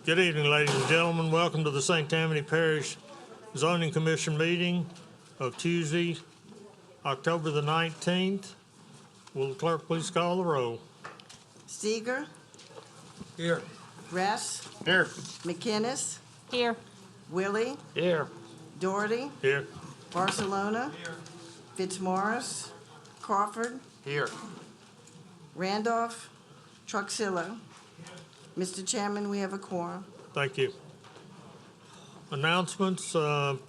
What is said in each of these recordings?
Good evening, ladies and gentlemen. Welcome to the St. Tammany Parish Zoning Commission meeting of Tuesday, October the 19th. Will the clerk please call the roll? Seeger, Here. Ress, Here. McInnes, Here. Willie, Here. Doherty, Here. Barcelona, Fitzmaurice, Crawford, Here. Randolph, Truxillo. Mr. Chairman, we have a quorum. Thank you. Announcements,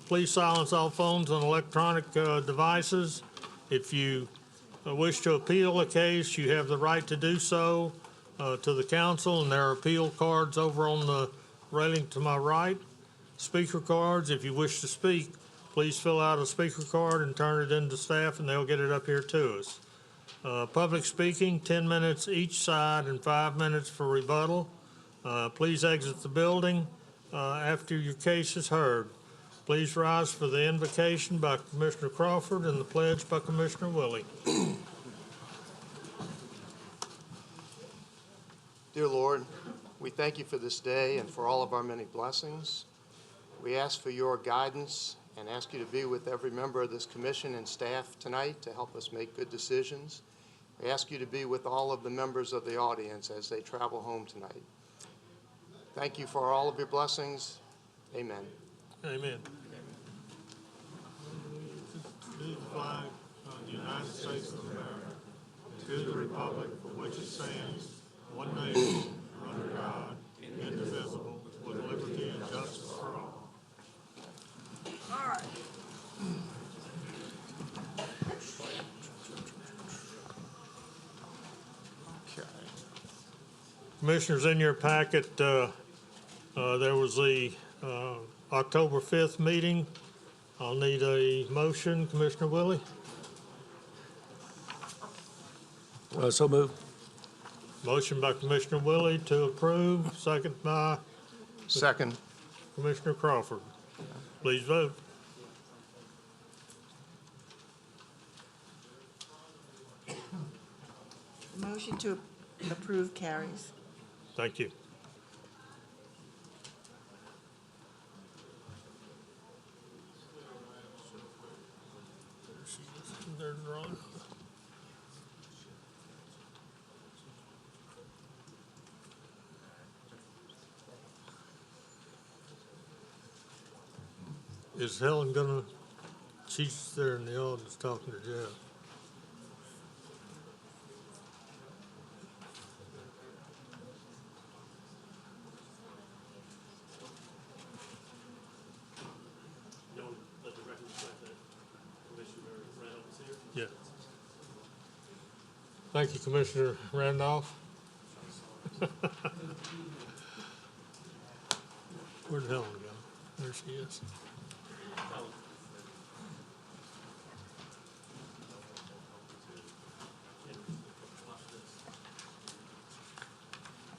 please silence all phones and electronic devices. If you wish to appeal a case, you have the right to do so to the council, and there are appeal cards over on the railing to my right. Speaker cards, if you wish to speak, please fill out a speaker card and turn it in to staff, and they'll get it up here to us. Public speaking, 10 minutes each side and 5 minutes for rebuttal. Please exit the building after your case is heard. Please rise for the invocation by Commissioner Crawford and the pledge by Commissioner Willie. Dear Lord, we thank you for this day and for all of our many blessings. We ask for your guidance and ask you to be with every member of this commission and staff tonight to help us make good decisions. We ask you to be with all of the members of the audience as they travel home tonight. Thank you for all of your blessings. Amen. Amen. To the flag of the United States of America, to the republic for which it stands, one nation, under God, indivisible, with liberty and justice for all. All right. Okay. Commissioners, in your packet, there was the October 5th meeting. I'll need a motion. Commissioner Willie? So moved. Motion by Commissioner Willie to approve, second by Second. Commissioner Crawford. Please vote. The motion to approve carries. Thank you. There's Ron. Is Helen gonna, she's there in the audience talking to Jeff. Yeah. Thank you, Commissioner Randolph. Where'd Helen go? There she is.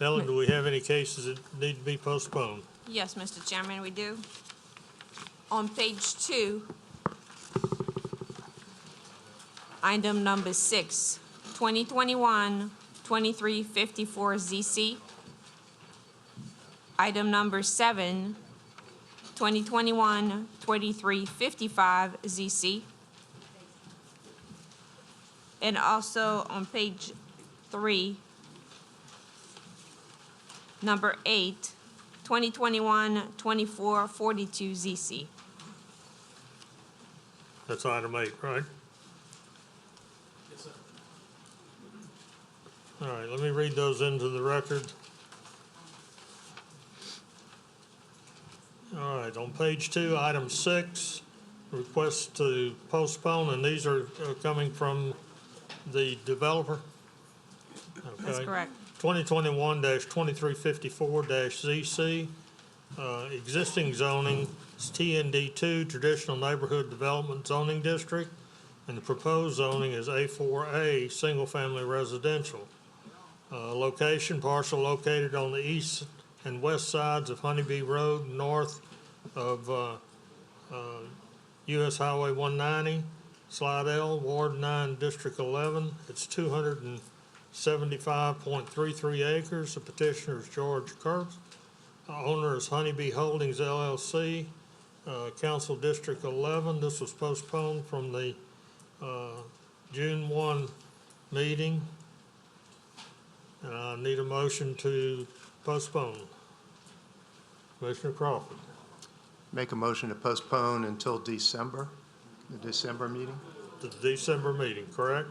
Helen, do we have any cases that need to be postponed? Yes, Mr. Chairman, we do. On page 2, item number 6, 2021-2354 ZC. Item number 7, 2021-2355 ZC. And also on page 3, number 8, 2021-2442 ZC. That's item 8, right? Yes, sir. All right, let me read those into the record. All right, on page 2, item 6, request to postpone, and these are coming from the developer. That's Okay. correct. 2021-2354-ZC, existing zoning is TND2, Traditional Neighborhood Development Zoning District, and the proposed zoning is A4A, Single Family Residential. Location, parcel located on the east and west sides of Honeybee Road, north of US Highway 190, Slidell, Ward 9, District 11. It's 275.33 acres. The petitioner is George Kurtz. Owner is Honeybee Holdings LLC, Council District 11. This was postponed from the June 1 meeting. And I need a motion to postpone. Commissioner Crawford. Make a motion to postpone until December, the December meeting. The December meeting, correct?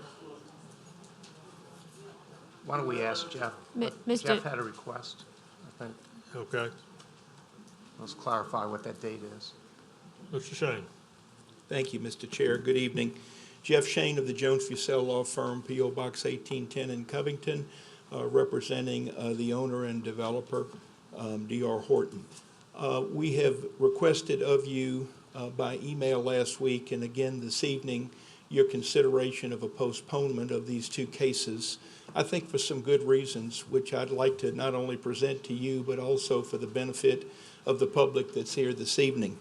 Why don't we ask Jeff? Mr. Jeff had a request, I think. Okay. Let's clarify what that date is. Mr. Shane. Thank you, Mr. Chair. Good evening. Jeff Shane of the Jones Fussell Law Firm, P.O. Box 1810 in Covington, representing the owner and developer, D.R. Horton. We have requested of you by email last week and again this evening your consideration of a postponement of these two cases, I think for some good reasons, which I'd like to not only present to you, but also for the benefit of the public that's here this evening.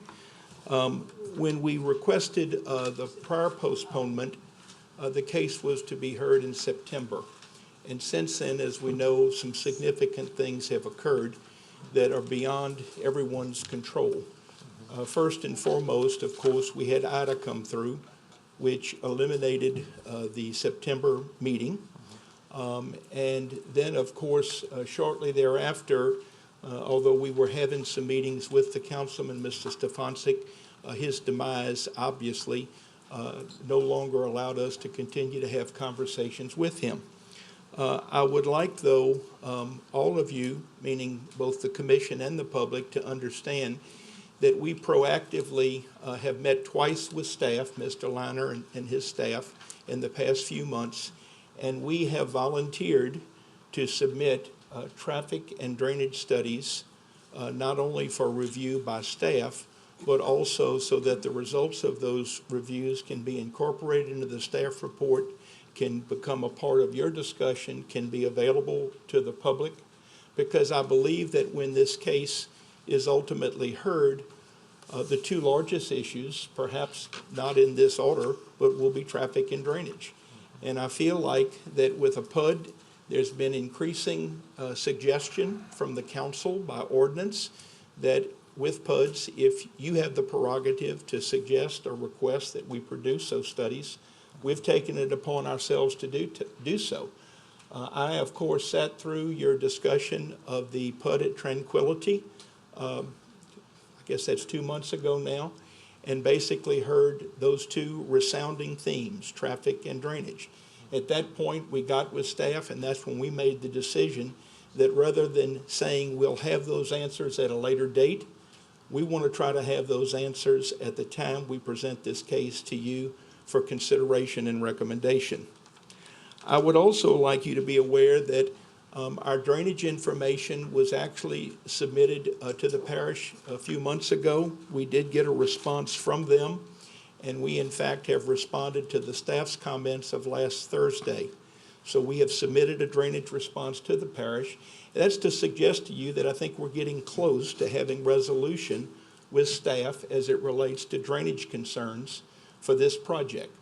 When we requested the prior postponement, the case was to be heard in September. And since then, as we know, some significant things have occurred that are beyond everyone's control. First and foremost, of course, we had Ida come through, which eliminated the September meeting. And then, of course, shortly thereafter, although we were having some meetings with the councilman, Mr. Stefancic, his demise obviously no longer allowed us to continue to have conversations with him. I would like, though, all of you, meaning both the commission and the public, to understand that we proactively have met twice with staff, Mr. Liner and his staff, in the past few months, and we have volunteered to submit traffic and drainage studies, not only for review by staff, but also so that the results of those reviews can be incorporated into the staff report, can become a part of your discussion, can be available to the public, because I believe that when this case is ultimately heard, the two largest issues, perhaps not in this order, but will be traffic and drainage. And I feel like that with a Pudd, there's been increasing suggestion from the council by ordinance that with Pudds, if you have the prerogative to suggest or request that we produce those studies, we've taken it upon ourselves to do so. I, of course, sat through your discussion of the Pudd at Tranquility. I guess that's 2 months ago now, and basically heard those two resounding themes, traffic and drainage. At that point, we got with staff, and that's when we made the decision that rather than saying we'll have those answers at a later date, we want to try to have those answers at the time we present this case to you for consideration and recommendation. I would also like you to be aware that our drainage information was actually submitted to the parish a few months ago. We did get a response from them, and we in fact have responded to the staff's comments of last Thursday. So we have submitted a drainage response to the parish. That's to suggest to you that I think we're getting close to having resolution with staff as it relates to drainage concerns for this project.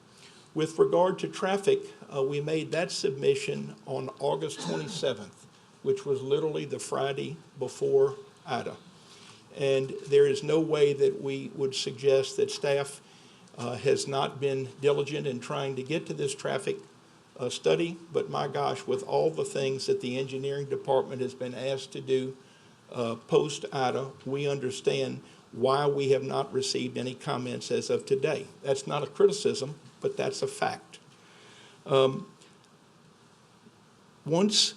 With regard to traffic, we made that submission on August 27th, which was literally the Friday before Ida. And there is no way that we would suggest that staff has not been diligent in trying to get to this traffic study, but my gosh, with all the things that the engineering department has been asked to do post-Ida, we understand why we have not received any comments as of today. That's not a criticism, but that's a fact. Once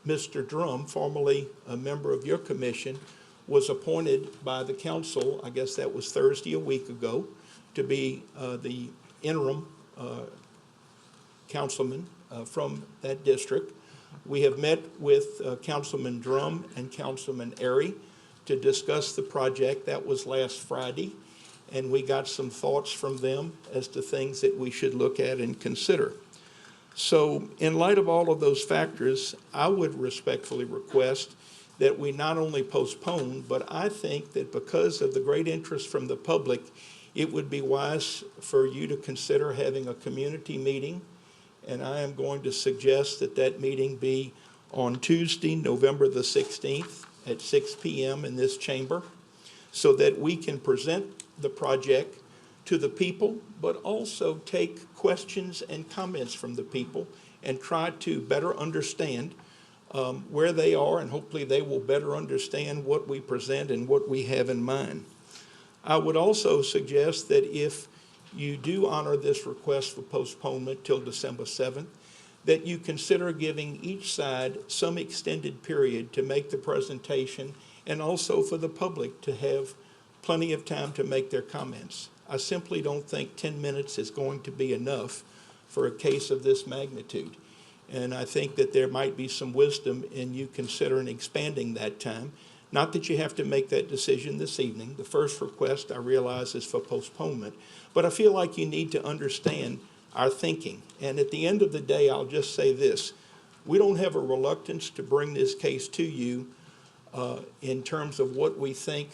Mr. Drum, formerly a member of your commission, was appointed by the council, I guess that was Thursday a week ago, to be the interim councilman from that district. We have met with Councilman Drum and Councilman Airy to discuss the project. That was last Friday, and we got some thoughts from them as to things that we should look at and consider. So in light of all of those factors, I would respectfully request that we not only postpone, but I think that because of the great interest from the public, it would be wise for you to consider having a community meeting. And I am going to suggest that that meeting be on Tuesday, November the 16th at 6 p.m. in this chamber so that we can present the project to the people, but also take questions and comments from the people and try to better understand where they are, and hopefully they will better understand what we present and what we have in mind. I would also suggest that if you do honor this request for postponement till December 7th, that you consider giving each side some extended period to make the presentation and also for the public to have plenty of time to make their comments. I simply don't think 10 minutes is going to be enough for a case of this magnitude. And I think that there might be some wisdom in you considering expanding that time. Not that you have to make that decision this evening. The first request, I realize, is for postponement. But I feel like you need to understand our thinking. And at the end of the day, I'll just say this. We don't have a reluctance to bring this case to you in terms of what we think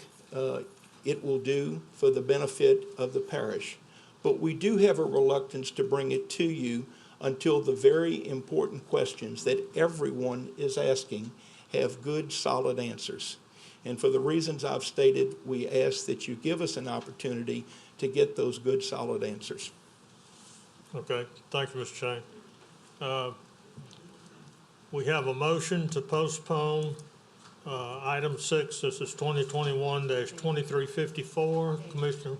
it will do for the benefit of the parish. But we do have a reluctance to bring it to you until the very important questions that everyone is asking have good, solid answers. And for the reasons I've stated, we ask that you give us an opportunity to get those good, solid answers. Okay, thank you, Mr. Shane. We have a motion to postpone item 6. This is 2021-2354. Commissioner.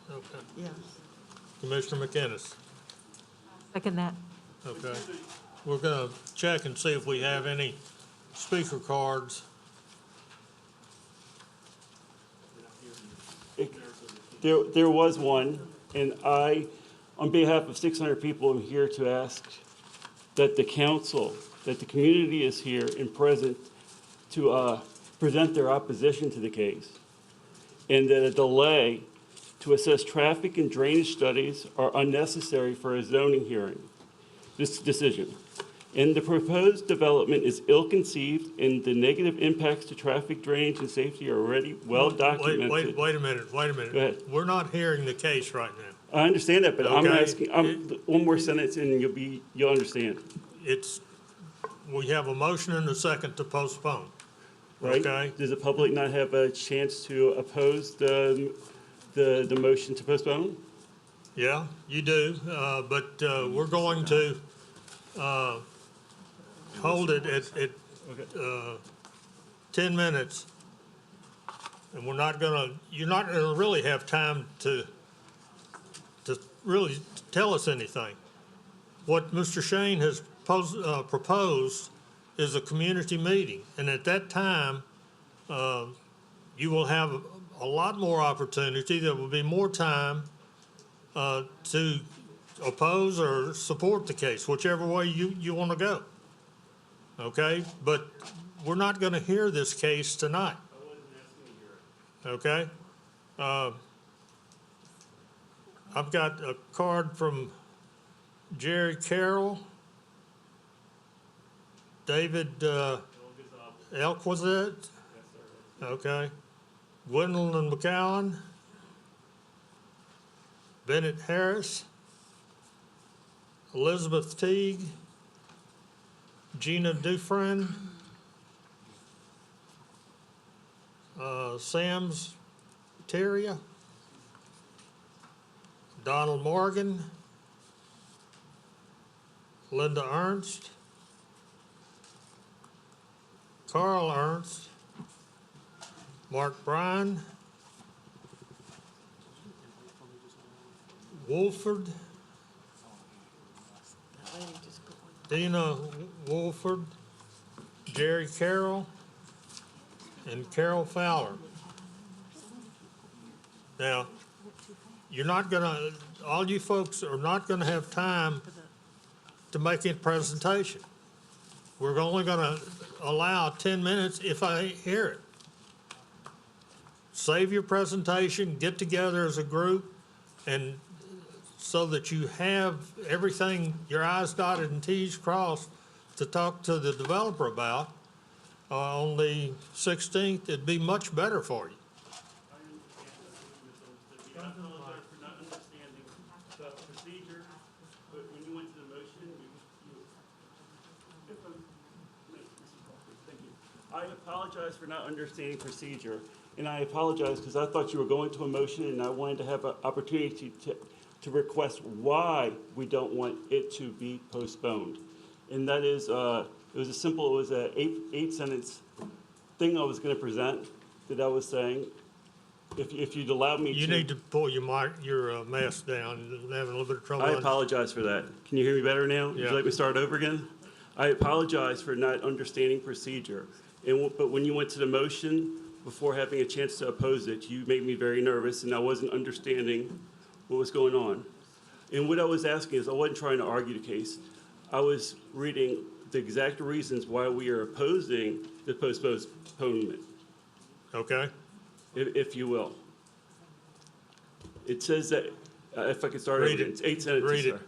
Okay. Yes. Commissioner McInnes. Second that. Okay. We're going to check and see if we have any speaker cards. There was one, and I, on behalf of 600 people, am here to ask that the council, that the community is here and present to present their opposition to the case, and that a delay to assess traffic and drainage studies are unnecessary for a zoning hearing, this decision. And the proposed development is ill-conceived, and the negative impacts to traffic, drainage, and safety are already well documented. Wait a minute. Go ahead. We're not hearing the case right now. I understand that, but I'm Okay. asking, one more sentence and you'll understand, We have a motion and a second to postpone. right? Okay. Does the public not have a chance to oppose the motion to postpone? Yeah, you do, but we're going to hold it at 10 minutes. And you're not gonna really have time to really tell us anything. What Mr. Shane has proposed is a community meeting. And at that time, you will have a lot more opportunity. There will be more time to oppose or support the case, whichever way you want to go. Okay? But we're not going to hear this case tonight. Okay? I've got a card from Jerry Carroll, David Elquizet, okay, Gwendolyn McCowan, Bennett Harris, Elizabeth Teague, Gina Dufresne, Sam's Terria, Donald Morgan, Linda Ernst, Carl Ernst, Mark Bryan, Wolford, Dina Wolford, Jerry Carroll, and Carol Fowler. Now, all you folks are not gonna have time to make a presentation. We're only gonna allow 10 minutes if I hear it. Save your presentation, get together as a group, and so that you have everything, your I's dotted and T's crossed to talk to the developer about on the 16th, it'd be much better for you. I apologize for not understanding the procedure, but when you went to the motion, I apologize for not understanding procedure, and I apologize because I thought you were going to a motion, and I wanted to have an opportunity to request why we don't want it to be postponed. And that is, it was a eight sentence thing I was going to present that I was saying. If you'd allow me to. You need to pull your mask down. You're having a little bit of trouble. I apologize for that. Can you hear me better now? Would you Yeah. like me to start over again? I apologize for not understanding procedure. But when you went to the motion, before having a chance to oppose it, you made me very nervous, and I wasn't understanding what was going on. And what I was asking is, I wasn't trying to argue the case. I was reading the exact reasons why we are opposing the postponement, Okay, if you will. It says that, if I could start Read over, it. it's 8 sentences, Read it. sir.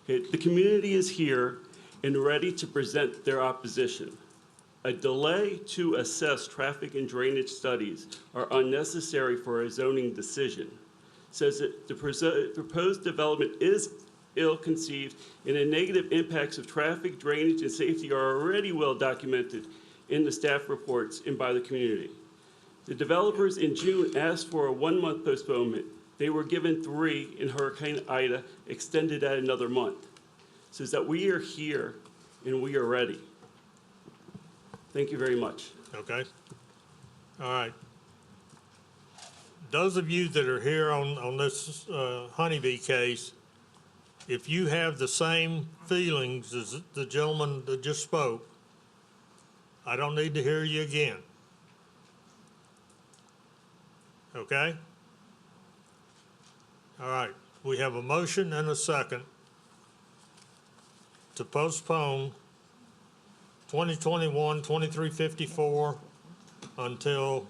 Okay, the community is here and ready to present their opposition. A delay to assess traffic and drainage studies are unnecessary for a zoning decision. Says that the proposed development is ill-conceived and the negative impacts of traffic, drainage, and safety are already well documented in the staff reports and by the community. The developers in June asked for a 1-month postponement. They were given 3, and Hurricane Ida extended that another month. Says that we are here and we are ready. Thank you very much. okay. All right. Those of you that are here on this honeybee case, if you have the same feelings as the gentleman that just spoke, I don't need to hear you again. Okay? All right, we have a motion and a second to postpone 2021-2354 until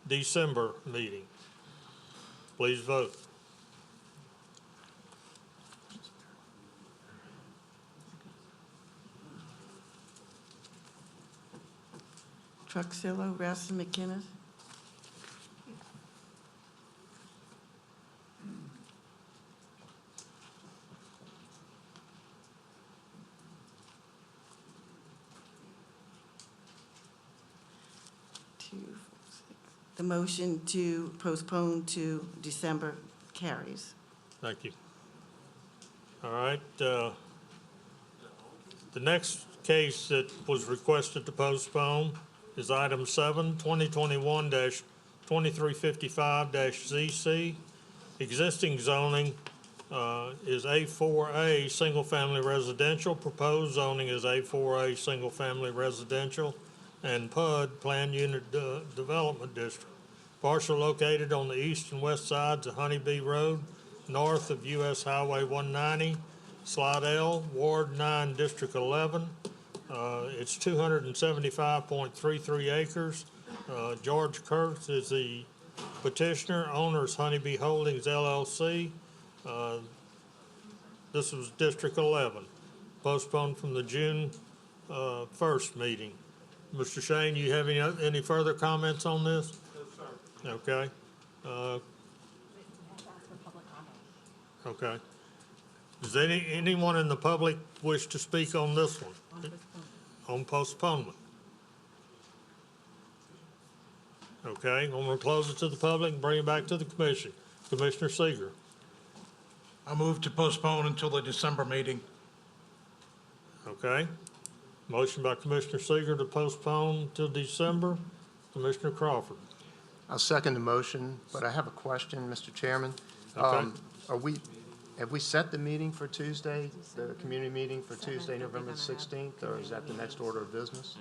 December meeting. Please vote. Truxillo, Rasmus McInnes. The motion to postpone to December carries. Thank you. All right, the next case that was requested to postpone is item 7, 2021-2355-ZC. Existing zoning is A4A, single-family residential. Proposed zoning is A4A, single-family residential. And Pudd, Planned Unit Development District. Parcel located on the east and west sides of Honeybee Road, north of US Highway 190, Slidell, Ward 9, District 11. It's 275.33 acres. George Kurtz is the petitioner. Owner is Honeybee Holdings LLC. This was District 11, postponed from the June 1st meeting. Mr. Shane, you have any further comments on this? No, sir. Okay. Okay. Does anyone in the public wish to speak on this one? On postponement? Okay, I'm gonna close it to the public and bring it back to the commission. Commissioner Seeger. I move to postpone until the December meeting. Okay. Motion by Commissioner Seeger to postpone till December. Commissioner Crawford. I'll second the motion, but I have a question, Mr. Chairman. Okay. Have we set the meeting for Tuesday, the community meeting for Tuesday, November 16th, or is that the next order of business?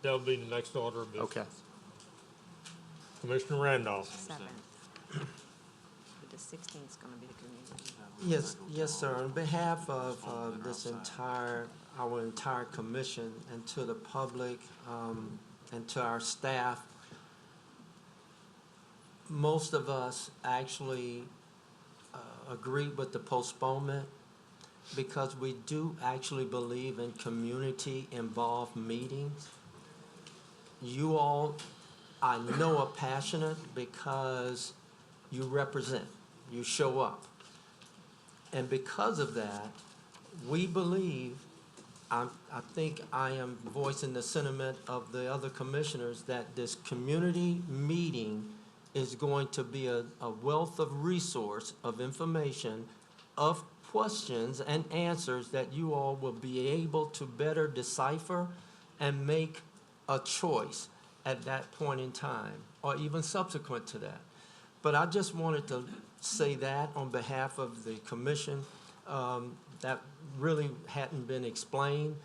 That'll be the next order of business. Okay. Commissioner Randolph. 7th. But the 16th is gonna be the community. Yes, sir. On behalf of our entire commission, and to the public, and to our staff, most of us actually agreed with the postponement because we do actually believe in community-involved meetings. You all, I know, are passionate because you represent, you show up. And because of that, we believe I think I am voicing the sentiment of the other commissioners that this community meeting is going to be a wealth of resource, of information, of questions and answers that you all will be able to better decipher and make a choice at that point in time, or even subsequent to that. But I just wanted to say that on behalf of the commission, that really hadn't been explained,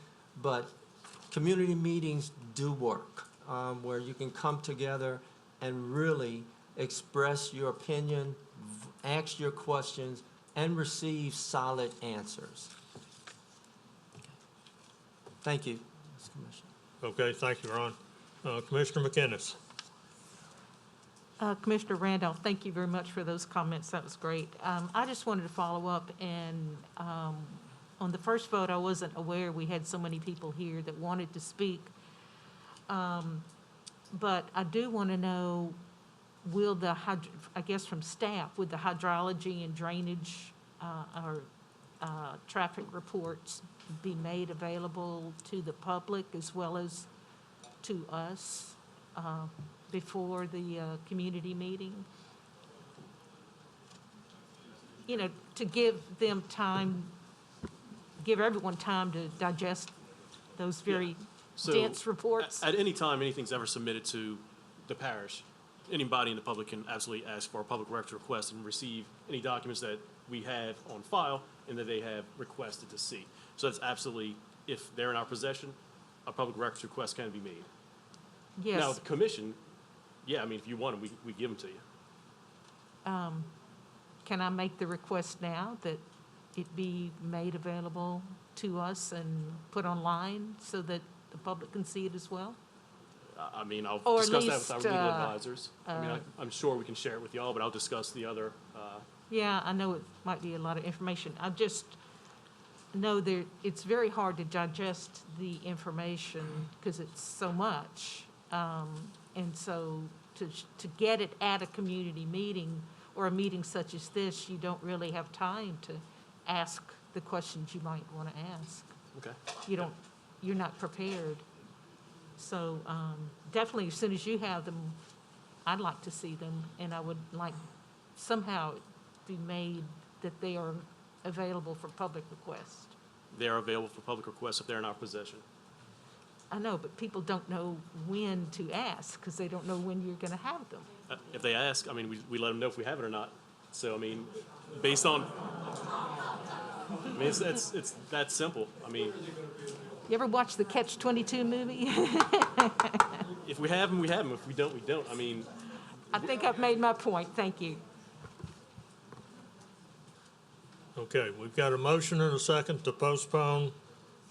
but community meetings do work, where you can come together and really express your opinion, ask your questions, and receive solid answers. Thank you, Mr. Commissioner. Okay, thank you, Ron. Commissioner McInnes. Commissioner Randolph, thank you very much for those comments. That was great. I just wanted to follow up, and on the first vote, I wasn't aware we had so many people here that wanted to speak. But I do want to know, will the, I guess from staff, would the hydrology and drainage or traffic reports be made available to the public as well as to us before the community meeting? You know, to give them time, give everyone time to digest those very So, dense reports. At any time anything's ever submitted to the parish, anybody in the public can absolutely ask for a public records request and receive any documents that we have on file and that they have requested to see. So that's absolutely, if they're in our possession, a public records request can be made. Yes. Now, the commission, yeah, I mean, if you want them, we give them to you. Can I make the request now that it be made available to us and put online so that the public can see it as well? I mean, I'll Or at discuss that with our least, legal advisors. I mean, I'm sure we can share it with y'all, but I'll discuss the other, Yeah, I know it might be a lot of information. I just know that it's very hard to digest the information because it's so much. And so to get it at a community meeting or a meeting such as this, you don't really have time to ask the questions you might want to ask. okay. You're not prepared. So definitely, as soon as you have them, I'd like to see them, and I would like somehow it be made that they are available for public request. They are available for public requests if they're in our possession. I know, but people don't know when to ask because they don't know when you're going to have them. If they ask, I mean, we let them know if we have it or not. So, I mean, based on, I mean, it's that simple. I mean, You ever watch the Catch-22 movie? if we have them, we have them. If we don't, we don't. I mean, I think I've made my point. Thank you. Okay, we've got a motion and a second to postpone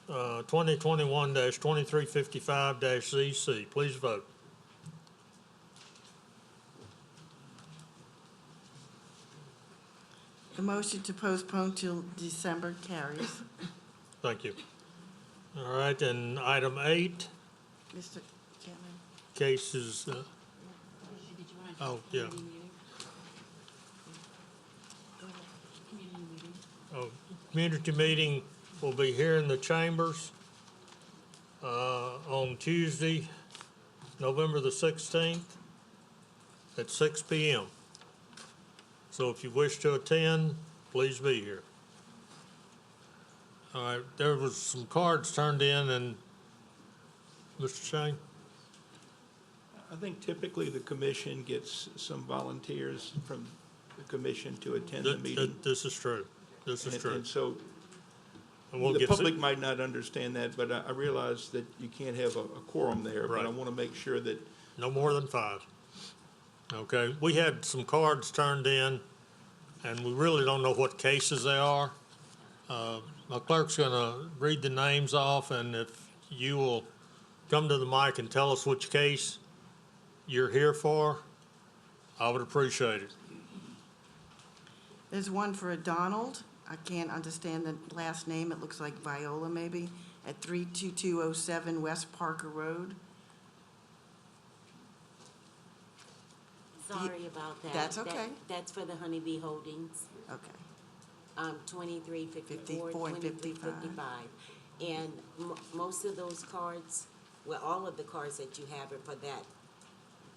2021-2355-ZC. Please vote. The motion to postpone till December carries. Thank you. All right, and item 8, Mr. Chairman? cases, oh, yeah. Oh, community meeting will be here in the chambers on Tuesday, November the 16th at 6 p.m. So if you wish to attend, please be here. All right, there was some cards turned in, and Mr. Shane? I think typically the commission gets some volunteers from the commission to attend the meeting. This is true. This is true. And so And we'll the get public might not understand that, but I realize that you can't have a quorum there. But I Right. want to make sure that no more than 5. Okay, we had some cards turned in, and we really don't know what cases they are. My clerk's gonna read the names off, and if you will come to the mic and tell us which case you're here for, I would appreciate it. There's one for a Donald. I can't understand the last name. It looks like Viola maybe, at 32207 West Parker Road. Sorry about that. That's okay. That's for the Honeybee Holdings, Okay. 2354, 54 and 55. 2355. And most of those cards, well, all of the cards that you have are for that.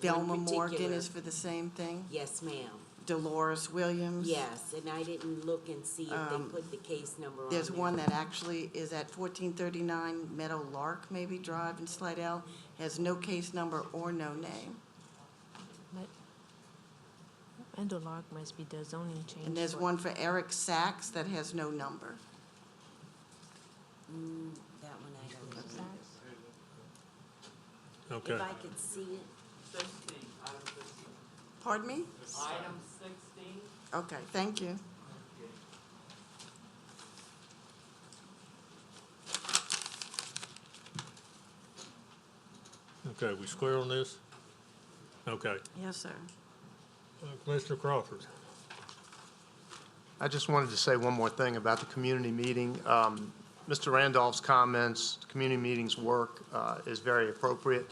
Velma one Morgan particular- is for the same thing? Yes, ma'am. Dolores Williams? Yes, and I didn't look and see if they put the case number on there. There's one that actually is at 1439 Meadow Lark, maybe, Drive in Slidell, has no case number or no name. Meadow Lark must be the zoning change. And there's one for Eric Sachs that has no number. That one I don't know. Okay. If I could see it. Pardon me? Item 16. Okay, thank you. Okay, we square on this? Okay. Yes, sir. Commissioner Crawford. I just wanted to say one more thing about the community meeting. Mr. Randolph's comments, community meetings work is very appropriate.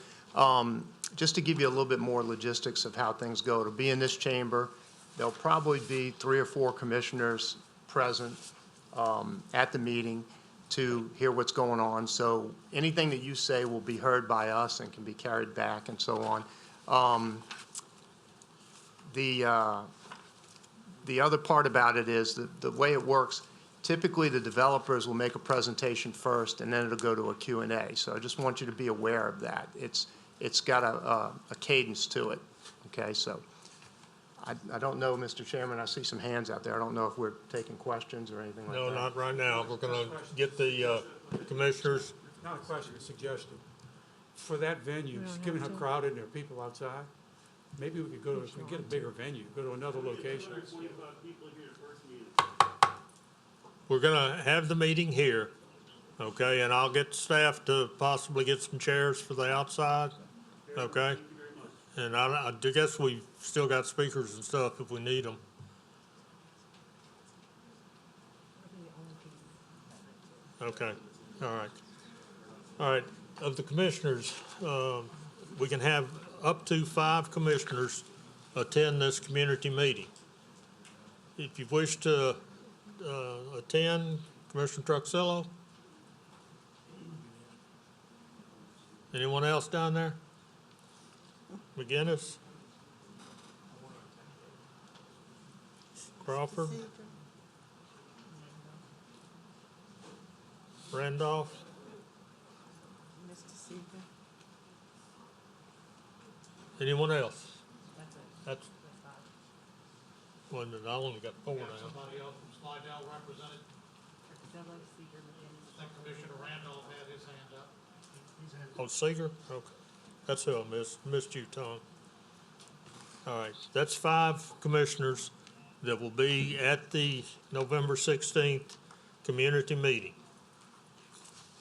Just to give you a little bit more logistics of how things go, to be in this chamber, there'll probably be 3 or 4 commissioners present at the meeting to hear what's going on. So anything that you say will be heard by us and can be carried back and so on. The other part about it is that the way it works, typically the developers will make a presentation first and then it'll go to a Q&A. So I just want you to be aware of that. It's got a cadence to it, okay? So I don't know, Mr. Chairman, I see some hands out there. I don't know if we're taking questions or anything like that. No, not right now. We're gonna get the commissioners. Not a question, a suggestion. For that venue, given how crowded there are people outside, maybe we could go to, if we get a bigger venue, go to another location. We're gonna have the meeting here, okay? And I'll get staff to possibly get some chairs for the outside, okay? And I guess we've still got speakers and stuff if we need them. Okay, all right. All right, of the commissioners, we can have up to 5 commissioners attend this community meeting. If you wish to attend, Commissioner Truxillo? Anyone else down there? McGinnis? Crawford? Randolph? Mr. Seeger? Anyone else? That's, well, I only got 4 now. Somebody else from Slidell represented? I think Commissioner Randolph had his hand up. Oh, Seeger? Okay. That's who I missed you, Tom. All right, that's 5 commissioners that will be at the November 16th community meeting.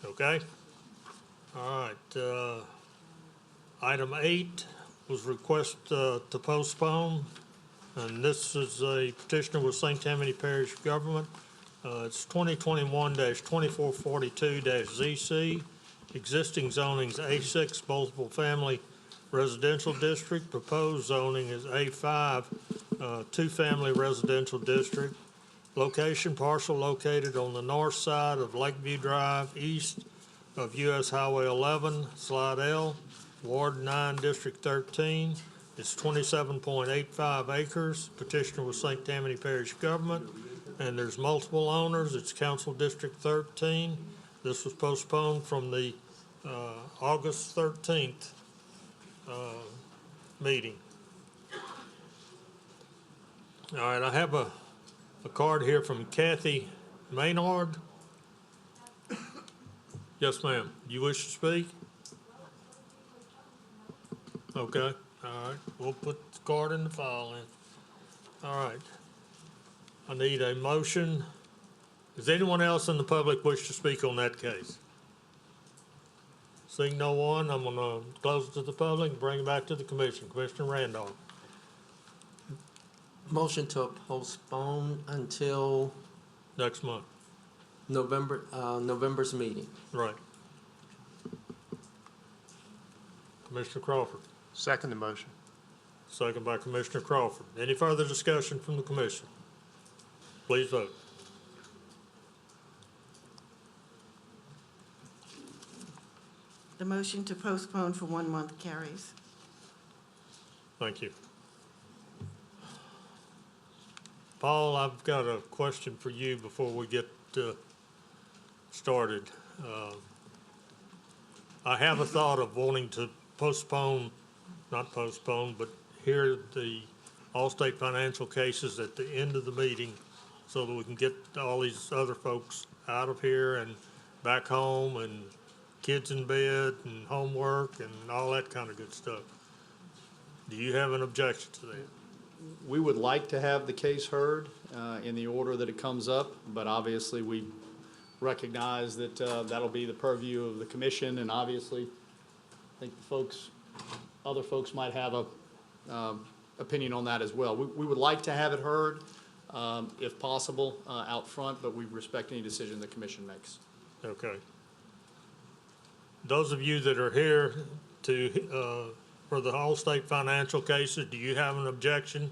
Okay? All right, item 8 was request to postpone, and this is a petitioner with St. Tammany Parish Government. It's 2021-2442-ZC. Existing zoning's A6 multiple family residential district. Proposed zoning is A5 two-family residential district. Location parcel located on the north side of Lakeview Drive, east of US Highway 11, Slidell, Ward 9, District 13. It's 27.85 acres. Petitioner with St. Tammany Parish Government, and there's multiple owners. It's Council District 13. This was postponed from the August 13th meeting. All right, I have a card here from Kathy Maynard. Yes, ma'am. You wish to speak? Okay, all right. We'll put the card in the file then. All right. I need a motion. Does anyone else in the public wish to speak on that case? Seeing no one, I'm gonna close it to the public and bring it back to the commission. Commissioner Randolph. Motion to postpone until Next month. November's meeting. Right. Commissioner Crawford. Second the motion. Second by Commissioner Crawford. Any further discussion from the commission? Please vote. The motion to postpone for 1 month carries. Thank you. Paul, I've got a question for you before we get started. I have a thought of wanting to not postpone, but hear the Allstate financial cases at the end of the meeting so that we can get all these other folks out of here and back home and kids in bed and homework and all that kind of good stuff. Do you have an objection to that? We would like to have the case heard in the order that it comes up, but obviously we recognize that that'll be the purview of the commission, and obviously I think other folks might have a opinion on that as well. We would like to have it heard, if possible, out front, but we respect any decision the commission makes. Okay. Those of you that are here for the Allstate financial cases, do you have an objection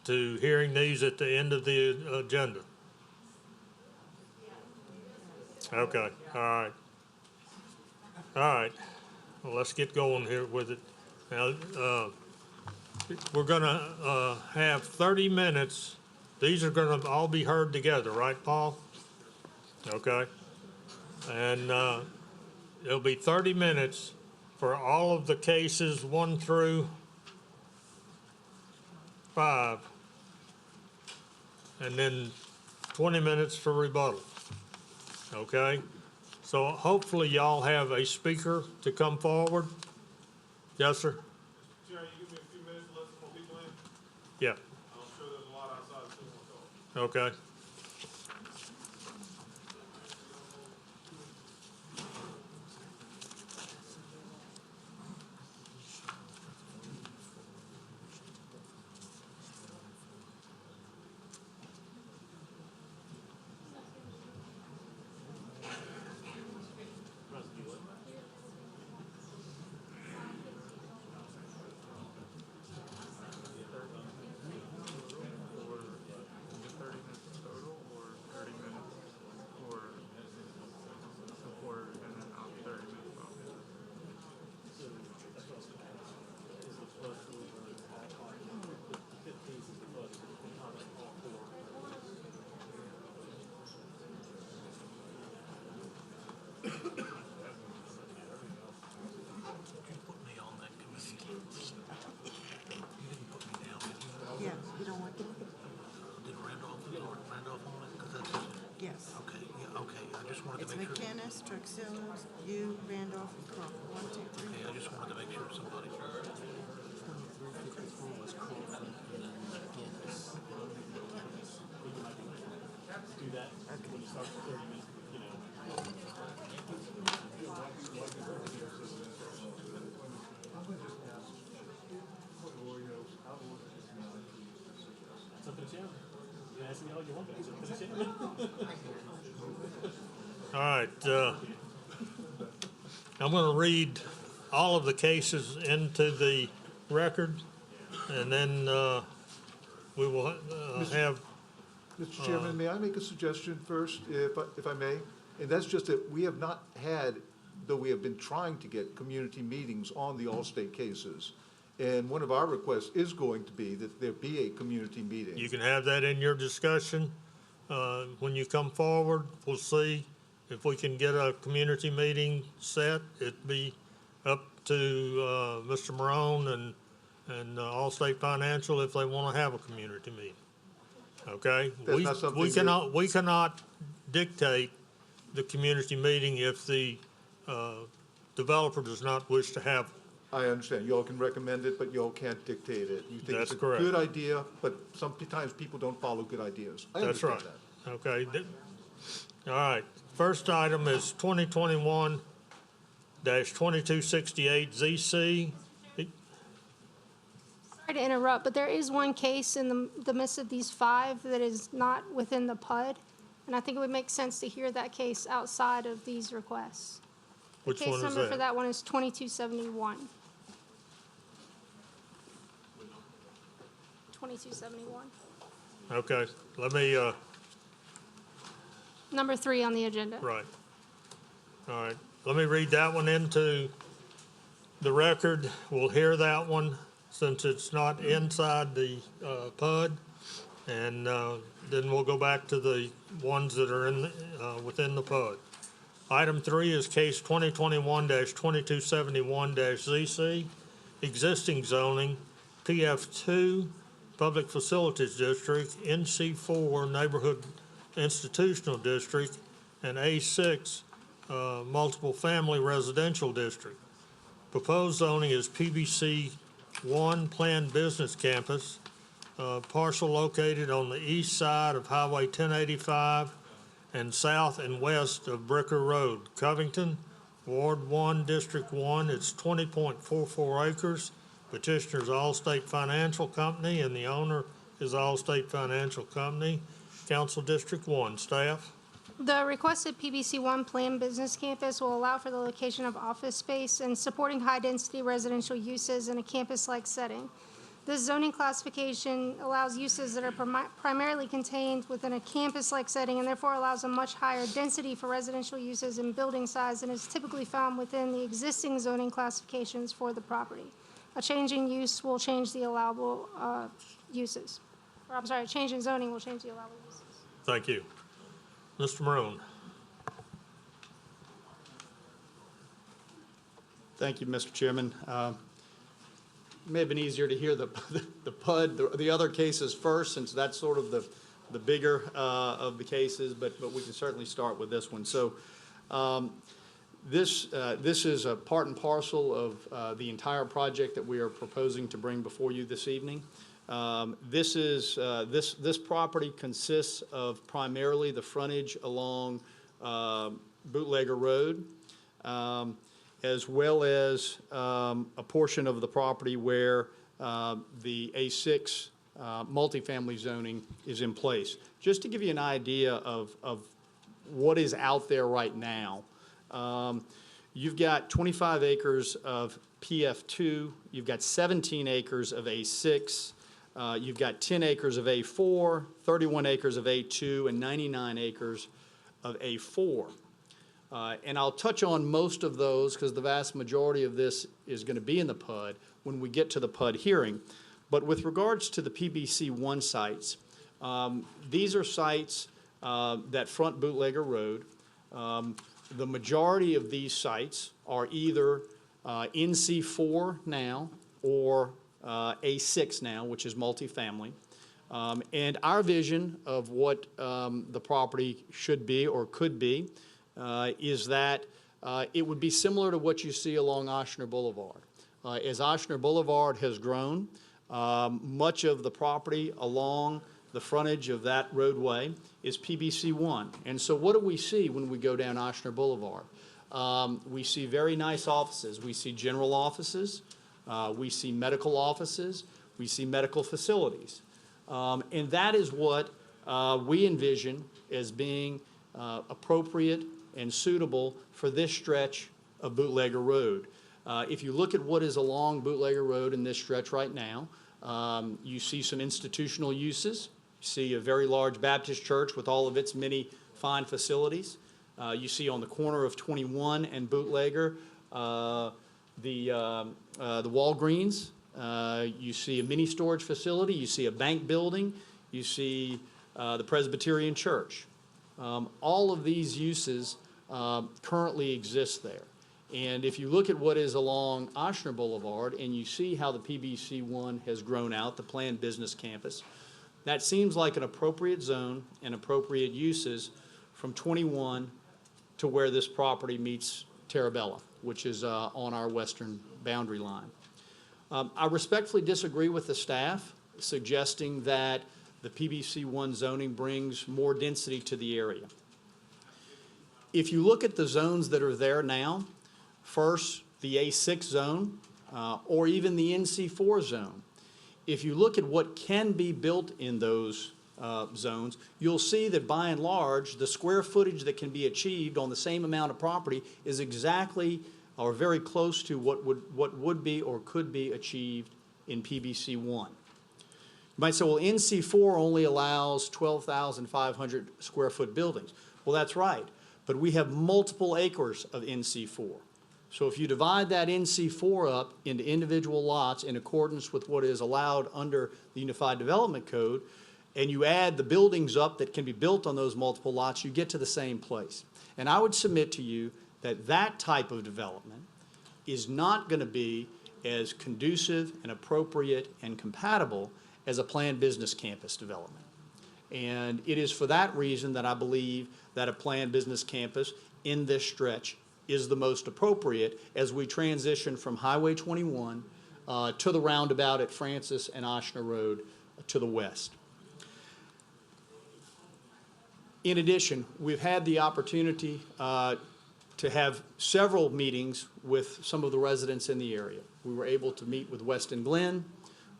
to hearing these at the end of the agenda? Okay, all right. All right, well, let's get going here with it. Now, we're gonna have 30 minutes. These are gonna all be heard together, right, Paul? Okay. And it'll be 30 minutes for all of the cases 1 through 5, and then 20 minutes for rebuttal. Okay? So hopefully y'all have a speaker to come forward. Yes, sir? Chair, you give me a few minutes to let some more people in? Yeah. I'm sure there's a lot outside that still want to talk. Okay. Yeah, you don't want to? Did Randolph on it? 'Cause that's, Yes. okay, yeah, okay, I just wanted It's to make sure. McKennis, Truxillo, you, Randolph, and Crawford. 1, 2, 3. Okay, I just wanted to make sure somebody. Do that when you start the 30 minutes, you know. It's up to the chairman. You can ask me all you want, but it's up to the chairman. All right, I'm going to read all of the cases into the record, and then we will have. Mr. Chairman, may I make a suggestion first, if I may? And that's just that we have not had, though we have been trying to get community meetings on the Allstate cases. And one of our requests is going to be that there be a community meeting. You can have that in your discussion. When you come forward, we'll see if we can get a community meeting set. It'd be up to Mr. Morone and Allstate Financial if they want to have a community meeting. Okay? That's not something We cannot dictate the community meeting if the developer does not wish to have. I understand. Y'all can recommend it, but y'all can't dictate it. You think That's it's a correct. good idea, but sometimes people don't follow good ideas. I That's understand right. Okay. All right. First item is 2021-2268 ZC. Sorry to interrupt, but there is one case in the midst of these 5 that is not within the Pudd, and I think it would make sense to hear that case outside of these requests. Which one is Case number for that? that one is 2271. 2271. Okay. Let me, Number 3 on the agenda. right. All right. let me read that one into the record. We'll hear that one since it's not inside the PUD. And then we'll go back to the ones that are in, within the PUD. Item 3 is case 2021-2271-ZC, existing zoning, PF2, Public Facilities District, NC4, Neighborhood Institutional District, and A6, Multiple Family Residential District. Proposed zoning is PBC One Planned Business Campus, parcel located on the east side of Highway 1085 and south and west of Bricker Road, Covington, Ward 1, District 1. It's 20.44 acres. Petitioner's Allstate Financial Company, and the owner is Allstate Financial Company. Council District 1, staff. The requested PBC One Planned Business Campus will allow for the location of office space and supporting high-density residential uses in a campus-like setting. This zoning classification allows uses that are primarily contained within a campus-like setting and therefore allows a much higher density for residential uses and building size than is typically found within the existing zoning classifications for the property. A change in use will change the allowable uses. Or, I'm sorry, a change in zoning will change the allowable uses. Thank you. Mr. Maroon. Thank you, Mr. Chairman. It may have been easier to hear the PUD, the other cases first, since that's sort of the bigger of the cases, but we can certainly start with this one. So this is a part and parcel of the entire project that we are proposing to bring before you this evening. This property consists of primarily the frontage along Bootlegger Road, as well as a portion of the property where the A6 multifamily zoning is in place. Just to give you an idea of what is out there right now, you've got 25 acres of PF2, you've got 17 acres of A6, you've got 10 acres of A4, 31 acres of A2, and 99 acres of A4. And I'll touch on most of those because the vast majority of this is going to be in the PUD when we get to the PUD hearing. But with regards to the Pbc One sites, these are sites that front Bootlegger Road. The majority of these sites are either NC4 now or A6 now, which is multifamily. And our vision of what the property should be or could be is that it would be similar to what you see along Ochsner Boulevard. As Ochsner Boulevard has grown, much of the property along the frontage of that roadway is PBC One. And so what do we see when we go down Ochsner Boulevard? We see very nice offices. We see general offices. We see medical offices. We see medical facilities. And that is what we envision as being appropriate and suitable for this stretch of Bootlegger Road. If you look at what is along Bootlegger Road in this stretch right now, you see some institutional uses. You see a very large Baptist church with all of its many fine facilities. You see on the corner of 21 and Bootlegger the Walgreens. You see a mini storage facility. You see a bank building. You see the Presbyterian Church. All of these uses currently exist there. And if you look at what is along Ochsner Boulevard and you see how the PBC One has grown out, the planned business campus, that seems like an appropriate zone and appropriate uses from 21 to where this property meets Terabella, which is on our western boundary line. I respectfully disagree with the staff suggesting that the PBC One zoning brings more density to the area. If you look at the zones that are there now, first the A6 zone or even the NC4 zone, if you look at what can be built in those zones, you'll see that by and large the square footage that can be achieved on the same amount of property is exactly or very close to what would be or could be achieved in PBC One. You might say, well, NC4 only allows 12,500 square foot buildings. Well, that's right. but we have multiple acres of NC4. So if you divide that NC4 up into individual lots in accordance with what is allowed under the Unified Development Code, and you add the buildings up that can be built on those multiple lots, you get to the same place. And I would submit to you that that type of development is not going to be as conducive and appropriate and compatible as a planned business campus development. And it is for that reason that I believe that a planned business campus in this stretch is the most appropriate as we transition from Highway 21 to the roundabout at Francis and Oshner Road to the west. In addition, we've had the opportunity to have several meetings with some of the residents in the area. We were able to meet with Weston Glen.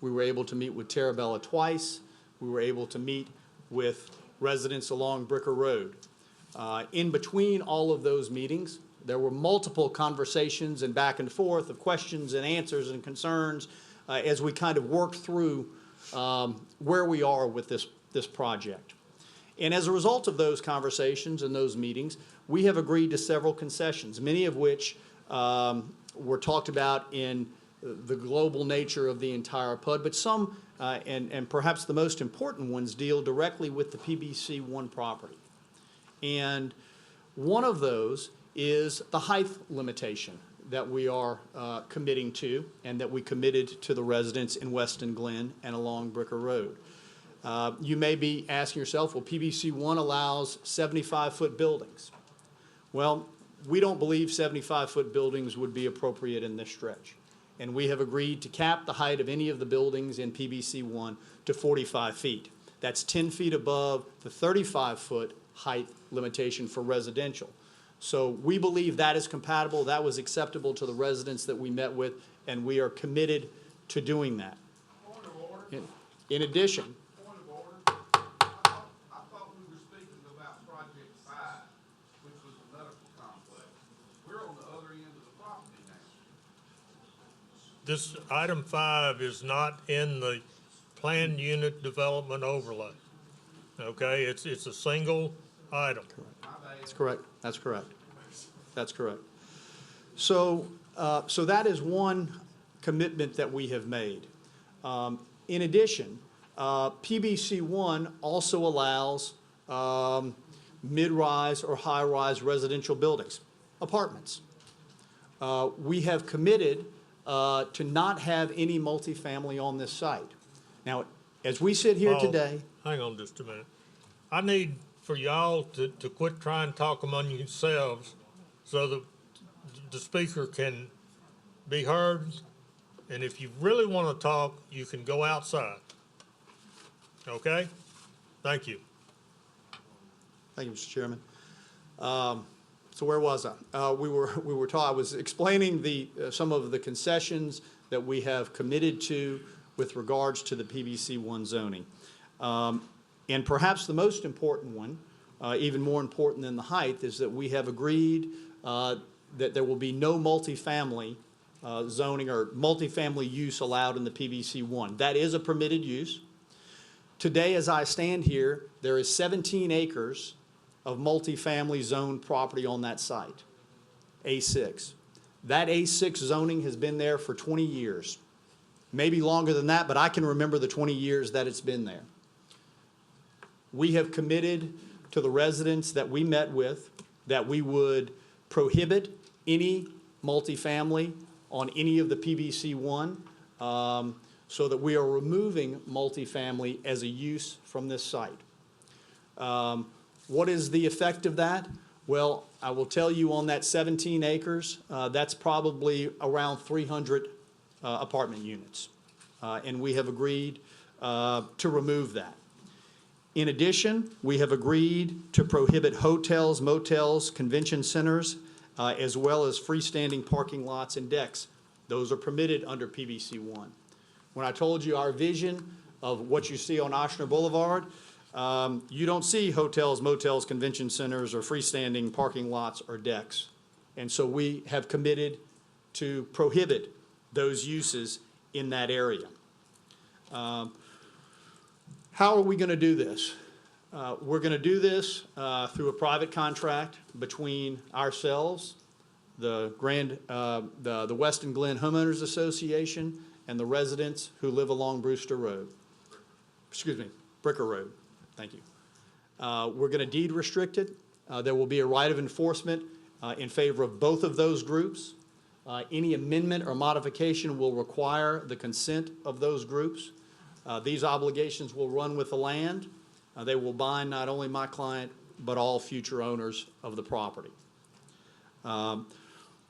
We were able to meet with Terabella twice. We were able to meet with residents along Bricker Road. In between all of those meetings, there were multiple conversations and back and forth of questions and answers and concerns as we kind of worked through where we are with this project. And as a result of those conversations and those meetings, we have agreed to several concessions, many of which were talked about in the global nature of the entire PUD, but some, and perhaps the most important ones, deal directly with the Pbc One property. And one of those is the height limitation that we are committing to and that we committed to the residents in Weston Glen and along Bricker Road. You may be asking yourself, well, Pbc One allows 75-foot buildings. Well, we don't believe 75-foot buildings would be appropriate in this stretch. And we have agreed to cap the height of any of the buildings in Pbc One to 45 feet. That's 10 feet above the 35-foot height limitation for residential. So we believe that is compatible, that was acceptable to the residents that we met with, and we are committed to doing that. In addition, I thought we were speaking about Project 5, which was the medical complex. We're on the other end of the property now. This item 5 is not in the planned unit development overlay. Okay, it's a single item. that's correct, that's correct, that's correct. So, so that is one commitment that we have made. In addition, Pbc One also allows mid-rise or high-rise residential buildings, apartments. We have committed to not have any multifamily on this site. Now, as we sit here today. Hang on just a minute. I need for y'all to quit trying to talk among yourselves so that the speaker can be heard. And if you really want to talk, you can go outside. Okay? Thank you. Thank you, Mr. Chairman. So where was I? We were I was explaining some of the concessions that we have committed to with regards to the Pbc One zoning. And perhaps the most important one, even more important than the height, is that we have agreed that there will be no multifamily zoning or multifamily use allowed in the Pbc One. That is a permitted use. Today, as I stand here, there is 17 acres of multifamily zoned property on that site, A6. That A6 zoning has been there for 20 years, maybe longer than that, but I can remember the 20 years that it's been there. We have committed to the residents that we met with that we would prohibit any multifamily on any of the Pbc One, so that we are removing multifamily as a use from this site. What is the effect of that? Well, I will tell you on that 17 acres, that's probably around 300 apartment units. And we have agreed to remove that. In addition, we have agreed to prohibit hotels, motels, convention centers, as well as freestanding parking lots and decks. Those are permitted under Pbc One. When I told you our vision of what you see on Oshner Boulevard, you don't see hotels, motels, convention centers, or freestanding parking lots or decks. And so we have committed to prohibit those uses in that area. How are we going to do this? We're going to do this through a private contract between ourselves, the Weston Glen Homeowners Association, and the residents who live along Brewster Road. Excuse me, Bricker Road. Thank you. We're going to deed restrict it. There will be a right of enforcement in favor of both of those groups. Any amendment or modification will require the consent of those groups. These obligations will run with the land. They will bind not only my client, but all future owners of the property.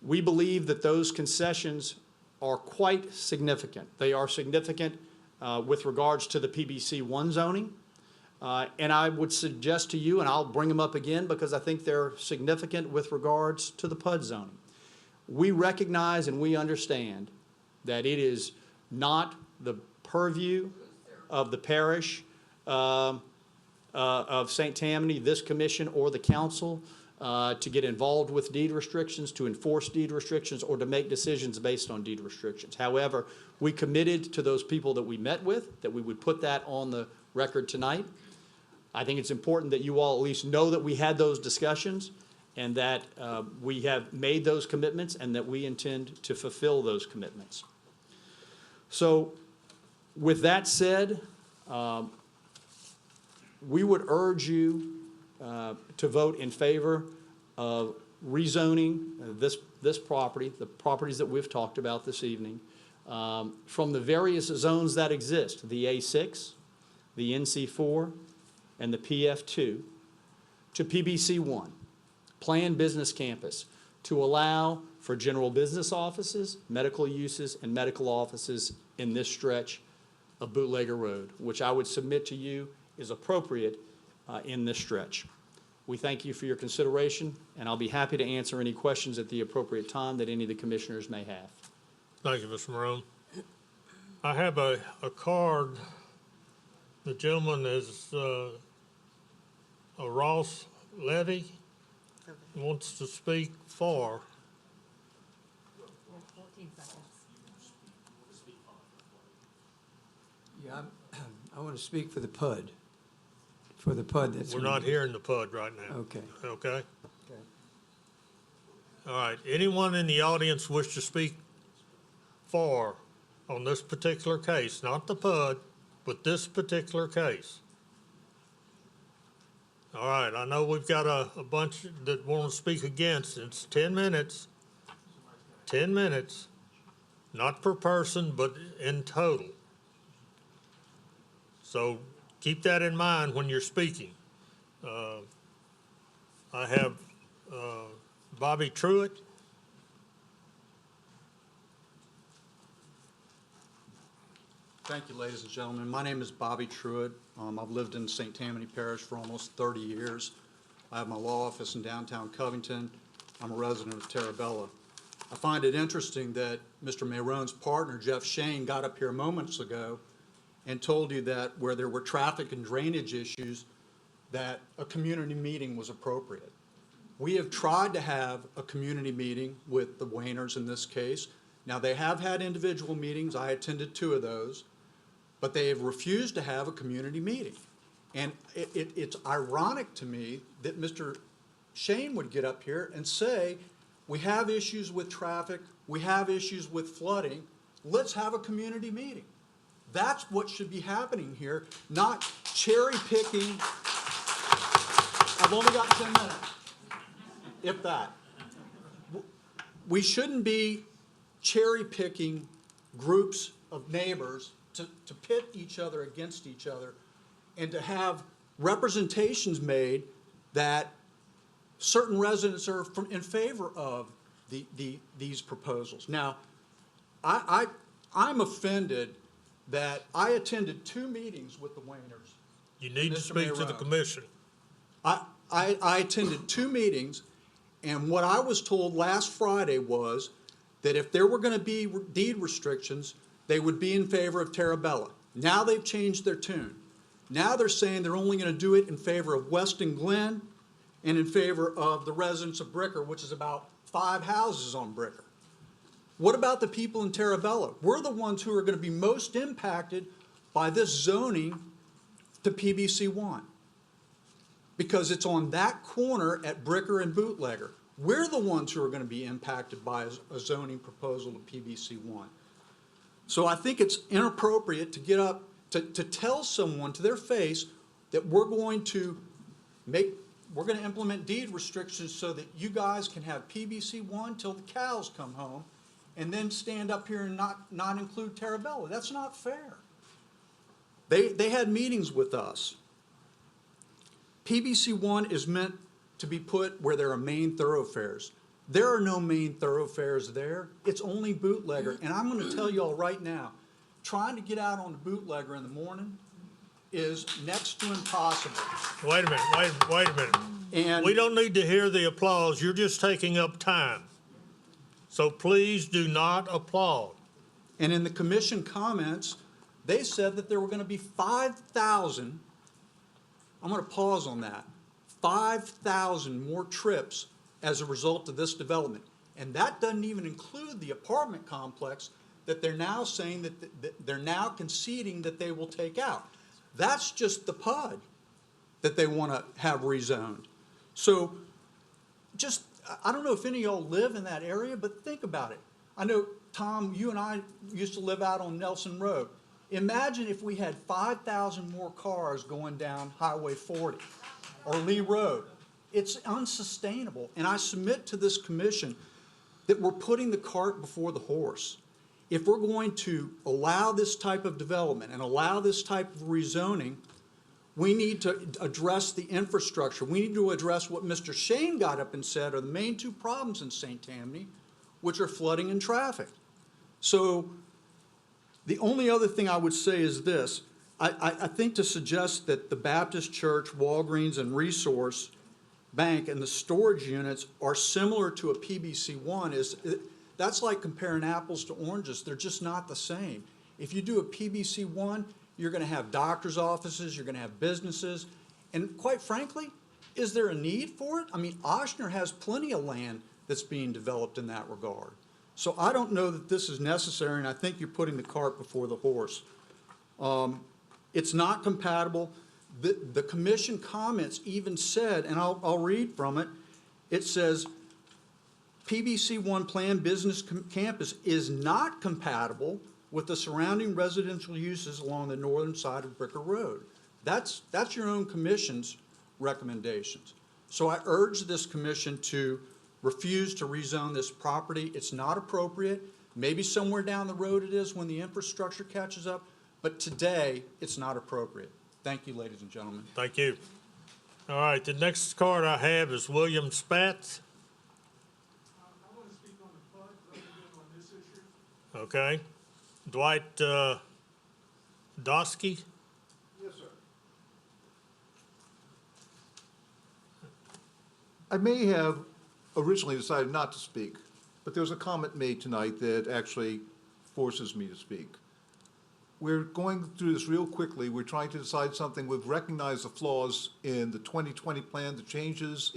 We believe that those concessions are quite significant. They are significant with regards to the Pbc One zoning. And I would suggest to you, and I'll bring them up again because I think they're significant with regards to the Pudd zoning. We recognize and we understand that it is not the purview of the parish of St. Tammany, this commission, or the council to get involved with deed restrictions, to enforce deed restrictions, or to make decisions based on deed restrictions. However, we committed to those people that we met with that we would put that on the record tonight. I think it's important that you all at least know that we had those discussions and that we have made those commitments and that we intend to fulfill those commitments. So with that said, we would urge you to vote in favor of rezoning this property, the properties that we've talked about this evening, from the various zones that exist, the A6, the NC4, and the PF2, to Pbc One, Planned Business Campus, to allow for general business offices, medical uses, and medical offices in this stretch of Bootlegger Road, which I would submit to you is appropriate in this stretch. We thank you for your consideration, and I'll be happy to answer any questions at the appropriate time that any of the commissioners may have. Thank you, Mr. Marone. I have a card. The gentleman is a Ross Levy, wants to speak for. Yeah, I want to speak for the Pudd. For the Pudd that's. We're not hearing the Pudd right now. Okay. Okay? Okay. All right. Anyone in the audience wish to speak for on this particular case, not the Pudd, but this particular case? All right. I know we've got a bunch that want to speak against. It's 10 minutes. 10 minutes, not per person, but in total. So keep that in mind when you're speaking. I have Bobby Truitt. Thank you, ladies and gentlemen. My name is Bobby Truitt. I've lived in St. Tammany Parish for almost 30 years. I have my law office in downtown Covington. I'm a resident of Terabella. I find it interesting that Mr. Marone's partner, Jeff Shane, got up here moments ago and told you that where there were traffic and drainage issues, that a community meeting was appropriate. We have tried to have a community meeting with the Wainers in this case. Now, they have had individual meetings. I attended 2 of those, but they have refused to have a community meeting. And it's ironic to me that Mr. Shane would get up here and say, we have issues with traffic, we have issues with flooding, let's have a community meeting. That's what should be happening here, not cherry picking. I've only got 10 minutes, if that. We shouldn't be cherry picking groups of neighbors to pit each other against each other and to have representations made that certain residents are in favor of these proposals. Now, I'm offended that I attended 2 meetings with the Wainers. You need to speak to the commission. I attended 2 meetings, and what I was told last Friday was that if there were going to be deed restrictions, they would be in favor of Terabella. Now they've changed their tune. Now they're saying they're only going to do it in favor of Weston Glen and in favor of the residents of Bricker, which is about 5 houses on Bricker. What about the people in Terabella? We're the ones who are going to be most impacted by this zoning to Pbc One. because it's on that corner at Bricker and Bootlegger. We're the ones who are going to be impacted by a zoning proposal to PBC One. So I think it's inappropriate to get up, to tell someone to their face that we're going to implement deed restrictions so that you guys can have PBC One till the cows come home, and then stand up here and not include Terabella. That's not fair. They had meetings with us. PBC One is meant to be put where there are main thoroughfares. There are no main thoroughfares there. It's only Bootlegger. And I'm going to tell you all right now, trying to get out on the Bootlegger in the morning is next to impossible. Wait a minute. And we don't need to hear the applause. You're just taking up time. So please do not applaud. And in the commission comments, they said that there were going to be 5,000, I'm going to pause on that, 5,000 more trips as a result of this development. And that doesn't even include the apartment complex that they're now saying that they're now conceding that they will take out. That's just the Pudd that they want to have rezoned. So just, I don't know if any of y'all live in that area, but think about it. I know, Tom, you and I used to live out on Nelson Road. Imagine if we had 5,000 more cars going down Highway 40 or Lee Road. It's unsustainable. And I submit to this commission that we're putting the cart before the horse. If we're going to allow this type of development and allow this type of rezoning, we need to address the infrastructure. We need to address what Mr. Shane got up and said are the main two problems in St. Tammany, which are flooding and traffic. So the only other thing I would say is this. I think to suggest that the Baptist Church, Walgreens, and Resource Bank and the storage units are similar to a PBC One that's like comparing apples to oranges. They're just not the same. If you do a PBC One, you're going to have doctor's offices, you're going to have businesses, and quite frankly, is there a need for it? I mean, Ochsner has plenty of land that's being developed in that regard. So I don't know that this is necessary, and I think you're putting the cart before the horse. It's not compatible. The commission comments even said, and I'll read from it, it says, PBC One planned business campus is not compatible with the surrounding residential uses along the northern side of Bricker Road. That's your own commission's recommendations. So I urge this commission to refuse to rezone this property. It's not appropriate. Maybe somewhere down the road it is when the infrastructure catches up, but today it's not appropriate. Thank you, ladies and gentlemen. Thank you. All right, the next card I have is William Spatz. I want to speak on the Pudd rather than on this issue. Okay. Dwight Dosky. Yes, sir. I may have originally decided not to speak, but there was a comment made tonight that actually forces me to speak. We're going through this real quickly. We're trying to decide something. We've recognized the flaws in the 2020 plan, the changes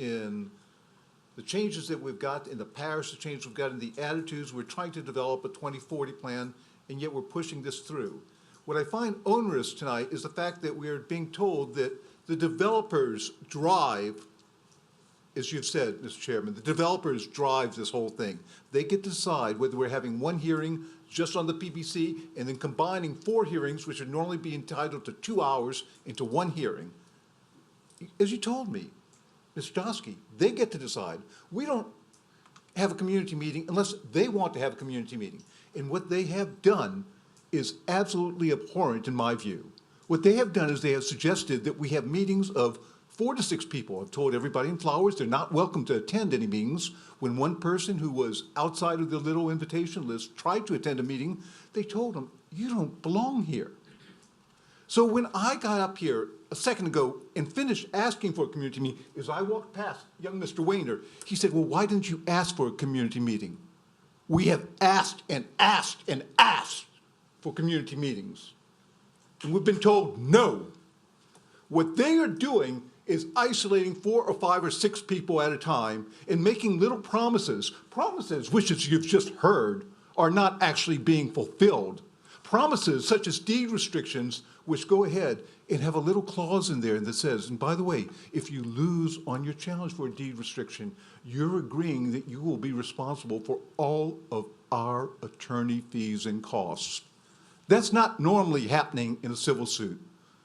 that we've got in the parish, the changes we've got in the attitudes. We're trying to develop a 2040 plan, and yet we're pushing this through. What I find onerous tonight is the fact that we are being told that the developers drive, as you've said, Mr. Chairman, the developers drive this whole thing. They get to decide whether we're having one hearing just on the PBC and then combining 4 hearings, which would normally be entitled to 2 hours, into one hearing. As you told me, Mr. Dosky, they get to decide. We don't have a community meeting unless they want to have a community meeting. And what they have done is absolutely abhorrent in my view. What they have done is they have suggested that we have meetings of 4 to 6 people. I've told everybody in Flowers they're not welcome to attend any meetings. When one person who was outside of the little invitation list tried to attend a meeting, they told him, you don't belong here. So when I got up here a second ago and finished asking for a community meeting, as I walked past young Mr. Wayner, he said, well, why didn't you ask for a community meeting? We have asked and asked and asked for community meetings. And we've been told no. What they are doing is isolating 4 or 5 or 6 people at a time and making little promises which, as you've just heard, are not actually being fulfilled. promises such as deed restrictions, which go ahead and have a little clause in there that says, and by the way, if you lose on your challenge for a deed restriction, you're agreeing that you will be responsible for all of our attorney fees and costs. That's not normally happening in a civil suit.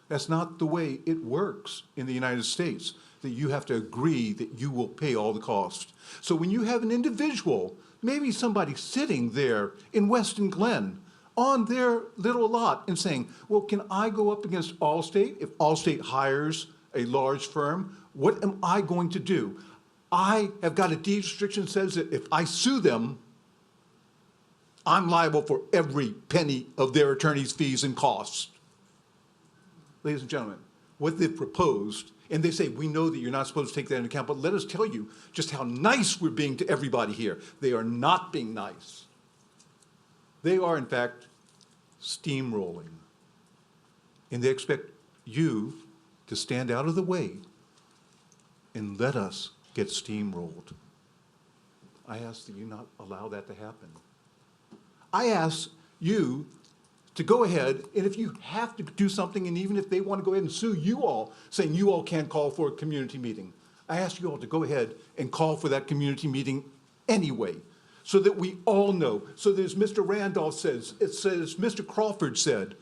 That's not the way it works in the United States, that you have to agree that you will pay all the costs. So when you have an individual, maybe somebody sitting there in Weston Glen on their little lot and saying, well, can I go up against Allstate? If Allstate hires a large firm, what am I going to do? I have got a deed restriction that says that if I sue them, I'm liable for every penny of their attorney's fees and costs. Ladies and gentlemen, what they've proposed, and they say, we know that you're not supposed to take that into account, but let us tell you just how nice we're being to everybody here. They are not being nice. They are, in fact, steamrolling. And they expect you to stand out of the way and let us get steamrolled. I ask that you not allow that to happen. I ask you to go ahead, and if you have to do something, and even if they want to go ahead and sue you all, saying you all can't call for a community meeting, I ask you all to go ahead and call for that community meeting anyway, so that we all know. So that as Mr. Randolph says, it says, Mr. Crawford said,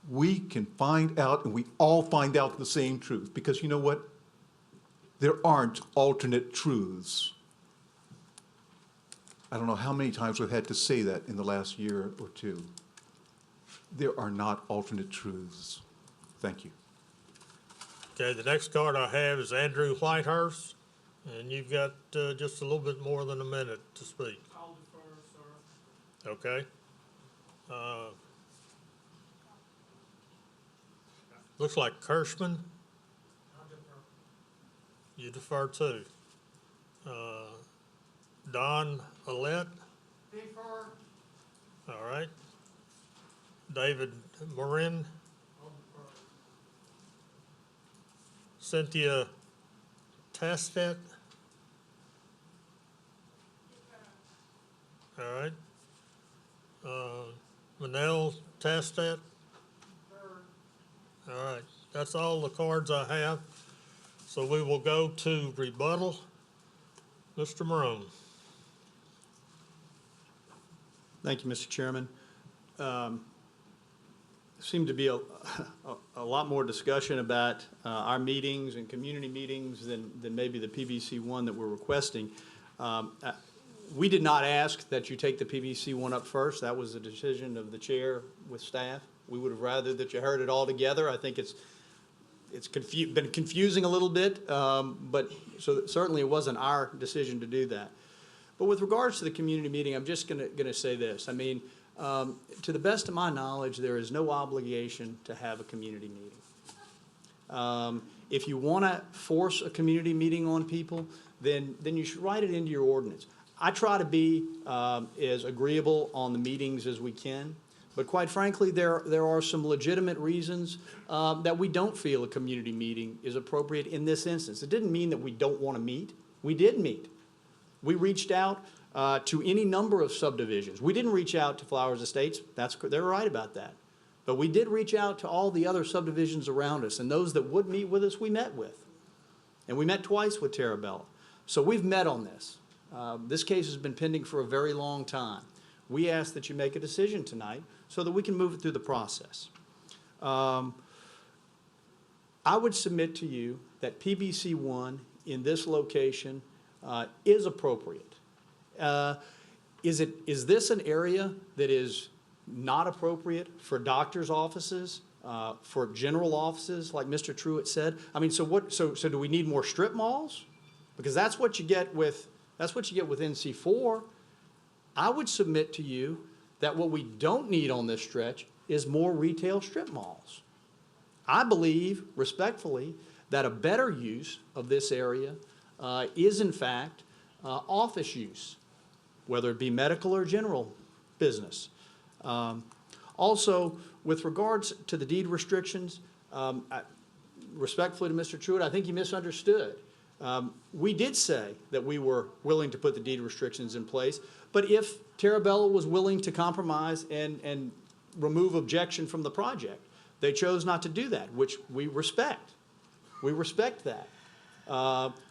we can find out, and we all find out the same truth. Because you know what? There aren't alternate truths. I don't know how many times we've had to say that in the last year or two. There are not alternate truths. Thank you. Okay, the next card I have is Andrew Whitehurst, and you've got just a little bit more than a minute to speak. I'll defer, sir. Okay. Looks like Kirschman. I'll defer. You defer too. Don Alette. Defer. All right. David Marin. I'll defer. Cynthia Tastet. All right. Manel Tastet. All right. That's all the cards I have. So we will go to rebuttal. Mr. Marone. Thank you, Mr. Chairman. Seemed to be a lot more discussion about our meetings and community meetings than maybe the PBC one that we're requesting. We did not ask that you take the PBC one up first. That was a decision of the chair with staff. We would have rather that you heard it all together. I think it's been confusing a little bit, but so certainly it wasn't our decision to do that. But with regards to the community meeting, I'm just gonna say this. I mean, to the best of my knowledge, there is no obligation to have a community meeting. If you want to force a community meeting on people, then you should write it into your ordinance. I try to be as agreeable on the meetings as we can, but quite frankly, there are some legitimate reasons that we don't feel a community meeting is appropriate in this instance. It didn't mean that we don't want to meet. We did meet. We reached out to any number of subdivisions. We didn't reach out to Flowers Estates. They're right about that. But we did reach out to all the other subdivisions around us, and those that would meet with us, we met with. And we met twice with Tarabella. So we've met on this. This case has been pending for a very long time. We ask that you make a decision tonight so that we can move it through the process. I would submit to you that PBC 1 in this location is appropriate. Is this an area that is not appropriate for doctors' offices, for general offices, like Mr. Truitt said? I mean, so do we need more strip malls? Because that's what you get with NC4. I would submit to you that what we don't need on this stretch is more retail strip malls. I believe, respectfully, that a better use of this area is, in fact, office use, whether it be medical or general business. Also, with regards to the deed restrictions, respectfully to Mr. Truitt, I think he misunderstood. We did say that we were willing to put the deed restrictions in place, but if Tarabella was willing to compromise and remove objection from the project. They chose not to do that, which we respect. We respect that.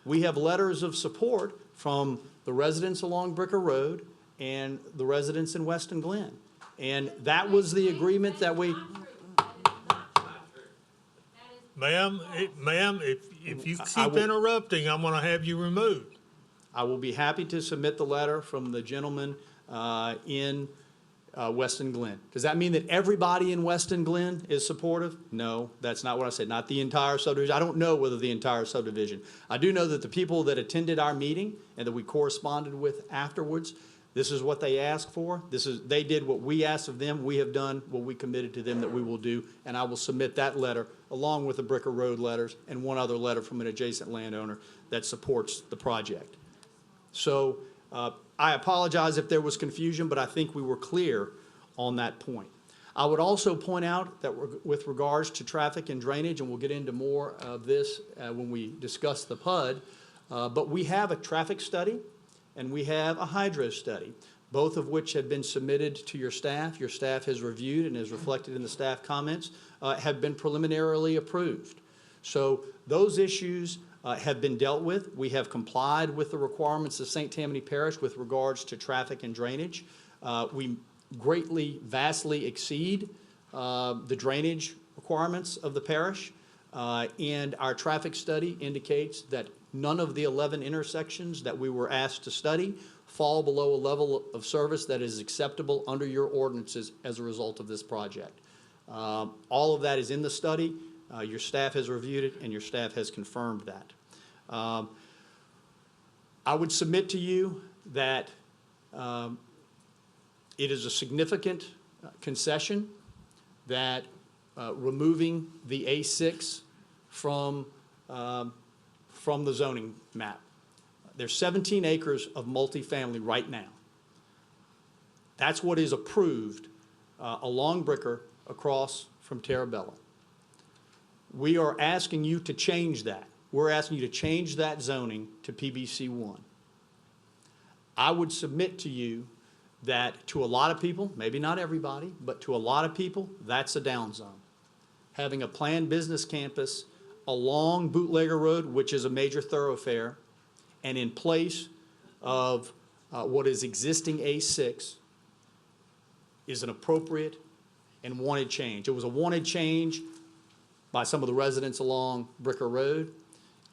We have letters of support from the residents along Bricker Road and the residents in Weston Glen. And that was the agreement that we, Ma'am, if you I keep will- interrupting, I'm gonna have you removed. I will be happy to submit the letter from the gentleman in Weston Glen. Does that mean that everybody in Weston Glen is supportive? No, that's not what I said, not the entire subdivision. I don't know whether the entire subdivision. I do know that the people that attended our meeting and that we corresponded with afterwards, this is what they asked for. They did what we asked of them. We have done what we committed to them that we will do, and I will submit that letter along with the Bricker Road letters and one other letter from an adjacent landowner that supports the project. So I apologize if there was confusion, but I think we were clear on that point. I would also point out that with regards to traffic and drainage, and we'll get into more of this when we discuss the PUD, but we have a traffic study and we have a hydro study, both of which have been submitted to your staff. Your staff has reviewed and is reflected in the staff comments, have been preliminarily approved. So those issues have been dealt with. We have complied with the requirements of St. Tammany Parish with regards to traffic and drainage. We greatly, vastly exceed the drainage requirements of the parish. And our traffic study indicates that none of the 11 intersections that we were asked to study fall below a level of service that is acceptable under your ordinances as a result of this project. All of that is in the study. Your staff has reviewed it, and your staff has confirmed that. I would submit to you that it is a significant concession that removing the A6 from the zoning map. There's 17 acres of multifamily right now. That's what is approved along Bricker across from Terabella. We are asking you to change that. We're asking you to change that zoning to Pbc One. I would submit to you that to a lot of people, maybe not everybody, but to a lot of people, that's a down zone. Having a planned business campus along Bootlegger Road, which is a major thoroughfare, and in place of what is existing A6 is an appropriate and wanted change. It was a wanted change by some of the residents along Bricker Road.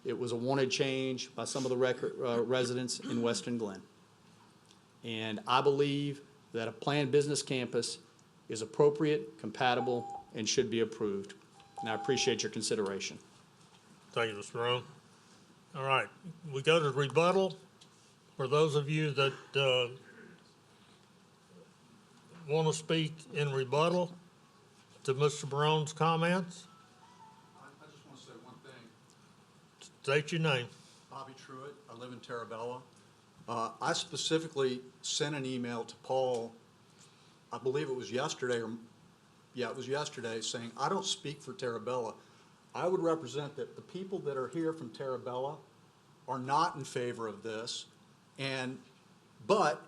It was a wanted change by some of the residents in Weston Glen. And I believe that a planned business campus is appropriate, compatible, and should be approved. And I appreciate your consideration. Thank you, Mr. Roan. All right, we go to rebuttal. For those of you that want to speak in rebuttal to Mr. Barone's comments, I just want to say one thing. state your name. Bobby Truitt, I live in Terabella. I specifically sent an email to Paul, I believe it was yesterday, it was yesterday, saying, I don't speak for Terabella. I would represent that the people that are here from Terabella are not in favor of this, but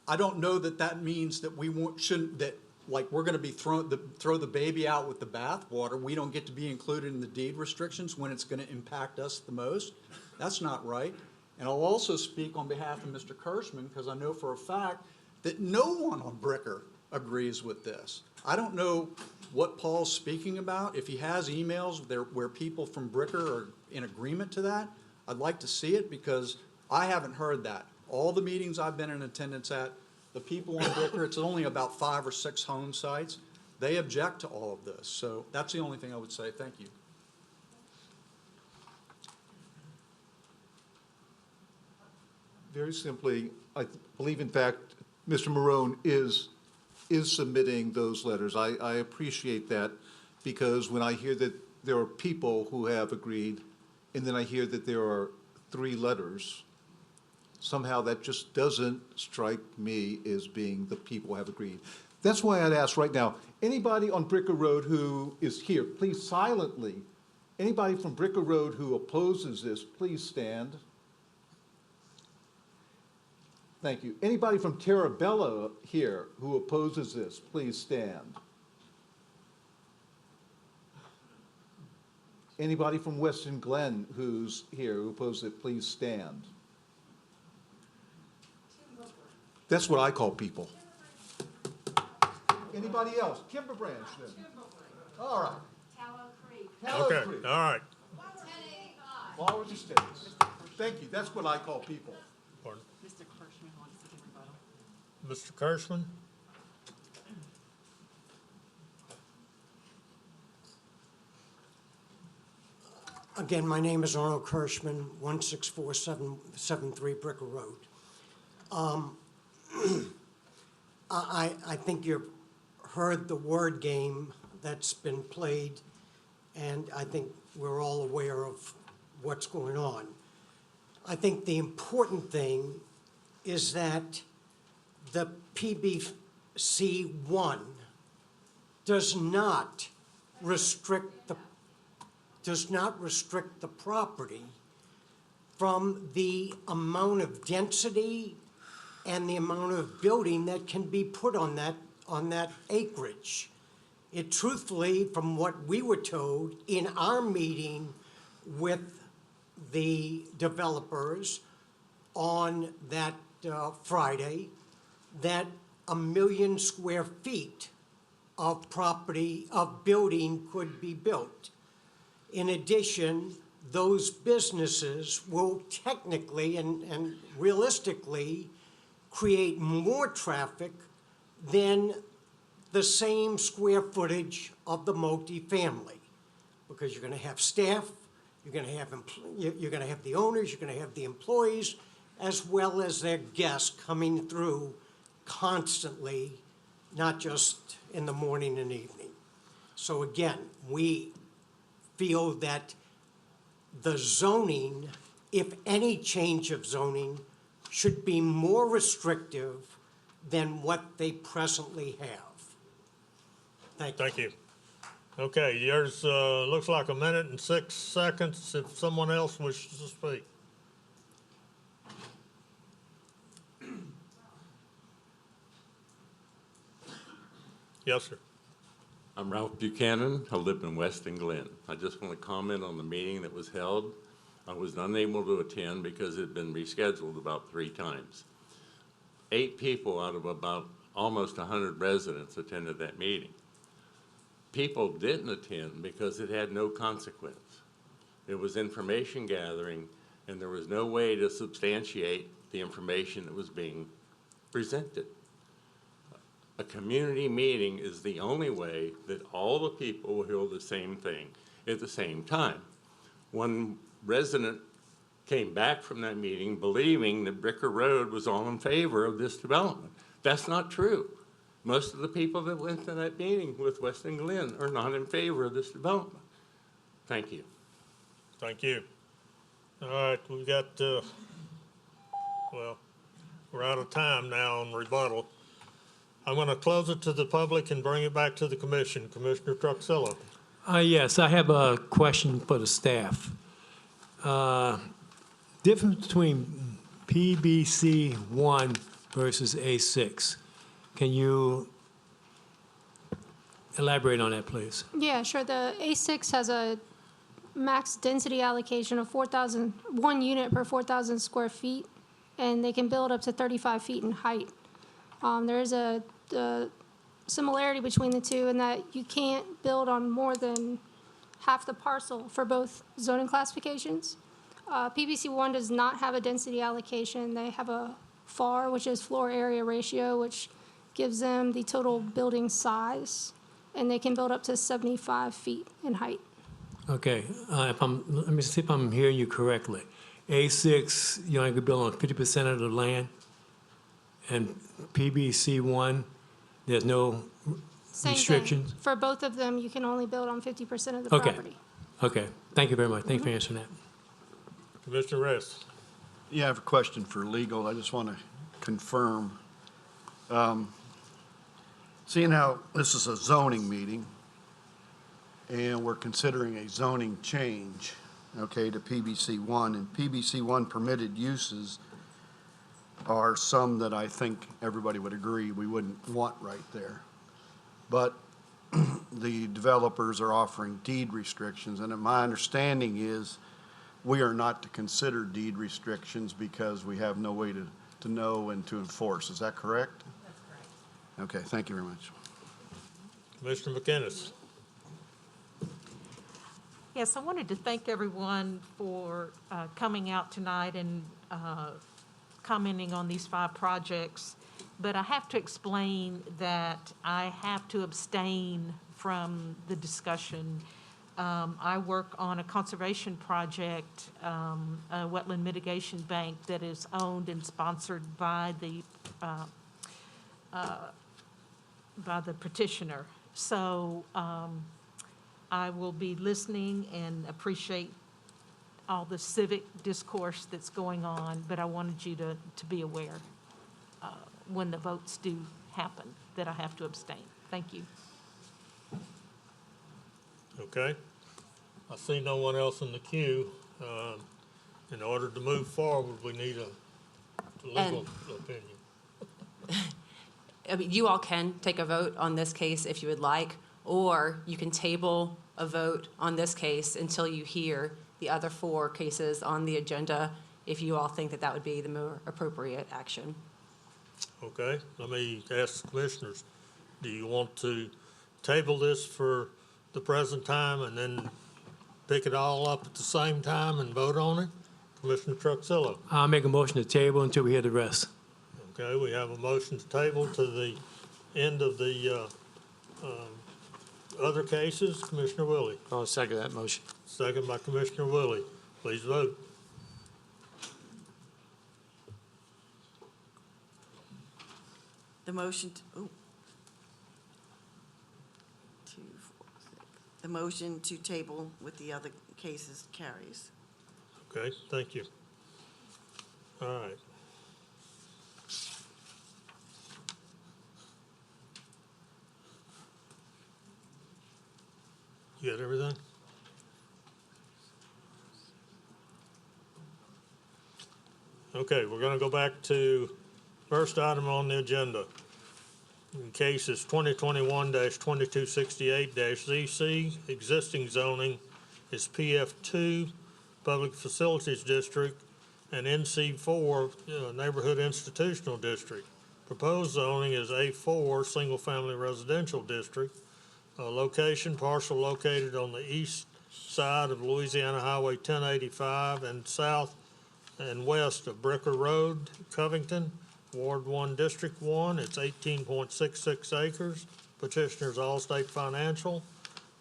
I don't know that that means that we shouldn't, that like we're going to be throw the baby out with the bathwater. We don't get to be included in the deed restrictions when it's going to impact us the most. That's not right. And I'll also speak on behalf of Mr. Kirschman, because I know for a fact that no one on Bricker agrees with this. I don't know what Paul's speaking about. If he has emails where people from Bricker are in agreement to that, I'd like to see it, because I haven't heard that. All the meetings I've been in attendance at, the people on Bricker, it's only about 5 or 6 home sites, they object to all of this. So that's the only thing I would say. Thank you. Very simply, I believe, in fact, Mr. Marone is submitting those letters. I appreciate that, because when I hear that there are people who have agreed, and then I hear that there are 3 letters, somehow that just doesn't strike me as being the people have agreed. That's why I'd ask right now, anybody on Bricker Road who is here, please silently, anybody from Bricker Road who opposes this, please stand. Thank you. Anybody from Terabella here who opposes this, please stand. Anybody from Weston Glen who's here who opposes it, please stand. That's what I call people. Anybody else? Timber Branch then. All right. Tallow Creek. Tallow Okay, Creek. all right. 1085. Flowers Estates. Thank you. That's what I call people. Pardon? Mr. Kirschman wants to give rebuttal. Mr. Kirschman? Again, my name is Arnold Kirschman, 16473 Bricker Road. I think you've heard the word game that's been played, and I think we're all aware of what's going on. I think the important thing is that the Pbc One does not restrict the property from the amount of density and the amount of building that can be put on that acreage. It truthfully, from what we were told in our meeting with the developers on that Friday, that 1 million square feet of property, of building could be built. In addition, those businesses will technically and realistically create more traffic than the same square footage of the multifamily, because you're going to have staff, you're going to have the owners, you're going to have the employees, as well as their guests coming through constantly, not just in the morning and evening. So again, we feel that the zoning, if any change of zoning, should be more restrictive than what they presently have. Thank you. Okay, yours looks like 1 minute and 6 seconds if someone else wishes to speak. Yes, sir. I'm Ralph Buchanan. I live in Weston Glen. I just want to comment on the meeting that was held. I was unable to attend because it had been rescheduled about 3 times. 8 people out of about almost 100 residents attended that meeting. People didn't attend because it had no consequence. It was information gathering, and there was no way to substantiate the information that was being presented. A community meeting is the only way that all the people will hear the same thing at the same time. One resident came back from that meeting believing that Bricker Road was all in favor of this development. That's not true. Most of the people that went to that meeting with Weston Glen are not in favor of this development. Thank you. Thank you. All right, we've got, well, we're out of time now on rebuttal. I'm going to close it to the public and bring it back to the commission. Commissioner Truxillo. Yes, I have a question for the staff. Difference between Pbc One versus A6. Can you elaborate on that, please? Yeah, sure. The A6 has a max density allocation of 1 unit per 4,000 square feet, and they can build up to 35 feet in height. There is a similarity between the two in that you can't build on more than half the parcel for both zoning classifications. Pbc One does not have a density allocation. They have a FAR, which is floor area ratio, which gives them the total building size, and they can build up to 75 feet in height. Okay, let me see if I'm hearing you correctly. A6, you only could build on 50% of the land, and Pbc One, there's no Same restrictions? thing. For both of them, you can only build on 50% of the property. Okay, thank you very much. Thanks for answering that. Commissioner Rest. Yeah, I have a question for legal. I just want to confirm. Seeing how this is a zoning meeting, and we're considering a zoning change, okay, to Pbc One, and Pbc One permitted uses are some that I think everybody would agree we wouldn't want right there. But the developers are offering deed restrictions, and my understanding is we are not to consider deed restrictions because we have no way to know and to enforce. Is that correct? That's correct. Okay, thank you very much. Commissioner McInnes. Yes, I wanted to thank everyone for coming out tonight and commenting on these 5 projects. But I have to explain that I have to abstain from the discussion. I work on a conservation project, a wetland mitigation bank that is owned and sponsored by the petitioner. So I will be listening and appreciate all the civic discourse that's going on, but I wanted you to be aware when the votes do happen that I have to abstain. Thank you. Okay. I see no one else in the queue. In order to move forward, we need a legal opinion. I mean, you all can take a vote on this case if you would like, or you can table a vote on this case until you hear the other 4 cases on the agenda, if you all think that that would be the more appropriate action. Okay, let me ask the commissioners, do you want to table this for the present time and then pick it all up at the same time and vote on it? Commissioner Truxillo. I'll make a motion to table until we hear the rest. Okay, we have a motion to table to the end of the other cases. Commissioner Willie. I'll second that motion. Second by Commissioner Willie. Please vote. The motion, the motion to table with the other cases carries. Okay, thank you. All right. You got everything? Okay, we're going to go back to first item on the agenda. Case is 2021-2268-ZC. Existing zoning is PF2, Public Facilities District, and NC4, Neighborhood Institutional District. Proposed zoning is A4, Single Family Residential District. Location, parcel located on the east side of Louisiana Highway 1085 and south and west of Bricker Road, Covington, Ward 1, District 1. It's 18.66 acres. Petitioner is Allstate Financial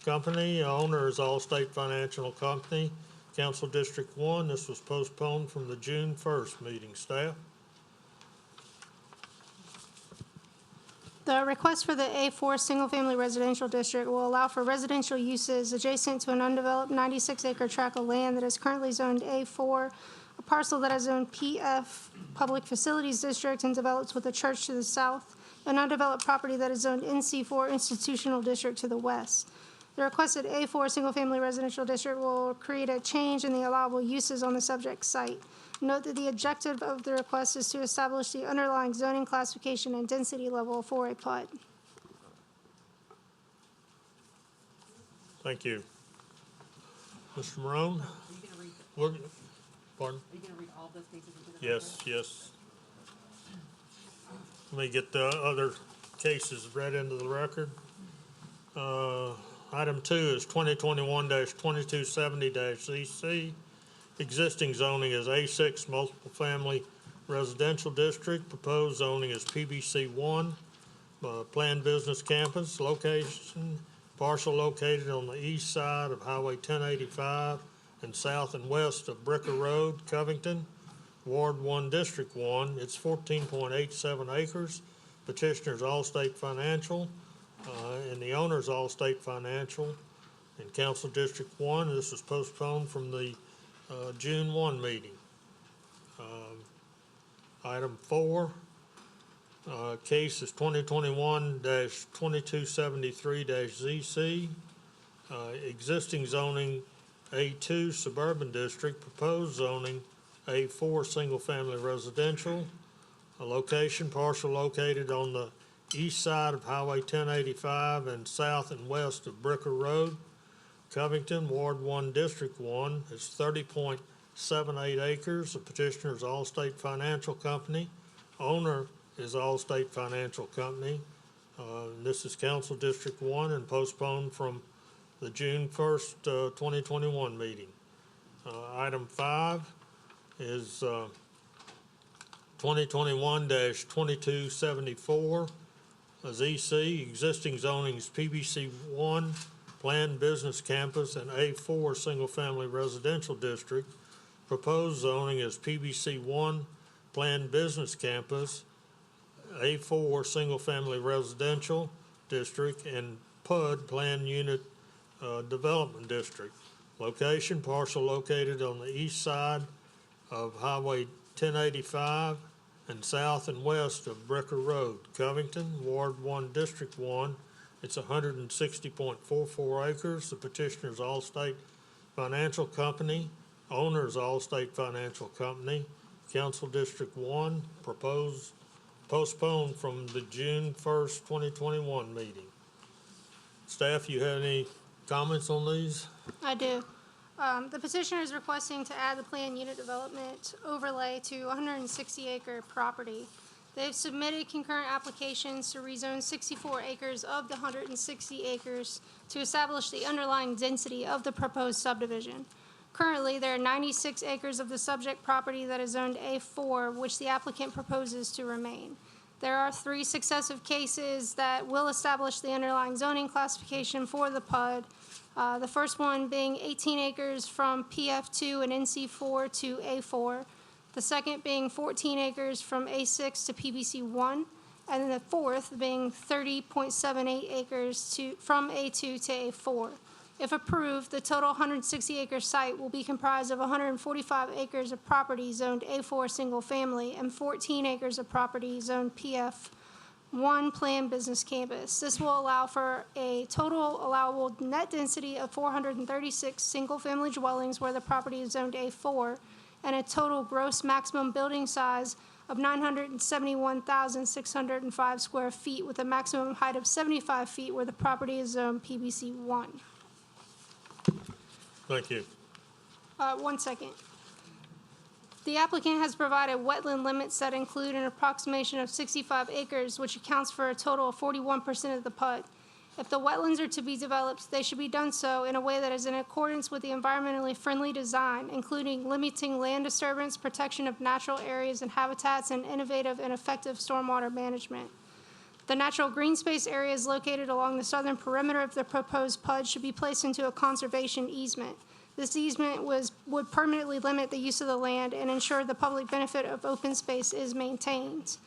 Company. Owner is Allstate Financial Company. Council District 1. This was postponed from the June 1st meeting. Staff? The request for the A4 Single Family Residential District will allow for residential uses adjacent to an undeveloped 96-acre tract of land that is currently zoned A4, a parcel that is zoned PF, Public Facilities District, and develops with a church to the south, an undeveloped property that is zoned NC4, Institutional District, to the west. The requested A4 Single Family Residential District will create a change in the allowable uses on the subject site. Note that the objective of the request is to establish the underlying zoning classification and density level for a PUD. Thank you. Mr. Morone? Pardon? Are you going to read all those cases into the Yes, yes. Let me get the other cases read into the record. Item 2 is 2021-2270-ZC. Existing zoning is A6 Multiple Family Residential District. Proposed zoning is Pbc One, Planned Business Campus. Location, parcel located on the east side of Highway 1085 and south and west of Bricker Road, Covington, Ward 1, District 1. It's 14.87 acres. Petitioner is Allstate Financial, and the owner is Allstate Financial. In Council District 1, this was postponed from the June 1 meeting. Item 4, case is 2021-2273-ZC. Existing zoning A2 Suburban District. Proposed zoning A4 Single Family Residential. a location parcel located on the east side of Highway 1085 and south and west of Bricker Road, Covington, Ward 1, District 1. It's 30.78 acres. The petitioner is Allstate Financial Company. Owner is Allstate Financial Company. This is Council District 1 and postponed from the June 1st, 2021 meeting. Item 5 is 2021-2274. ZC, existing zoning is Pbc One Planned Business Campus and A4 Single Family Residential District. Proposed zoning is Pbc One Planned Business Campus, A4 Single Family Residential District, and Pudd Planned Unit Development District. Location, parcel located on the east side of Highway 1085 and south and west of Bricker Road, Covington, Ward 1, District 1. It's 160.44 acres. The petitioner is Allstate Financial Company. Owner is Allstate Financial Company. Council District 1, proposed postponed from the June 1st, 2021 meeting. Staff, you have any comments on these? I do. The petitioner is requesting to add the planned unit development overlay to 160-acre property. They've submitted concurrent applications to rezone 64 acres of the 160 acres to establish the underlying density of the proposed subdivision. Currently, there are 96 acres of the subject property that is zoned A4, which the applicant proposes to remain. There are 3 successive cases that will establish the underlying zoning classification for the PUD. The first one being 18 acres from PF2 and NC4 to A4. The second being 14 acres from A6 to Pbc One. And then the fourth being 30.78 acres from A2 to A4. If approved, the total 160-acre site will be comprised of 145 acres of property zoned A4 single family and 14 acres of property zoned PF1 Planned Business Campus. This will allow for a total allowable net density of 436 single-family dwellings where the property is zoned A4 and a total gross maximum building size of 971,605 square feet with a maximum height of 75 feet where the property is zoned Pbc 1. Thank you. 1 second. The applicant has provided wetland limits that include an approximation of 65 acres, which accounts for a total of 41% of the PUD. If the wetlands are to be developed, they should be done so in a way that is in accordance with the environmentally friendly design, including limiting land disturbance, protection of natural areas and habitats, and innovative and effective stormwater management. The natural green space areas located along the southern perimeter of the proposed PUD should be placed into a conservation easement. This easement would permanently limit the use of the land and ensure the public benefit of open space is maintained.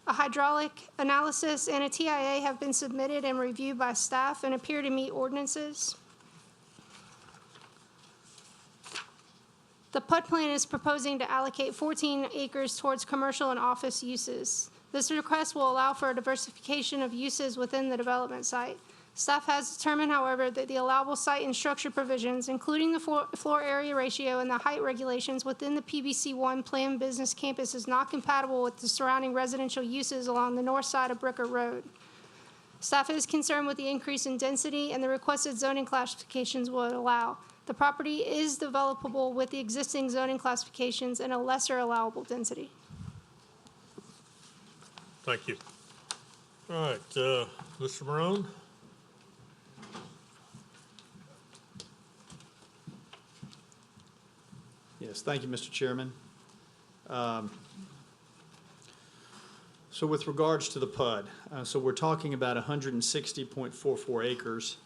A hydraulic analysis and a TIA have been submitted and reviewed by staff and appear to meet ordinances. The PUD plan is proposing to allocate 14 acres towards commercial and office uses. This request will allow for a diversification of uses within the development site. Staff has determined, however, that the allowable site and structure provisions, including the floor area ratio and the height regulations within the Pbc One Planned Business Campus, is not compatible with the surrounding residential uses along the north side of Bricker Road. Staff is concerned with the increase in density and the requested zoning classifications would allow. The property is developable with the existing zoning classifications and a lesser allowable density. Thank you. All right, Mr. Marone? Yes, thank you, Mr. Chairman. So with regards to the PUD, so we're talking about 160.44 acres.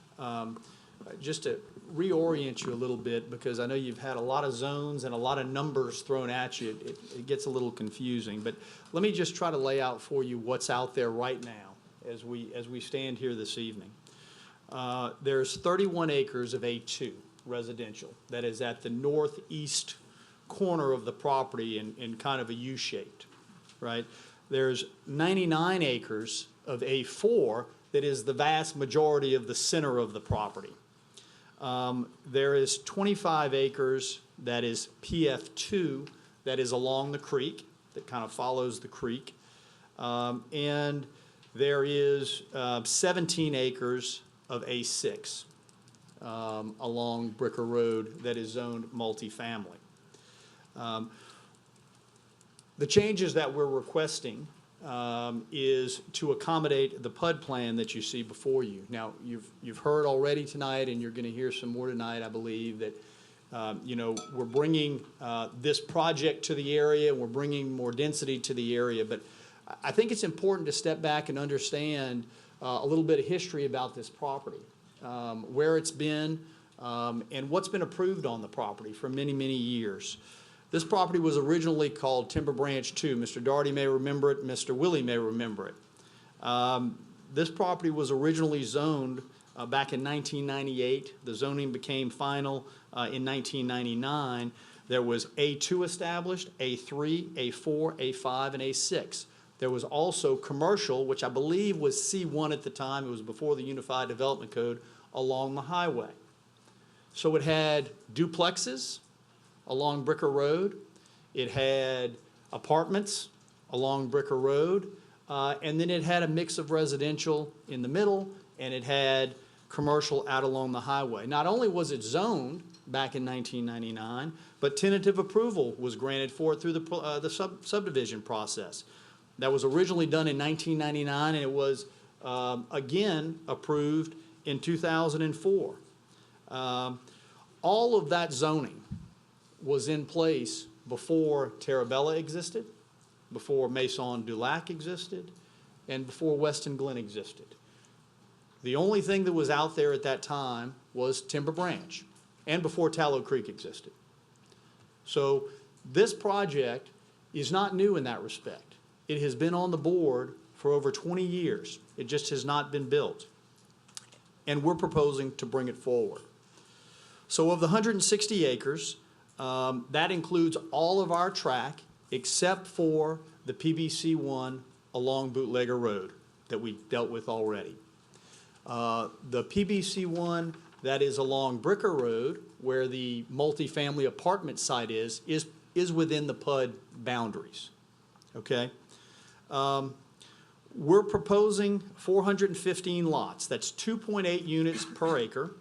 Just to reorient you a little bit, because I know you've had a lot of zones and a lot of numbers thrown at you, it gets a little confusing. But let me just try to lay out for you what's out there right now as we stand here this evening. There's 31 acres of A2 residential that is at the northeast corner of the property in kind of a U-shaped, right? There's 99 acres of A4 that is the vast majority of the center of the property. There is 25 acres that is PF2 that is along the creek. that kind of follows the creek. And there is 17 acres of A6 along Bricker Road that is zoned multifamily. The changes that we're requesting is to accommodate the PUD plan that you see before you. Now, you've heard already tonight, and you're going to hear some more tonight, I believe, that we're bringing this project to the area, and we're bringing more density to the area. But I think it's important to step back and understand a little bit of history about this property, where it's been, and what's been approved on the property for many, many years. This property was originally called Timber Branch 2. Mr. Daugherty may remember it, Mr. Willie may remember it. This property was originally zoned back in 1998. The zoning became final in 1999. There was A2 established, A3, A4, A5, and A6. There was also commercial, which I believe was C1 at the time. It was before the Unified Development Code, along the highway. So it had duplexes along Bricker Road. It had apartments along Bricker Road. And then it had a mix of residential in the middle, and it had commercial out along the highway. Not only was it zoned back in 1999, but tentative approval was granted for it through the subdivision process. That was originally done in 1999, and it was again approved in 2004. All of that zoning was in place before Terabella existed, before Maison du Lac existed, and before Weston Glen existed. The only thing that was out there at that time was Timber Branch, and before Tallow Creek existed. So this project is not new in that respect. It has been on the board for over 20 years. It just has not been built. And we're proposing to bring it forward. So of the 160 acres, that includes all of our track except for the Pbc One along Bootlegger Road that we dealt with already. The Pbc One that is along Bricker Road, where the multifamily apartment site is within the PUD boundaries, okay? We're proposing 415 lots. That's 2.8 units per acre.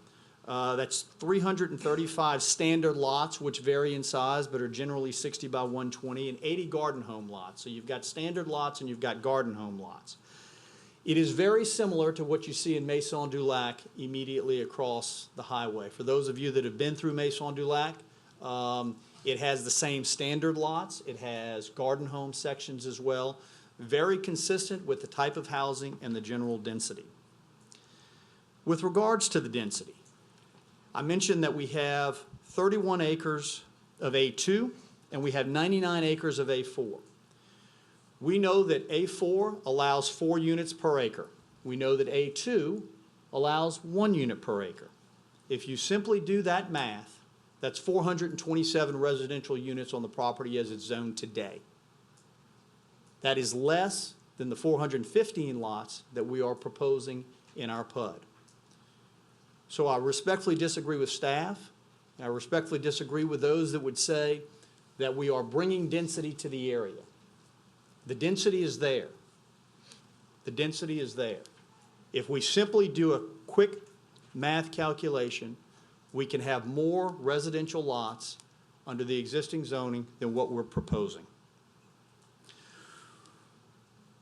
That's 335 standard lots, which vary in size, but are generally 60 by 120, and 80 garden home lots. So you've got standard lots and you've got garden home lots. It is very similar to what you see in Maison du Lac immediately across the highway. For those of you that have been through Maison du Lac, it has the same standard lots. It has garden home sections as well. Very consistent with the type of housing and the general density. With regards to the density, I mentioned that we have 31 acres of A2 and we have 99 acres of A4. We know that A4 allows 4 units per acre. We know that A2 allows 1 unit per acre. If you simply do that math, that's 427 residential units on the property as it's zoned today. That is less than the 415 lots that we are proposing in our PUD. So I respectfully disagree with staff. I respectfully disagree with those that would say that we are bringing density to the area. The density is there. The density is there. If we simply do a quick math calculation, we can have more residential lots under the existing zoning than what we're proposing.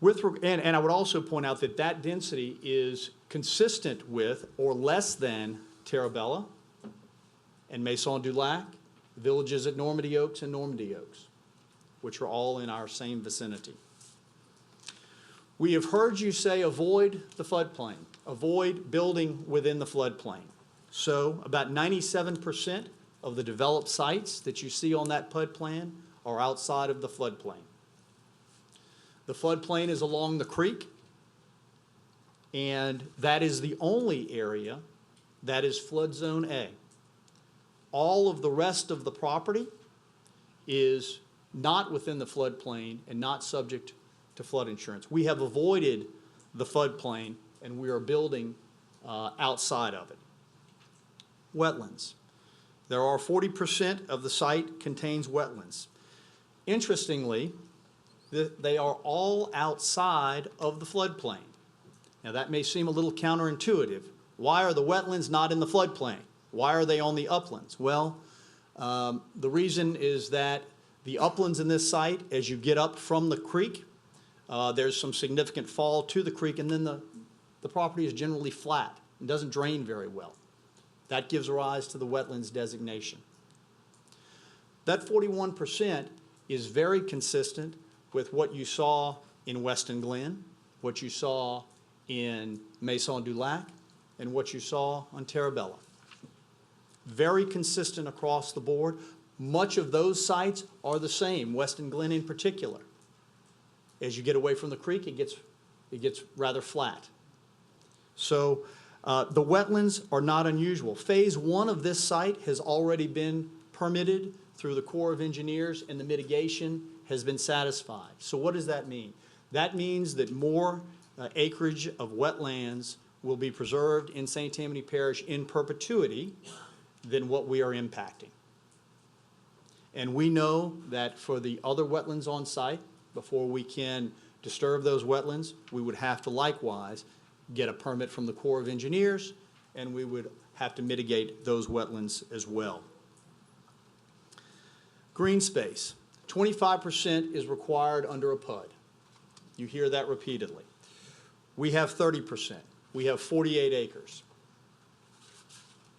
And I would also point out that that density is consistent with or less than Terabella and Maison du Lac, villages at Normandy Oaks and Normandy Oaks, which are all in our same vicinity. We have heard you say avoid the floodplain, avoid building within the floodplain. So about 97% of the developed sites that you see on that PUD plan are outside of the floodplain. The floodplain is along the creek, and that is the only area that is flood zone A. All of the rest of the property is not within the floodplain and not subject to flood insurance. We have avoided the floodplain and we are building outside of it. Wetlands. There are 40% of the site contains wetlands. Interestingly, They are all outside of the floodplain. Now, that may seem a little counterintuitive. Why are the wetlands not in the floodplain? Why are they on the uplands? Well, the reason is that the uplands in this site, as you get up from the creek, there's some significant fall to the creek, and then the property is generally flat and doesn't drain very well. That gives rise to the wetlands designation. That 41% is very consistent with what you saw in Weston Glen, what you saw in Maison du Lac, and what you saw on Terabella. Very consistent across the board. Much of those sites are the same, Weston Glen in particular. As you get away from the creek, it gets rather flat. So the wetlands are not unusual. Phase 1 of this site has already been permitted through the Corps of Engineers, and the mitigation has been satisfied. So what does that mean? That means that more acreage of wetlands will be preserved in St. Tammany Parish in perpetuity than what we are impacting. And we know that for the other wetlands on site, before we can disturb those wetlands, we would have to likewise get a permit from the Corps of Engineers, and we would have to mitigate those wetlands as well. Green space, 25% is required under a PUD. You hear that repeatedly. We have 30%. We have 48 acres.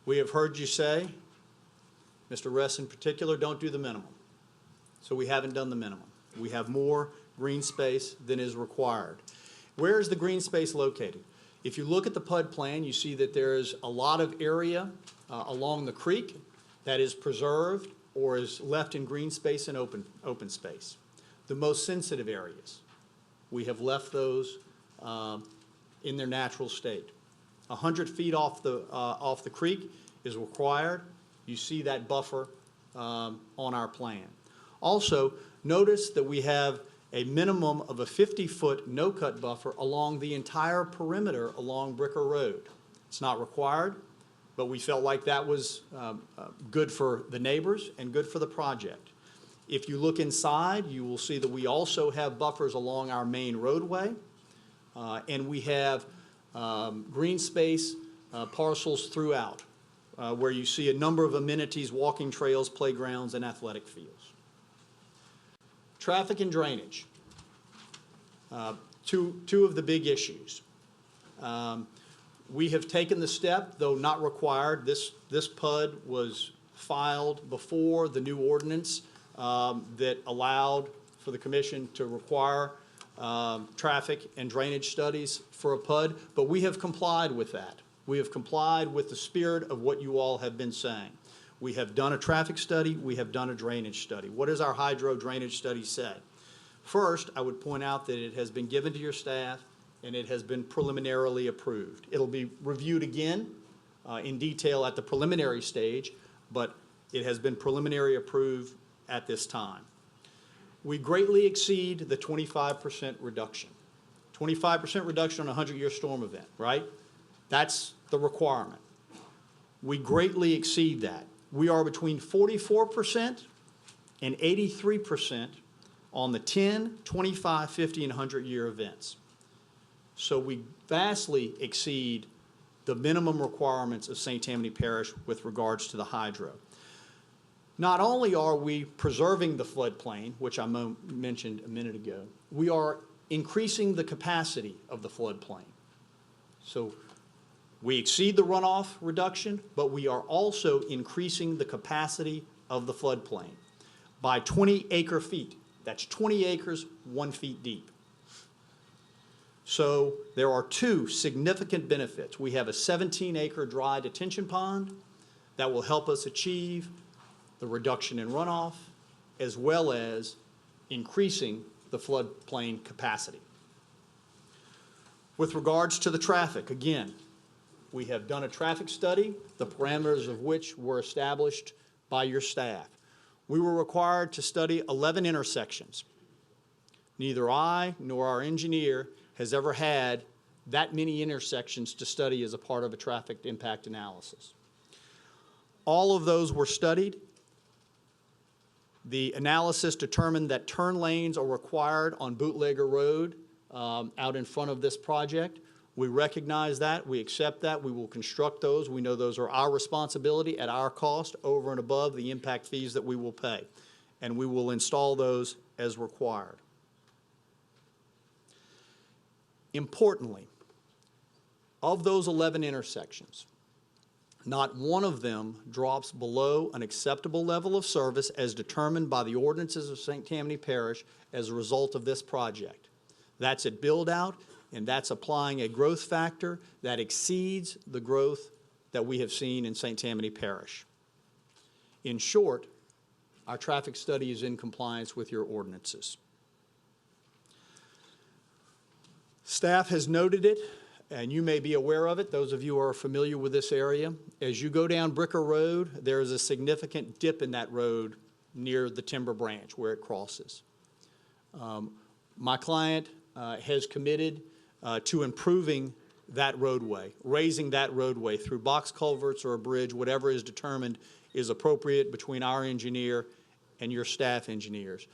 We have heard you say, Mr. Ress in particular, don't do the minimum. So we haven't done the minimum. We have more green space than is required. Where is the green space located? If you look at the PUD plan, you see that there is a lot of area along the creek that is preserved or is left in green space and open space. The most sensitive areas, we have left those in their natural state. 100 feet off the creek is required. You see that buffer on our plan. Also, notice that we have a minimum of a 50-foot no-cut buffer along the entire perimeter along Bricker Road. It's not required, but we felt like that was good for the neighbors and good for the project. If you look inside, you will see that we also have buffers along our main roadway, and we have green space parcels throughout, where you see a number of amenities, walking trails, playgrounds, and athletic fields. Traffic and drainage, two of the big issues. We have taken the step, though not required. This PUD was filed before the new ordinance that allowed for the commission to require traffic and drainage studies for a PUD, but we have complied with that. We have complied with the spirit of what you all have been saying. We have done a traffic study. We have done a drainage study. What does our hydro drainage study say? First, I would point out that it has been given to your staff and it has been preliminarily approved. It'll be reviewed again in detail at the preliminary stage, but it has been preliminary approved at this time. We greatly exceed the 25% reduction. 25% reduction on a 100-year storm event, right? That's the requirement. We greatly exceed that. We are between 44% and 83% on the 10, 25, 50, and 100-year events. So we vastly exceed the minimum requirements of St. Tammany Parish with regards to the hydro. Not only are we preserving the floodplain, which I mentioned a minute ago, we are increasing the capacity of the floodplain. So we exceed the runoff reduction, but we are also increasing the capacity of the floodplain by 20 acre-feet. That's 20 acres, 1 foot deep. So there are two significant benefits. We have a 17-acre dry detention pond that will help us achieve the reduction in runoff, as well as increasing the floodplain capacity. With regards to the traffic, again, we have done a traffic study, the parameters of which were established by your staff. We were required to study 11 intersections. Neither I nor our engineer has ever had that many intersections to study as a part of a traffic impact analysis. All of those were studied. The analysis determined that turn lanes are required on Bootlegger Road out in front of this project. We recognize that, we accept that, we will construct those. We know those are our responsibility at our cost over and above the impact fees that we will pay. And we will install those as required. Importantly, of those 11 intersections, not one of them drops below an acceptable level of service as determined by the ordinances of St. Tammany Parish as a result of this project. That's at build-out, and that's applying a growth factor that exceeds the growth that we have seen in St. Tammany Parish. In short, our traffic study is in compliance with your ordinances. Staff has noted it, and you may be aware of it, those of you who are familiar with this area. As you go down Bricker Road, there is a significant dip in that road near the timber branch where it crosses. My client has committed to improving that roadway, raising that roadway through box culverts or a bridge, whatever is determined is appropriate between our engineer and your staff engineers.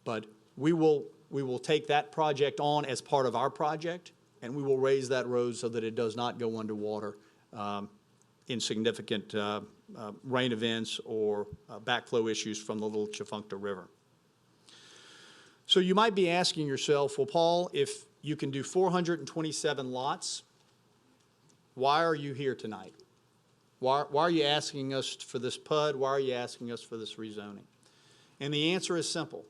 But we will take that project on as part of our project, and we will raise that road so that it does not go underwater in significant rain events or backflow issues from the Little Chafuncta River. So you might be asking yourself, well, Paul, if you can do 427 lots, why are you here tonight? Why are you asking us for this PUD? Why are you asking us for this rezoning? And the answer is simple.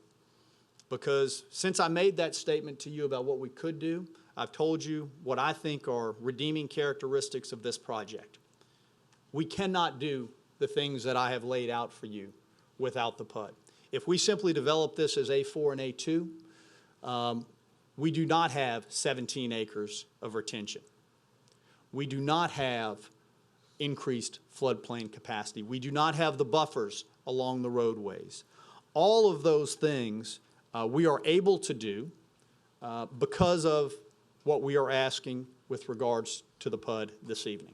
Because since I made that statement to you about what we could do, I've told you what I think are redeeming characteristics of this project. We cannot do the things that I have laid out for you without the PUD. If we simply develop this as A4 and A2, we do not have 17 acres of retention. We do not have increased floodplain capacity. We do not have the buffers along the roadways. All of those things we are able to do because of what we are asking with regards to the PUD this evening.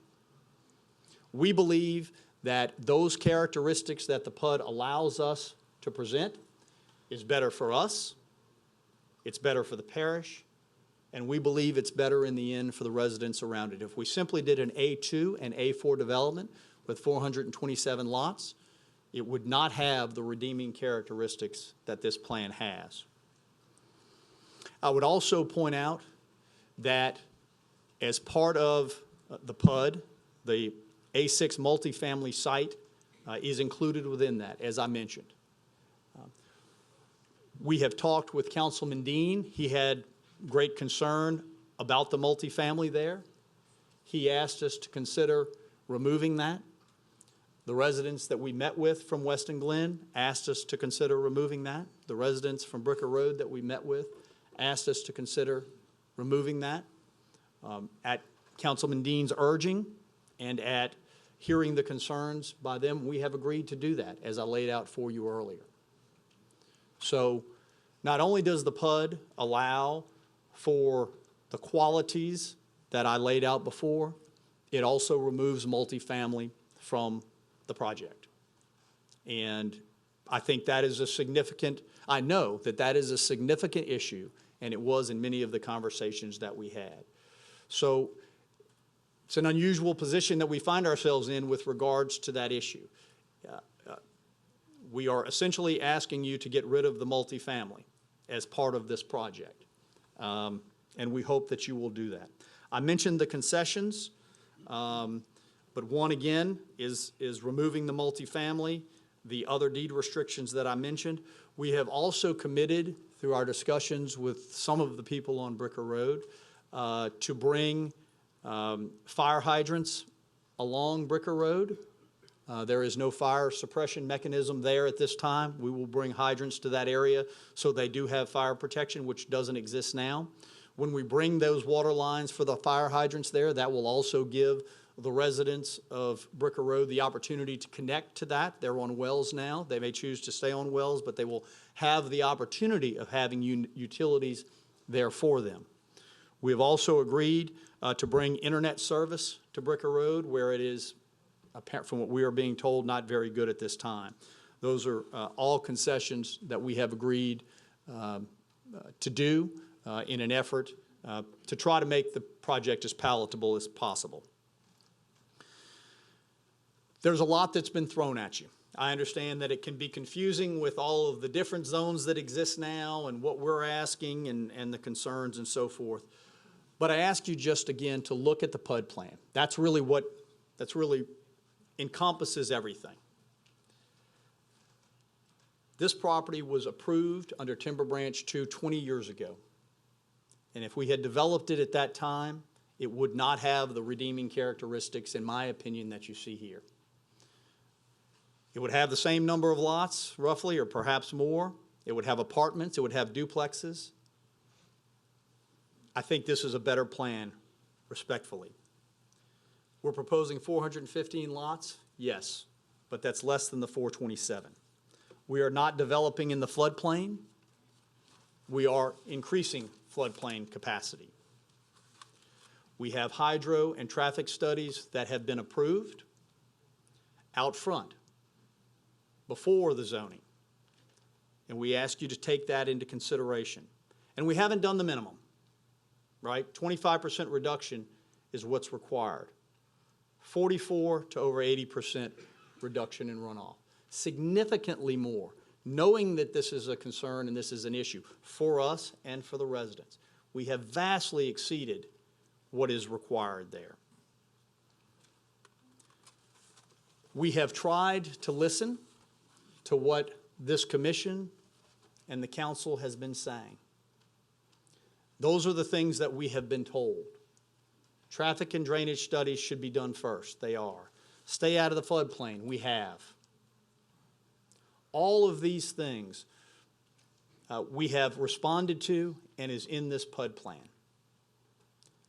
We believe that those characteristics that the PUD allows us to present is better for us, it's better for the parish, and we believe it's better in the end for the residents around it. If we simply did an A2 and A4 development with 427 lots, it would not have the redeeming characteristics that this plan has. I would also point out that as part of the PUD, the A6 multifamily site is included within that, as I mentioned. We have talked with Councilman Dean. He had great concern about the multifamily there. He asked us to consider removing that. The residents that we met with from Weston Glen asked us to consider removing that. The residents from Bricker Road that we met with asked us to consider removing that. At Councilman Dean's urging and at hearing the concerns by them, we have agreed to do that, as I laid out for you earlier. So not only does the PUD allow for the qualities that I laid out before, it also removes multifamily from the project. And I think that is a significant, I know that that is a significant issue, and it was in many of the conversations that we had. So it's an unusual position that we find ourselves in with regards to that issue. We are essentially asking you to get rid of the multifamily as part of this project. And we hope that you will do that. I mentioned the concessions, but one again is removing the multifamily, the other deed restrictions that I mentioned. We have also committed through our discussions with some of the people on Bricker Road to bring fire hydrants along Bricker Road. There is no fire suppression mechanism there at this time. We will bring hydrants to that area so they do have fire protection, which doesn't exist now. When we bring those water lines for the fire hydrants there, that will also give the residents of Bricker Road the opportunity to connect to that. They're on wells now. They may choose to stay on wells, but they will have the opportunity of having utilities there for them. We have also agreed to bring internet service to Bricker Road, where it is, from what we are being told, not very good at this time. Those are all concessions that we have agreed to do in an effort to try to make the project as palatable as possible. There's a lot that's been thrown at you. I understand that it can be confusing with all of the different zones that exist now and what we're asking and the concerns and so forth. But I ask you just again to look at the Pudd plan. That's really encompasses everything. This property was approved under Timber Branch 2 20 years ago. And if we had developed it at that time, it would not have the redeeming characteristics, in my opinion, that you see here. It would have the same number of lots, roughly, or perhaps more. It would have apartments. It would have duplexes. I think this is a better plan, respectfully. We're proposing 415 lots, yes, but that's less than the 427. We are not developing in the floodplain. We are increasing floodplain capacity. We have hydro and traffic studies that have been approved out front before the zoning. And we ask you to take that into consideration. And we haven't done the minimum, right? 25% reduction is what's required. 44 to over 80% reduction in runoff. Significantly more, knowing that this is a concern and this is an issue for us and for the residents. We have vastly exceeded what is required there. We have tried to listen to what this commission and the council has been saying. Those are the things that we have been told. Traffic and drainage studies should be done first. They are. Stay out of the floodplain. We have. All of these things we have responded to and is in this Pudd plan.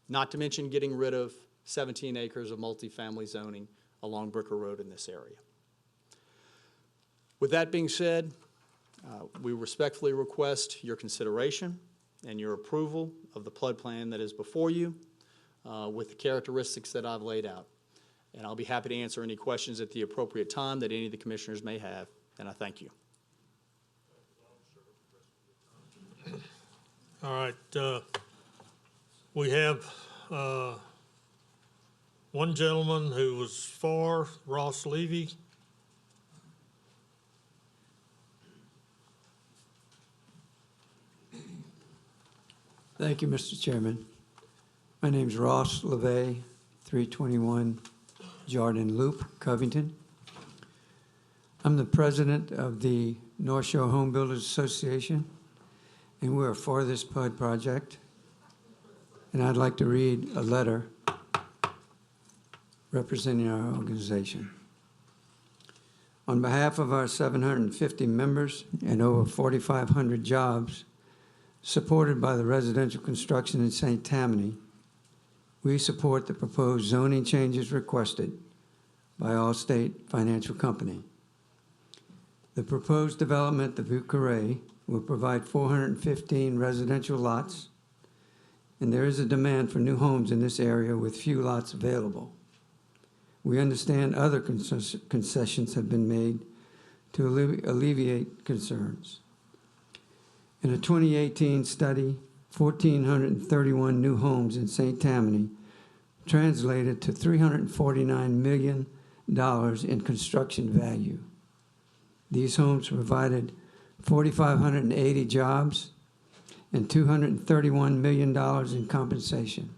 Not to mention getting rid of 17 acres of multifamily zoning along Bricker Road in this area. With that being said, we respectfully request your consideration and your approval of the Pudd plan that is before you with the characteristics that I've laid out. And I'll be happy to answer any questions at the appropriate time that any of the commissioners may have, and I thank you. All right, we have one gentleman who was for, Ross Levy. Thank you, Mr. Chairman. My name's Ross LeVay, 321 Jordan Loop, Covington. I'm the president of the North Shore Home Builders Association, and we're for this Pudd project. And I'd like to read a letter representing our organization. On behalf of our 750 members and over 4,500 jobs supported by the residential construction in St. Tammany, we support the proposed zoning changes requested by Allstate Financial Company. The proposed development, the Vieux-Carré, will provide 415 residential lots, and there is a demand for new homes in this area with few lots available. We understand other concessions have been made to alleviate concerns. In a 2018 study, 1,431 new homes in St. Tammany translated to $349 million in construction value. These homes provided 4,580 jobs and $231 million in compensation.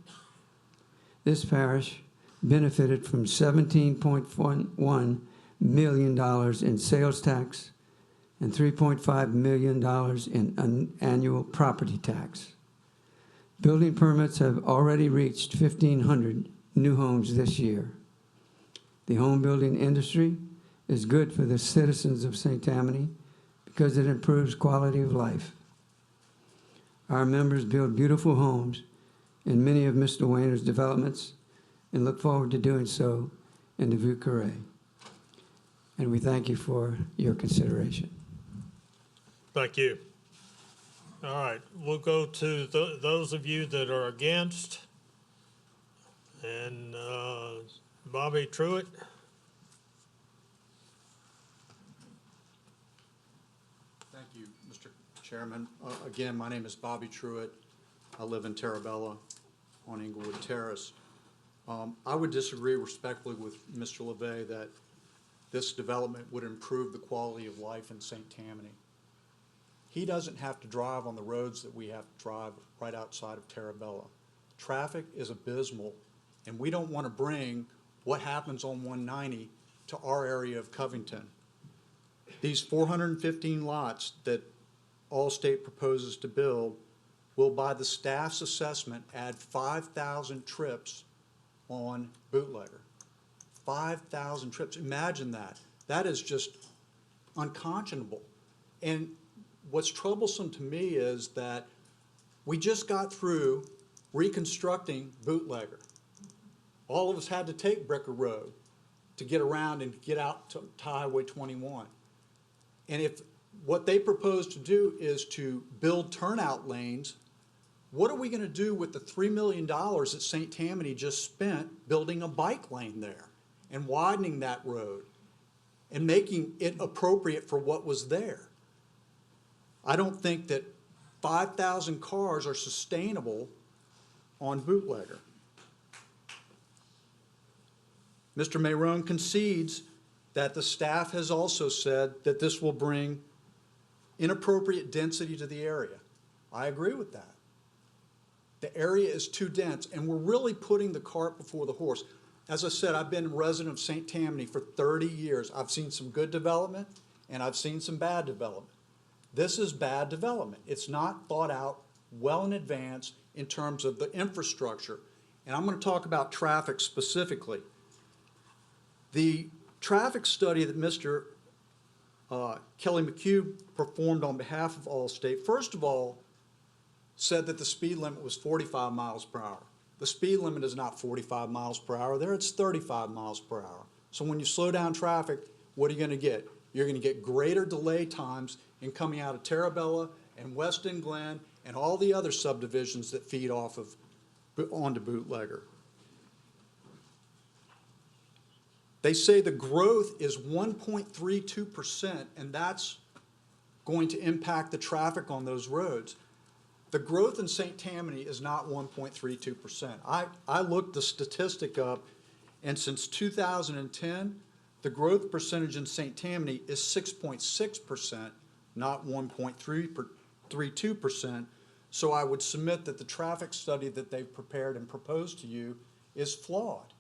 This parish benefited from $17.1 million in sales tax and $3.5 million in annual property tax. Building permits have already reached 1,500 new homes this year. The home building industry is good for the citizens of St. Tammany because it improves quality of life. Our members build beautiful homes in many of Mr. Wayner's developments and look forward to doing so in the Vieux-Carré. And we thank you for your consideration. Thank you. All right, we'll go to those of you that are against. And Bobby Truitt. Chairman. Again, my name is Bobby Truitt. I live in Terabella on Inglewood Terrace. I would disagree respectfully with Mr. LeVay that this development would improve the quality of life in St. Tammany. He doesn't have to drive on the roads that we have to drive right outside of Terabella. Traffic is abysmal, and we don't want to bring what happens on 190 to our area of Covington. These 415 lots that Allstate proposes to build will, by the staff's assessment, add 5,000 trips on Bootlegger. 5,000 trips. Imagine that. That is just unconscionable. And what's troublesome to me is that we just got through reconstructing Bootlegger. All of us had to take Bricker Road to get around and get out to Highway 21. And if what they propose to do is to build turnout lanes, what are we going to do with the $3 million that St. Tammany just spent building a bike lane there and widening that road and making it appropriate for what was there? I don't think that 5,000 cars are sustainable on Bootlegger. Mr. Mayron concedes that the staff has also said that this will bring inappropriate density to the area. I agree with that. The area is too dense, and we're really putting the cart before the horse. As I said, I've been a resident of St. Tammany for 30 years. I've seen some good development, and I've seen some bad development. This is bad development. It's not thought out well in advance in terms of the infrastructure. And I'm going to talk about traffic specifically. The traffic study that Mr. Kelly McHugh performed on behalf of Allstate, first of all, said that the speed limit was 45 miles per hour. The speed limit is not 45 miles per hour. There it's 35 miles per hour. So when you slow down traffic, what are you going to get? You're going to get greater delay times in coming out of Terabella and Weston Glen and all the other subdivisions that feed off of onto Bootlegger. They say the growth is 1.32%, and that's going to impact the traffic on those roads. The growth in St. Tammany is not 1.32%. I looked the statistic up, and since 2010, the growth percentage in St. Tammany is 6.6%, not 1.32%. So I would submit that the traffic study that they've prepared and proposed to you is flawed.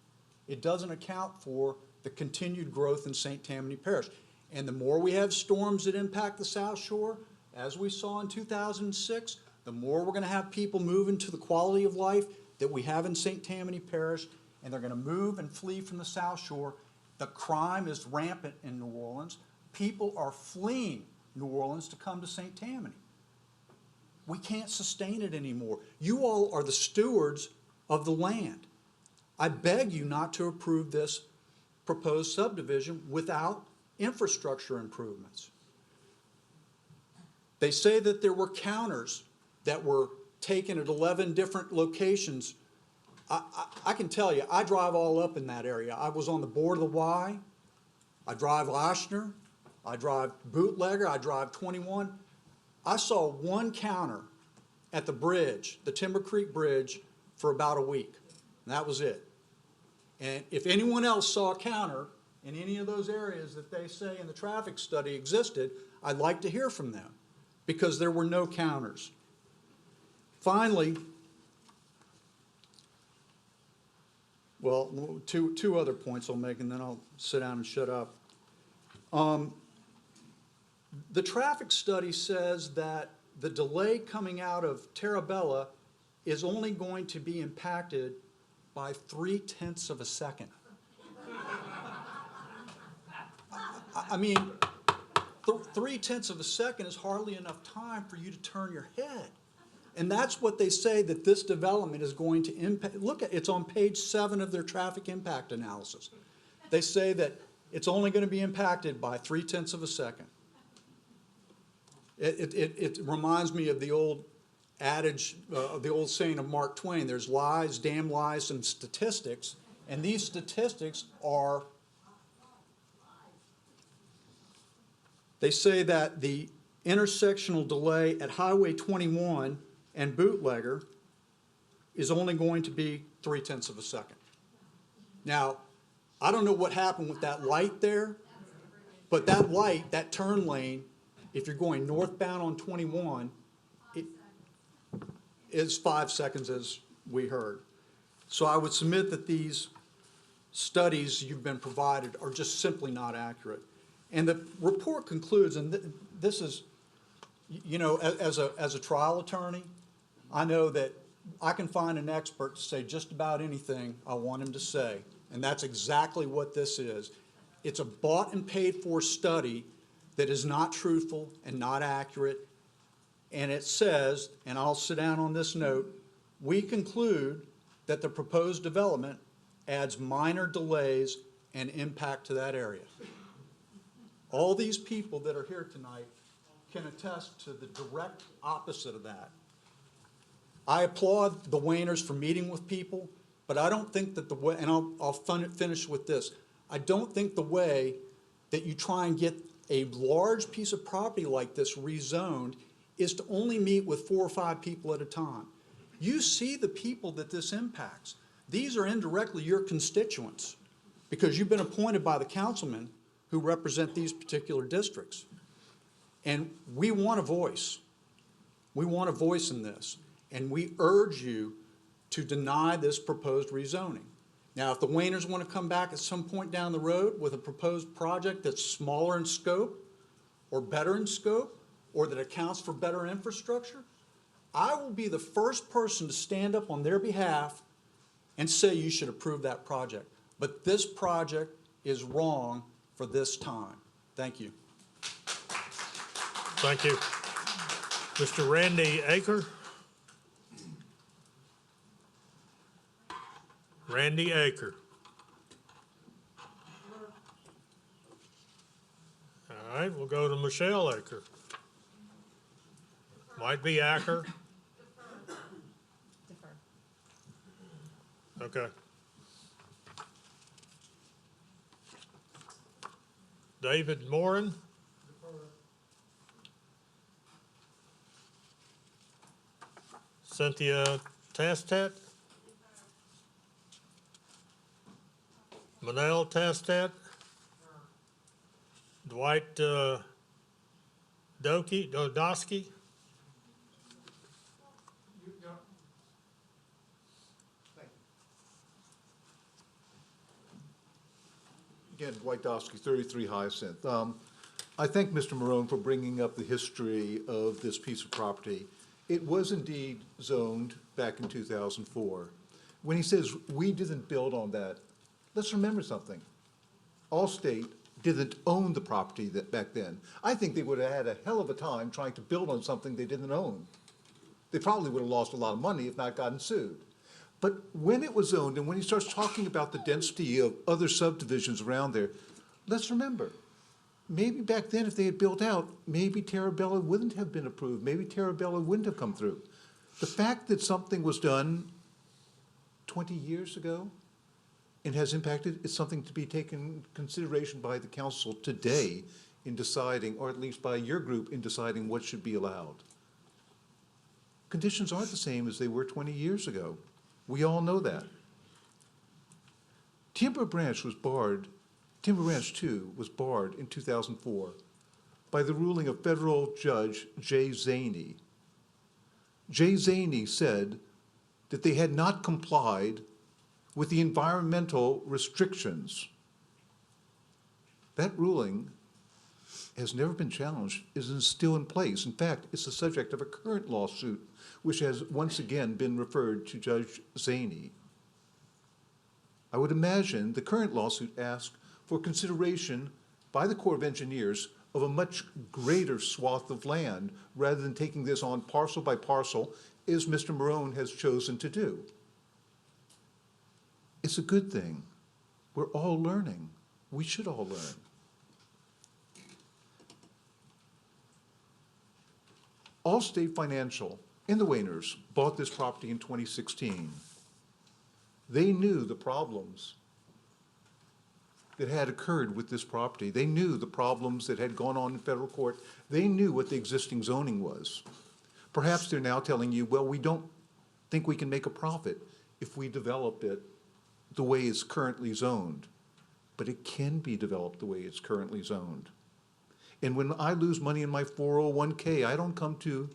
It doesn't account for the continued growth in St. Tammany Parish. And the more we have storms that impact the South Shore, as we saw in 2006, the more we're going to have people move into the quality of life that we have in St. Tammany Parish, and they're going to move and flee from the South Shore. The crime is rampant in New Orleans. People are fleeing New Orleans to come to St. Tammany. We can't sustain it anymore. You all are the stewards of the land. I beg you not to approve this proposed subdivision without infrastructure improvements. They say that there were counters that were taken at 11 different locations. I can tell you, I drive all up in that area. I was on the board of the Y. I drive Oshner. I drive Bootlegger. I drive 21. I saw one counter at the bridge, the Timber Creek Bridge, for about a week. And that was it. And if anyone else saw a counter in any of those areas that they say in the traffic study existed, I'd like to hear from them, because there were no counters. Finally, well, two other points I'll make, and then I'll sit down and shut up. The traffic study says that the delay coming out of Terabella is only going to be impacted by 0.3 of a second. I mean, 0.3 of a second is hardly enough time for you to turn your head. And that's what they say that this development is going to impact. Look, it's on page 7 of their traffic impact analysis. They say that it's only going to be impacted by 0.3 of a second. It reminds me of the old adage, the old saying of Mark Twain, there's lies, damn lies, and statistics. And these statistics are, they say that the intersectional delay at Highway 21 and Bootlegger is only going to be 0.3 of a second. Now, I don't know what happened with that light there, but that light, that turn lane, if you're going northbound on 21, it is 5 seconds as we heard. So I would submit that these studies you've been provided are just simply not accurate. And the report concludes, and this is, you know, as a trial attorney, I know that I can find an expert to say just about anything I want him to say, and that's exactly what this is. It's a bought and paid for study that is not truthful and not accurate, and it says, and I'll sit down on this note, we conclude that the proposed development adds minor delays and impact to that area. All these people that are here tonight can attest to the direct opposite of that. I applaud the Wayners for meeting with people, but I don't think that the way, and I'll finish with this, I don't think the way that you try and get a large piece of property like this rezoned is to only meet with 4 or 5 people at a time. You see the people that this impacts. These are indirectly your constituents because you've been appointed by the councilmen who represent these particular districts. And we want a voice. We want a voice in this. And we urge you to deny this proposed rezoning. Now, if the Wayners want to come back at some point down the road with a proposed project that's smaller in scope or better in scope or that accounts for better infrastructure, I will be the first person to stand up on their behalf and say you should approve that project. But this project is wrong for this time. Thank you. Thank you. Mr. Randy Aker. Randy Aker. All right, we'll go to Michelle Aker. Might be Aker. Okay. David Moran. Cynthia Tastat. Manel Tastat. Dwight Dodosky. Again, Dwight Dosky, 33 Hyacinth. I thank Mr. Marone for bringing up the history of this piece of property. It was indeed zoned back in 2004. When he says we didn't build on that, let's remember something. Allstate didn't own the property back then. I think they would have had a hell of a time trying to build on something they didn't own. They probably would have lost a lot of money if not gotten sued. But when it was zoned and when he starts talking about the density of other subdivisions around there, let's remember, maybe back then if they had built out, maybe Terabella wouldn't have been approved. Maybe Terabella wouldn't have come through. The fact that something was done 20 years ago and has impacted is something to be taken into consideration by the council today in deciding, or at least by your group in deciding what should be allowed. Conditions aren't the same as they were 20 years ago. We all know that. Timber Branch 2 was barred in 2004 by the ruling of federal judge Jay Zaney. Jay Zaney said that they had not complied with the environmental restrictions. That ruling has never been challenged, is still in place. In fact, it's the subject of a current lawsuit, which has once again been referred to Judge Zaney. I would imagine the current lawsuit asked for consideration by the Corps of Engineers of a much greater swath of land rather than taking this on parcel by parcel, as Mr. Marone has chosen to do. It's a good thing. We're all learning. We should all learn. Allstate Financial and the Wayners bought this property in 2016. They knew the problems that had occurred with this property. They knew the problems that had gone on in federal court. They knew what the existing zoning was. Perhaps they're now telling you, well, we don't think we can make a profit if we develop it the way it's currently zoned. But it can be developed the way it's currently zoned. And when I lose money in my 401K, I don't come to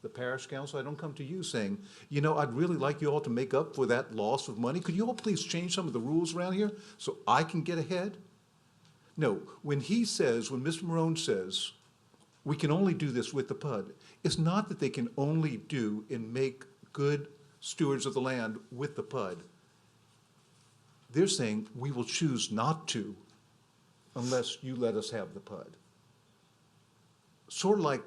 the parish council, I don't come to you saying, you know, I'd really like you all to make up for that loss of money. Could you all please change some of the rules around here so I can get ahead? No, when Mr. Marone says, we can only do this with the PUD, it's not that they can only do and make good stewards of the land with the PUD. They're saying, we will choose not to unless you let us have the PUD. Sort of like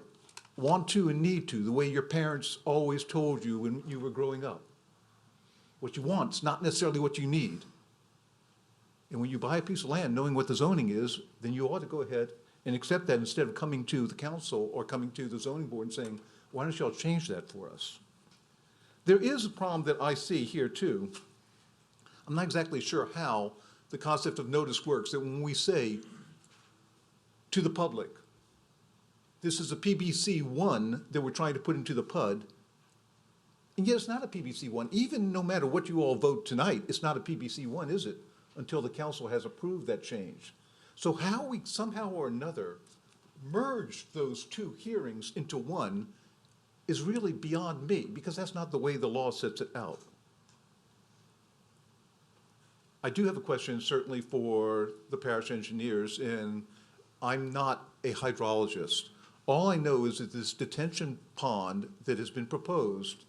want to and need to, the way your parents always told you when you were growing up. What you want is not necessarily what you need. And when you buy a piece of land knowing what the zoning is, then you ought to go ahead and accept that instead of coming to the council or coming to the zoning board and saying, why don't y'all change that for us? There is a problem that I see here too. I'm not exactly sure how the concept of notice works, that when we say to the public, this is a Pbc One that we're trying to put into the PUD, and yet it's not a Pbc One. Even no matter what you all vote tonight, it's not a Pbc One, is it? Until the council has approved that change. So how we somehow or another merged those two hearings into one is really beyond me, because that's not the way the law sets it out. I do have a question certainly for the parish engineers, and I'm not a hydrologist. All I know is that this detention pond that has been proposed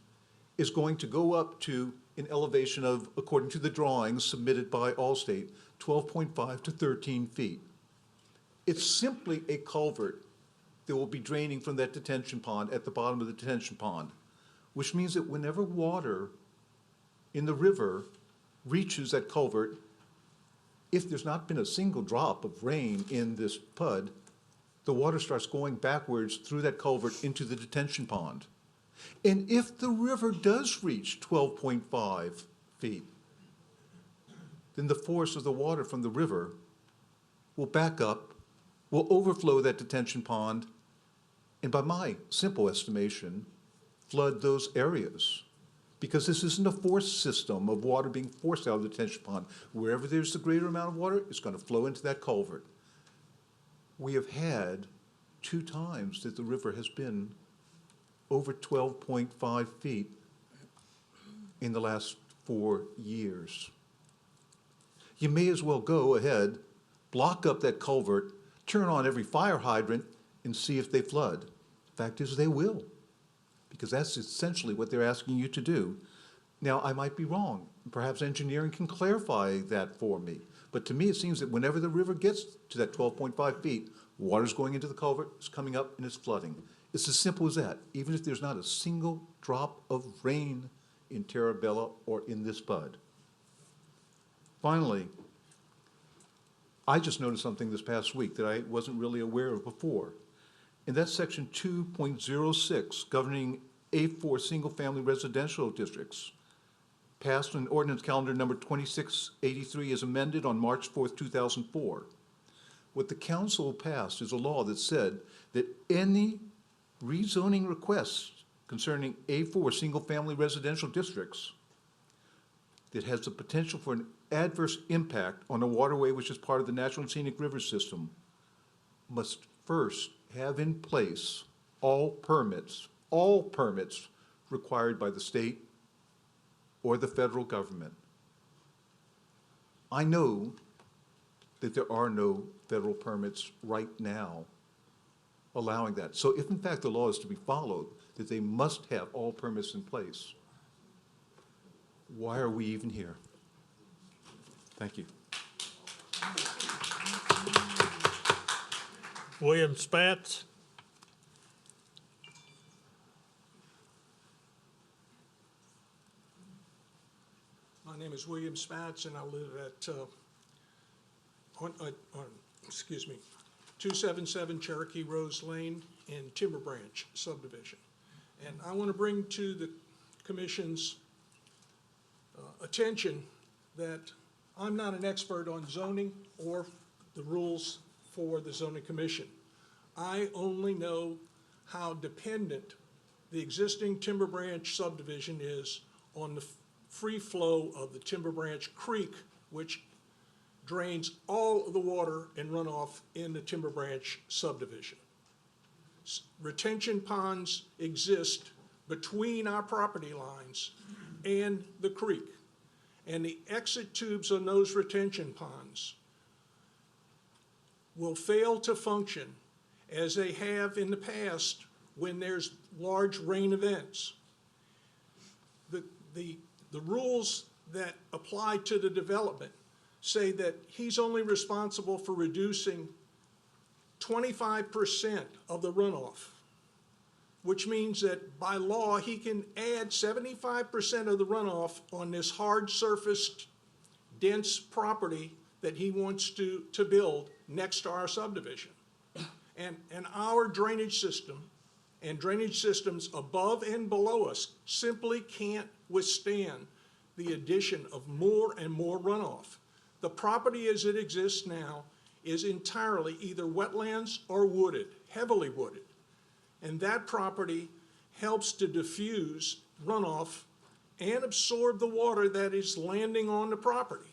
is going to go up to an elevation of, according to the drawings submitted by Allstate, 12.5 to 13 feet. It's simply a culvert that will be draining from that detention pond at the bottom of the detention pond, which means that whenever water in the river reaches that culvert, if there's not been a single drop of rain in this PUD, the water starts going backwards through that culvert into the detention pond. And if the river does reach 12.5 feet, then the force of the water from the river will back up, will overflow that detention pond, and by my simple estimation, flood those areas. Because this isn't a forced system of water being forced out of the detention pond. Wherever there's the greater amount of water, it's going to flow into that culvert. We have had 2 times that the river has been over 12.5 feet in the last 4 years. You may as well go ahead, block up that culvert, turn on every fire hydrant, and see if they flood. Fact is, they will, because that's essentially what they're asking you to do. Now, I might be wrong. Perhaps engineering can clarify that for me. But to me, it seems that whenever the river gets to that 12.5 feet, water's going into the culvert, it's coming up, and it's flooding. It's as simple as that, even if there's not a single drop of rain in Terra Bella or in this PUD. Finally, I just noticed something this past week that I wasn't really aware of before. And that's section 2.06, governing A4 single-family residential districts, passed in ordinance calendar number 2683 as amended on March 4th, 2004. What the council passed is a law that said that any rezoning requests concerning A4 single-family residential districts that has the potential for an adverse impact on a waterway which is part of the Natural and Scenic River System must first have in place all permits required by the state or the federal government. I know that there are no federal permits right now allowing that. So if in fact the law is to be followed, that they must have all permits in place, why are we even here? Thank you. William Spatz. My name is William Spatz, and I live at, on 277 Cherokee Rose Lane in Timber Branch subdivision. And I want to bring to the Commission's attention that I'm not an expert on zoning or the rules for the zoning commission. I only know how dependent the existing Timber Branch subdivision is on the free flow of the Timber Branch Creek, which drains all of the water and runoff in the Timber Branch subdivision. Retention ponds exist between our property lines and the creek. And the exit tubes on those retention ponds will fail to function as they have in the past when there's large rain events. The rules that apply to the development say that he's only responsible for reducing 25% of the runoff, which means that by law, he can add 75% of the runoff on this hard-surfaced, dense property that he wants to build next to our subdivision. And our drainage system and drainage systems above and below us simply can't withstand the addition of more and more runoff. The property as it exists now is entirely either wetlands or wooded, heavily wooded. And that property helps to diffuse runoff and absorb the water that is landing on the property.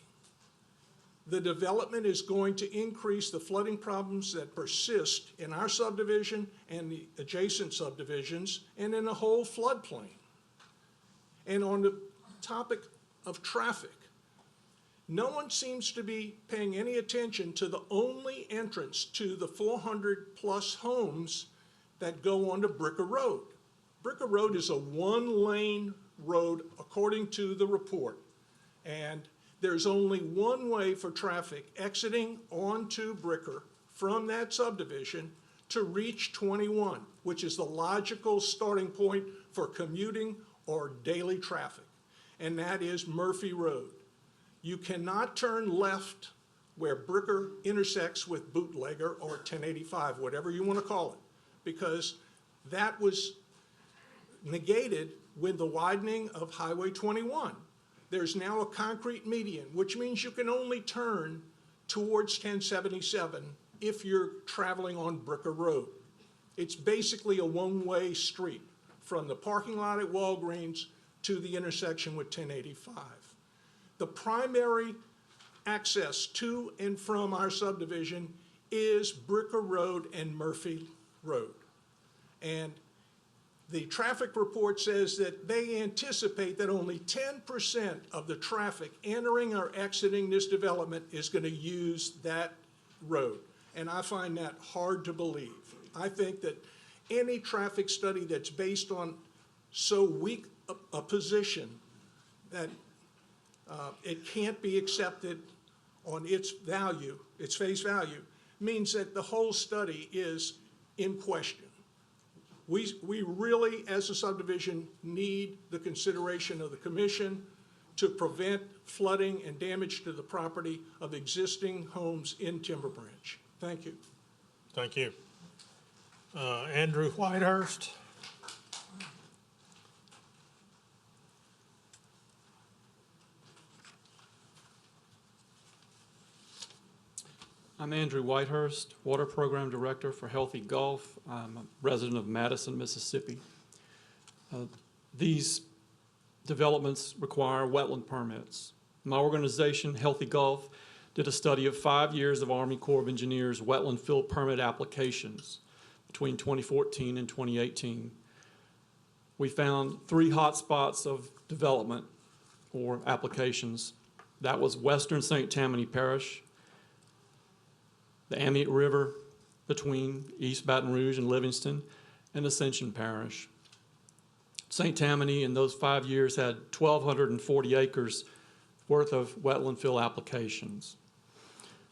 The development is going to increase the flooding problems that persist in our subdivision and the adjacent subdivisions and in the whole floodplain. And on the topic of traffic, no one seems to be paying any attention to the only entrance to the 400-plus homes that go onto Bricker Road. Bricker Road is a one-lane road according to the report. And there's only one way for traffic exiting onto Bricker from that subdivision to reach 21, which is the logical starting point for commuting or daily traffic, and that is Murphy Road. You cannot turn left where Bricker intersects with Bootlegger or 1085, whatever you want to call it, because that was negated with the widening of Highway 21. There's now a concrete median, which means you can only turn towards 1077 if you're traveling on Bricker Road. It's basically a one-way street from the parking lot at Walgreens to the intersection with 1085. The primary access to and from our subdivision is Bricker Road and Murphy Road. And the traffic report says that they anticipate that only 10% of the traffic entering or exiting this development is going to use that road. And I find that hard to believe. I think that any traffic study that's based on so weak a position that it can't be accepted on its value, its face value, means that the whole study is in question. We really, as a subdivision, need the consideration of the commission to prevent flooding and damage to the property of existing homes in Timber Branch. Thank you. Thank you. Andrew Whitehurst. I'm Andrew Whitehurst, Water Program Director for Healthy Gulf. I'm a resident of Madison, Mississippi. These developments require wetland permits. My organization, Healthy Gulf, did a study of 5 years of Army Corps of Engineers wetland fill permit applications between 2014 and 2018. We found 3 hotspots of development or applications. That was Western St. Tammany Parish, the Amiot River between East Baton Rouge and Livingston, and Ascension Parish. St. Tammany in those 5 years had 1,240 acres worth of wetland fill applications.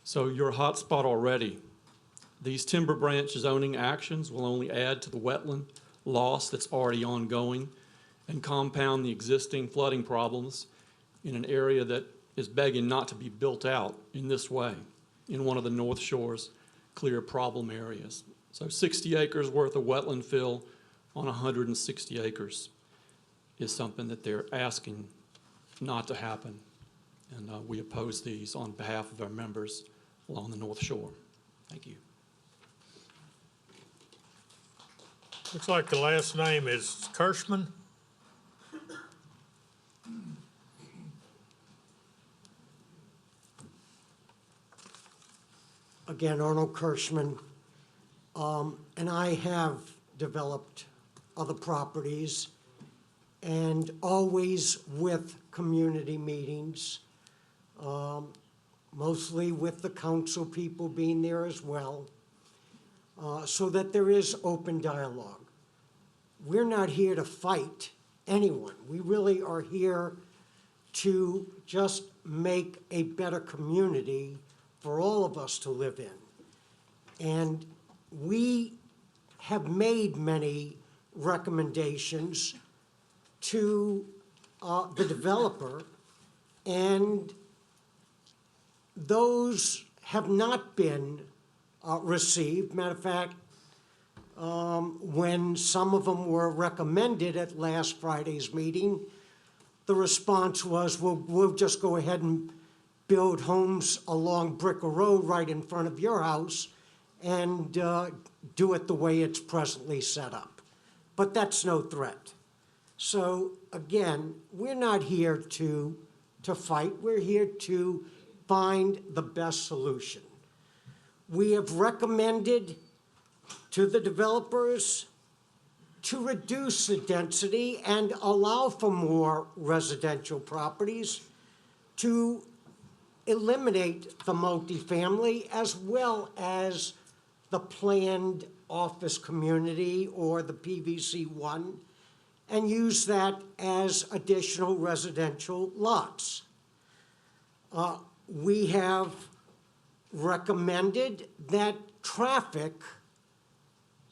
So you're a hot spot already. These Timber Branch zoning actions will only add to the wetland loss that's already ongoing and compound the existing flooding problems in an area that is begging not to be built out in this way, in one of the North Shore's clear problem areas. So 60 acres worth of wetland fill on 160 acres is something that they're asking not to happen. And we oppose these on behalf of our members along the North Shore. Thank you. Looks like the last name is Kirschman. Again, Arnold Kirschman, and I have developed other properties, and always with community meetings, mostly with the council people being there as well, so that there is open dialogue. We're not here to fight anyone. We really are here to just make a better community for all of us to live in. And we have made many recommendations to the developer, and those have not been received. Matter of fact, when some of them were recommended at last Friday's meeting, the response was, we'll just go ahead and build homes along Bricker Road right in front of your house and do it the way it's presently set up. But that's no threat. So again, we're not here to fight. We're here to find the best solution. We have recommended to the developers to reduce the density and allow for more residential properties, to eliminate the multifamily as well as the planned office community or the Pbc One, and use that as additional residential lots. We have recommended that traffic,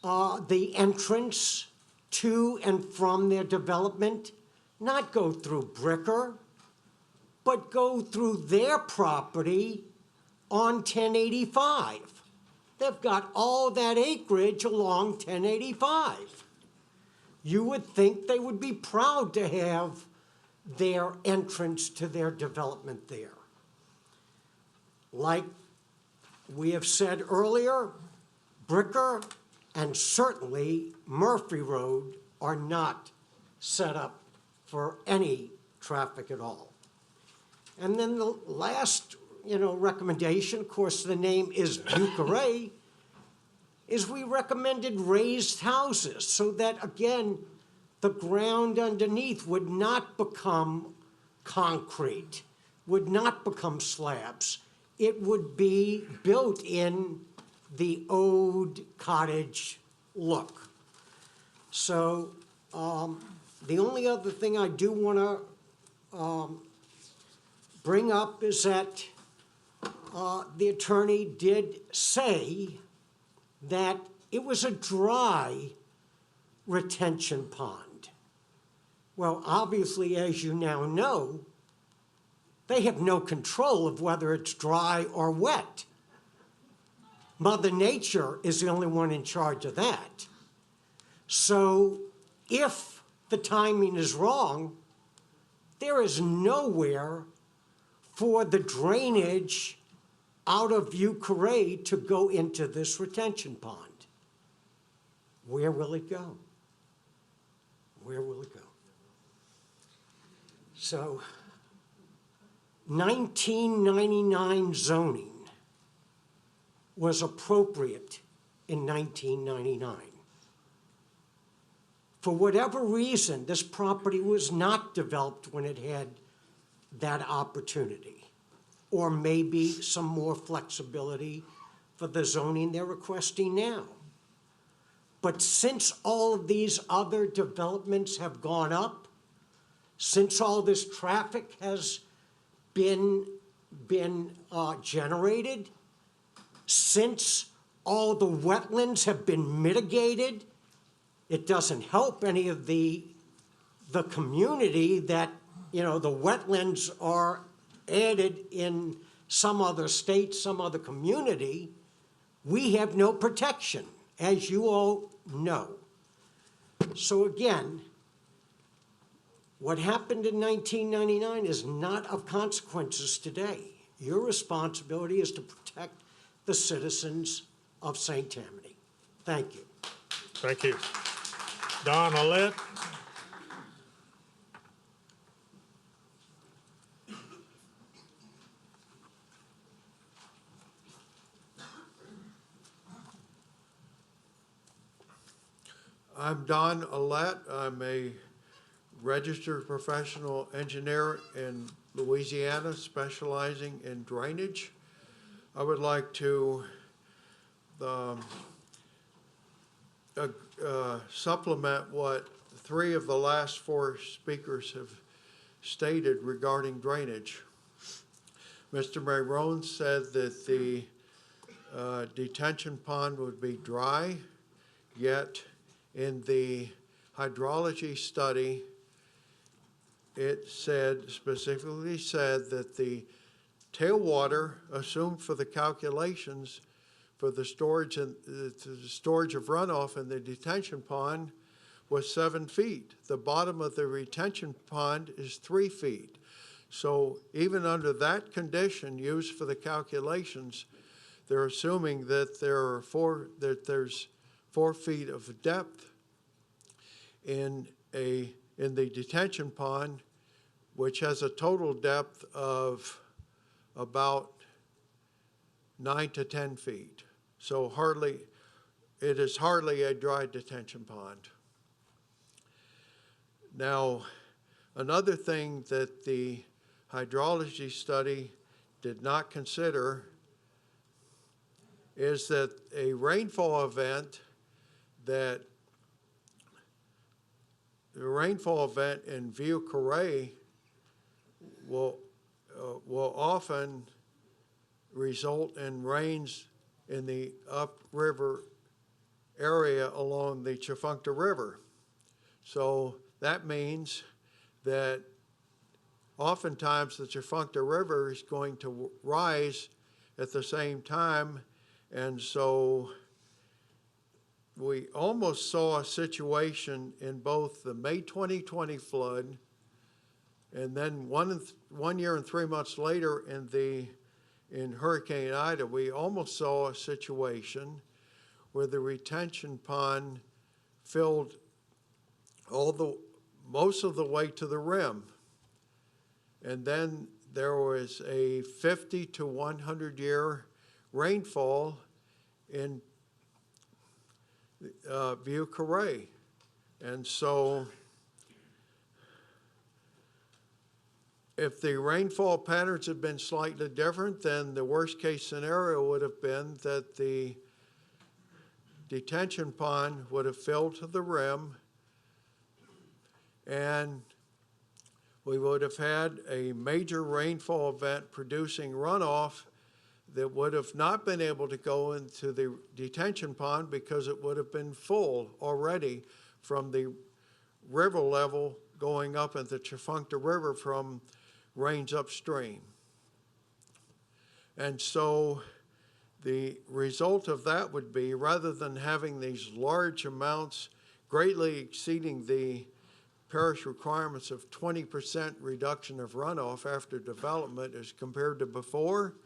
the entrance to and from their development, not go through Bricker, but go through their property on 1085. They've got all that acreage along 1085. You would think they would be proud to have their entrance to their development there. Like we have said earlier, Bricker and certainly Murphy Road are not set up for any traffic at all. And then the last, recommendation, of course, the name is Bucaree, is we recommended raised houses so that, again, the ground underneath would not become concrete, would not become slabs. It would be built in the old cottage look. So the only other thing I do want to bring up is that the attorney did say that it was a dry retention pond. Well, obviously, as you now know, they have no control of whether it's dry or wet. Mother Nature is the only one in charge of that. So if the timing is wrong, there is nowhere for the drainage out of Bucaree to go into this retention pond. Where will it go? Where will it go? So 1999 zoning was appropriate in 1999. For whatever reason, this property was not developed when it had that opportunity, or maybe some more flexibility for the zoning they're requesting now. But since all of these other developments have gone up, since all this traffic has been generated, since all the wetlands have been mitigated, it doesn't help any of the community that, the wetlands are added in some other state, some other community. We have no protection, as you all know. So again, What happened in 1999 is not of consequences today. Your responsibility is to protect the citizens of St. Tammany. Thank you. Thank you. Don Olet. I'm Don Olet. I'm a registered professional engineer in Louisiana, specializing in drainage. I would like to supplement what three of the last four speakers have stated regarding drainage. Mr. Marone said that the detention pond would be dry, yet in the hydrology study, it specifically said that the tailwater assumed for the calculations for the storage of runoff in the detention pond was 7 feet. The bottom of the retention pond is 3 feet. So even under that condition used for the calculations, they're assuming that there's 4 feet of depth in the detention pond, which has a total depth of about 9 to 10 feet. So it is hardly a dry detention pond. Now, another thing that the hydrology study did not consider is that a rainfall event in Vieux-Carré will often result in rains in the upriver area along the Tchefuncte River. So that means that oftentimes the Tchefuncte River is going to rise at the same time, and so we almost saw a situation in both the May 2020 flood and then 1 year and 3 months later in Hurricane Ida, we almost saw a situation where the retention pond filled most of the way to the rim. And then there was a 50 to 100 year rainfall in Vieux-Carré. And so if the rainfall patterns had been slightly different, then the worst case scenario would have been that the detention pond would have filled to the rim, and we would have had a major rainfall event producing runoff that would have not been able to go into the detention pond because it would have been full already from the river level going up at the Tchefuncte River from rains upstream. And so the result of that would be, rather than having these large amounts greatly exceeding the parish requirements of 20% reduction of runoff after development as compared to before,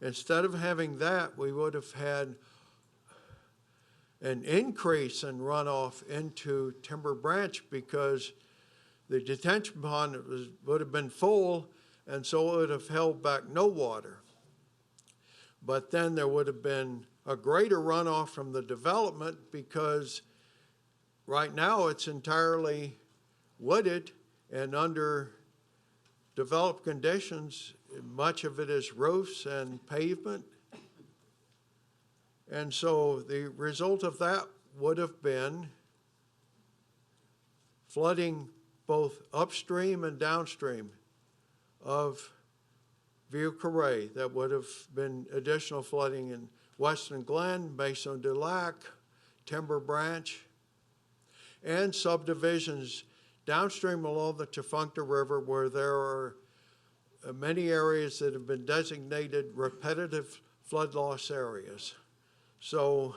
instead of having that, we would have had an increase in runoff into Timber Branch because the detention pond would have been full, and so it would have held back no water. But then there would have been a greater runoff from the development because right now it's entirely wooded, and under developed conditions, much of it is roofs and pavement. And so the result of that would have been flooding both upstream and downstream of Vieux-Carré. That would have been additional flooding in Western Glen, Maison du Lac, Timber Branch, and subdivisions downstream along the Tchefuncte River where there are many areas that have been designated repetitive flood loss areas. So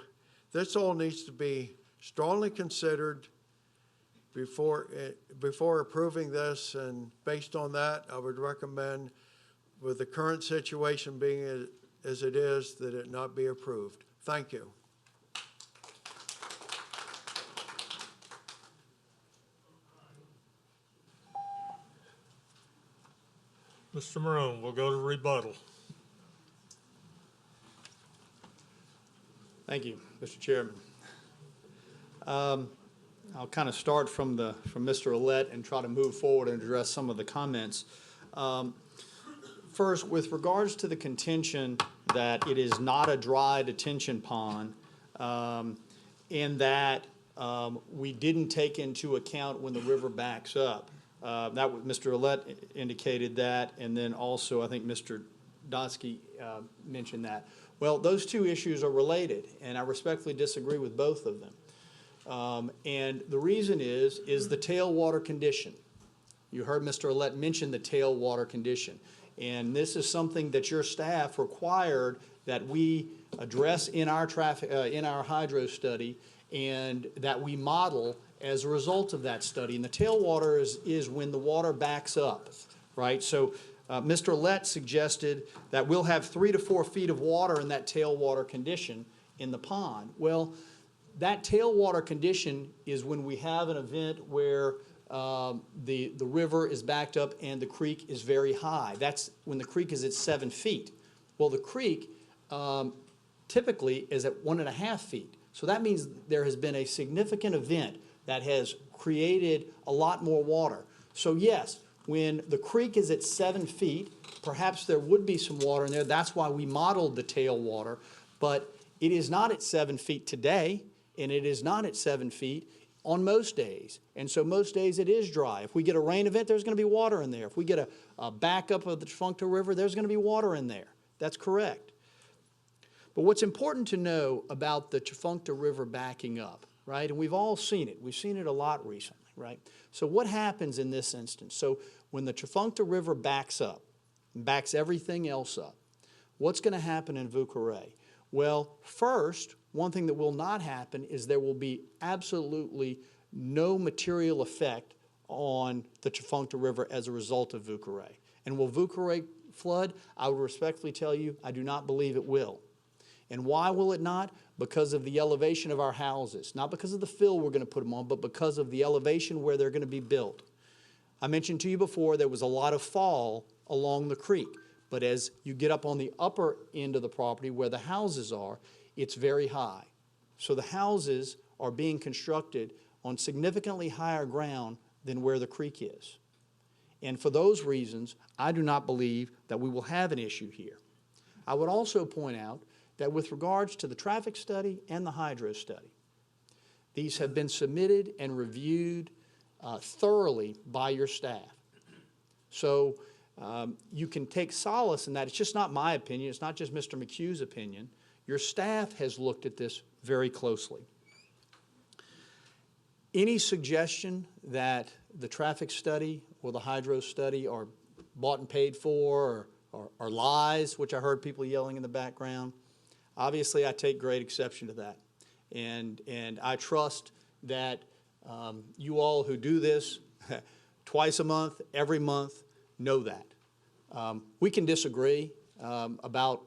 this all needs to be strongly considered before approving this, and based on that, I would recommend, with the current situation being as it is, that it not be approved. Thank you. Mr. Marone, we'll go to rebuttal. Thank you, Mr. Chairman. I'll kind of start from Mr. Ouellette and try to move forward and address some of the comments. First, with regards to the contention that it is not a dry detention pond, and that we didn't take into account when the river backs up. Mr. Ouellette indicated that, and then also I think Mr. Dotsky mentioned that. Well, those two issues are related, and I respectfully disagree with both of them. And the reason is the tailwater condition. You heard Mr. Ouellette mention the tailwater condition. And this is something that your staff required that we address in our hydro study, and that we model as a result of that study. And the tailwater is when the water backs up, right? So Mr. Ouellette suggested that we'll have 3 to 4 feet of water in that tailwater condition in the pond. Well, that tailwater condition is when we have an event where the river is backed up and the creek is very high. That's when the creek is at 7 feet. Well, the creek typically is at 1.5 feet. So that means there has been a significant event that has created a lot more water. So yes, when the creek is at 7 feet, perhaps there would be some water in there. That's why we modeled the tailwater. But it is not at 7 feet today, and it is not at 7 feet on most days. And so most days it is dry. If we get a rain event, there's going to be water in there. If we get a backup of the Tchefuncto River, there's going to be water in there. That's correct. But what's important to know about the Tchefuncto River backing up, right? And we've all seen it. We've seen it a lot recently, right? So what happens in this instance? So when the Tchefuncto River backs up, backs everything else up, what's going to happen in Vucare? Well, first, one thing that will not happen is there will be absolutely no material effect on the Tchefuncto River as a result of Vucare. And will Vucare flood? I would respectfully tell you, I do not believe it will. And why will it not? Because of the elevation of our houses. Not because of the fill we're going to put them on, but because of the elevation where they're going to be built. I mentioned to you before there was a lot of fall along the creek. But as you get up on the upper end of the property where the houses are, it's very high. So the houses are being constructed on significantly higher ground than where the creek is. And for those reasons, I do not believe that we will have an issue here. I would also point out that with regards to the traffic study and the hydro study, these have been submitted and reviewed thoroughly by your staff. So you can take solace in that. It's just not my opinion. It's not just Mr. McHugh's opinion. Your staff has looked at this very closely. Any suggestion that the traffic study or the hydro study are bought and paid for or lies, which I heard people yelling in the background, obviously I take great exception to that. And I trust that you all who do this twice a month, every month, know that. We can disagree about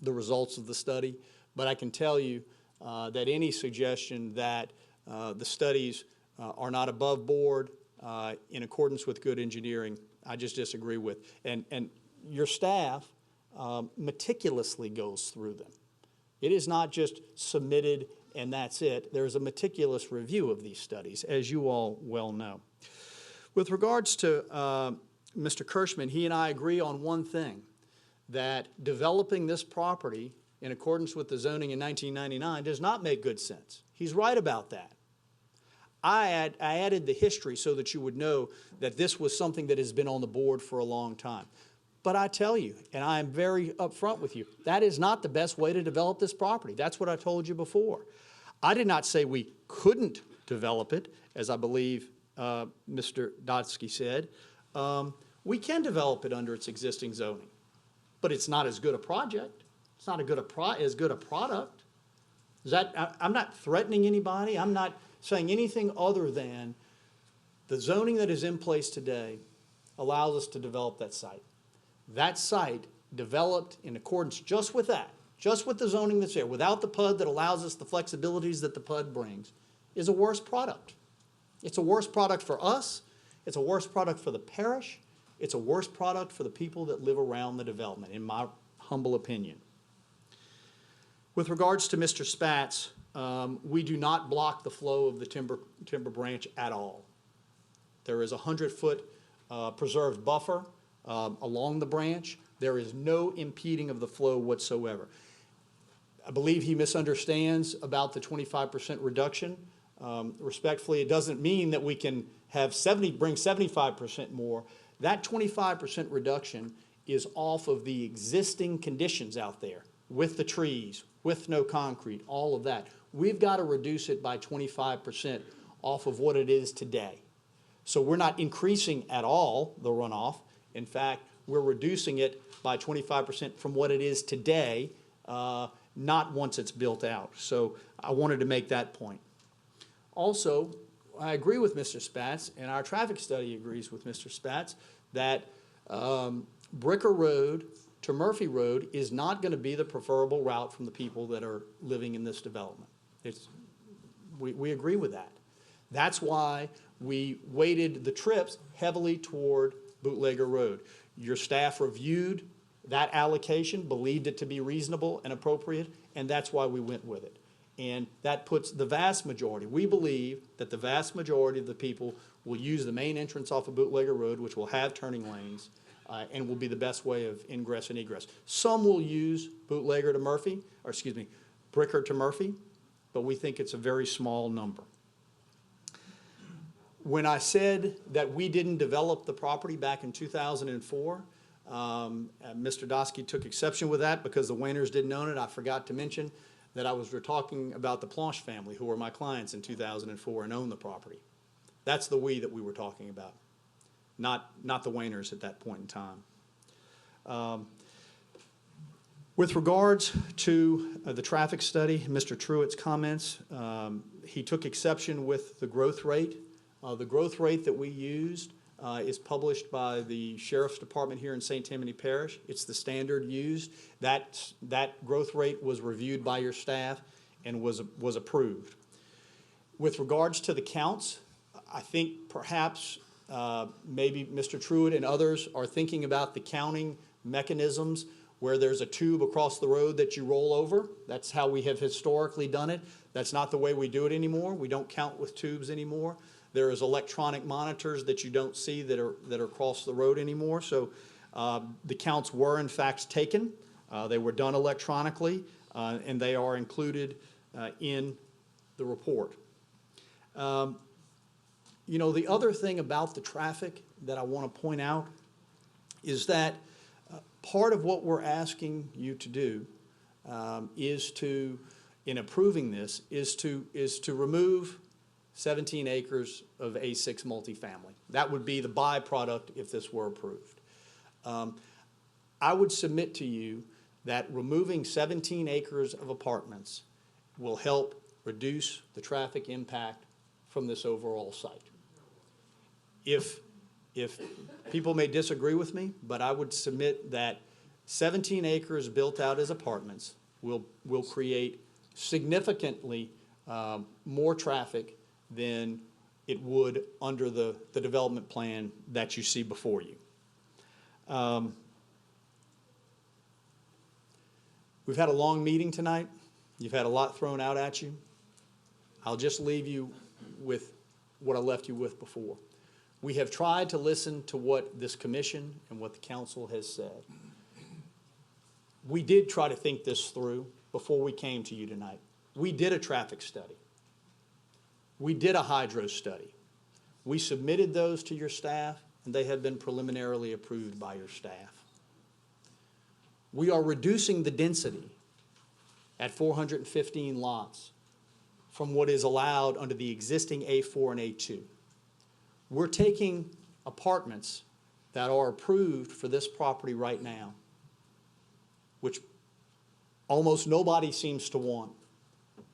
the results of the study, but I can tell you that any suggestion that the studies are not above board in accordance with good engineering, I just disagree with. And your staff meticulously goes through them. It is not just submitted and that's it. There's a meticulous review of these studies, as you all well know. With regards to Mr. Kirschman, he and I agree on one thing, that developing this property in accordance with the zoning in 1999 does not make good sense. He's right about that. I added the history so that you would know that this was something that has been on the board for a long time. But I tell you, and I am very upfront with you, that is not the best way to develop this property. That's what I told you before. I did not say we couldn't develop it, as I believe Mr. Dotsky said. We can develop it under its existing zoning, but it's not as good a project. It's not as good a product. I'm not threatening anybody. I'm not saying anything other than The zoning that is in place today allows us to develop that site. That site, developed in accordance just with that, just with the zoning that's there, without the PUD that allows us the flexibilities that the PUD brings, is a worse product. It's a worse product for us, it's a worse product for the parish, it's a worse product for the people that live around the development, in my humble opinion. With regards to Mr. Spatz, we do not block the flow of the timber branch at all. There is a 100-foot preserved buffer along the branch. There is no impeding of the flow whatsoever. I believe he misunderstands about the 25% reduction. Respectfully, it doesn't mean that we can have bring 75% more. That 25% reduction is off of the existing conditions out there, with the trees, with no concrete, all of that. We've got to reduce it by 25% off of what it is today. So we're not increasing at all the runoff. In fact, we're reducing it by 25% from what it is today, not once it's built out. So I wanted to make that point. Also, I agree with Mr. Spatz, and our traffic study agrees with Mr. Spatz, that Bricker Road to Murphy Road is not going to be the preferable route from the people that are living in this development. We agree with that. That's why we weighted the trips heavily toward Bootlegger Road. Your staff reviewed that allocation, believed it to be reasonable and appropriate, and that's why we went with it. And that puts the vast majority, we believe that the vast majority of the people will use the main entrance off of Bootlegger Road, which will have turning lanes, and will be the best way of ingress and egress. Some will use Bootlegger to Murphy, or excuse me, Bricker to Murphy, but we think it's a very small number. When I said that we didn't develop the property back in 2004, Mr. Dosky took exception with that because the Wainers didn't own it. I forgot to mention that I was talking about the Planche family, who were my clients in 2004 and owned the property. That's the we that we were talking about, not the Wainers at that point in time. With regards to the traffic study, Mr. Truitt's comments, he took exception with the growth rate. The growth rate that we used is published by the Sheriff's Department here in St. Tammany Parish. It's the standard used. That growth rate was reviewed by your staff and was approved. With regards to the counts, I think perhaps maybe Mr. Truitt and others are thinking about the counting mechanisms where there's a tube across the road that you roll over. That's how we have historically done it. That's not the way we do it anymore. We don't count with tubes anymore. There is electronic monitors that you don't see that are across the road anymore. So the counts were in fact taken. They were done electronically, and they are included in the report. You know, the other thing about the traffic that I want to point out is that part of what we're asking you to do is to, in approving this, is to remove 17 acres of A6 multifamily. That would be the byproduct if this were approved. I would submit to you that removing 17 acres of apartments will help reduce the traffic impact from this overall site. If people may disagree with me, but I would submit that 17 acres built out as apartments will create significantly more traffic than it would under the development plan that you see before you. We've had a long meeting tonight. You've had a lot thrown out at you. I'll just leave you with what I left you with before. We have tried to listen to what this commission and what the council has said. We did try to think this through before we came to you tonight. We did a traffic study. We did a hydro study. We submitted those to your staff, and they have been preliminarily approved by your staff. We are reducing the density at 415 lots from what is allowed under the existing A4 and A2. We're taking apartments that are approved for this property right now, which almost nobody seems to want,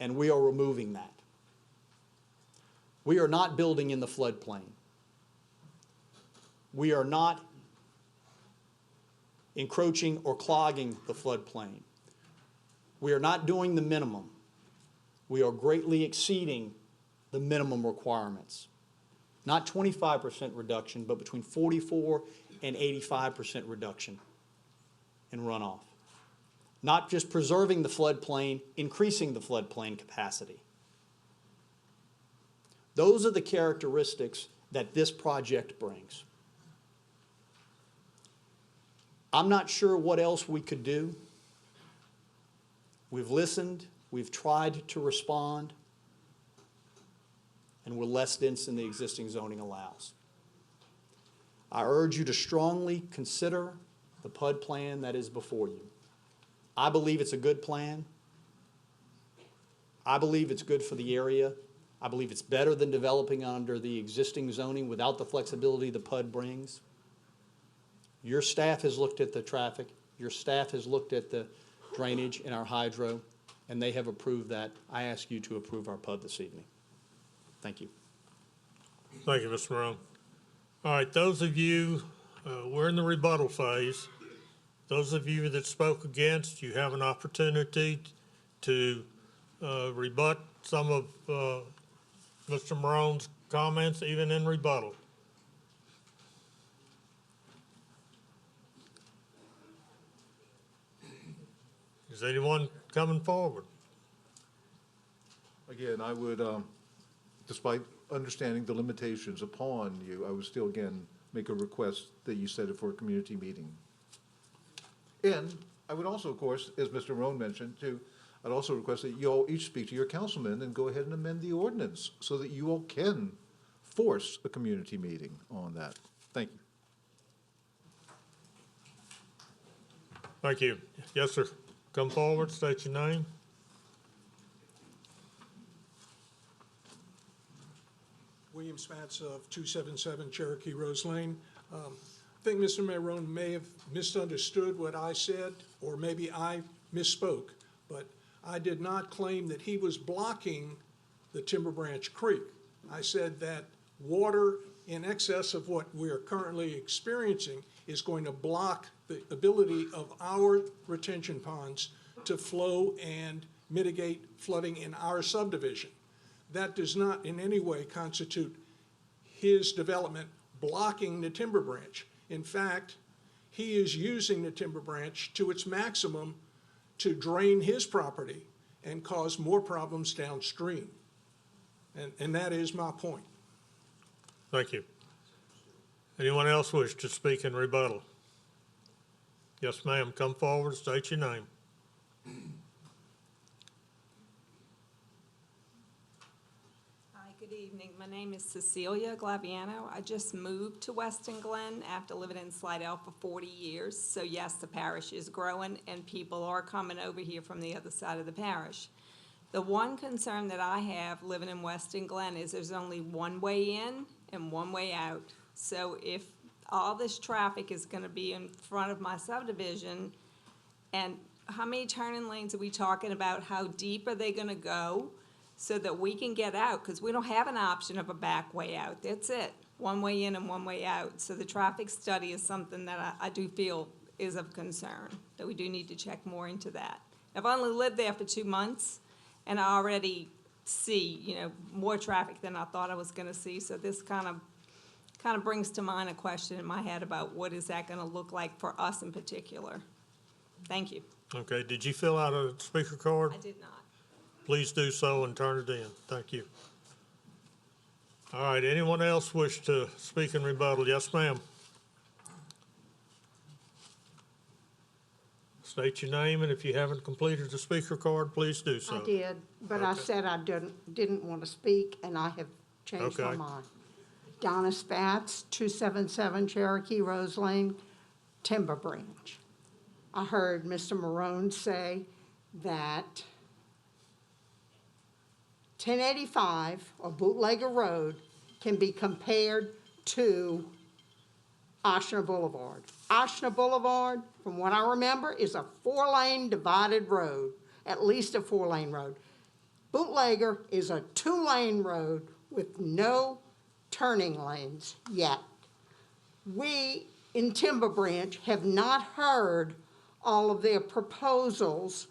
and we are removing that. We are not building in the floodplain. We are not encroaching or clogging the floodplain. We are not doing the minimum. We are greatly exceeding the minimum requirements. Not 25% reduction, but between 44 and 85% reduction in runoff. Not just preserving the floodplain, increasing the floodplain capacity. Those are the characteristics that this project brings. I'm not sure what else we could do. We've listened, we've tried to respond, and we're less dense than the existing zoning allows. I urge you to strongly consider the PUD plan that is before you. I believe it's a good plan. I believe it's good for the area. I believe it's better than developing under the existing zoning without the flexibility the PUD brings. Your staff has looked at the traffic. Your staff has looked at the drainage and our hydro, and they have approved that. I ask you to approve our PUD this evening. Thank you. Thank you, Mr. Morone. All right, those of you, we're in the rebuttal phase. Those of you that spoke against, you have an opportunity to rebut some of Mr. Morone's comments, even in rebuttal. Is anyone coming forward? Again, I would, despite understanding the limitations upon you, I would still, again, make a request that you set it for a community meeting. And I would also, of course, as Mr. Rohn mentioned, too, I'd also request that you all each speak to your councilman and go ahead and amend the ordinance so that you all can force a community meeting on that. Thank you. Thank you. Yes, sir. Come forward, state your name. William Spatz of 277 Cherokee Rose Lane. I think Mr. Marone may have misunderstood what I said, or maybe I misspoke, but I did not claim that he was blocking the Timber Branch Creek. I said that water in excess of what we are currently experiencing is going to block the ability of our retention ponds to flow and mitigate flooding in our subdivision. That does not in any way constitute his development blocking the Timber Branch. In fact, he is using the Timber Branch to its maximum to drain his property and cause more problems downstream. And that is my point. Thank you. Anyone else wish to speak in rebuttal? Yes, ma'am. Come forward, state your name. Hi, good evening. My name is Cecilia Glaviano. I just moved to Weston Glen after living in Slidell for 40 years. So yes, the parish is growing and people are coming over here from the other side of the parish. The one concern that I have living in Weston Glen is there's only one way in and one way out. So if all this traffic is going to be in front of my subdivision, and how many turning lanes are we talking about? How deep are they going to go so that we can get out? Because we don't have an option of a back way out. That's it. One way in and one way out. So the traffic study is something that I do feel is of concern, that we do need to check more into that. I've only lived there for 2 months, and I already see, more traffic than I thought I was going to see. So this kind of brings to mind a question in my head about what is that going to look like for us in particular. Thank you. Okay, did you fill out a speaker card? I did not. Please do so and turn it in. Thank you. All right, anyone else wish to speak in rebuttal? Yes, ma'am. State your name, and if you haven't completed the speaker card, please do so. I did, but I said I didn't want to speak, and I have changed my Okay. mind. Donna Spatz, 277 Cherokee Rose Lane, Timber Branch. I heard Mr. Morone say that 1085 or Bootlegger Road can be compared to Oshner Boulevard. Oshner Boulevard, from what I remember, is a 4-lane divided road, at least a 4-lane road. Bootlegger is a 2-lane road with no turning lanes yet. We in Timber Branch have not heard all of their proposals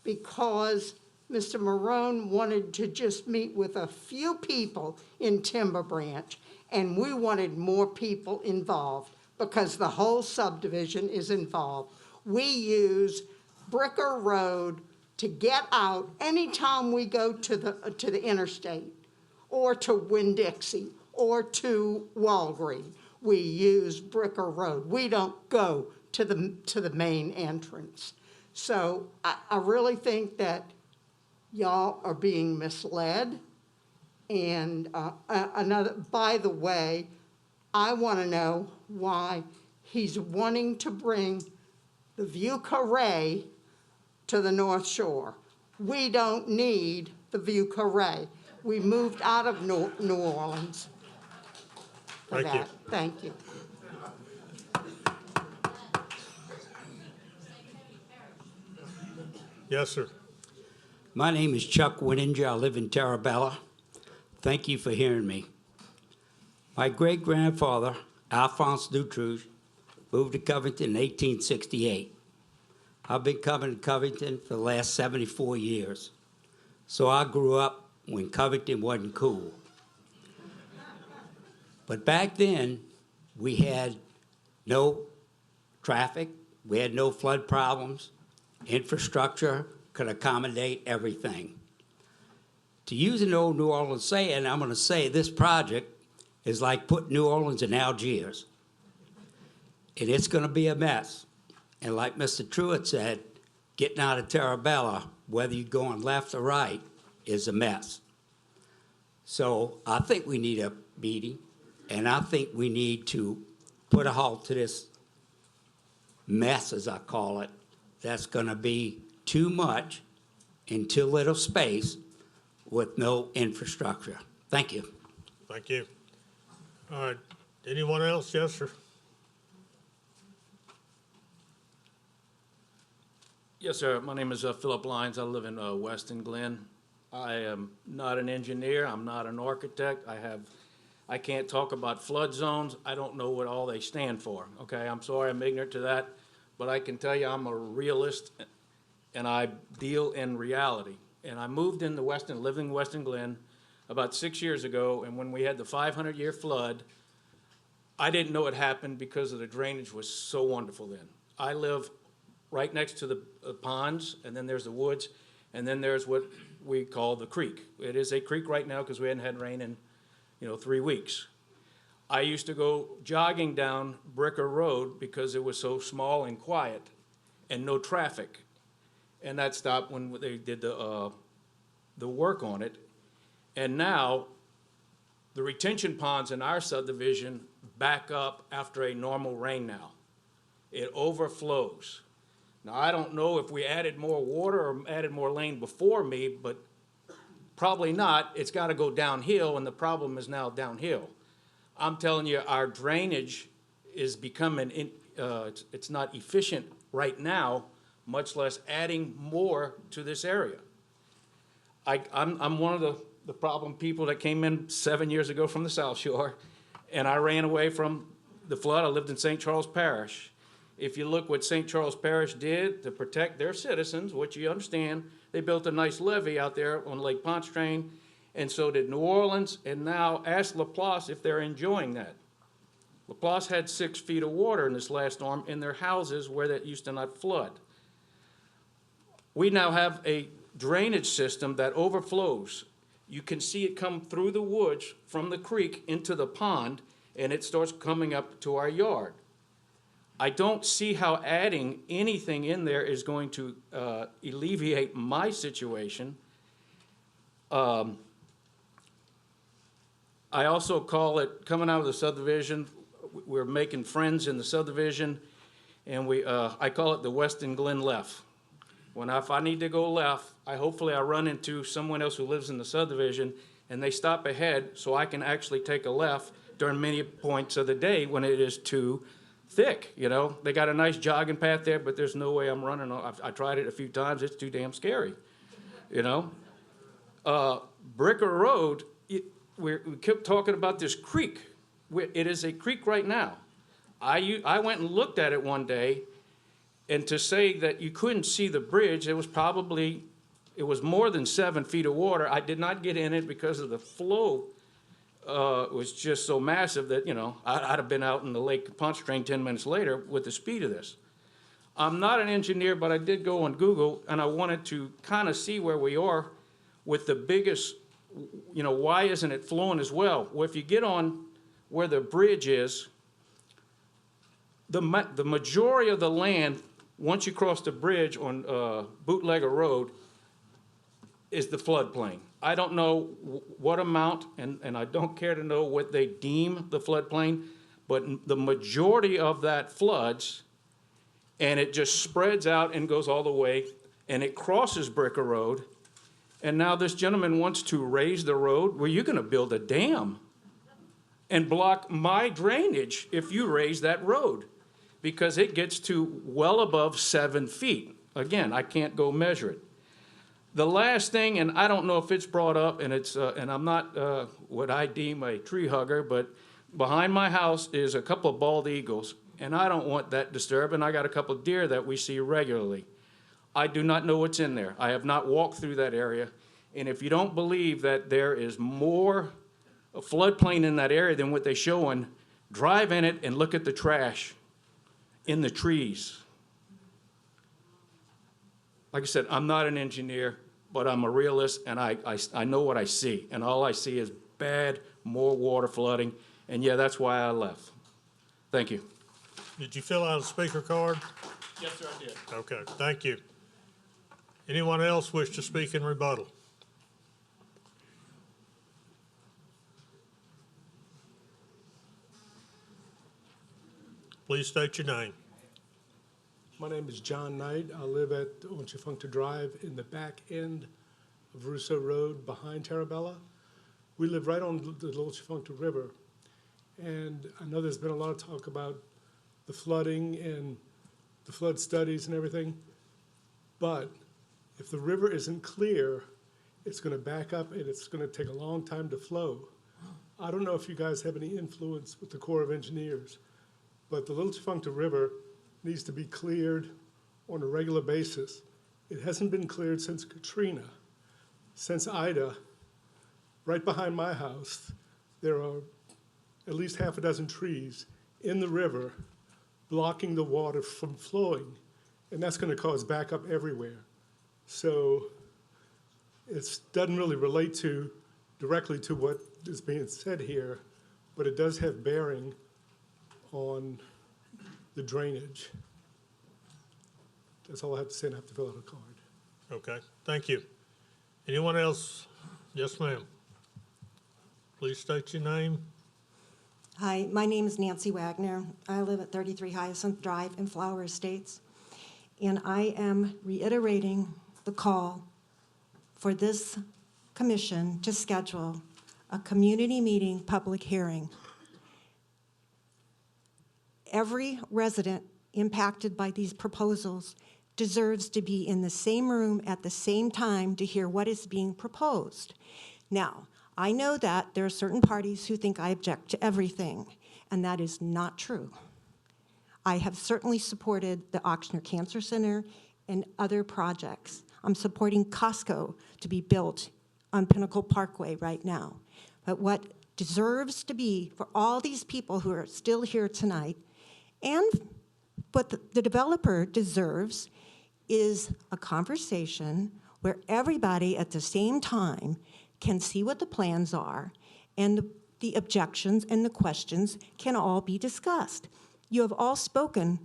because Mr. Marone wanted to just meet with a few people in Timber Branch, and we wanted more people involved because the whole subdivision is involved. We use Bricker Road to get out anytime we go to the interstate or to Winn-Dixie or to Walgreen. We use Bricker Road. We don't go to the main entrance. So I really think that y'all are being misled. And by the way, I want to know why he's wanting to bring the View Carré to the North Shore. We don't need the View Carré. We moved out of New Orleans for Thank you. that. Thank you. Yes, sir. My name is Chuck Winninger. I live in Terabella. Thank you for hearing me. My great-grandfather, Alphonse Dutroux, moved to Covington in 1868. I've been coming to Covington for the last 74 years. So I grew up when Covington wasn't cool. But back then, we had no traffic, we had no flood problems, infrastructure could accommodate everything. To use an old New Orleans saying, I'm going to say this project is like putting New Orleans in Algiers. And it's going to be a mess. And like Mr. Truitt said, getting out of Terabella, whether you're going left or right, is a mess. So I think we need a meeting, and I think we need to put a halt to this mess, as I call it, that's going to be too much in too little space with no infrastructure. Thank you. Thank you. All right. Anyone else? Yes, sir. Yes, sir. My name is Philip Lyons. I live in Weston Glen. I am not an engineer. I'm not an architect. I can't talk about flood zones. I don't know what all they stand for. Okay, I'm sorry I'm ignorant to that, but I can tell you I'm a realist and I deal in reality. And I moved into Weston, living in Weston Glen about 6 years ago, and when we had the 500-year flood, I didn't know it happened because of the drainage was so wonderful then. I live right next to the ponds, and then there's the woods, and then there's what we call the creek. It is a creek right now because we hadn't had rain in, 3 weeks. I used to go jogging down Bricker Road because it was so small and quiet and no traffic. And that stopped when they did the work on it. And now the retention ponds in our subdivision back up after a normal rain now. It overflows. Now, I don't know if we added more water or added more lane before me, but probably not. It's got to go downhill, and the problem is now downhill. I'm telling you, our drainage is becoming, it's not efficient right now, much less adding more to this area. I'm one of the problem people that came in 7 years ago from the South Shore, and I ran away from the flood. I lived in St. Charles Parish. If you look what St. Charles Parish did to protect their citizens, which you understand, they built a nice levee out there on Lake Pontchartrain, and so did New Orleans, and now ask LaPlace if they're enjoying that. LaPlace had 6 feet of water in this last storm in their houses where that used to not flood. We now have a drainage system that overflows. You can see it come through the woods from the creek into the pond, and it starts coming up to our yard. I don't see how adding anything in there is going to alleviate my situation. I also call it, coming out of the subdivision, we're making friends in the subdivision, and I call it the Weston Glen left. If I need to go left, hopefully I run into someone else who lives in the subdivision, and they stop ahead so I can actually take a left during many points of the day when it is too thick, They got a nice jogging path there, but there's no way I'm running. I tried it a few times. It's too damn scary, Bricker Road, we kept talking about this creek. It is a creek right now. I went and looked at it one day, and to say that you couldn't see the bridge, it was more than 7 feet of water. I did not get in it because of the flow was just so massive that, I'd have been out in the Lake Pontchartrain 10 minutes later with the speed of this. I'm not an engineer, but I did go on Google, and I wanted to kind of see where we are with the biggest, why isn't it flowing as well? Well, if you get on where the bridge is, the majority of the land, once you cross the bridge on Bootlegger Road, is the floodplain. I don't know what amount, and I don't care to know what they deem the floodplain, but the majority of that floods, and it just spreads out and goes all the way, and it crosses Bricker Road, and now this gentleman wants to raise the road. Well, you're gonna build a dam and block my drainage if you raise that road, because it gets to well above 7 feet. Again, I can't go measure it. The last thing, and I don't know if it's brought up, and and I'm not what I deem a tree hugger, but behind my house is a couple of bald eagles, and I don't want that disturbed, and I got a couple of deer that we see regularly. I do not know what's in there. I have not walked through that area, and if you don't believe that there is more floodplain in that area than what they're showing, drive in it and look at the trash in the trees. Like I said, I'm not an engineer, but I'm a realist, and I know what I see, and all I see is bad, more water flooding, and yeah, that's why I left. Thank you. Did you fill out a speaker card? Yes, sir, I did. Okay, thank you. Anyone else wish to speak in rebuttal? Please state your name. My name is John Knight. I live at Onchifuncta Drive in the back end of Russo Road behind Tarabella. We live right on the Onchifuncta River. And I know there's been a lot of talk about the flooding and the flood studies and everything. But if the river isn't clear, it's going to back up and it's going to take a long time to flow. I don't know if you guys have any influence with the Corps of Engineers, but the Little Tchefuncta River needs to be cleared on a regular basis. It hasn't been cleared since Katrina. Since Ida, right behind my house, there are at least half a dozen trees in the river blocking the water from flowing, and that's going to cause backup everywhere. So it doesn't really relate directly to what is being said here, but it does have bearing on the drainage. That's all I have to say, and I have to fill out a card. Okay, thank you. Anyone else? Yes, ma'am. Please state your name. Hi, my name is Nancy Wagner. I live at 33 Hyacinth Drive in Flower Estates, and I am reiterating the call for this commission to schedule a community meeting public hearing. Every resident impacted by these proposals deserves to be in the same room at the same time to hear what is being proposed. Now, I know that there are certain parties who think I object to everything, and that is not true. I have certainly supported the Ochsner Cancer Center and other projects. I'm supporting Costco to be built on Pinnacle Parkway right now. But what deserves to be for all these people who are still here tonight, and what the developer deserves, is a conversation where everybody at the same time can see what the plans are, and the objections and the questions can all be discussed. You have all spoken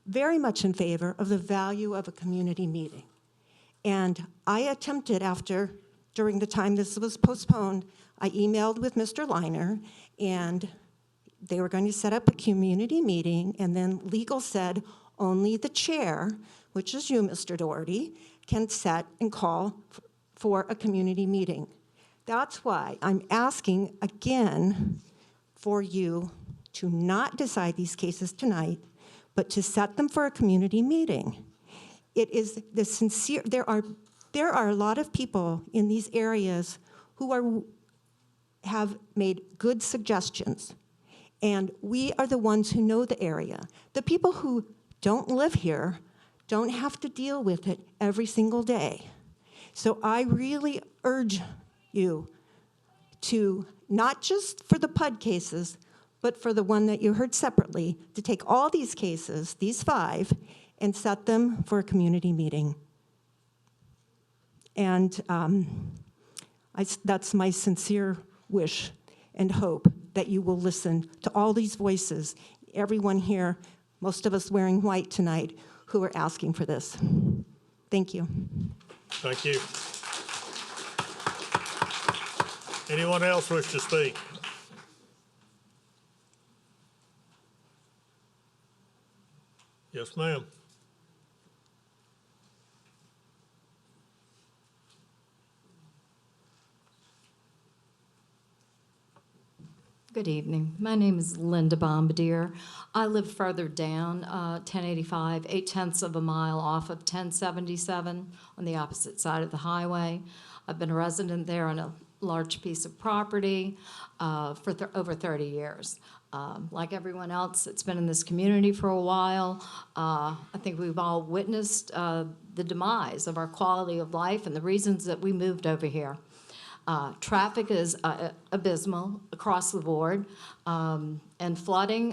very much in favor of the value of a community meeting. And I attempted during the time this was postponed, I emailed with Mr. Leiner, and they were going to set up a community meeting, and then legal said only the chair, which is you, Mr. Doherty, can set and call for a community meeting. That's why I'm asking again for you to not decide these cases tonight, but to set them for a community meeting. It is the sincere, there are a lot of people in these areas who have made good suggestions. And we are the ones who know the area. The people who don't live here don't have to deal with it every single day. So I really urge you to, not just for the Pudd cases, but for the one that you heard separately, to take all these cases, these 5, and set them for a community meeting. And that's my sincere wish and hope, that you will listen to all these voices, everyone here, most of us wearing white tonight, who are asking for this. Thank you. Thank you. Anyone else wish to speak? Yes, ma'am. Good evening. My name is Linda Bombardier. I live further down 1085, 8/10 of a mile off of 1077 on the opposite side of the highway. I've been a resident there on a large piece of property for over 30 years. Like everyone else that's been in this community for a while, I think we've all witnessed the demise of our quality of life and the reasons that we moved over here. Traffic is abysmal across the board, and flooding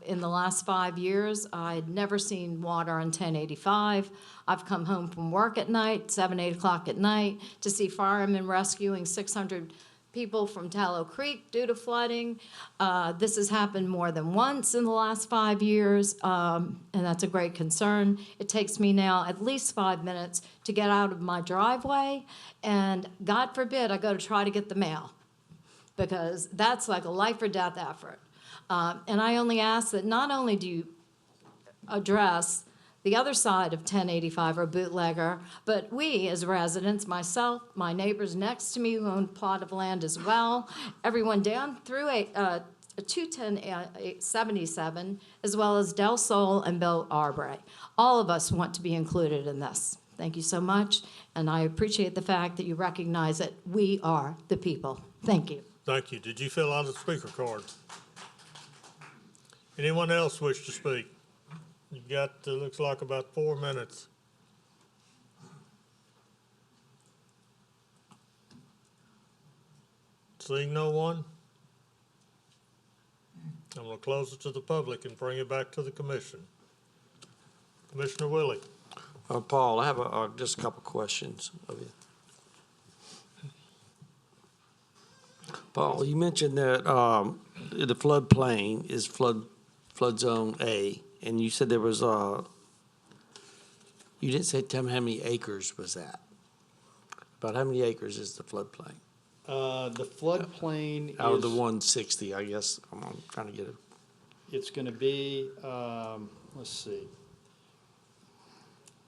in the last 5 years. I'd never seen water on 1085. I've come home from work at night, 7, 8 o'clock at night, to see firemen rescuing 600 people from Tallow Creek due to flooding. This has happened more than once in the last 5 years, and that's a great concern. It takes me now at least 5 minutes to get out of my driveway, and God forbid I go to try to get the mail, because that's like a life or death effort. And I only ask that not only do you address the other side of 1085 or bootlegger, but we as residents, myself, my neighbors next to me who own a plot of land as well, everyone down through 21077, as well as Del Sol and Bill Arbery. All of us want to be included in this. Thank you so much, and I appreciate the fact that you recognize that we are the people. Thank you. Thank you. Did you fill out a speaker card? Anyone else wish to speak? You've got, looks like about 4 minutes. Seeing no one, I'm going to close it to the public and bring it back to the commission. Commissioner Willie. Paul, I have just a couple questions of you. Paul, you mentioned that the floodplain is flood zone A. And you said there was you didn't say tell me how many acres was that? About how many acres is the floodplain? The floodplain is. Out of the 160, I guess, I'm trying to get it. It's gonna be, let's see.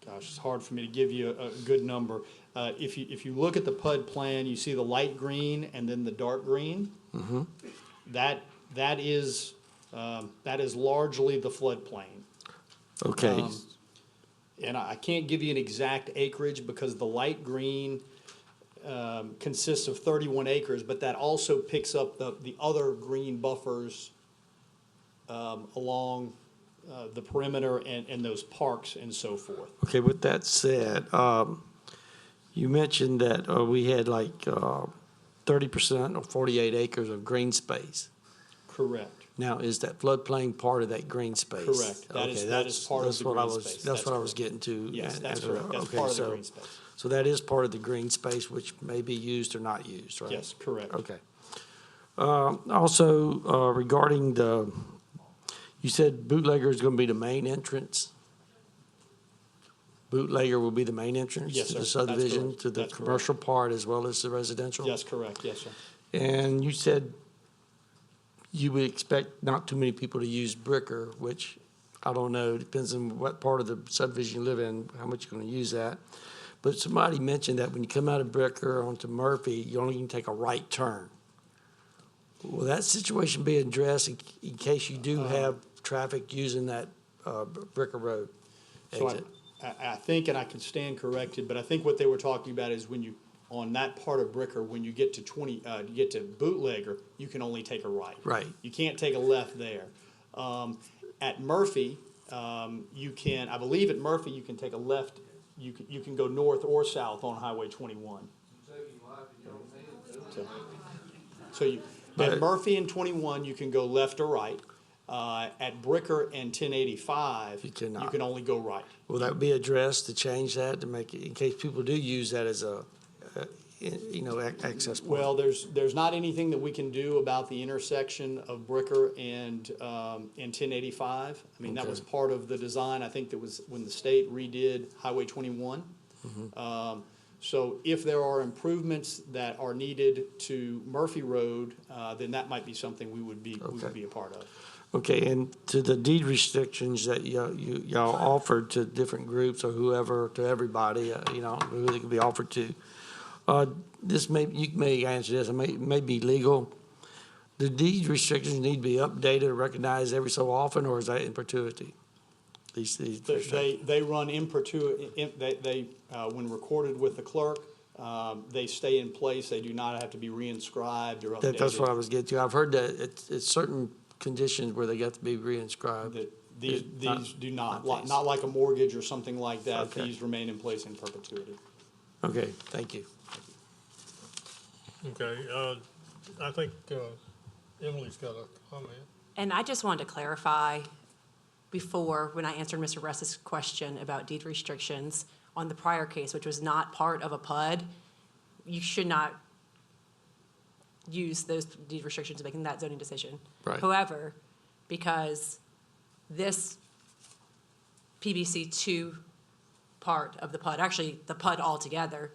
Gosh, it's hard for me to give you a good number. If you look at the Pudd plan, you see the light green and then the dark green. Mm-hmm. That is largely the floodplain. Okay. And I can't give you an exact acreage because the light green consists of 31 acres, but that also picks up the other green buffers along the perimeter and those parks and so forth. Okay, with that said, you mentioned that we had like 30% or 48 acres of green space. Correct. Now, is that floodplain part of that green space? Correct. That is part of the green space. That's what I was getting to. Yes, that's correct. That's Okay, part of the green space. So that is part of the green space, which may be used or not used, right? Yes, correct. Okay. Also, regarding you said bootlegger is going to be the main entrance? Bootlegger will be the main entrance? Yes, to sir. the That's subdivision, correct. to the That's commercial part as well as the residential? Yes, correct. Yes, sir. And you said you would expect not too many people to use Bricker, which I don't know, depends on what part of the subdivision you live in, how much you're going to use that. But somebody mentioned that when you come out of Bricker onto Murphy, you only can take a right turn. Will that situation be addressed in case you do have traffic using that Bricker Road So exit? I think, and I can stand corrected, but I think what they were talking about is when you on that part of Bricker, when you get to you get to Bootlegger, you can only take a right. Right. You can't take a left there. At Murphy, you can, I believe at Murphy, you can take a left, you can go north or south on Highway 21. So at Murphy and 21, you can go left or right. At Bricker and 1085, you can only go right. Will that be addressed to change that, to make it, in case people do use that as a, access point? Well, there's not anything that we can do about the intersection of Bricker and 1085. I mean, that was part of the design, I think that was when the state redid Highway 21. So if there are improvements that are needed to Murphy Road, then that might be something we would be a part of. Okay, and to the deed restrictions that y'all offered to different groups or whoever, to everybody, who they could be offered to, you may answer this, it may be legal. Do deed restrictions need to be updated or recognized every so often, or is that in perpetuity? They run in perpetuity, when recorded with the clerk, they stay in place, they do not have to be reinscribed or updated. That's what I was getting to. I've heard that it's certain conditions where they got to be reinscribed. These do not like a mortgage or something like that. Okay. These remain in place in perpetuity. Okay, thank you. Okay, I think Emily's got a comment. And I just wanted to clarify before, when I answered Mr. Russ's question about deed restrictions on the prior case, which was not part of a PUD, you should not use those deed restrictions in making that zoning decision. Right. However, because this PBC 2 part of the PUD, actually the PUD altogether,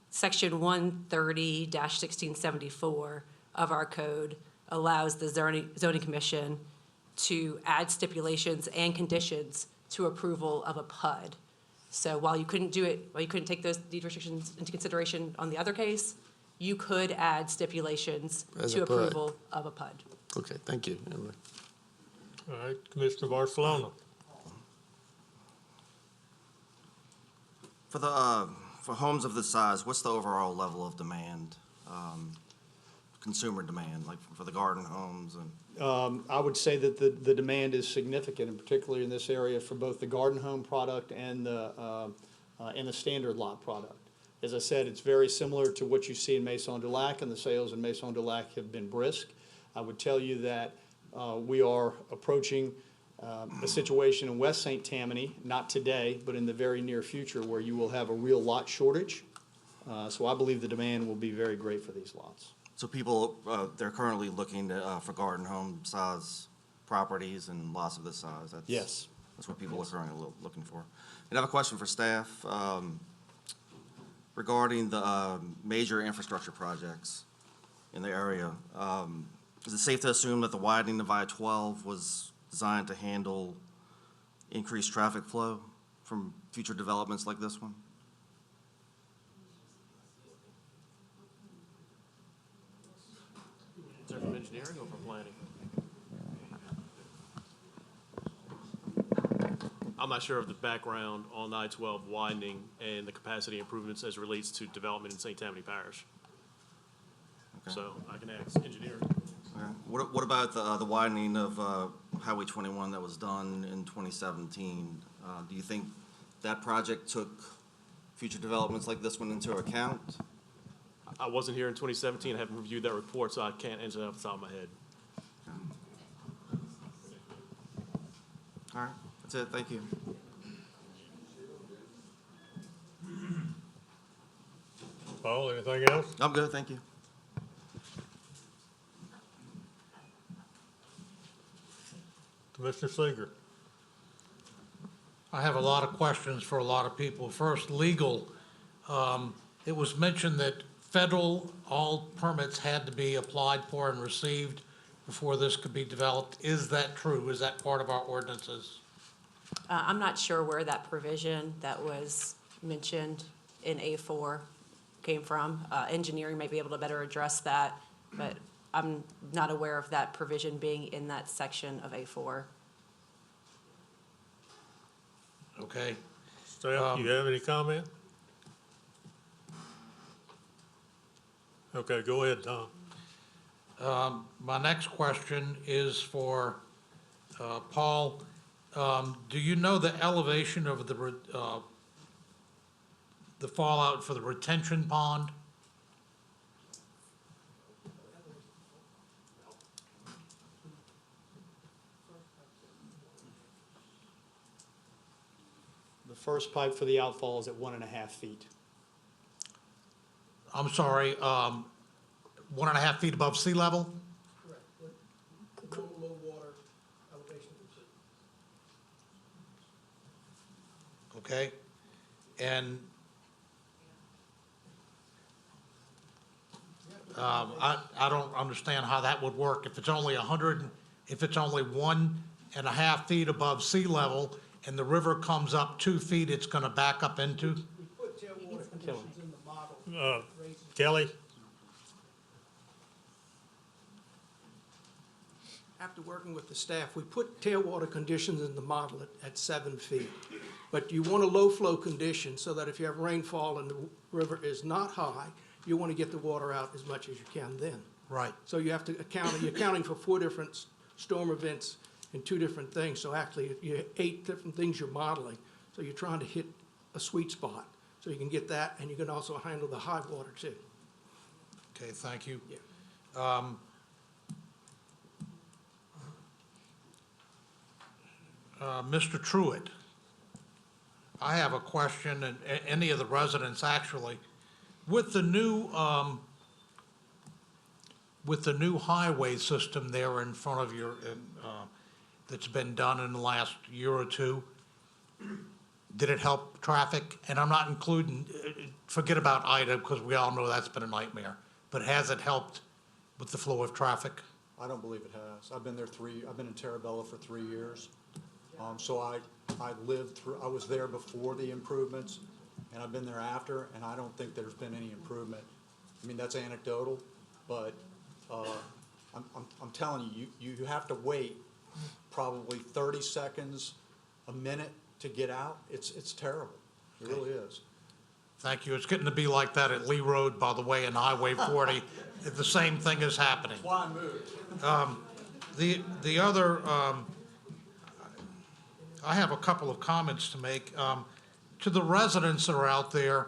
Section 130-1674 of our code allows the zoning commission to add stipulations and conditions to approval of a PUD. So while you couldn't take those deed restrictions into consideration on the other case, you could add stipulations to approval of a PUD. Okay, thank you, Emily. All right, Commissioner Barcelona. For homes of this size, what's the overall level of demand, consumer demand, like for the garden homes and? I would say that the demand is significant, and particularly in this area for both the garden home product and the standard lot product. As I said, it's very similar to what you see in Maison du Lac, and the sales in Maison du Lac have been brisk. I would tell you that we are approaching a situation in West St. Tammany, not today, but in the very near future, where you will have a real lot shortage. So I believe the demand will be very great for these lots. So people, they're currently looking for garden home size properties and lots of this size? Yes. That's what people are currently looking for. And I have a question for staff regarding the major infrastructure projects in the area. Is it safe to assume that the widening of I-12 was designed to handle increased traffic flow from future developments like this one? Is that from engineering or from planning? I'm not sure of the background on I-12 widening and the capacity improvements as it relates to development in St. Tammany Parish. Okay. So I can ask engineering. Okay. What about the widening of Highway 21 that was done in 2017? Do you think that project took future developments like this one into account? I wasn't here in 2017. I haven't reviewed that report, so I can't answer that off the top of my head. All right, that's it. Thank you. Paul, anything else? I'm good, thank you. Commissioner Seeger. I have a lot of questions for a lot of people. First, legal. It was mentioned that all permits had to be applied for and received before this could be developed. Is that true? Is that part of our ordinances? I'm not sure where that provision that was mentioned in A4 came from. Engineering may be able to better address that, but I'm not aware of that provision being in that section of A4. Okay. Staff, do you have any comment? Okay, go ahead, Tom. My next question is for Paul. Do you know the elevation of the fallout for the retention pond? The first pipe for the outfall is at 1.5 feet. I'm sorry, 1.5 feet above sea level? Correct. Low water elevation. Okay, and I don't understand how that would work. If it's only 1.5 feet above sea level and the river comes up 2 feet, it's gonna back up into? We put tailwater conditions in the model. Kelly? After working with the staff, we put tailwater conditions in the model at 7 feet. But you want a low flow condition so that if you have rainfall and the river is not high, you want to get the water out as much as you can then. Right. So you have to you're accounting for 4 different storm events and 2 different things. So actually, you have 8 different things you're modeling. So you're trying to hit a sweet spot. So you can get that, and you can also handle the high water too. Okay, thank you. Yeah. Mr. Truitt, I have a question, and any of the residents actually. With the new highway system there in front of your, that's been done in the last year or two, did it help traffic? And I'm not including, forget about Ida, because we all know that's been a nightmare. But has it helped with the flow of traffic? I don't believe it has. I've been in Tarabella for 3 years. So I was there before the improvements, and I've been there after, and I don't think there's been any improvement. I mean, that's anecdotal, but I'm telling you, you have to wait probably 30 seconds, a minute to get out. It's terrible. It really is. Thank you. It's getting to be like that at Lee Road, by the way, and Highway 40. The same thing is happening. That's why I moved. The other, I have a couple of comments to make. To the residents that are out there,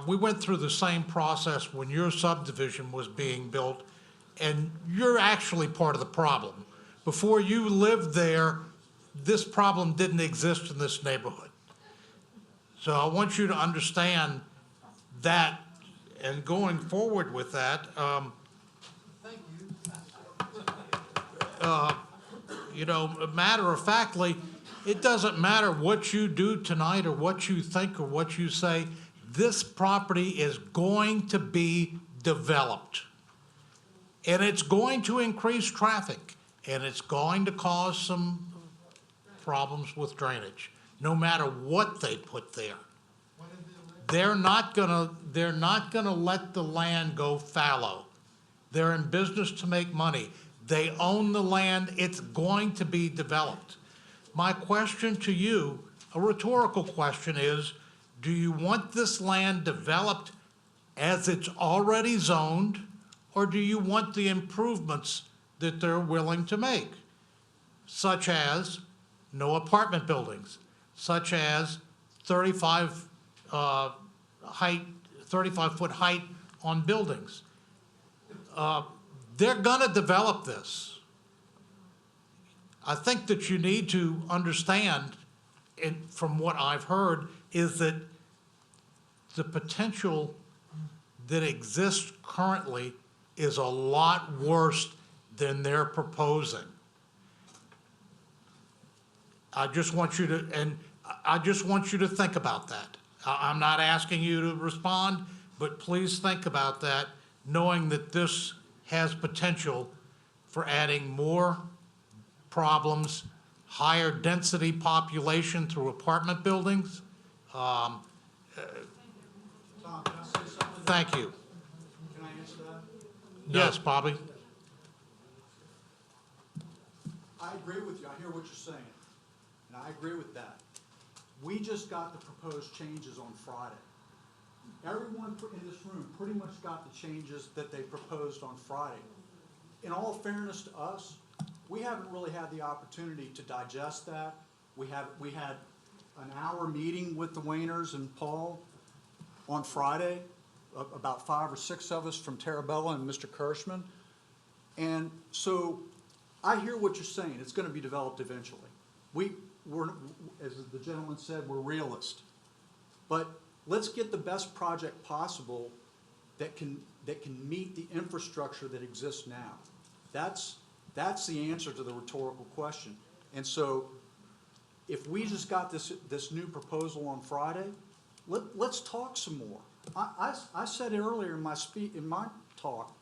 we went through the same process when your subdivision was being built, and you're actually part of the problem. Before you lived there, this problem didn't exist in this neighborhood. So I want you to understand that, and going forward with that, you know, matter of factly, it doesn't matter what you do tonight or what you think or what you say, this property is going to be developed. And it's going to increase traffic, and it's going to cause some problems with drainage, no matter what they put there. They're not gonna let the land go fallow. They're in business to make money. They own the land. It's going to be developed. My question to you, a rhetorical question, is, do you want this land developed as it's already zoned, or do you want the improvements that they're willing to make, such as no apartment buildings, such as 35-foot height on buildings? They're gonna develop this. I think that you need to understand, and from what I've heard, is that the potential that exists currently is a lot worse than they're proposing. I just want you to think about that. I'm not asking you to respond, but please think about that, knowing that this has potential for adding more problems, higher density population through apartment buildings. Tom, can I say something? Thank you. Can I answer that? Yes, Bobby? I agree with you. I hear what you're saying, and I agree with that. We just got the proposed changes on Friday. everyone in this room pretty much got the changes that they proposed on Friday. In all fairness to us, we haven't really had the opportunity to digest that. We had an hour meeting with the Wainers and Paul on Friday, about 5 or 6 of us from Tarabella and Mr. Kirschman. And so I hear what you're saying. It's going to be developed eventually. We're, as the gentleman said, we're realists. But let's get the best project possible that can meet the infrastructure that exists now. That's the answer to the rhetorical question. And so if we just got this new proposal on Friday, let's talk some more. I said earlier in my talk,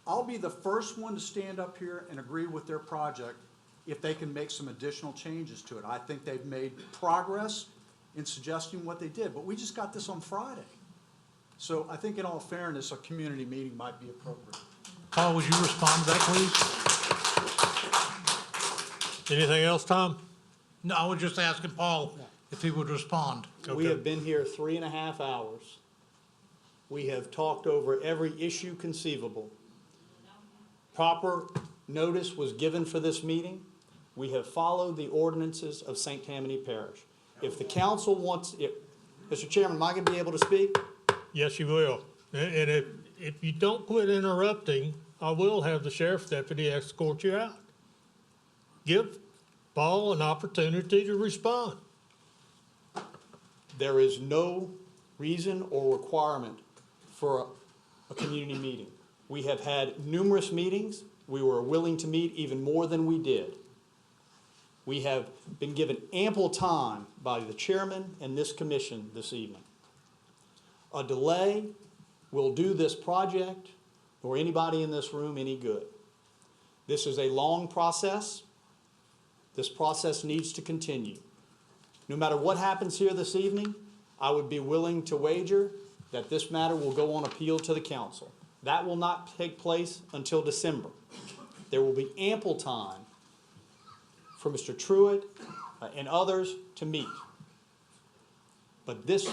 I'll be the first one to stand up here and agree with their project if they can make some additional changes to it. I think they've made progress in suggesting what they did, but we just got this on Friday. So I think in all fairness, a community meeting might be appropriate. Paul, would you respond to that, please? Anything else, Tom? No, I was just asking Paul if he would respond. We have been here 3.5 hours. We have talked over every issue conceivable. Proper notice was given for this meeting. We have followed the ordinances of St. Tammany Parish. If the council wants, Mr. Chairman, am I going to be able to speak? Yes, you will. And if you don't quit interrupting, I will have the sheriff's deputy escort you out. Give Paul an opportunity to respond. There is no reason or requirement for a community meeting. We have had numerous meetings. We were willing to meet even more than we did. We have been given ample time by the chairman and this commission this evening. A delay will do this project or anybody in this room any good. This is a long process. This process needs to continue. No matter what happens here this evening, I would be willing to wager that this matter will go on appeal to the council. That will not take place until December. There will be ample time for Mr. Truitt and others to meet. But this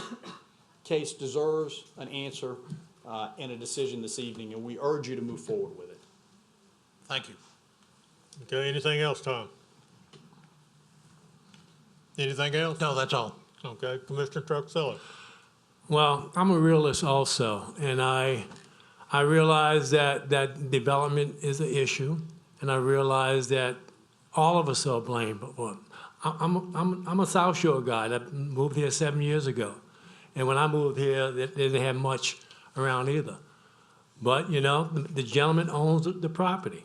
case deserves an answer and a decision this evening, and we urge you to move forward with it. Thank you. Okay, anything else, Tom? Anything else? No, that's all. Okay, Commissioner Truxella. Well, I'm a realist also, and I realize that development is an issue, and I realize that all of us are blamed. But I'm a South Shore guy that moved here 7 years ago, and when I moved here, they didn't have much around either. But you know, the gentleman owns the property,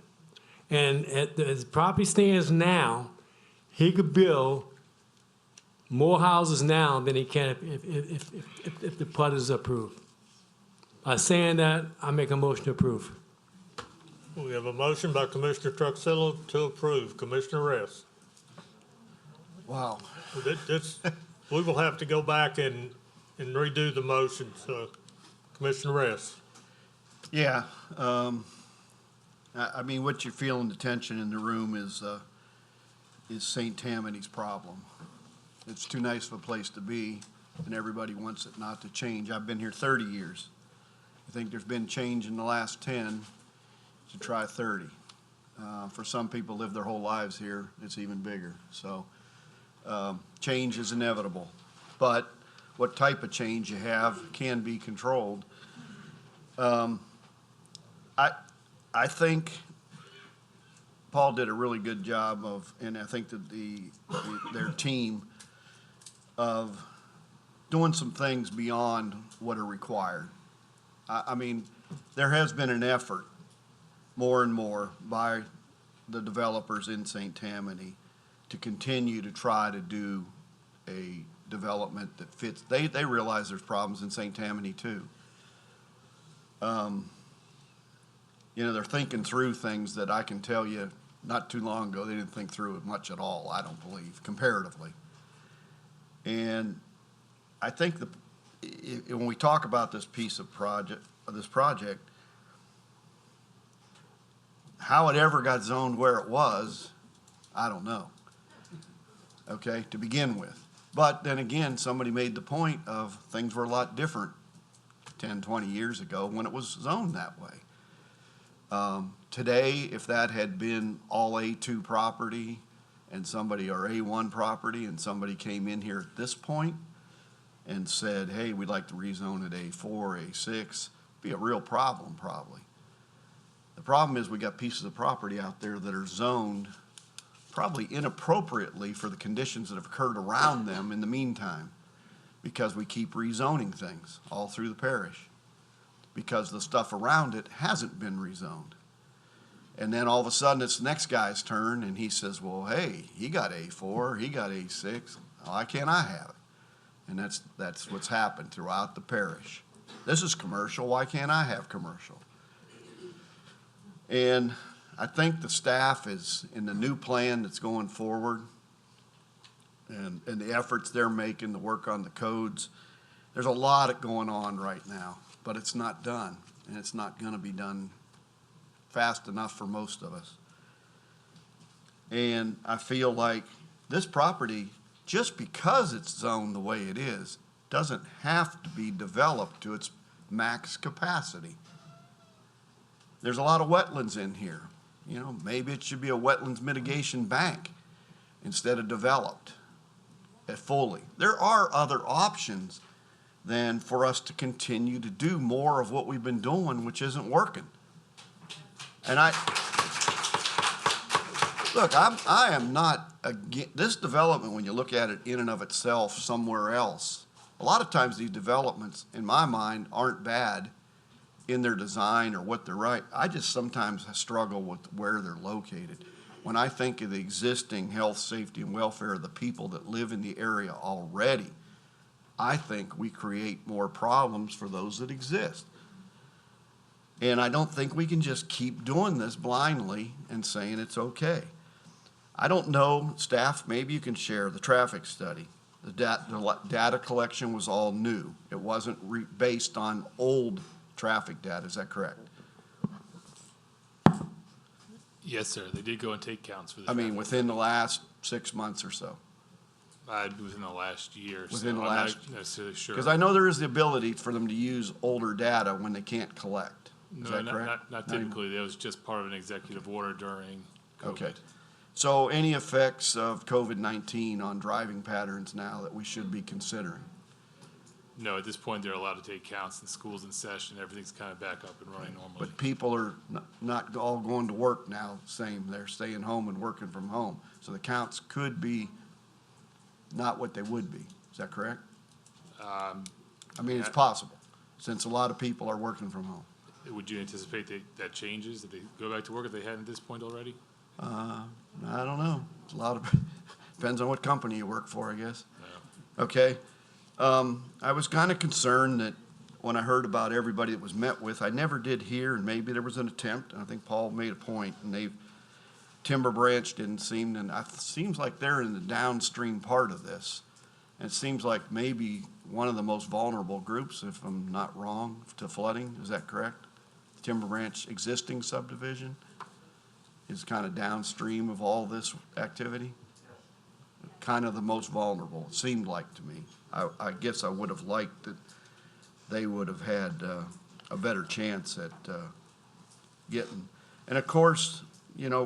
and as the property stands now, he could build more houses now than he can if the Pudd is approved. By saying that, I make a motion to approve. We have a motion by Commissioner Truxilla to approve. Commissioner Ress. Wow. We will have to go back and redo the motion, so Commissioner Ress. Yeah, I mean, what you're feeling, the tension in the room is St. Tammany's problem. It's too nice of a place to be, and everybody wants it not to change. I've been here 30 years. I think there's been change in the last 10 to try 30. For some people live their whole lives here, it's even bigger. So change is inevitable. But what type of change you have can be controlled. I think Paul did a really good job of, and I think that their team of doing some things beyond what are required. I mean, there has been an effort more and more by the developers in St. Tammany to continue to try to do a development that fits. They realize there's problems in St. Tammany too. You know, they're thinking through things that I can tell you not too long ago they didn't think through it much at all, I don't believe, comparatively. And I think when we talk about this project, how it ever got zoned where it was, I don't know, okay, to begin with. But then again, somebody made the point of things were a lot different 10, 20 years ago when it was zoned that way. Today, if that had been all A2 property and somebody, or A1 property, and somebody came in here at this point and said, hey, we'd like to rezone it A4, A6, be a real problem probably. The problem is we got pieces of property out there that are zoned probably inappropriately for the conditions that have occurred around them in the meantime, because we keep rezoning things all through the parish, because the stuff around it hasn't been rezoned. And then all of a sudden it's the next guy's turn and he says, well, hey, he got A4, he got A6, why can't I have it? And that's what's happened throughout the parish. This is commercial, why can't I have commercial? And I think the staff is, in the new plan that's going forward, and the efforts they're making to work on the codes, there's a lot going on right now, but it's not done, and it's not gonna be done fast enough for most of us. And I feel like this property, just because it's zoned the way it is, doesn't have to be developed to its max capacity. There's a lot of wetlands in here. You know, maybe it should be a wetlands mitigation bank instead of developed fully. There are other options than for us to continue to do more of what we've been doing, which isn't working. And I am not against this development. When you look at it in and of itself somewhere else, a lot of times these developments, in my mind, aren't bad in their design or what they're right. I just sometimes struggle with where they're located. When I think of the existing health, safety, and welfare of the people that live in the area already, I think we create more problems for those that exist. And I don't think we can just keep doing this blindly and saying it's okay. I don't know, staff, maybe you can share the traffic study. The data collection was all new. It wasn't based on old traffic data, is that correct? Yes, sir. They did go and take counts for the I mean, traffic. within the last 6 months or so. Within the last year. Within so the last, I'm not necessarily sure. because I know there is the ability for them to use older data when they can't collect. Is No, that correct? not typically. That was just part of an executive order during COVID. Okay. So any effects of COVID-19 on driving patterns now that we should be considering? No, at this point, they're allowed to take counts in schools in session. Everything's kind of back up and running normally. But people are not all going to work now, same, they're staying home and working from home. So the counts could be not what they would be. Is that correct? I mean, it's possible, since a lot of people are working from home. Would you anticipate that changes, that they go back to work if they hadn't at this point already? I don't know. It's a lot of, depends on what company you work for, I guess. Okay. I was kind of concerned that when I heard about everybody that was met with, I never did hear, and maybe there was an attempt, and I think Paul made a point, and Timber Branch didn't seem, and it seems like they're in the downstream part of this. And it seems like maybe one of the most vulnerable groups, if I'm not wrong, to flooding. Is that correct? Timber Branch existing subdivision is kind of downstream of all this activity. Kind of the most vulnerable, it seemed like to me. I guess I would have liked that they would have had a better chance at getting. And of course, you know,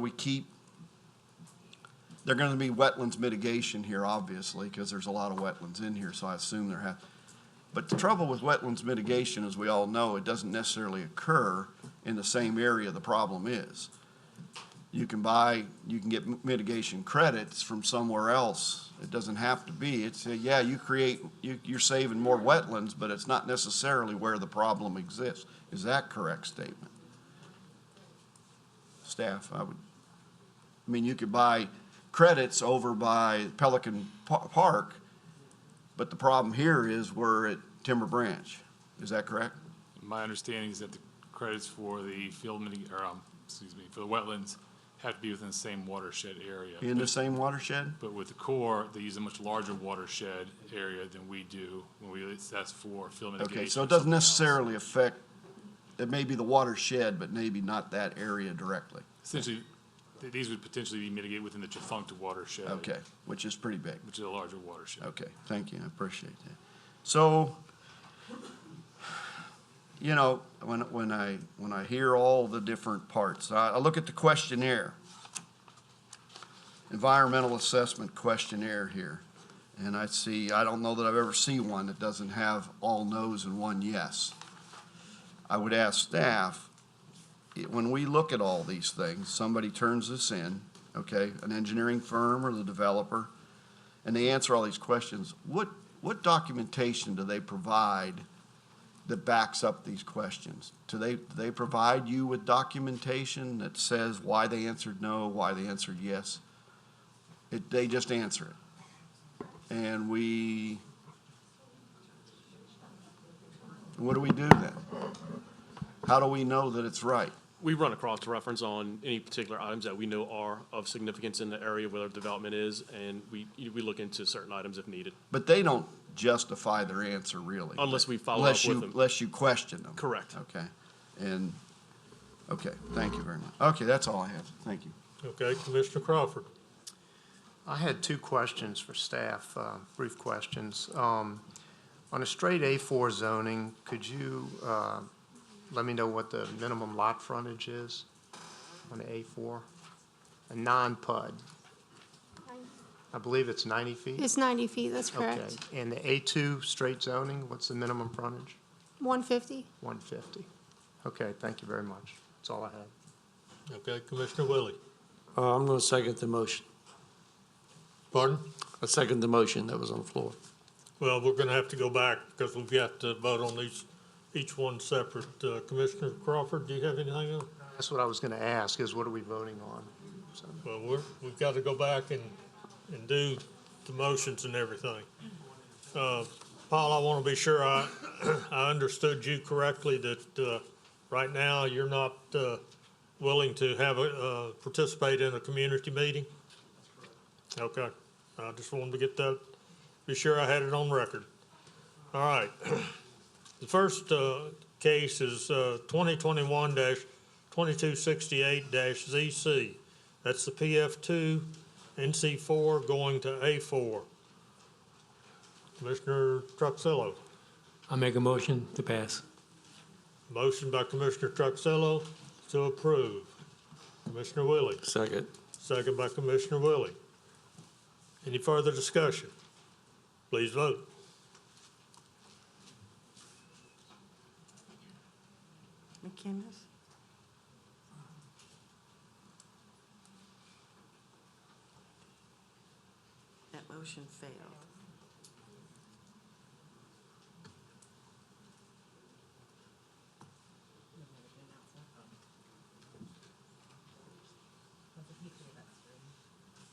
they're going to be wetlands mitigation here, obviously, because there's a lot of wetlands in here, so I assume there have. But the trouble with wetlands mitigation, as we all know, it doesn't necessarily occur in the same area the problem is. You can get mitigation credits from somewhere else. It doesn't have to be. It's, yeah, you're saving more wetlands, but it's not necessarily where the problem exists. Is that correct statement? Staff, I mean, you could buy credits over by Pelican Park, but the problem here is we're at Timber Branch. Is that correct? My understanding is that the credits for the for the wetlands have to be within the same watershed area. In the same watershed? But with the Corps, they use a much larger watershed area than we do that's for field mitigation. Okay, so it doesn't necessarily affect, it may be the watershed, but maybe not that area directly. Essentially, these would potentially be mitigated within the Chifuncta watershed. Okay, which is pretty big. Which is a larger watershed. Okay, thank you, I appreciate that. So, you know, when I hear all the different parts, I look at the questionnaire, environmental assessment questionnaire here, and I don't know that I've ever seen one that doesn't have all no's and one yes. I would ask staff, when we look at all these things, somebody turns this in, okay, an engineering firm or the developer, and they answer all these questions, what documentation do they provide that backs up these questions? Do they provide you with documentation that says why they answered no, why they answered yes? They just answer it. And what do we do then? How do we know that it's right? We run a cross-reference on any particular items that we know are of significance in the area where the development is, and we look into certain items if needed. But they don't justify their answer, really. Unless we follow up with them. Unless you question them. Correct. Okay. Okay, thank you very much. Okay, that's all I have. Thank you. Okay, Commissioner Crawford. I had two questions for staff, brief questions. On a straight A4 zoning, could you let me know what the minimum lot frontage is on the A4? A non-PUD. I believe it's 90 feet? It's 90 feet, that's correct. Okay, and the A2 straight zoning, what's the minimum frontage? 150. 150. Okay, thank you very much. That's all I had. Okay, Commissioner Willie. I'm going to second the motion. Pardon? I second the motion that was on the floor. Well, we're going to have to go back because we've got to vote on each one separate. Commissioner Crawford, do you have anything else? That's what I was going to ask, is what are we voting on? So. Well, we've got to go back and do the motions and everything. Paul, I want to be sure I understood you correctly that right now you're not willing to participate in a community meeting? Okay. I just wanted to get that, be sure I had it on record. All right. The first case is 2021-2268-ZC. That's the PF2, NC4 going to A4. Commissioner Truxillo. I make a motion to pass. Motion by Commissioner Truxillo to approve. Commissioner Willie. Second. Second by Commissioner Willie. Any further discussion? Please vote. McKinnis? That motion failed.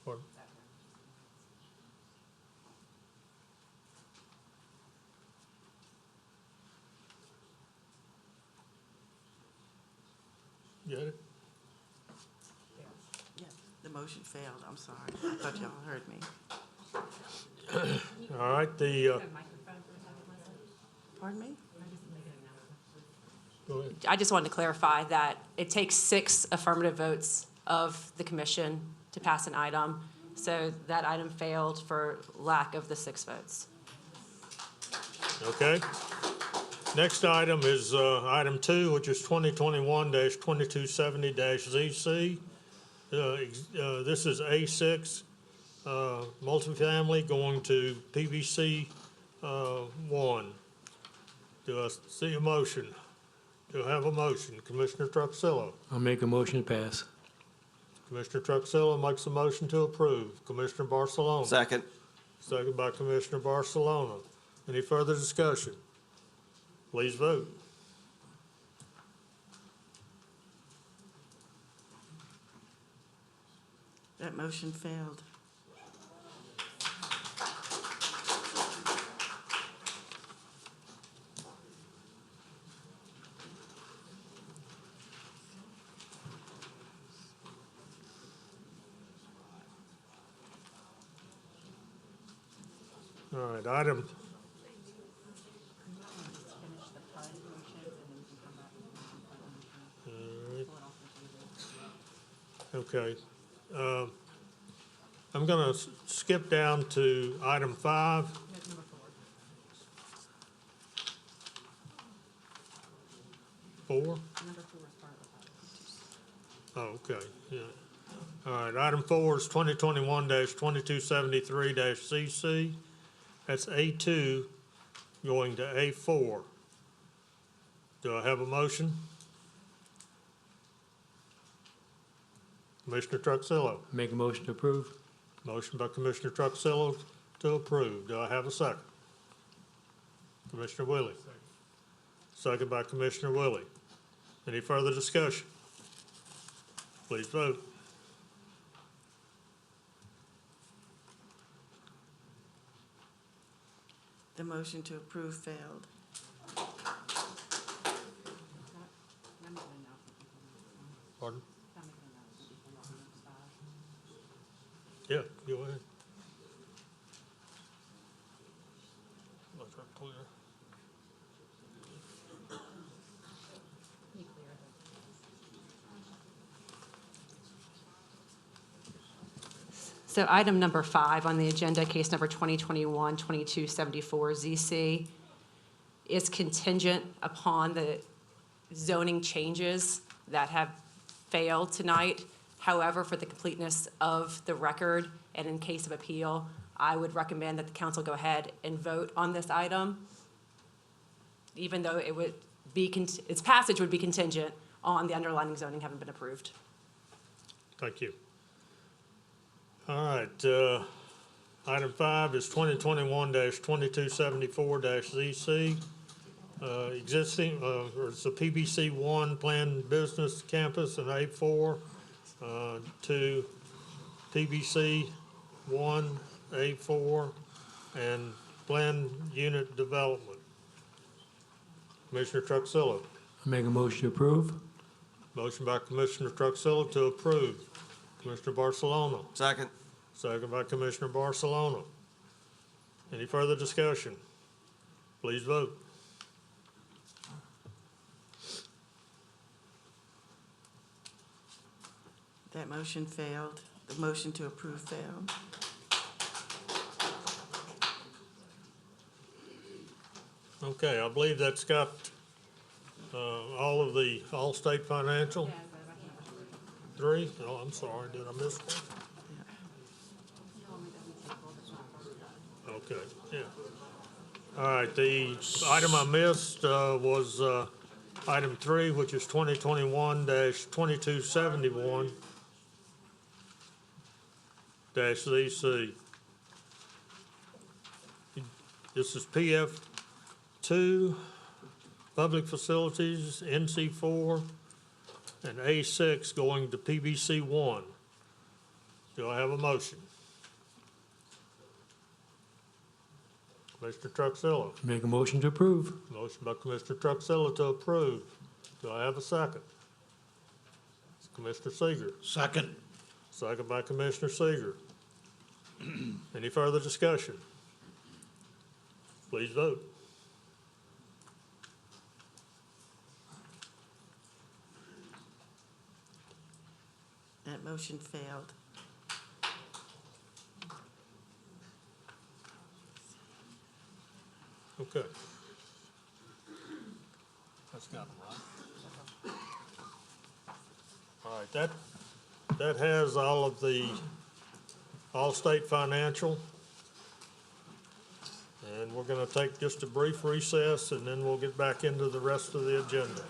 Pardon? Got it? Yes, the motion failed, I'm sorry. I thought y'all heard me. All right, Pardon me? go ahead. I just wanted to clarify that it takes 6 affirmative votes of the commission to pass an item. So that item failed for lack of the 6 votes. Okay. Next item is item 2, which is 2021-2270-ZC. This is A6, multifamily going to Pbc One. Do I see a motion? Do I have a motion? Commissioner Truxillo. I'll make a motion to pass. Commissioner Truxillo makes a motion to approve. Commissioner Barcelona. Second. Second by Commissioner Barcelona. Any further discussion? Please vote. That motion failed. All right, item. Okay. I'm going to skip down to item 5. 4? Oh, okay, yeah. All right, item 4 is 2021-2273-CC. That's A2 going to A4. Do I have a motion? Commissioner Truxillo. Make a motion to approve. Motion by Commissioner Truxillo to approve. Do I have a second? Commissioner Willie. Second by Commissioner Willie. Any further discussion? Please vote. The motion to approve failed. Pardon? Yeah, go ahead. Let her clear. So item number 5 on the agenda, case number 2021-2274 ZC, is contingent upon the zoning changes that have failed tonight. However, for the completeness of the record and in case of appeal, I would recommend that the council go ahead and vote on this item, even though it would be, its passage would be contingent on the underlying zoning having been approved. Thank you. All right, item 5 is 2021-2274-ZC. Existing, or it's a Pbc One Planned Business Campus in A4 to Pbc One A4 and Planned Unit Development. Commissioner Truxillo. Make a motion to approve. Motion by Commissioner Truxillo to approve. Commissioner Barcelona. Second. Second by Commissioner Barcelona. Any further discussion? Please vote. That motion failed. The motion to approve failed. Okay, I believe that's got all of the All-State Financial. 3? Oh, I'm sorry, did I miss one? Okay, yeah. All right, the item I missed was item 3, which is 2021-2271 ZC. This is PF2, Public Facilities, NC4, and A6 going to Pbc One. Do I have a motion? Commissioner Truxillo. Make a motion to approve. Motion by Commissioner Truxillo to approve. Do I have a second? Commissioner Seeger. Second. Second by Commissioner Seeger. Any further discussion? Please vote. That motion failed. Okay. That's got them right. All right, that has all of the All-State Financial. And we're gonna take just a brief recess and then we'll get back into the rest of the agenda.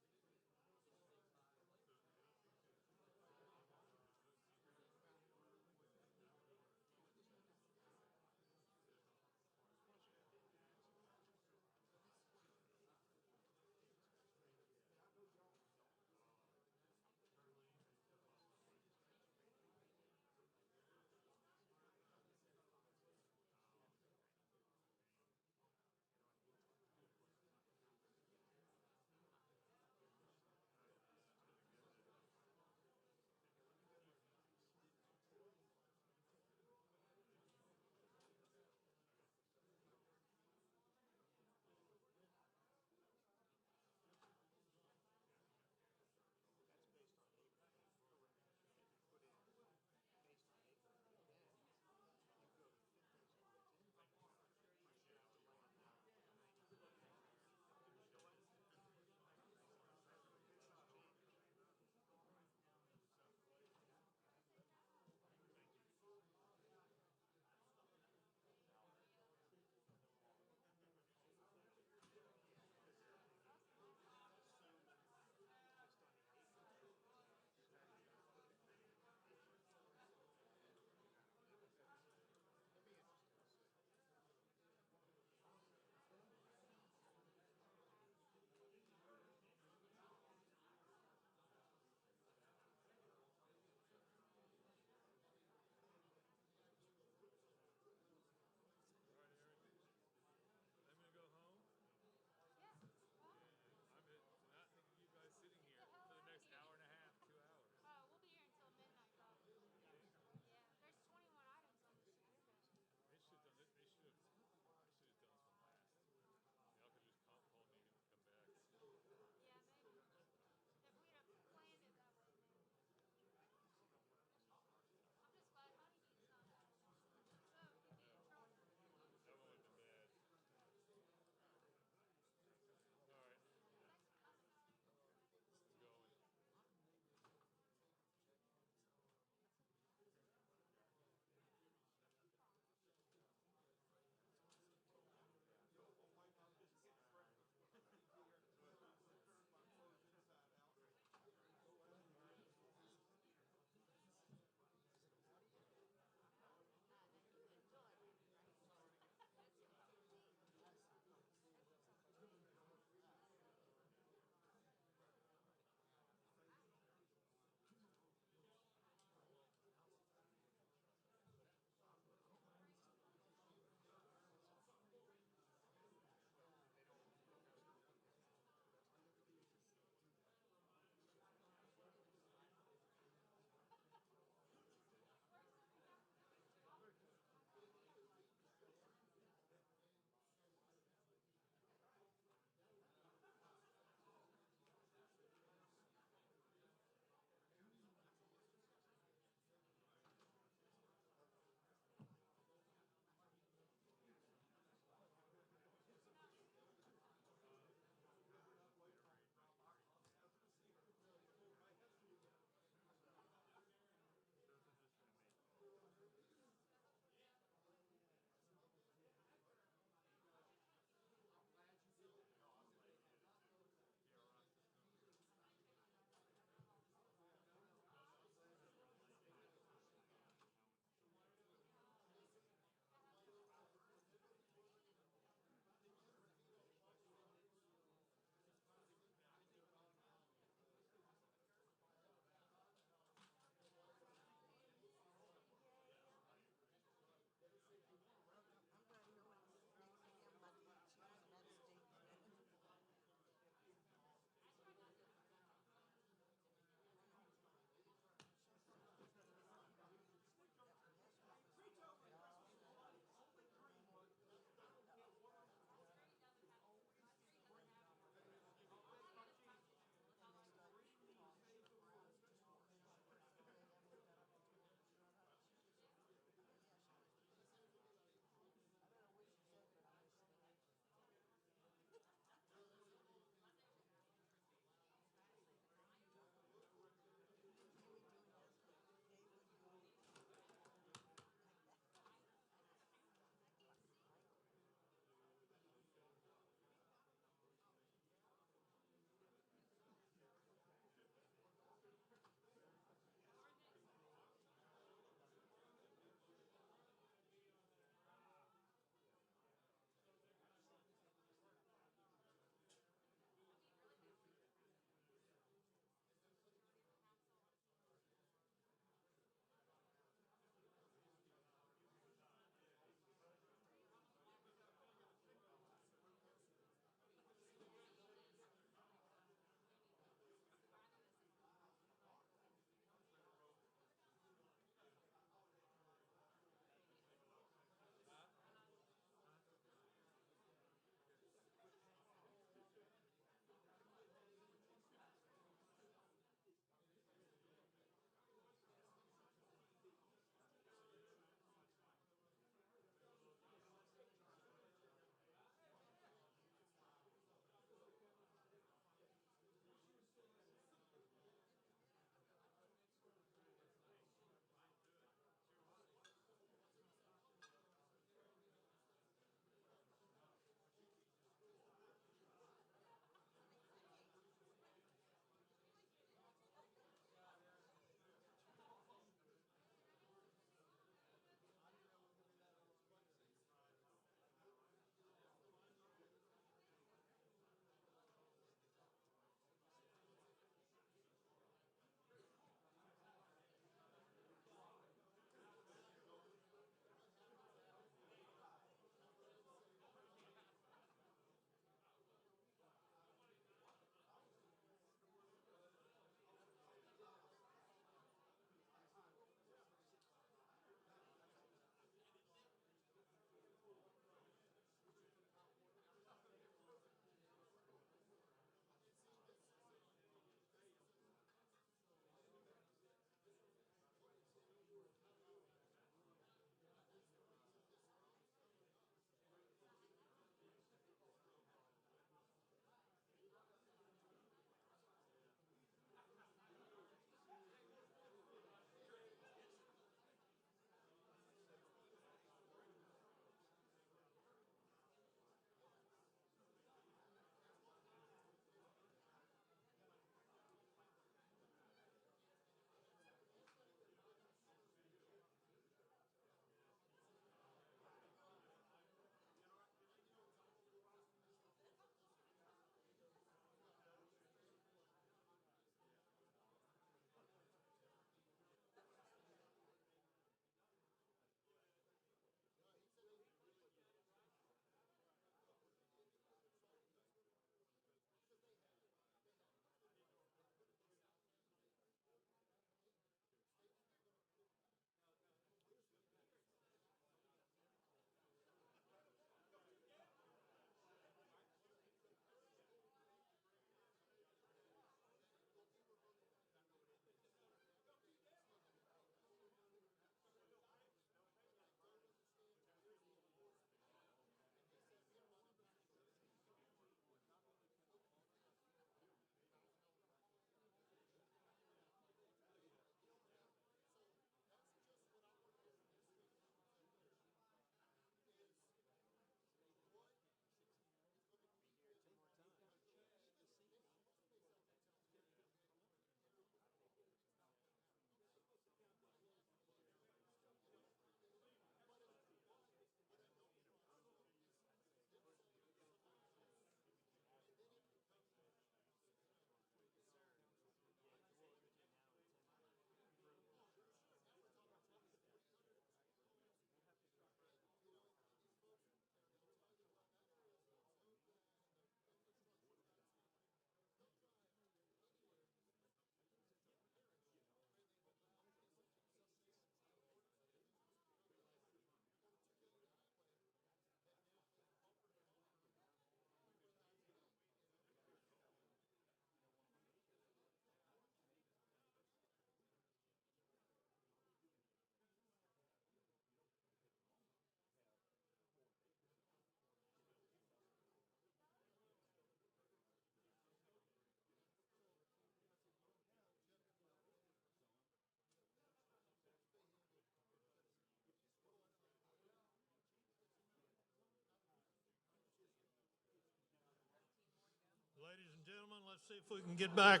let's see if we can get back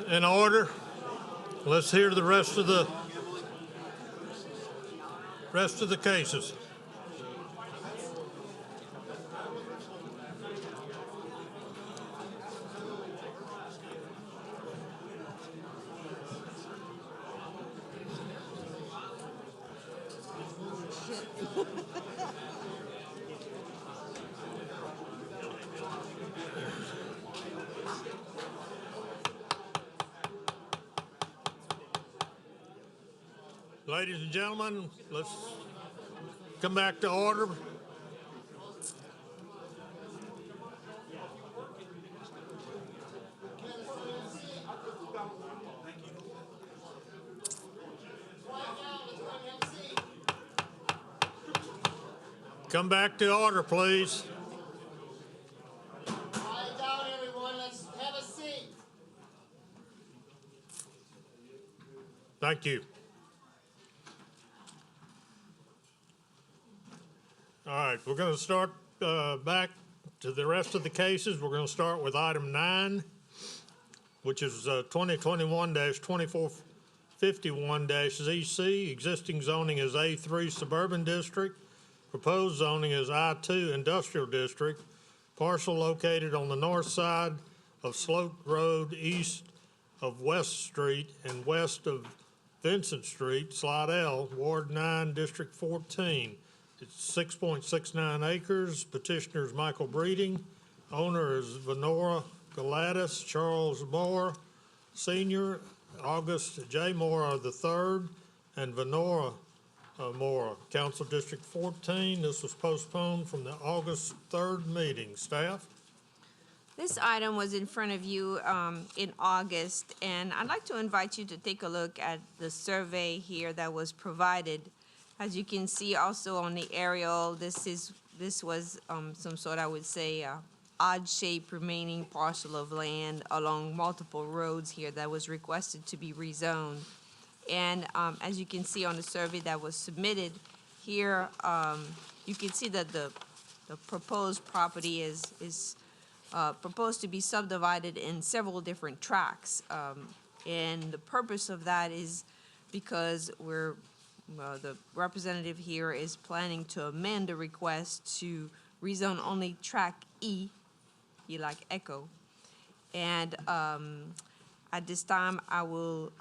in order. Let's hear the rest of the cases. Ladies and gentlemen, let's come back to order. Come back to order, please. Quiet down, everyone. Let's have a seat. Thank you. All right, we're going to start back to the rest of the cases. We're going to start with item 9, which is 2021-2451-ZC. Existing zoning is A3 Suburban District. Proposed zoning is I2 Industrial District. Parcel located on the north side of Sloat Road, east of West Street and west of Vincent Street, Slide L, Ward 9, District 14. It's 6.69 acres. Petitioner is Michael Breeding. Owner is Venora Galatis, Charles Moore Sr., August J. Moore III, and Venora Moore. Council District 14. This was postponed from the August 3rd meeting. Staff? This item was in front of you in August, and I'd like to invite you to take a look at the survey here that was provided. As you can see also on the aerial, this was some sort, I would say, odd-shaped remaining parcel of land along multiple roads here that was requested to be rezoned. And as you can see on the survey that was submitted here, you can see that the proposed property is proposed to be subdivided in several different tracts. And the purpose of that is because the representative here is planning to amend the request to rezone only track E like Echo. And at this time, I will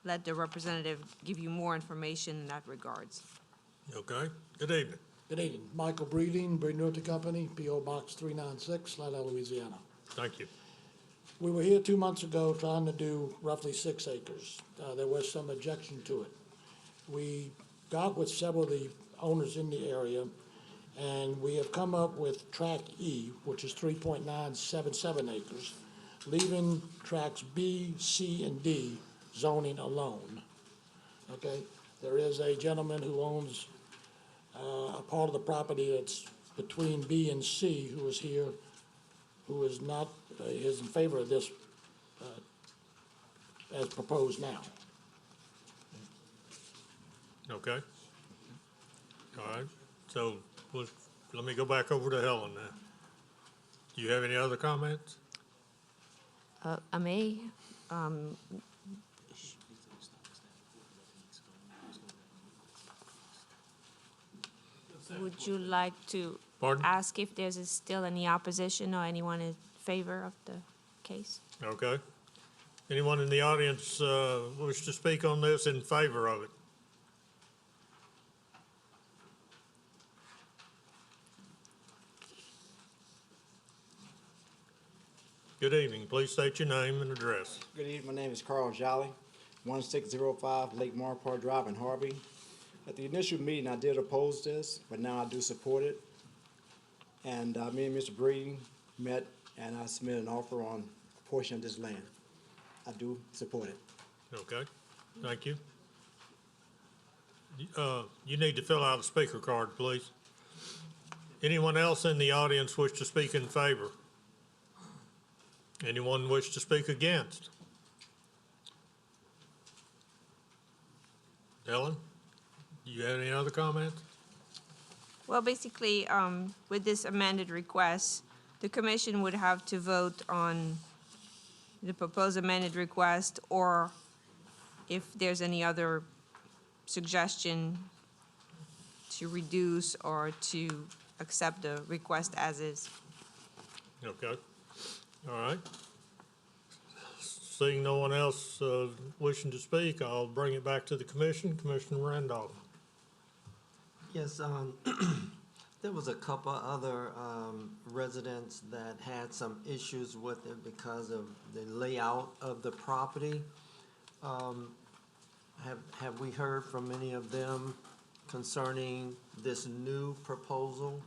let the representative give you more information in that regards. Okay. Good evening. Good evening. Michael Breeding, Breeding Realty Company, P.O. Box 396, Slide L, Louisiana. Thank you. We were here 2 months ago trying to do roughly 6 acres. There was some objection to it. We got with several of the owners in the area, and we have come up with track E, which is 3.977 acres, leaving tracks B, C, and D zoning alone. Okay? There is a gentleman who owns a part of the property that's between B and C who is here, who is not, is in favor of this as proposed now. Okay. All right. So let me go back over to Helen now. Do you have any other comments? I may. Would you like to Pardon? ask if there's still any opposition or anyone in favor of the case? Okay. Anyone in the audience wish to speak on this in favor of it? Good evening. Please state your name and address. Good evening. My name is Carl Jolly, 1605 Lake Marport Drive in Harvey. At the initial meeting, I did oppose this, but now I do support it. And me and Mr. Breeding met, and I submitted an offer on a portion of this land. I do support it. Okay. Thank you. You need to fill out a speaker card, please. Anyone else in the audience wish to speak in favor? Anyone wish to speak against? Ellen, do you have any other comments? Well, basically, with this amended request, the commission would have to vote on the proposed amended request, or if there's any other suggestion to reduce or to accept the request as is. Okay, all right. Seeing no one else wishing to speak, I'll bring it back to the commission. Commissioner Randolph. Yes, there was a couple other residents that had some issues with it because of the layout of the property. Have we heard from any of them concerning this new proposal?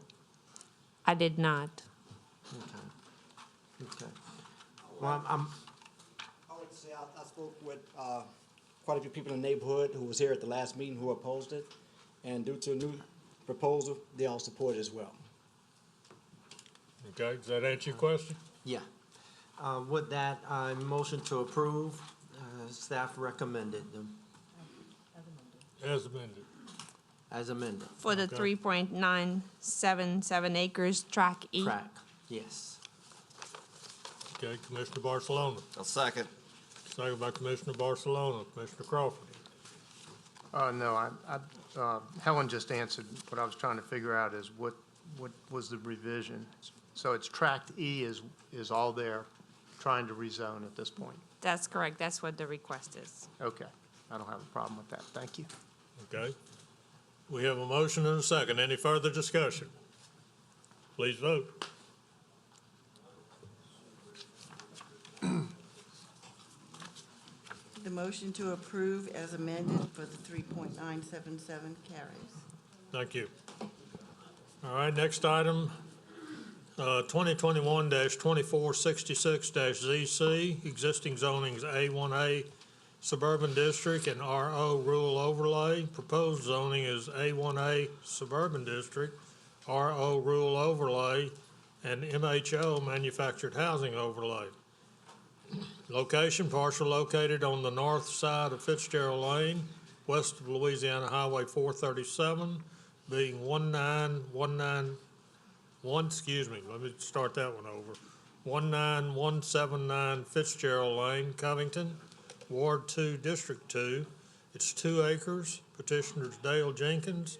I did not. Okay. Well, I would say I spoke with quite a few people in the neighborhood who was here at the last meeting who opposed it, and due to a new proposal, they all support it as well. Okay, does that answer your question? Yeah. With that, I motion to approve. Staff recommended As amended. as amended. For the 3.977 acres, track E. Track, yes. Okay, Commissioner Barcelona. A second. Second by Commissioner Barcelona. Commissioner Crawford. No, Helen just answered. What I was trying to figure out is what was the revision? So it's tract E is all there, trying to rezone at this point. That's correct. That's what the request is. Okay, I don't have a problem with that. Thank you. Okay. We have a motion and a second. Any further discussion? Please vote. The motion to approve as amended for the 3.977 carries. Thank you. All right, next item, 2021-2466-ZC, existing zonings A1A Suburban District and RO Rural Overlay. Proposed zoning is A1A Suburban District, RO Rural Overlay, and MHO Manufactured Housing Overlay. Location, parcel located on the north side of Fitzgerald Lane, west of Louisiana Highway 437, being 19179 Fitzgerald Lane, Covington, Ward 2, District 2. It's 2 acres. Petitioner's Dale Jenkins.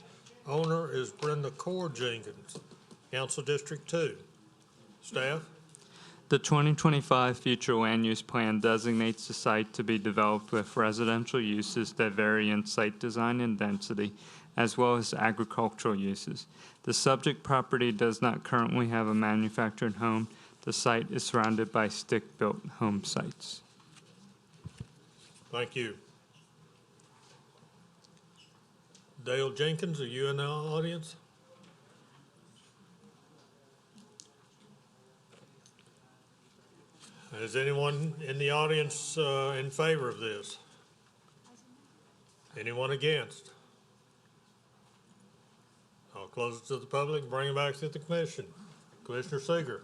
Owner is Brenda Core Jenkins. Council District 2. Staff? The 2025 future land use plan designates the site to be developed with residential uses that vary in site design and density, as well as agricultural uses. The subject property does not currently have a manufactured home. The site is surrounded by stick-built home sites. Thank you. Dale Jenkins, are you in the audience? Is anyone in the audience in favor of this? Anyone against? I'll close it to the public and bring it back to the commission. Commissioner Seeger.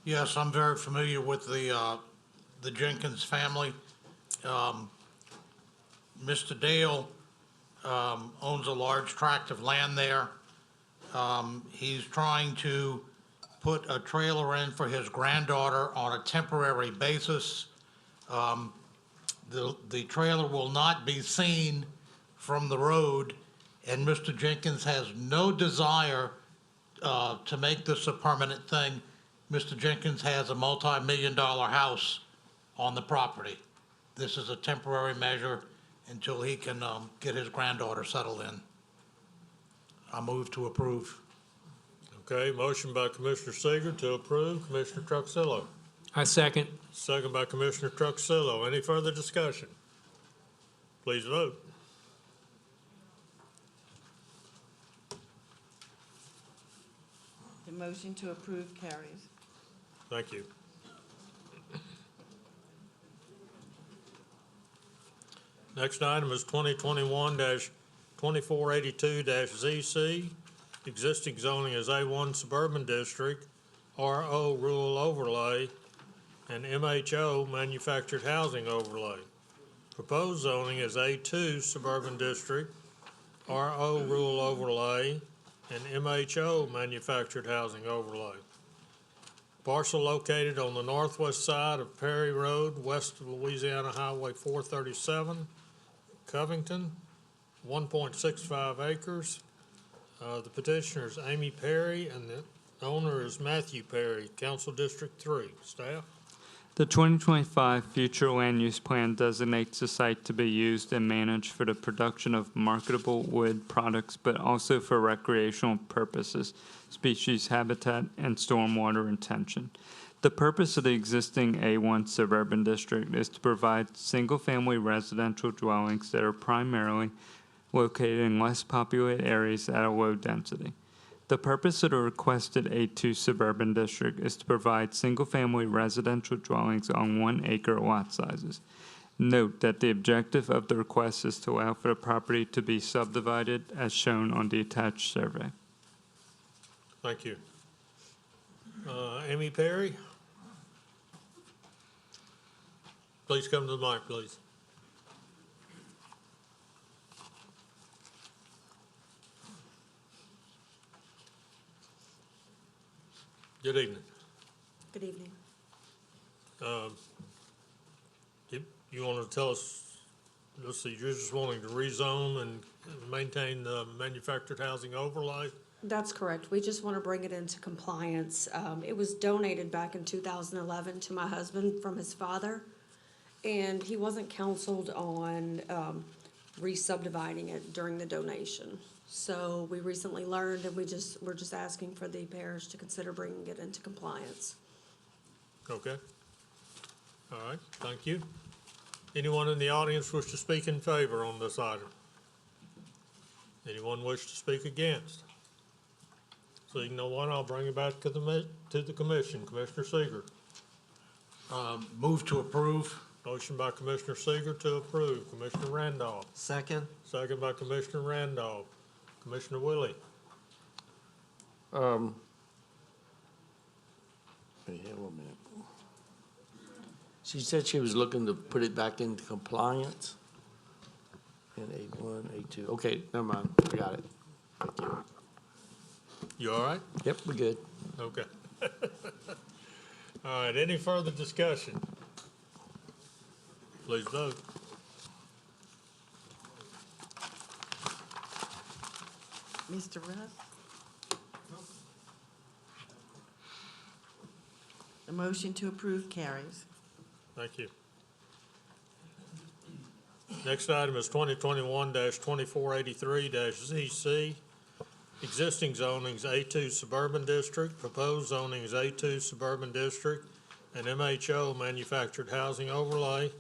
Yes, I'm very familiar with the Jenkins family. Mr. Dale owns a large tract of land there. He's trying to put a trailer in for his granddaughter on a temporary basis. The trailer will not be seen from the road, and Mr. Jenkins has no desire to make this a permanent thing. Mr. Jenkins has a multi-million-dollar house on the property. This is a temporary measure until he can get his granddaughter settled in. I move to approve. Okay, motion by Commissioner Seeger to approve. Commissioner Truxillo. I second. Second by Commissioner Truxillo. Any further discussion? Please vote. The motion to approve carries. Thank you. Next item is 2021-2482-ZC. Existing zoning is A1 Suburban District, RO Rural Overlay, and MHO Manufactured Housing Overlay. Proposed zoning is A2 Suburban District, RO Rural Overlay, and MHO Manufactured Housing Overlay. Parcel located on the northwest side of Perry Road, west of Louisiana Highway 437, Covington, 1.65 acres. The petitioner is Amy Perry, and the owner is Matthew Perry, Council District 3. Staff? The 2025 future land use plan designates the site to be used and managed for the production of marketable wood products, but also for recreational purposes, species habitat, and stormwater retention. The purpose of the existing A1 suburban district is to provide single-family residential dwellings that are primarily located in less populated areas at a low density. The purpose of the requested A2 suburban district is to provide single-family residential dwellings on 1 acre lot sizes. Note that the objective of the request is to allow for the property to be subdivided as shown on the attached survey. Thank you. Amy Perry? Please come to the mic, please. Good evening. Good evening. You want to tell us, let's see, you're just wanting to rezone and maintain the manufactured housing overlay? That's correct. We just want to bring it into compliance. It was donated back in 2011 to my husband from his father, and he wasn't counseled on re-subdividing it during the donation. So we recently learned, and we're just asking for the parish to consider bringing it into compliance. Okay. All right, thank you. Anyone in the audience wish to speak in favor on this item? Anyone wish to speak against? Seeing no one, I'll bring it back to the commission. Commissioner Seeger. Move to approve. Motion by Commissioner Seeger to approve. Commissioner Randolph. Second. Second by Commissioner Randolph. Commissioner Willie. Wait here, 1 minute. She said she was looking to put it back into compliance. In A1, A2. Okay, never mind. I got it. Thank you. You all right? Yep, we're good. Okay. All right, any further discussion? Please vote. Mr. Russ? The motion to approve carries. Thank you. Next item is 2021-2483-ZC. Existing zoning is A2 Suburban District, proposed zoning is A2 Suburban District, and MHO Manufactured Housing Overlay.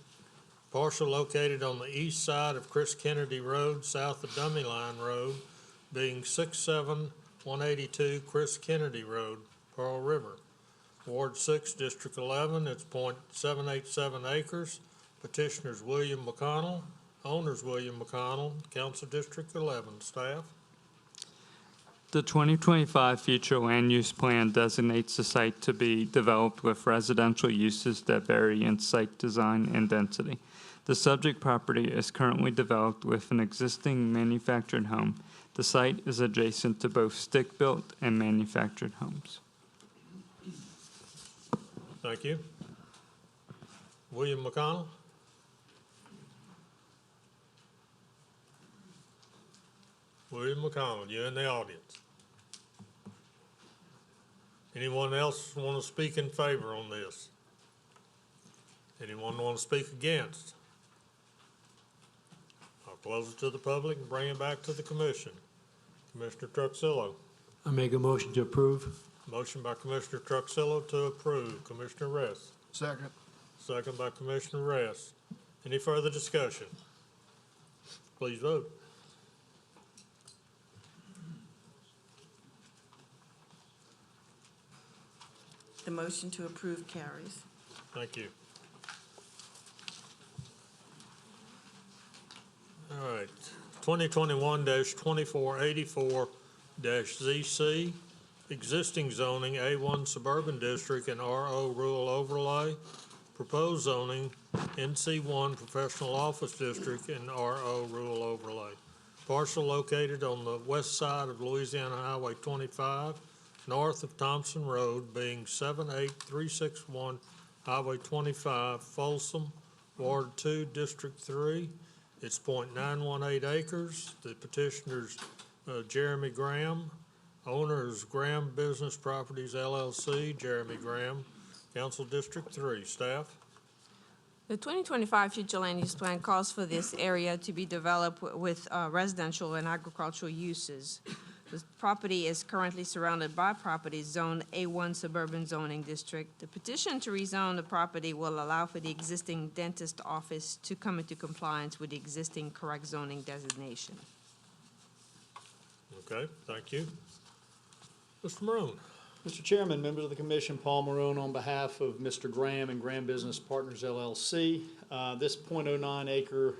Parcel located on the east side of Chris Kennedy Road, south of Dummy Line Road, being 67182 Chris Kennedy Road, Pearl River. Ward 6, District 11, it's .787 acres. Petitioners William McConnell, owners William McConnell, Council District 11. Staff? The 2025 future land use plan designates the site to be developed with residential uses that vary in site design and density. The subject property is currently developed with an existing manufactured home. The site is adjacent to both stick-built and manufactured homes. Thank you. William McConnell? William McConnell, you're in the audience. Anyone else want to speak in favor on this? Anyone want to speak against? I'll close it to the public and bring it back to the commission. Commissioner Truxillo. I make a motion to approve. Motion by Commissioner Truxillo to approve. Commissioner Rest. Second. Second by Commissioner Rest. Any further discussion? Please vote. The motion to approve carries. Thank you. All right, 2021-2484-ZC, existing zoning, A1 Suburban District and RO Rural Overlay, proposed zoning, NC1 Professional Office District and RO Rural Overlay. Parcel located on the west side of Louisiana Highway 25, north of Thompson Road, being 78361 Highway 25, Folsom, Ward 2, District 3. It's .918 acres. The petitioner's Jeremy Graham. Owner is Graham Business Properties LLC, Jeremy Graham, Council District 3. Staff? The 2025 future land use plan calls for this area to be developed with residential and agricultural uses. The property is currently surrounded by properties zoned A1 suburban zoning district. The petition to rezone the property will allow for the existing dentist office to come into compliance with the existing correct zoning designation. Okay, thank you. Mr. Maroon? Mr. Chairman, members of the commission, Paul Marone on behalf of Mr. Graham and Graham Business Partners LLC. This .09 acre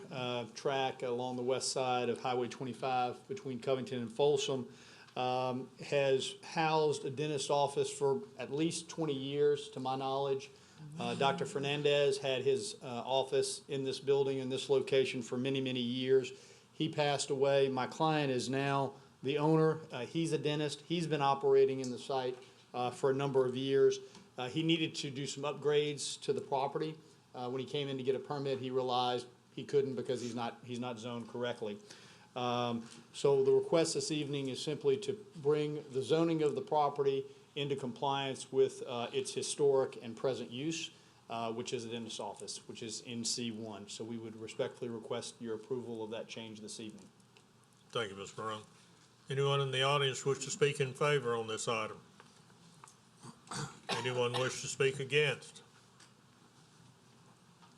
tract along the west side of Highway 25 between Covington and Folsom has housed a dentist office for at least 20 years, to my knowledge. Dr. Fernandez had his office in this building, in this location, for many, many years. He passed away. My client is now the owner. He's a dentist. He's been operating in the site for a number of years. He needed to do some upgrades to the property. When he came in to get a permit, he realized he couldn't because he's not zoned correctly. So the request this evening is simply to bring the zoning of the property into compliance with its historic and present use, which is a dentist's office, which is in C1. So we would respectfully request your approval of that change this evening. Thank you, Mr. Maroon. Anyone in the audience wish to speak in favor on this item? Anyone wish to speak against?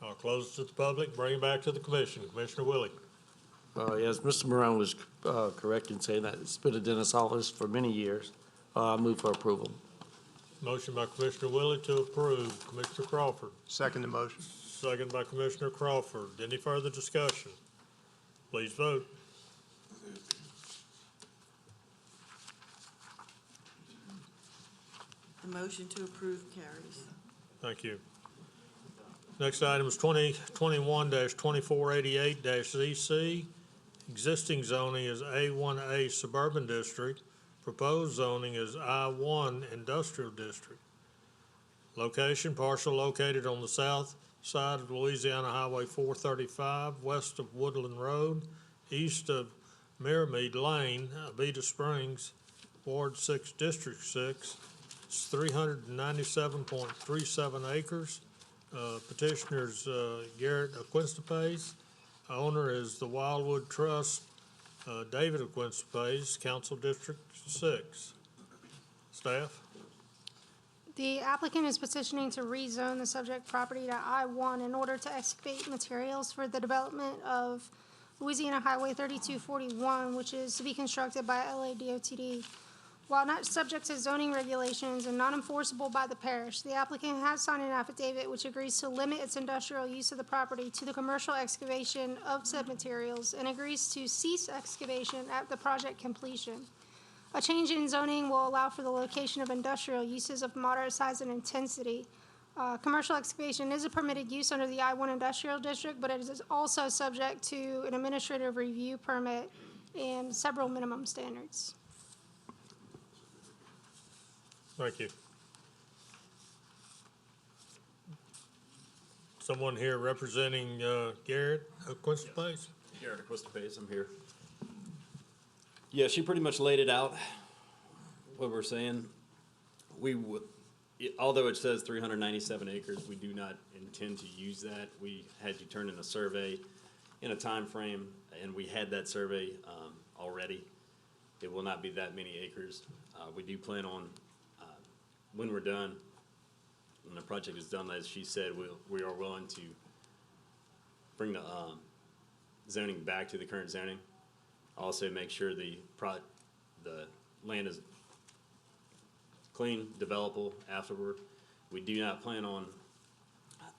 I'll close it to the public, bring it back to the commission. Commissioner Willie. Yes, Mr. Morone was correct in saying that it's been a dentist's office for many years. I move for approval. Motion by Commissioner Willie to approve. Commissioner Crawford. Second the motion. Second by Commissioner Crawford. Any further discussion? Please vote. The motion to approve carries. Thank you. Next item is 2021-2488-ZC. Existing zoning is A1A Suburban District. Proposed zoning is I1 Industrial District. Location, parcel located on the south side of Louisiana Highway 435, west of Woodland Road, east of Mirrmead Lane, Abita Springs, Ward 6, District 6. It's 397.37 acres. Petitioner's Garrett Aquinstapes. Owner is the Wildwood Trust, David Aquinstapes, Council District 6. Staff? The applicant is petitioning to rezone the subject property to I-1 in order to excavate materials for the development of Louisiana Highway 3241, which is to be constructed by LADOTD. While not subject to zoning regulations and not enforceable by the parish, the applicant has signed an affidavit which agrees to limit its industrial use of the property to the commercial excavation of said materials and agrees to cease excavation at the project completion. A change in zoning will allow for the location of industrial uses of moderate size and intensity. Commercial excavation is a permitted use under the I-1 Industrial District, but it is also subject to an administrative review permit and several minimum standards. Thank you. Someone here representing Garrett Aquinstapes? Garrett Aquinstapes, I'm here. Yeah, she pretty much laid it out, what we're saying. We would, although it says 397 acres, we do not intend to use that. We had to turn in a survey in a time frame, and we had that survey already. It will not be that many acres. We do plan on, when we're done, when the project is done, as she said, we are willing to bring the zoning back to the current zoning. Also make sure the land is clean, developable afterward. We do not plan on,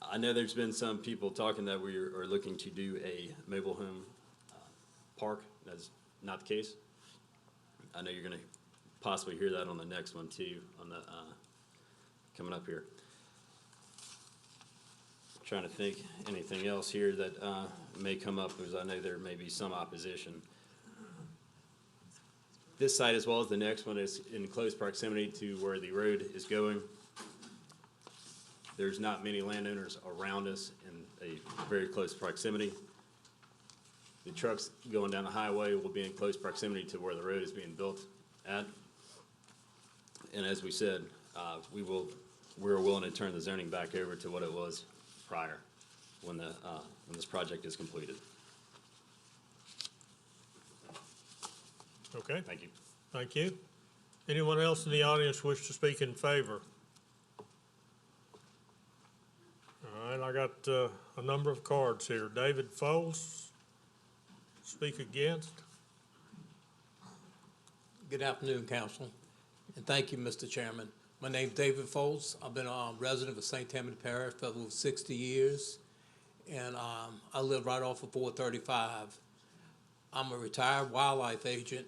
I know there's been some people talking that we are looking to do a mobile home park. That's not the case. I know you're gonna possibly hear that on the next one too, on the coming up here. Trying to think anything else here that may come up, because I know there may be some opposition. This site, as well as the next one, is in close proximity to where the road is going. There's not many landowners around us in a very close proximity. The trucks going down the highway will be in close proximity to where the road is being built at. And as we said, we're willing to turn the zoning back over to what it was prior when this project is completed. Okay, Thank you. thank you. Anyone else in the audience wish to speak in favor? All right, I got a number of cards here. David Foles, speak against. Good afternoon, Council, and thank you, Mr. Chairman. My name's David Foltz. I've been a resident of St. Tammany Parish for over 60 years, and I live right off of 435. I'm a retired wildlife agent,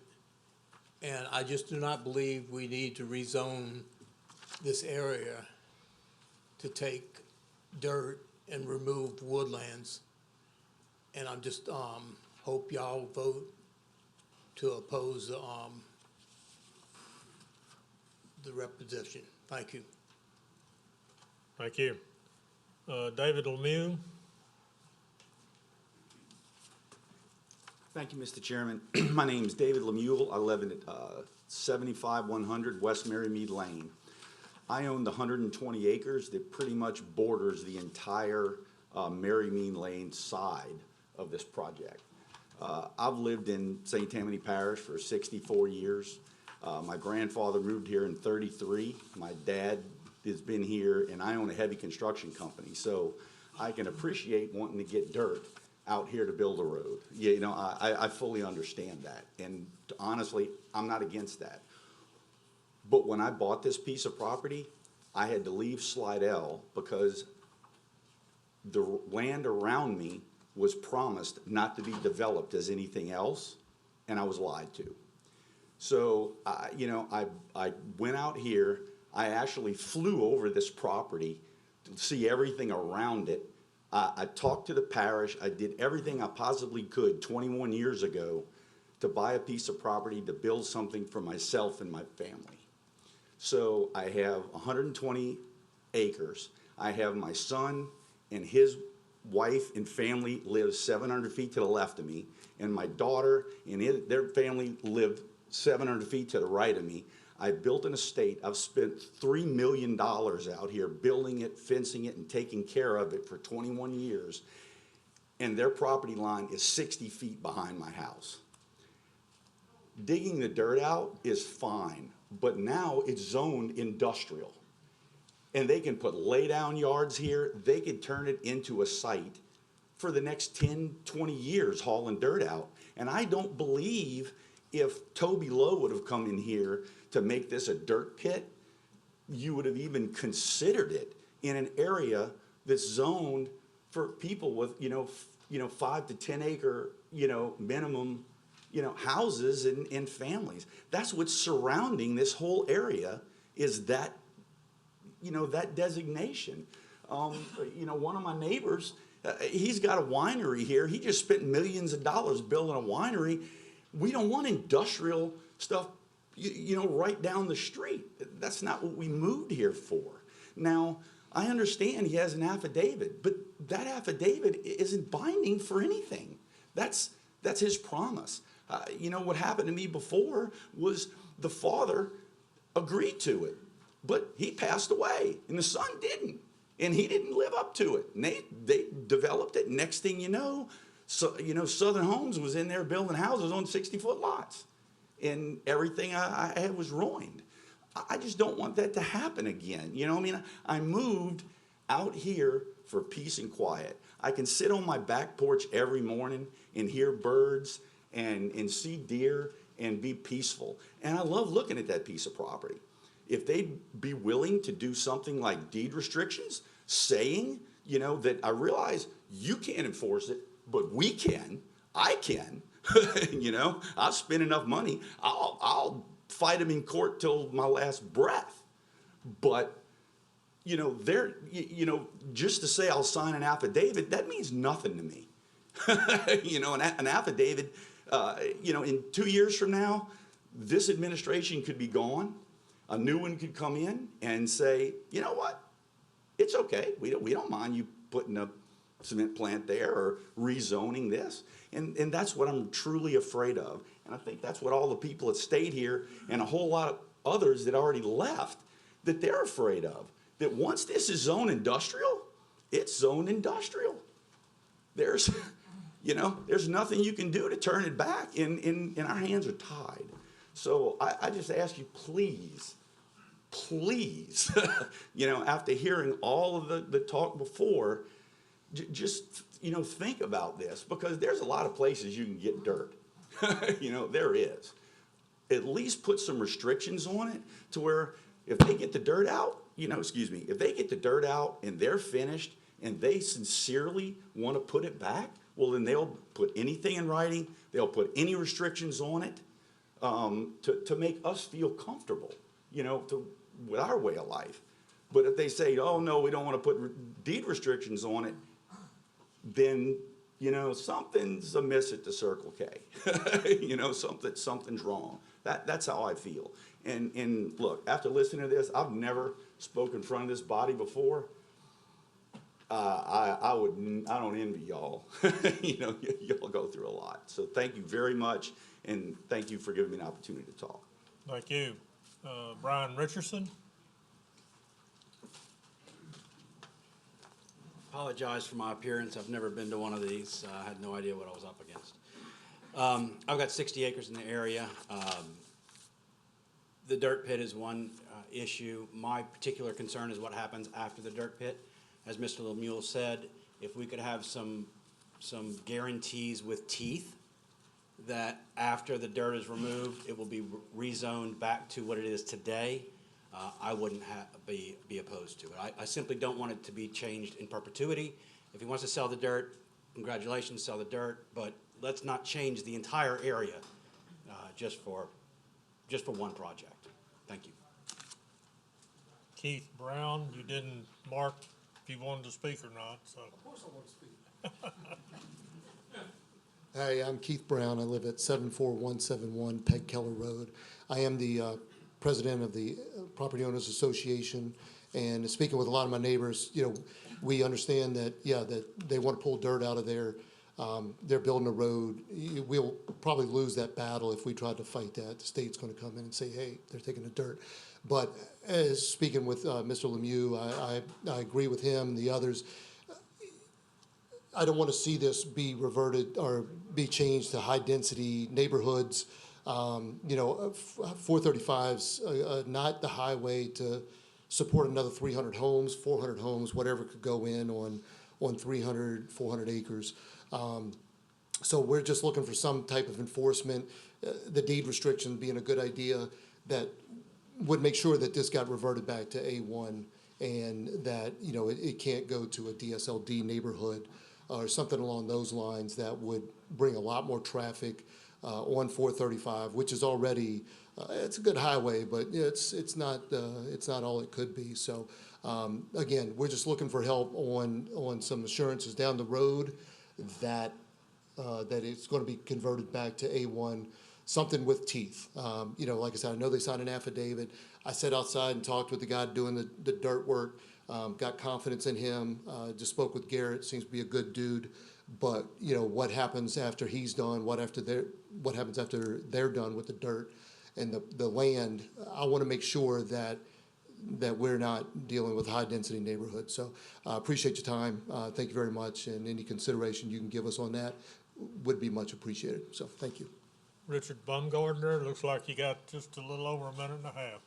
and I just do not believe we need to rezone this area to take dirt and remove woodlands. And I just hope y'all vote to oppose the reposition. Thank you. Thank you. David Lemieux, Thank you, Mr. Chairman. My name's David Lemuel. I live at 75100 West Marymead Lane. I own the 120 acres that pretty much borders the entire Marymead Lane side of this project. I've lived in St. Tammany Parish for 64 years. My grandfather moved here in 33. My dad has been here, and I own a heavy construction company, so I can appreciate wanting to get dirt out here to build a road. Yeah, you know, I fully understand that, and honestly, I'm not against that. But when I bought this piece of property, I had to leave Slidell because the land around me was promised not to be developed as anything else, and I was lied to. So, you know, I went out here, I actually flew over this property to see everything around it. I talked to the parish. I did everything I possibly could 21 years ago to buy a piece of property to build something for myself and my family. So I have 120 acres. I have my son and his wife and family live 700 feet to the left of me, and my daughter and their family live 700 feet to the right of me. I built an estate. I've spent $3 million out here building it, fencing it, and taking care of it for 21 years. And their property line is 60 feet behind my house. Digging the dirt out is fine, but now it's zoned industrial. And they can put lay-down yards here. They could turn it into a site for the next 10, 20 years hauling dirt out. And I don't believe if Toby Lowe would have come in here to make this a dirt pit, you would have even considered it in an area that's zoned for people with, you know, 5 to 10 acre, minimum, houses and families. That's what's surrounding this whole area is that, that designation. One of my neighbors, he's got a winery here. He just spent millions of dollars building a winery. We don't want industrial stuff, right down the street. That's not what we moved here for. Now, I understand he has an affidavit, but that affidavit isn't binding for anything. That's his promise. What happened to me before was the father agreed to it, but he passed away, and the son didn't, and he didn't live up to it. And they developed it. Next thing you know, Southern Homes was in there building houses on 60-foot lots, and everything I had was ruined. I just don't want that to happen again. I moved out here for peace and quiet. I can sit on my back porch every morning and hear birds and see deer and be peaceful. And I love looking at that piece of property. If they'd be willing to do something like deed restrictions, saying, that I realize you can't enforce it, but we can, I can, I've spent enough money, I'll fight them in court till my last breath. But, just to say I'll sign an affidavit, that means nothing to me. An affidavit, in 2 years from now, this administration could be gone, a new one could come in and say, you know what? It's okay, we don't mind you putting a cement plant there or rezoning this. And that's what I'm truly afraid of. And I think that's what all the people that stayed here and a whole lot of others that already left, that they're afraid of. That once this is zoned industrial, it's zoned industrial. There's, you know, there's nothing you can do to turn it back, and our hands are tied. So I just ask you, please, please, you know, after hearing all of the talk before, just, you know, think about this, because there's a lot of places you can get dirt. You know, there is. At least put some restrictions on it to where if they get the dirt out, you know, excuse me, if they get the dirt out and they're finished and they sincerely want to put it back, well, then they'll put anything in writing, they'll put any restrictions on it to make us feel comfortable, you know, with our way of life. But if they say, oh, no, we don't want to put deed restrictions on it, then, you know, something's amiss at the Circle K. You know, something's wrong. That's how I feel. And look, after listening to this, I've never spoken in front of this body before. I don't envy y'all. You know, y'all go through a lot. So thank you very much, and thank you for giving me an opportunity to talk. Thank you. Brian Richardson? Apologize for my appearance. I've never been to one of these. I had no idea what I was up against. I've got 60 acres in the area. The dirt pit is one issue. My particular concern is what happens after the dirt pit. As Mr. Lemuel said, if we could have some guarantees with teeth that after the dirt is removed, it will be rezoned back to what it is today, I wouldn't be opposed to it. I simply don't want it to be changed in perpetuity. If he wants to sell the dirt, congratulations, sell the dirt, but let's not change the entire area just for one project. Thank you. Keith Brown, you didn't mark if you wanted to speak or not, so. Of course I want to speak. Hi, I'm Keith Brown. I live at 74171 Peg Keller Road. I am the president of the Property Owners Association, and speaking with a lot of my neighbors, you know, we understand that, yeah, that they want to pull dirt out of there. They're building a road. We'll probably lose that battle if we try to fight that. The state's going to come in and say, hey, they're taking the dirt. But as speaking with Mr. Lemieux, I agree with him and the others. I don't want to see this be reverted or be changed to high-density neighborhoods. You know, 435's not the highway to support another 300 homes, 400 homes, whatever could go in on 300, 400 acres. So we're just looking for some type of enforcement, the deed restriction being a good idea that would make sure that this got reverted back to A1 and that, you know, it can't go to a DSLD neighborhood or something along those lines that would bring a lot more traffic on 435, which is already, it's a good highway, but it's not all it could be. So again, we're just looking for help on some assurances down the road that it's going to be converted back to A1, something with teeth. You know, like I said, I know they signed an affidavit. I sat outside and talked with the guy doing the dirt work, got confidence in him, just spoke with Garrett, seems to be a good dude. But, you know, what happens after he's done, what happens after they're done with the dirt and the land, I want to make sure that we're not dealing with high-density neighborhoods. So I appreciate your time. Thank you very much, and any consideration you can give us on that would be much appreciated. So thank you. Richard Bumgardner, looks like you got just a little over a minute and a half.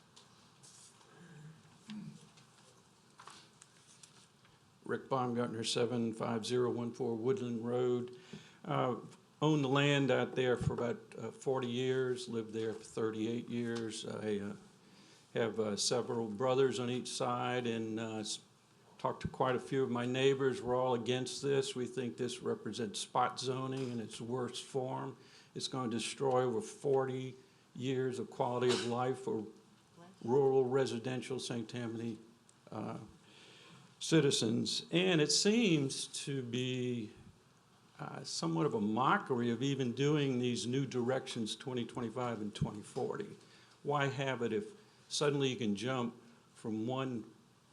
Rick Baumgartner, 75014 Woodland Road. Owned the land out there for about 40 years, lived there for 38 years. I have several brothers on each side and talked to quite a few of my neighbors. We're all against this. We think this represents spot zoning in its worst form. It's going to destroy over 40 years of quality of life for rural residential St. Tammany citizens. And it seems to be somewhat of a mockery of even doing these new directions 2025 and 2040. Why have it if suddenly you can jump from one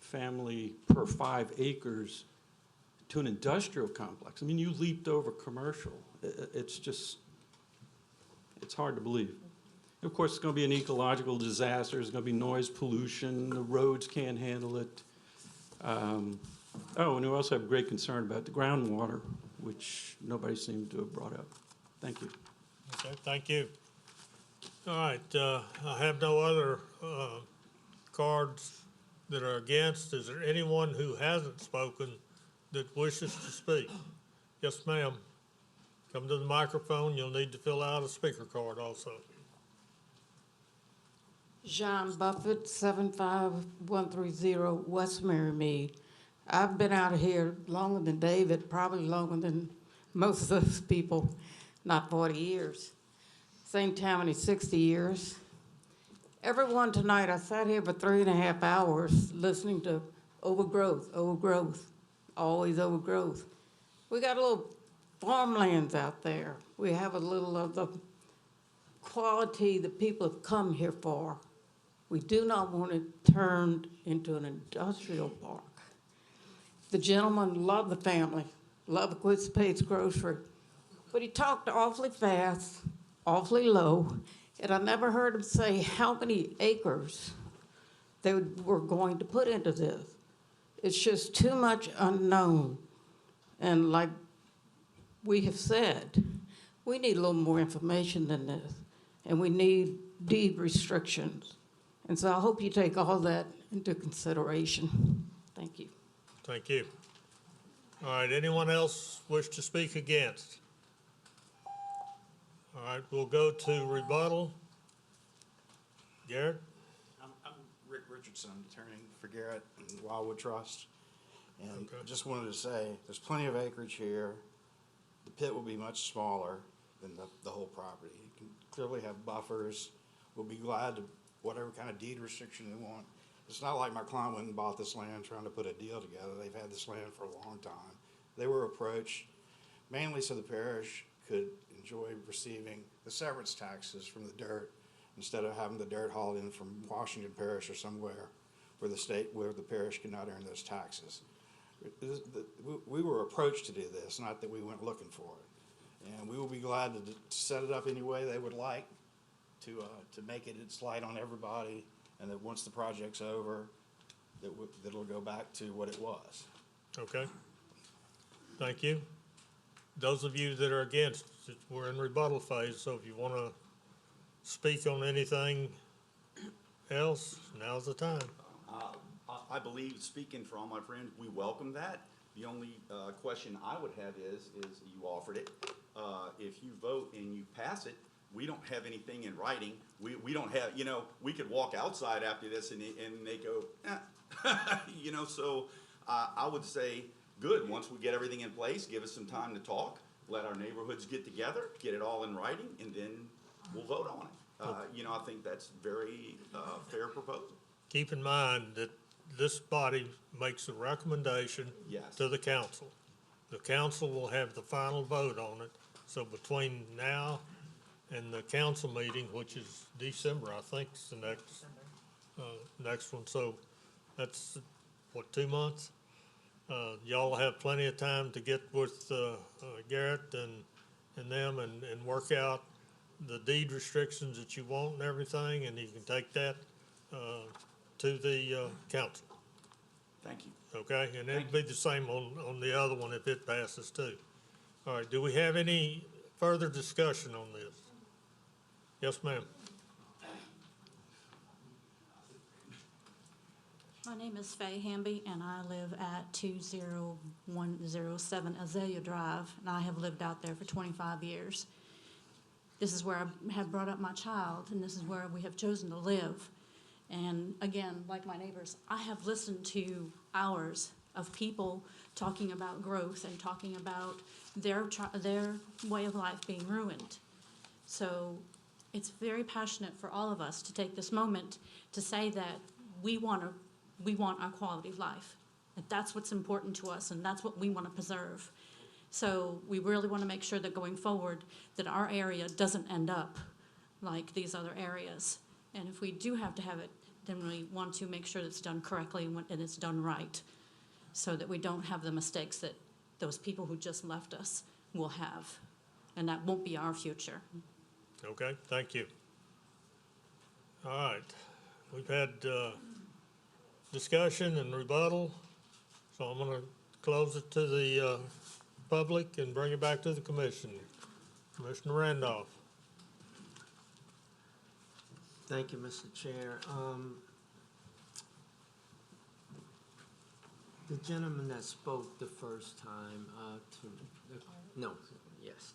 family per 5 acres to an industrial complex? I mean, you leaped over commercial. It's just, it's hard to believe. Of course, it's going to be an ecological disaster. There's going to be noise pollution. The roads can't handle it. Oh, and we also have great concern about the groundwater, which nobody seemed to have brought up. Thank you. Okay, thank you. All right, I have no other cards that are against. Is there anyone who hasn't spoken that wishes to speak? Yes, ma'am. Come to the microphone. You'll need to fill out a speaker card also. John Buffett, 75130 West Mary Mead. I've been out here longer than David, probably longer than most of those people, not 40 years. St. Tammany, 60 years. Everyone tonight, I sat here for 3.5 hours listening to overgrowth, always overgrowth. We got a little farmlands out there. We have a little of the quality that people have come here for. We do not want it turned into an industrial park. The gentleman loved the family, loved the Quid Spades Grocery, but he talked awfully fast, awfully low, and I never heard him say how many acres they were going to put into this. It's just too much unknown. And like we have said, we need a little more information than this, and we need deed restrictions. And so I hope you take all that into consideration. Thank you. Thank you. All right, anyone else wish to speak against? All right, we'll go to rebuttal. Garrett? I'm Rick Richardson, attorney for Garrett and Wildwood Trust. And I just wanted to say, there's plenty of acreage here. The pit will be much smaller than the whole property. You can clearly have buffers. We'll be glad to, whatever kind of deed restriction they want. It's not like my client went and bought this land trying to put a deal together. They've had this land for a long time. They were approached mainly so the parish could enjoy receiving the severance taxes from the dirt instead of having the dirt hauled in from Washington Parish or somewhere where the parish cannot earn those taxes. We were approached to do this, not that we went looking for it. And we will be glad to set it up any way they would like to make it its light on everybody, and that once the project's over, that it'll go back to what it was. Okay. Thank you. Those of you that are against, we're in rebuttal phase, so if you want to speak on anything else, now's the time. I believe, speaking for all my friends, we welcome that. The only question I would have is you offered it. If you vote and you pass it, we don't have anything in writing. We don't have, we could walk outside after this and they go, so I would say, good, once we get everything in place, give us some time to talk, let our neighborhoods get together, get it all in writing, and then we'll vote on it. I think that's very fair proposal. Keep in mind that this body makes a recommendation to the council. The council will have the final vote on it. So between now and the council meeting, which is December, I think is the next one. So that's, 2 months? Y'all have plenty of time to get with Garrett and them and work out the deed restrictions that you want and everything, and you can take that to the council. Thank you. Okay, and it'll be the same on the other one if it passes too. All right, do we have any further discussion on this? Yes, ma'am. My name is Faye Hamby, and I live at 20107 Azalea Drive, and I have lived out there for 25 years. This is where I have brought up my child, and this is where we have chosen to live. And again, like my neighbors, I have listened to hours of people talking about growth and talking about their way of life being ruined. So it's very passionate for all of us to take this moment to say that we want our quality of life. That that's what's important to us, and that's what we want to preserve. So we really want to make sure that going forward, that our area doesn't end up like these other areas. And if we do have to have it, then we want to make sure that it's done correctly and it's done right, so that we don't have the mistakes that those people who just left us will have. And that won't be our future. Okay, thank you. All right, we've had discussion and rebuttal, so I'm gonna close it to the public and bring it back to the commission. Commissioner Randolph. Thank you, Mr. Chair. The gentleman that spoke the first time,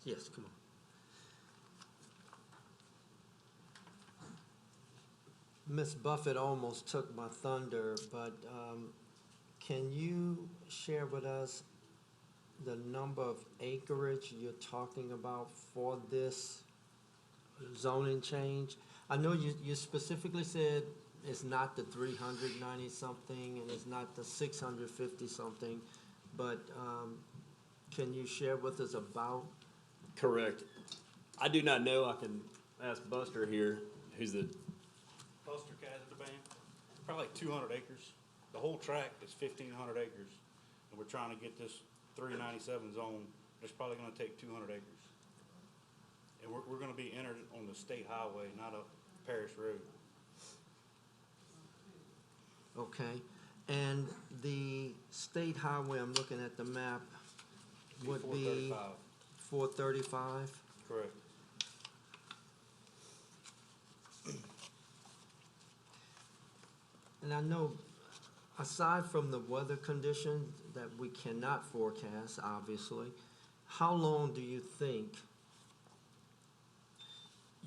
yes, come on. Ms. Buffett almost took my thunder, but can you share with us the number of acreage you're talking about for this zoning change? I know you specifically said it's not the 390-something and it's not the 650-something, but can you share with us about? Correct. I do not know. I can ask Buster here, who's the Buster Cat at the band, probably like 200 acres. The whole tract is 1,500 acres, and we're trying to get this 397 zone. It's probably gonna take 200 acres. And we're gonna be entered on the state highway, not a parish road. Okay, and the state highway, I'm looking at the map, would be 435? Correct. And I know, aside from the weather conditions that we cannot forecast, obviously, how long do you think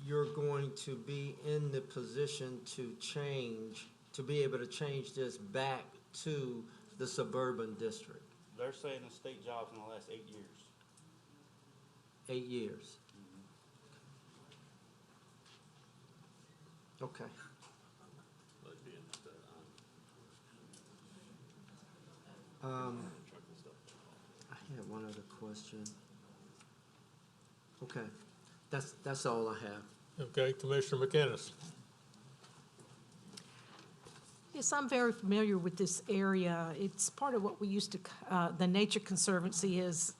you're going to be in the position to be able to change this back to the suburban district? They're saying the state jobs in the last 8 years. 8 years? Okay. I had one other question. Okay, that's all I have. Okay, Commissioner McInnes. Yes, I'm very familiar with this area. It's part of what we used to, the Nature Conservancy is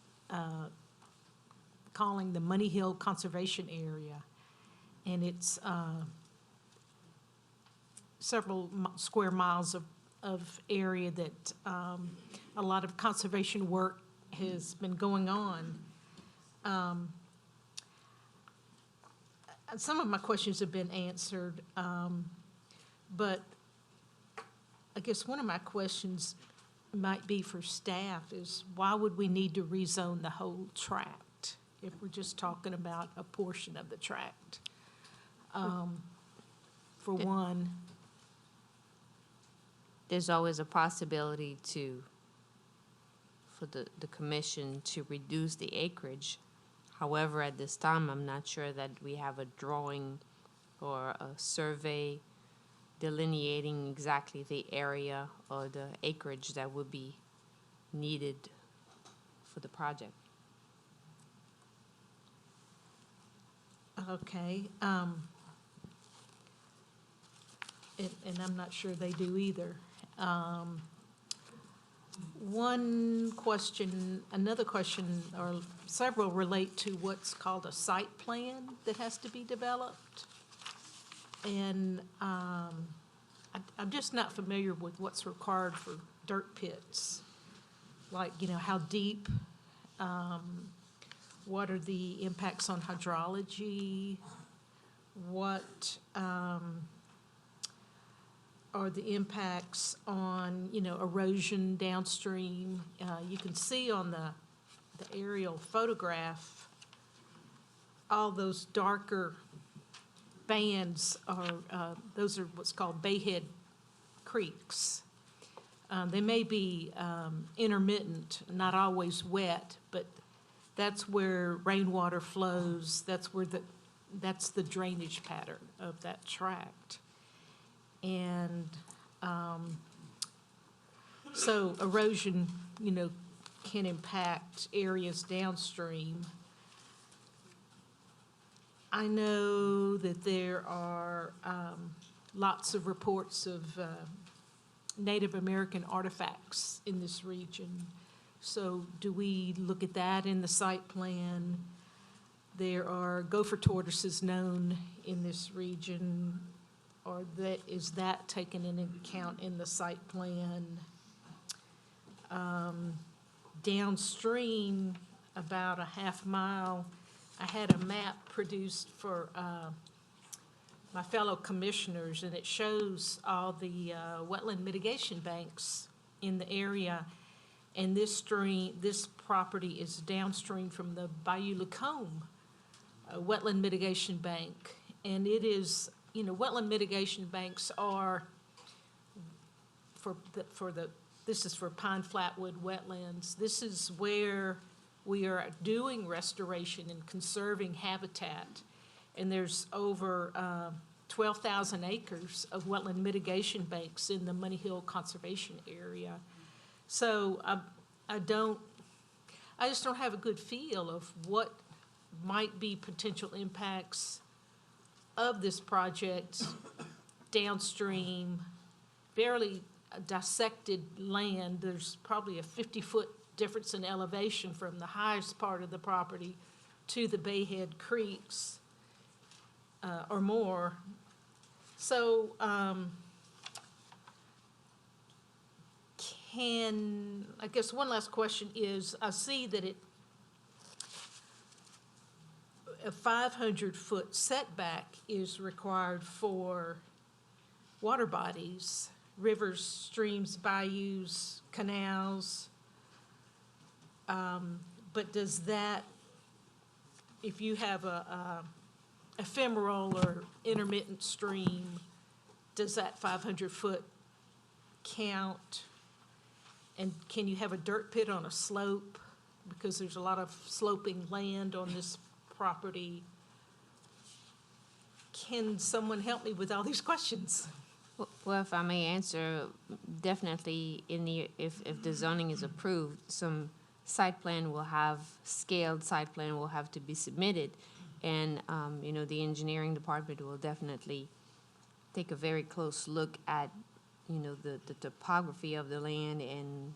calling the Money Hill Conservation Area. And it's several square miles of area that a lot of conservation work has been going on. Some of my questions have been answered, but I guess one of my questions might be for staff is why would we need to rezone the whole tract if we're just talking about a portion of the tract? For one, There's always a possibility for the commission to reduce the acreage. However, at this time, I'm not sure that we have a drawing or a survey delineating exactly the area or the acreage that would be needed for the project. okay. And I'm not sure they do either. One question, another question, or several relate to what's called a site plan that has to be developed. And I'm just not familiar with what's required for dirt pits. Like, how deep, what are the impacts on hydrology? What are the impacts on, erosion downstream? You can see on the aerial photograph, all those darker bands are, those are what's called bayhead creeks. They may be intermittent, not always wet, but that's where rainwater flows. That's where that's the drainage pattern of that tract. And so erosion, can impact areas downstream. I know that there are lots of reports of Native American artifacts in this region. So do we look at that in the site plan? There are gopher tortoises known in this region. Or is that taken into account in the site plan? Downstream, about a half mile, I had a map produced for my fellow commissioners, and it shows all the wetland mitigation banks in the area. And this property is downstream from the Bayou Lacombe wetland mitigation bank. And it is, wetland mitigation banks are this is for pine flatwood wetlands. This is where we are doing restoration and conserving habitat. And there's over 12,000 acres of wetland mitigation banks in the Money Hill Conservation Area. So I just don't have a good feel of what might be potential impacts of this project downstream, barely dissected land. There's probably a 50-foot difference in elevation from the highest part of the property to the Bayhead Creeks or more. So I guess one last question is, I see that a 500-foot setback is required for water bodies, rivers, streams, bayous, canals. But does that, if you have a ephemeral or intermittent stream, does that 500-foot count? And can you have a dirt pit on a slope? Because there's a lot of sloping land on this property. Can someone help me with all these questions? Well, if I may answer, definitely if the zoning is approved, some scaled site plan will have to be submitted. And, the engineering department will definitely take a very close look at, the topography of the land and,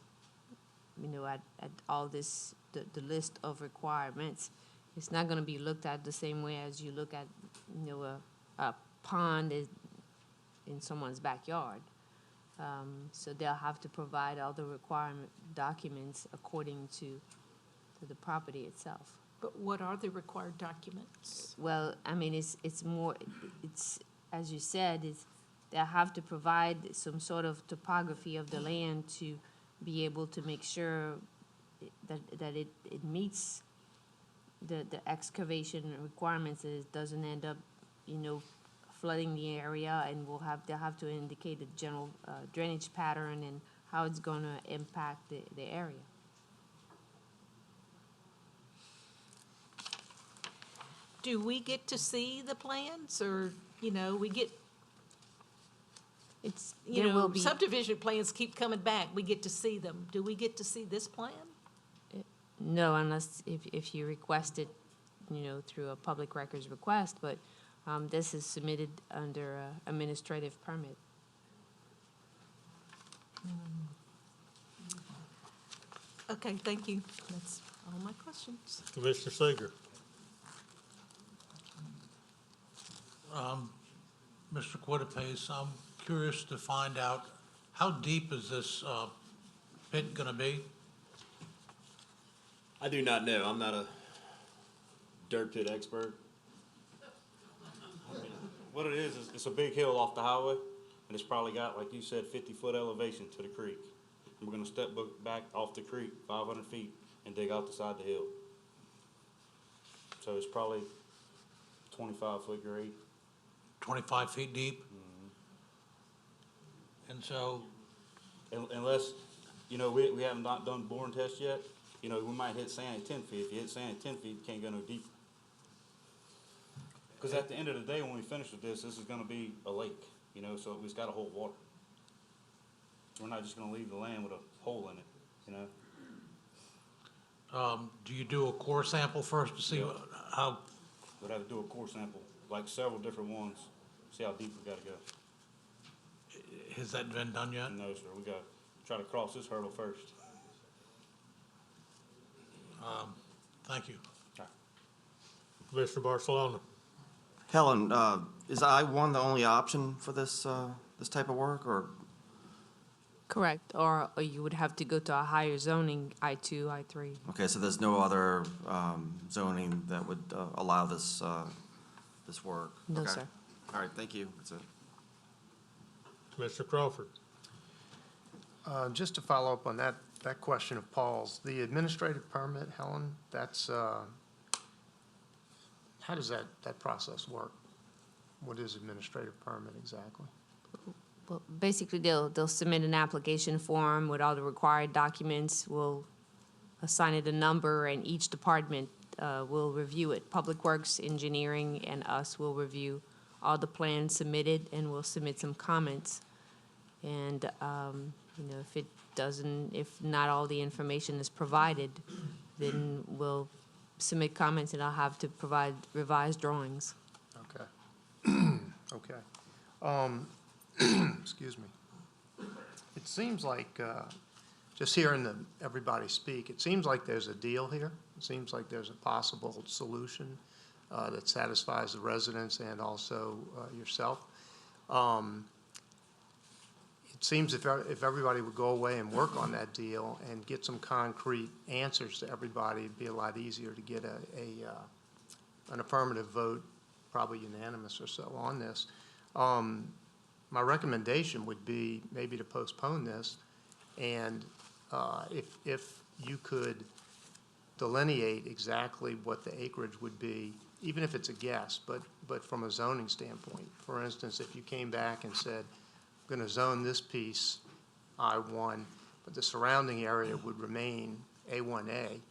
at all this, the list of requirements. It's not gonna be looked at the same way as you look at, a pond in someone's backyard. So they'll have to provide all the requirement documents according to the property itself. But what are the required documents? Well, I mean, it's as you said, they'll have to provide some sort of topography of the land to be able to make sure that it meets the excavation requirements, and it doesn't end up, flooding the area, and they'll have to indicate the general drainage pattern and how it's gonna impact the area. Do we get to see the plans, or, we get, subdivision plans keep coming back, we get to see them. Do we get to see this plan? No, unless if you request it, through a public records request, but this is submitted under administrative permit. Okay, thank you. That's all my questions. Commissioner Seeger. Mr. Quitapace, I'm curious to find out, how deep is this pit gonna be? I do not know. I'm not a dirt pit expert. What it is it's a big hill off the highway, and it's probably got, like you said, 50-foot elevation to the creek. And we're gonna step back off the creek 500 feet and dig out the side of the hill. So it's probably 25-foot grade. 25 feet deep? And so, Unless, we haven't not done boring tests yet, we might hit sand at 10 feet. If you hit sand at 10 feet, you can't go no deeper. Because at the end of the day, when we finish with this is gonna be a lake, so it's gotta hold water. We're not just gonna leave the land with a hole in it, Do you do a core sample first to see how, We'd have to do a core sample, like several different ones, see how deep we gotta go. has that been done yet? No, sir, we gotta try to cross this hurdle first. Thank you. Mr. Barcelona? Helen, is I-1 the only option for this, this type of work, or? Correct, or you would have to go to a higher zoning, I-2, I-3. Okay, so there's no other zoning that would allow this, this work? No, Okay. sir. All right, thank you. That's it. Mr. Crawford? Just to follow up on that question of Paul's, the administrative permit, Helen, that's, how does that process work? What is administrative permit exactly? Well, basically, they'll submit an application form with all the required documents. We'll assign it a number, and each department will review it. Public Works, Engineering, and us will review all the plans submitted, and we'll submit some comments. And, if not all the information is provided, then we'll submit comments, and I'll have to provide revised drawings. Okay. Okay. Excuse me. It seems like, just hearing everybody speak, it seems like there's a deal here. It seems like there's a possible solution that satisfies the residents and also yourself. It seems if everybody would go away and work on that deal and get some concrete answers to everybody, it'd be a lot easier to get an affirmative vote, probably unanimous or so, on this. My recommendation would be maybe to postpone this, and if you could delineate exactly what the acreage would be, even if it's a guess, but from a zoning standpoint. For instance, if you came back and said, I'm going to zone this piece I-1, but the surrounding area would remain A1A,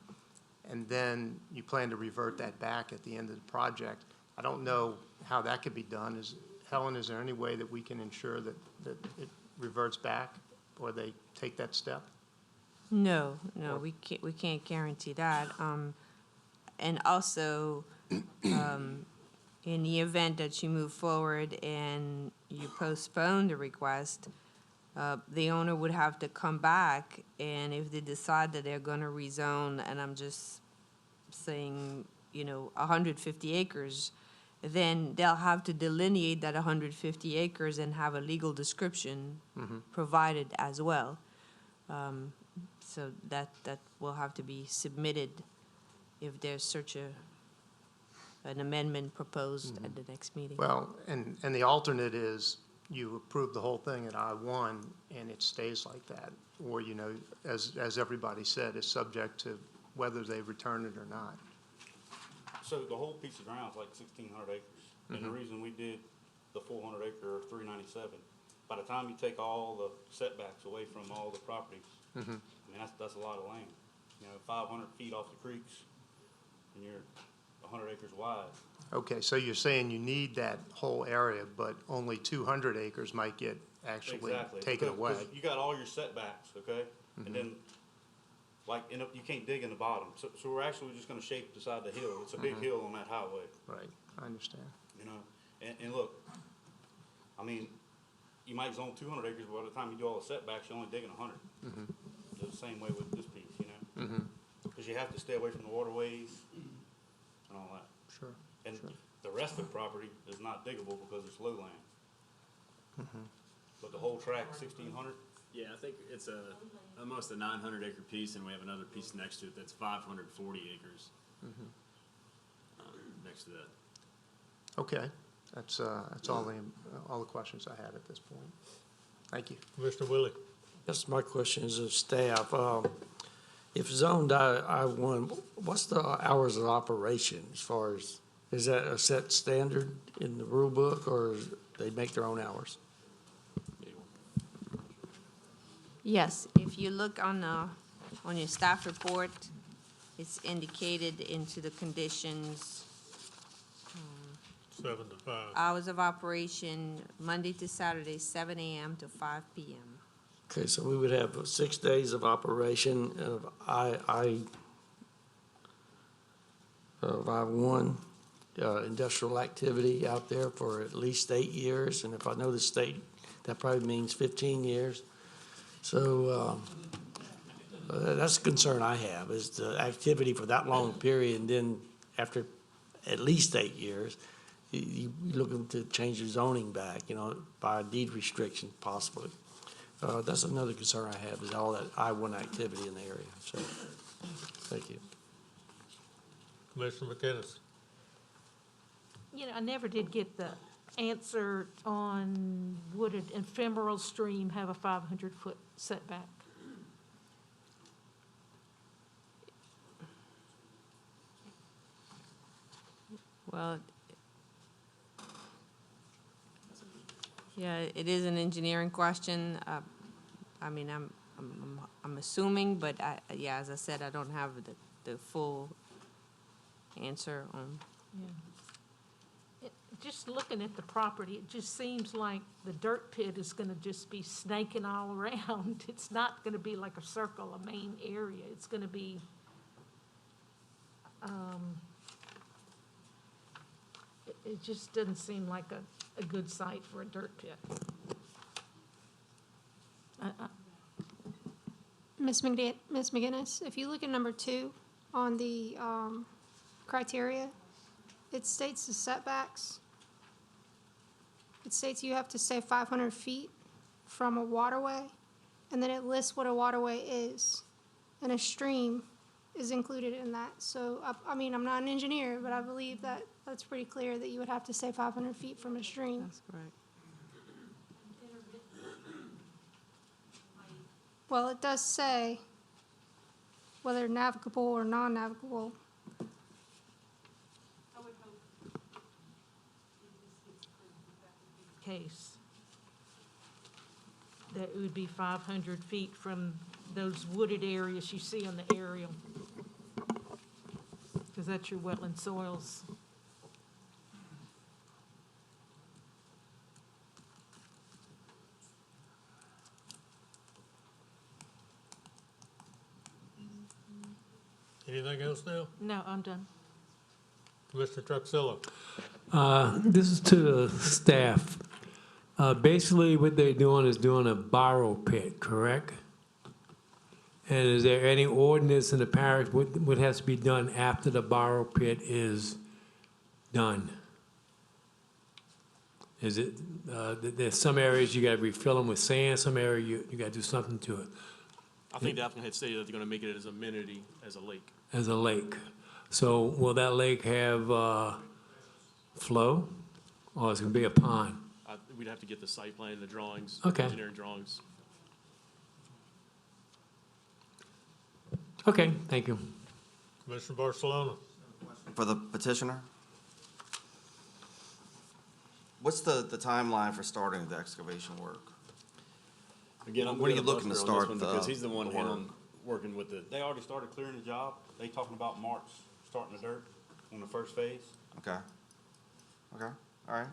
and then you plan to revert that back at the end of the project. I don't know how that could be done. Helen, is there any way that we can ensure that it reverts back, or they take that step? No, we can't guarantee that. And also, in the event that you move forward and you postpone the request, the owner would have to come back, and if they decide that they're gonna rezone, and I'm just saying, 150 acres, then they'll have to delineate that 150 acres and have a legal description provided as well. So that will have to be submitted if there's such an amendment proposed at the next meeting. Well, and the alternate is you approve the whole thing at I-1 and it stays like that. Or, as everybody said, it's subject to whether they return it or not. So the whole piece of ground is like 1,600 acres. And the reason we did the 400 acre 397, by the time you take all the setbacks away from all the properties, I mean, that's a lot of land. 500 feet off the creeks, and you're 100 acres wide. Okay, so you're saying you need that whole area, but only 200 acres might get actually taken away. Because you got all your setbacks, okay? And then, you can't dig in the bottom. So we're actually just gonna shape the side of the hill. It's a big hill on that highway. Right, I understand. And look, I mean, you might zone 200 acres, but by the time you do all the setbacks, you're only digging 100. The same way with this piece, because you have to stay away from the waterways and all that. Sure. And the rest of the property is not diggable because it's lowland. But the whole track, 1,600. Yeah, I think it's almost a 900 acre piece, and we have another piece next to it that's 540 acres. Next to that. Okay, that's all the questions I had at this point. Thank you. Mr. Willie? Yes, my question is of staff. If zoned I-1, what's the hours of operation as far as, is that a set standard in the rule book, or they make their own hours? Yes, if you look on your staff report, it's indicated into the conditions. 7 to 5. Hours of operation, Monday to Saturday, 7 a.m. to 5 p.m. Okay, so we would have 6 days of operation of of I-1, industrial activity out there for at least 8 years, and if I know the state, that probably means 15 years. So that's a concern I have, is the activity for that long period, and then after at least 8 years, you're looking to change the zoning back, by a deed restriction possibly. That's another concern I have, is all that I-1 activity in the area. So, thank you. Commissioner McInnes. I never did get the answer on would an ephemeral stream have a 500-foot setback? Well, yeah, it is an engineering question. I mean, I'm assuming, but yeah, as I said, I don't have the full answer on. Yeah. Just looking at the property, it just seems like the dirt pit is gonna just be snaking all around. It's not gonna be like a circle, a main area. It's gonna be, it just doesn't seem like a good site for a dirt pit. Ms. McGinnis, if you look at number 2 on the criteria, it states the setbacks. It states you have to stay 500 feet from a waterway, and then it lists what a waterway is. And a stream is included in that. So, I mean, I'm not an engineer, but I believe that that's pretty clear that you would have to stay 500 feet from a stream. That's correct. Well, it does say whether navigable or non-navigable. Case that it would be 500 feet from those wooded areas you see on the aerial, because that's your wetland soils. Anything else now? No, I'm done. Commissioner Truxillo. This is to the staff. Basically, what they're doing is doing a borrow pit, correct? And is there any ordinance in the parish what has to be done after the borrow pit is done? Is it, there's some areas you gotta refill them with sand, some area you gotta do something to it, I think the applicant had stated that they're gonna make it as amenity as a lake. as a lake. So will that lake have, flow, or is it gonna be a pond? We'd have to get the site plan, the drawings, Okay. engineering drawings. Okay, thank you. Commissioner Barcelona. For the petitioner? What's the timeline for starting the excavation work? Again, I'm When are gonna you looking to Buster on this start one the because he's the one work? handling, working with the, They already started clearing the job. They talking about March, starting the dirt on the first phase. Okay. Okay, all right.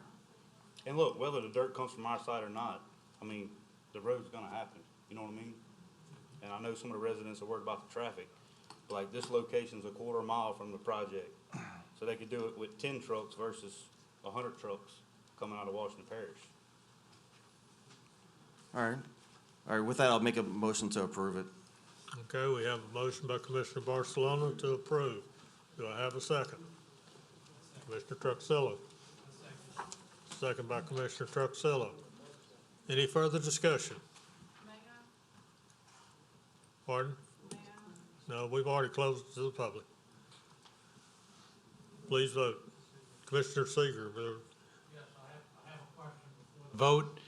And look, whether the dirt comes from our side or not, I mean, the road's gonna happen, you know what I mean? And I know some of the residents are worried about the traffic, like this location's a quarter mile from the project. So they could do it with 10 trucks versus 100 trucks coming out of Washington Parish. All right. All right, with that, I'll make a motion to approve it. Okay, we have a motion by Commissioner Barcelona to approve. Do I have a second? Commissioner Truxillo. Second by Commissioner Truxillo. Any further discussion? Pardon? No, we've already closed it to the public. Please vote. Commissioner Seeger. Vote.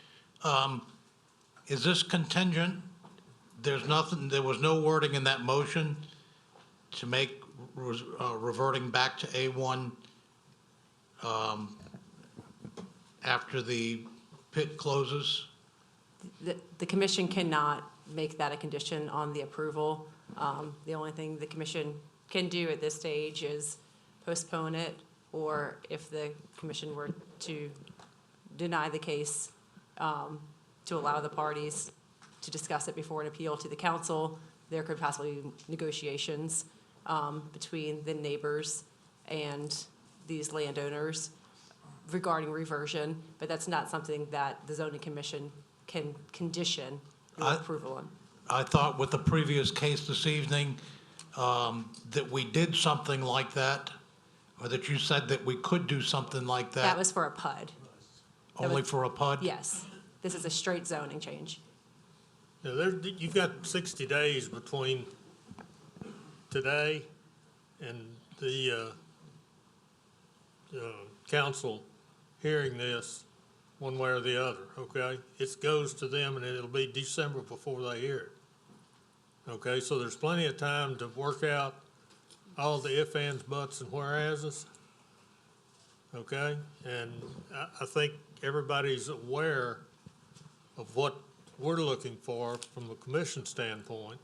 Is this contingent? There's nothing, there was no wording in that motion to make reverting back to A1 after the pit closes? The commission cannot make that a condition on the approval. The only thing the commission can do at this stage is postpone it, or if the commission were to deny the case, to allow the parties to discuss it before an appeal to the council, there could possibly be negotiations between the neighbors and these landowners regarding reversion, but that's not something that the zoning commission can condition your approval on. I thought with the previous case this evening, that we did something like that, or that you said that we could do something like that. That was for a PUD. Only for a PUD? Yes. This is a straight zoning change. Now, you've got 60 days between today and the council hearing this one way or the other, okay? It goes to them and it'll be December before they hear it. Okay, so there's plenty of time to work out all the ifs, ands, buts, and whereases. Okay, and I think everybody's aware of what we're looking for from a commission standpoint.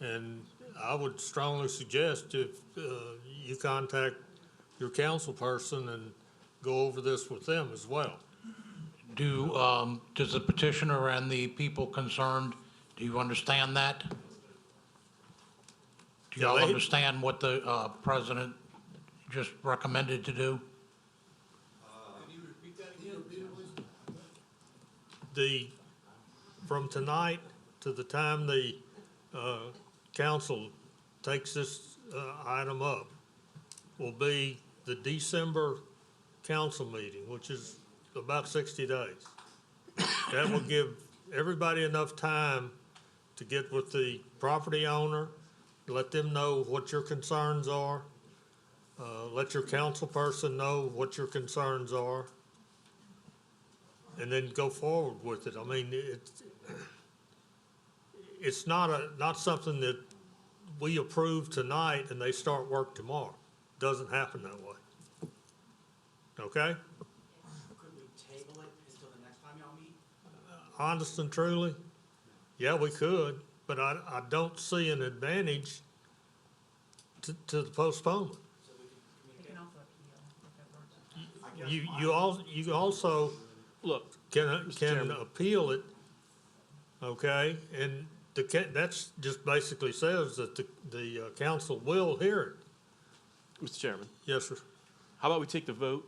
And I would strongly suggest if you contact your council person and go over this with them as well. Does the petitioner and the people concerned, do you understand that? Do y'all understand what the president just recommended to do? From tonight to the time the council takes this item up will be the December council meeting, which is about 60 days. That will give everybody enough time to get with the property owner, let them know what your concerns are, let your council person know what your concerns are, and then go forward with it. I mean, it's not something that we approve tonight and they start work tomorrow. Doesn't happen that way. Okay? Could we table it until the next time y'all meet? Honest and truly, yeah, we could, but I don't see an advantage to the postponement. You also Look, can appeal it, okay? And that's just basically says that the council will hear it. Mr. Chairman, Yes, sir. how about we take the vote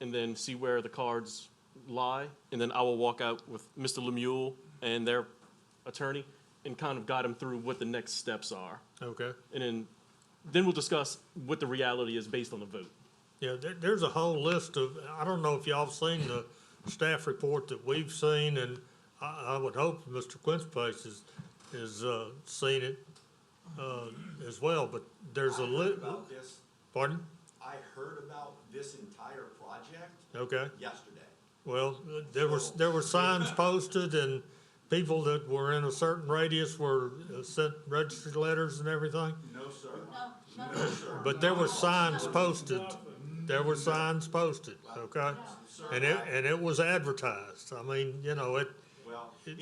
and then see where the cards lie? And then I will walk out with Mr. Lemuel and their attorney and kind of guide them through what the next steps are. Okay. And then we'll discuss what the reality is based on the vote. Yeah, there's a whole list of, I don't know if y'all have seen the staff report that we've seen, and I would hope Mr. Quince has seen it as well, but there's a list. About this, Pardon? I heard about this entire project Okay. yesterday. Well, there were signs posted, and people that were in a certain radius were sent registered letters and everything. No, sir. No, sir. But there were signs posted. There were signs posted, okay? And it was advertised. I mean, you know, Well, I'm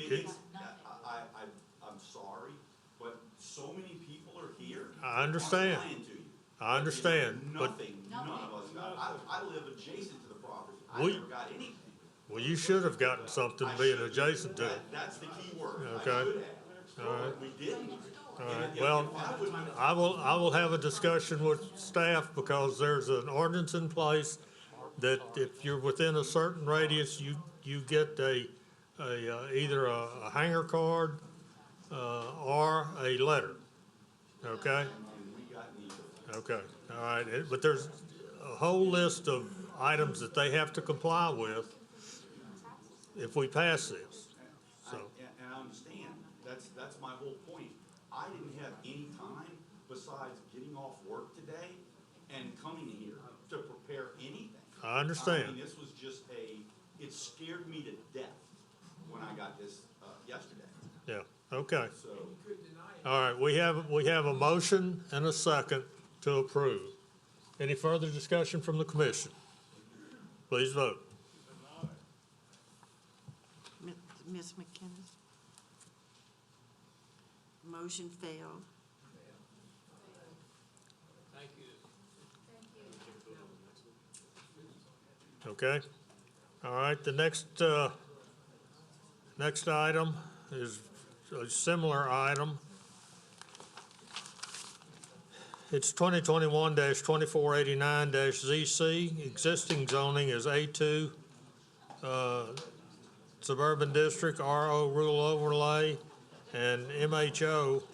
sorry, but so many people are here. I understand. I'm lying to you. I understand, but Nothing, none of us got, I live adjacent to the property. I We- never got anything. well, you should have gotten something being adjacent to it. That's the key word. Okay. I should have. All right. We didn't. All right, well, I will have a discussion with staff because there's an ordinance in place that if you're within a certain radius, you get either a hanger card, or a letter, okay? Okay, all right, but there's a whole list of items that they have to comply with if we pass this, so. And I understand, that's my whole point. I didn't have any time besides getting off work today and coming here to prepare anything. I understand. I mean, this was just it scared me to death when I got this, yesterday. Yeah, okay. So, All right, we have a motion and a second to approve. Any further discussion from the commission? Please vote. Ms. McKinnon? Motion failed. Okay. All right, the next item is a similar item. It's 2021-2489-ZC. Existing zoning is A2 Suburban District, RO Rural Overlay, and MHO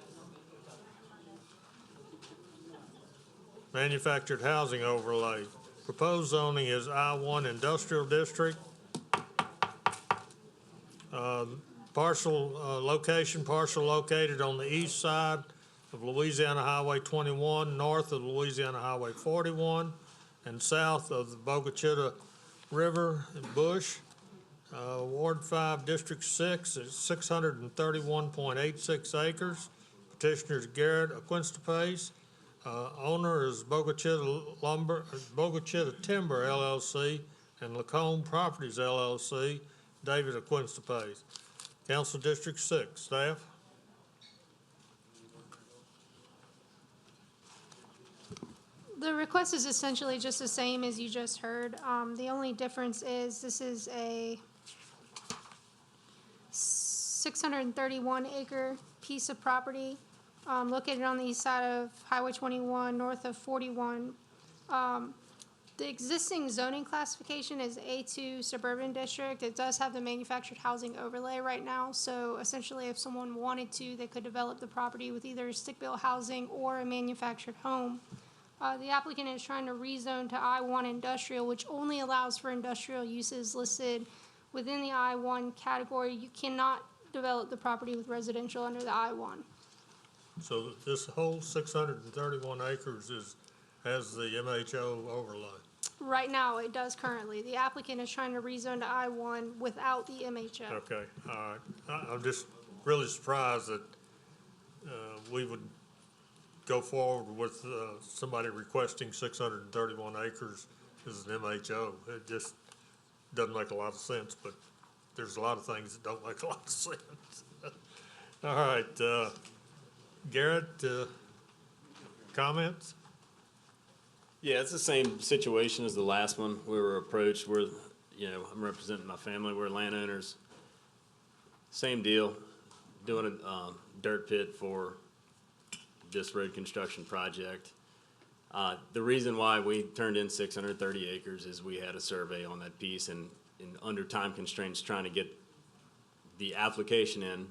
Manufactured Housing Overlay. Proposed zoning is I1 Industrial District. Parcel located on the east side of Louisiana Highway 21, north of Louisiana Highway 41, and south of the Bogachita River and Bush. Ward 5, District 6 is 631.86 acres. Petitioner is Garrett Aquinstapace. Owner is Bogachita Timber LLC and Lacombe Properties LLC, David Aquinstapace. Council District 6, staff. The request is essentially just the same as you just heard. The only difference is this is a 631 acre piece of property located on the east side of Highway 21, north of 41. The existing zoning classification is A2 Suburban District. It does have the manufactured housing overlay right now, so essentially if someone wanted to, they could develop the property with either stick-built housing or a manufactured home. The applicant is trying to rezone to I1 Industrial, which only allows for industrial uses listed within the I1 category. You cannot develop the property with residential under the I1. So this whole 631 acres has the MHO overlay. Right now, it does currently. The applicant is trying to rezone to I1 without the MHO. Okay, all right. I'm just really surprised that we would go forward with somebody requesting 631 acres as an MHO. It just doesn't make a lot of sense, but there's a lot of things that don't make a lot of sense. All right, Garrett, comments? Yeah, it's the same situation as the last one. We were approached, I'm representing my family, we're landowners. Same deal, doing a dirt pit for this road construction project. The reason why we turned in 630 acres is we had a survey on that piece, and under time constraints, trying to get the application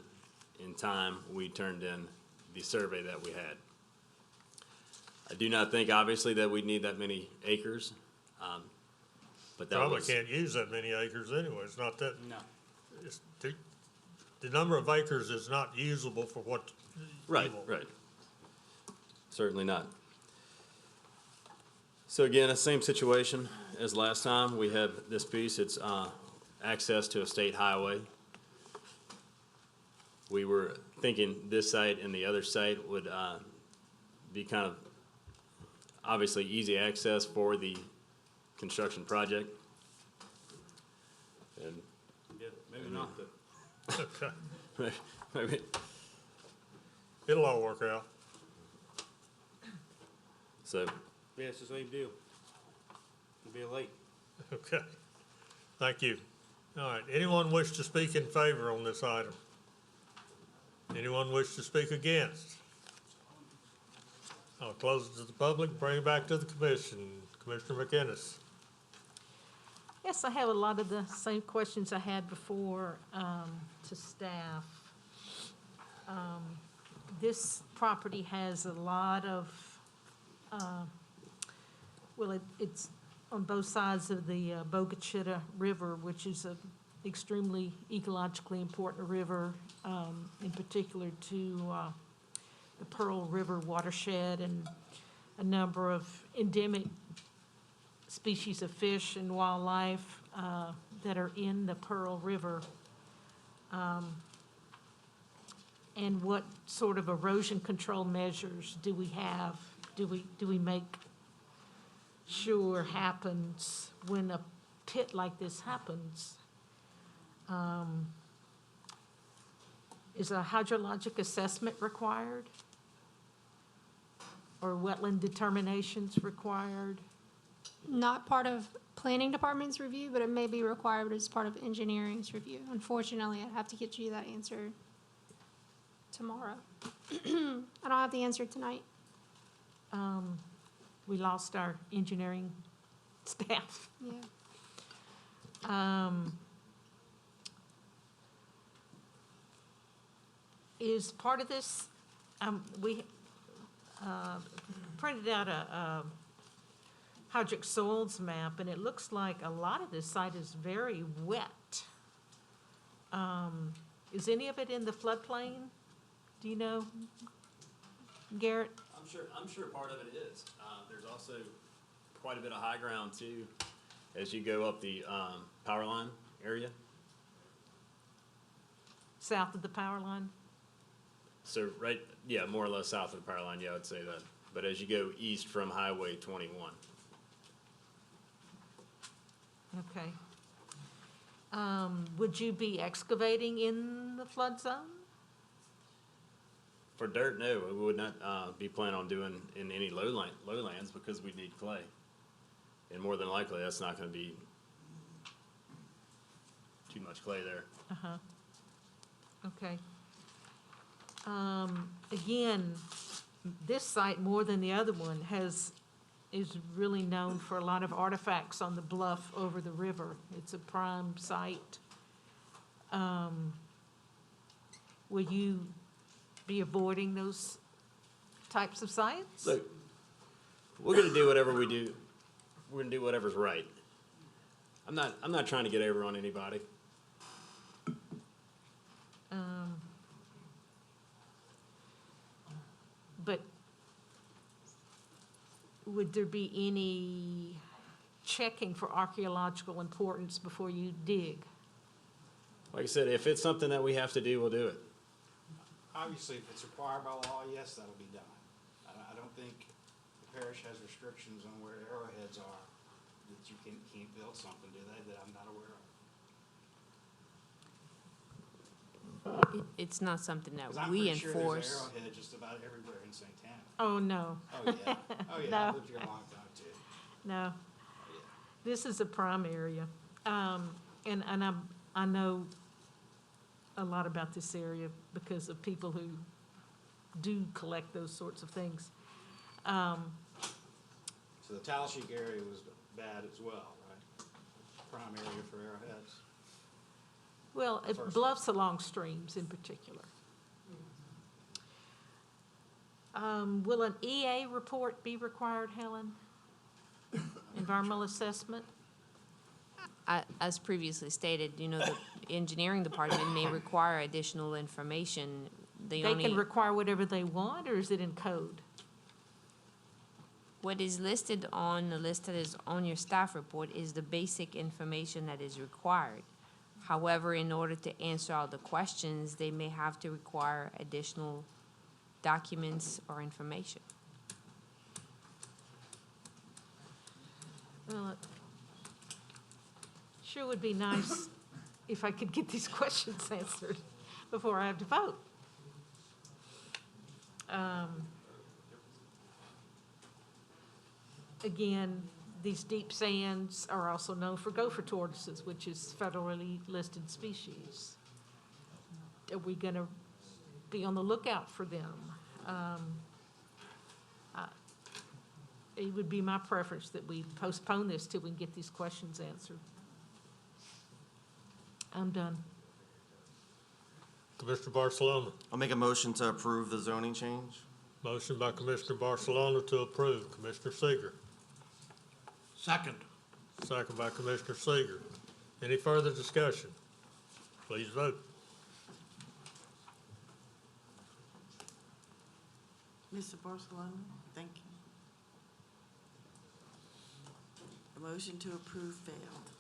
in time, we turned in the survey that we had. I do not think, obviously, that we need that many acres, but that Probably was. can't use that many acres anyway. It's not that. No. It's the number of acres is not usable for what. Right, right. Certainly not. So again, the same situation as last time. We have this piece, it's access to a state highway. We were thinking this site and the other site would be kind of obviously easy access for the construction project. And Yeah, maybe not. Okay. maybe. It'll all work out. So. Yeah, it's the same deal. It'll be late. Okay. Thank you. All right. Anyone wish to speak in favor on this item? Anyone wish to speak against? I'll close it to the public, bring it back to the commission. Commissioner McInnes. Yes, I have a lot of the same questions I had before to staff. This property has a lot of, it's on both sides of the Bogachita River, which is an extremely ecologically important river, in particular to the Pearl River watershed and a number of endemic species of fish and wildlife that are in the Pearl River. And what sort of erosion control measures do we have? Do we make sure happens when a pit like this happens? Is a hydrologic assessment required? Or wetland determinations required? Not part of planning department's review, but it may be required as part of engineering's review. Unfortunately, I'd have to get you that answer tomorrow. I don't have the answer tonight. I We lost our engineering staff. Yeah. Is part of this, we printed out a hydric soils map, and it looks like a lot of this site is very wet. Is any of it in the floodplain? Do you know, Garrett? I'm sure part of it is. There's also quite a bit of high ground too, as you go up the, power line area. South of the power line? So right, yeah, more or less south of the power line, yeah, I would say that. But as you go east from Highway 21. Okay. Would you be excavating in the flood zone? For dirt, no, we would not be planning on doing in any lowlands because we need clay. And more than likely, that's not gonna be too much clay there. Uh-huh. Okay. Again, this site, more than the other one, is really known for a lot of artifacts on the bluff over the river. It's a prime site. Will you be avoiding those types of sites? Look, we're gonna do whatever we do. We're gonna do whatever's right. I'm not trying to get over on anybody. But would there be any checking for archaeological importance before you dig? Like I said, if it's something that we have to do, we'll do it. Obviously, if it's required by law, yes, that'll be done. I don't think the parish has restrictions on where arrowheads are, that you can't build something, do they, that I'm not aware of? It's not something 'Cause that I'm we pretty sure there's enforce. arrowheads just about everywhere in St. Tammany. Oh, no. Oh, yeah. Oh, yeah, No. I've lived here a long time, too. No. Oh, yeah. This is a prime area. And I know a lot about this area because of people who do collect those sorts of things. So the Talashik area was bad as well, right? Prime area for arrowheads. Well, it First. bluffs along streams in particular. Will an EA report be required, Helen? Environmental assessment? As previously stated, the engineering department may require additional information. They can require whatever they want, or is it in code? What is listed on the list that is on your staff report is the basic information that is required. However, in order to answer all the questions, they may have to require additional documents or information. Well, it sure would be nice if I could get these questions answered before I have to vote. Again, these deep sands are also known for gopher tortoises, which is federally listed species. Are we gonna be on the lookout for them? It would be my preference that we postpone this till we can get these questions answered. I'm done. Commissioner Barcelona. I'll make a motion to approve the zoning change. Motion by Commissioner Barcelona to approve. Commissioner Seeger. Second. Second by Commissioner Seeger. Any further discussion? Please vote. Mr. Barcelona, thank you. The motion to approve failed.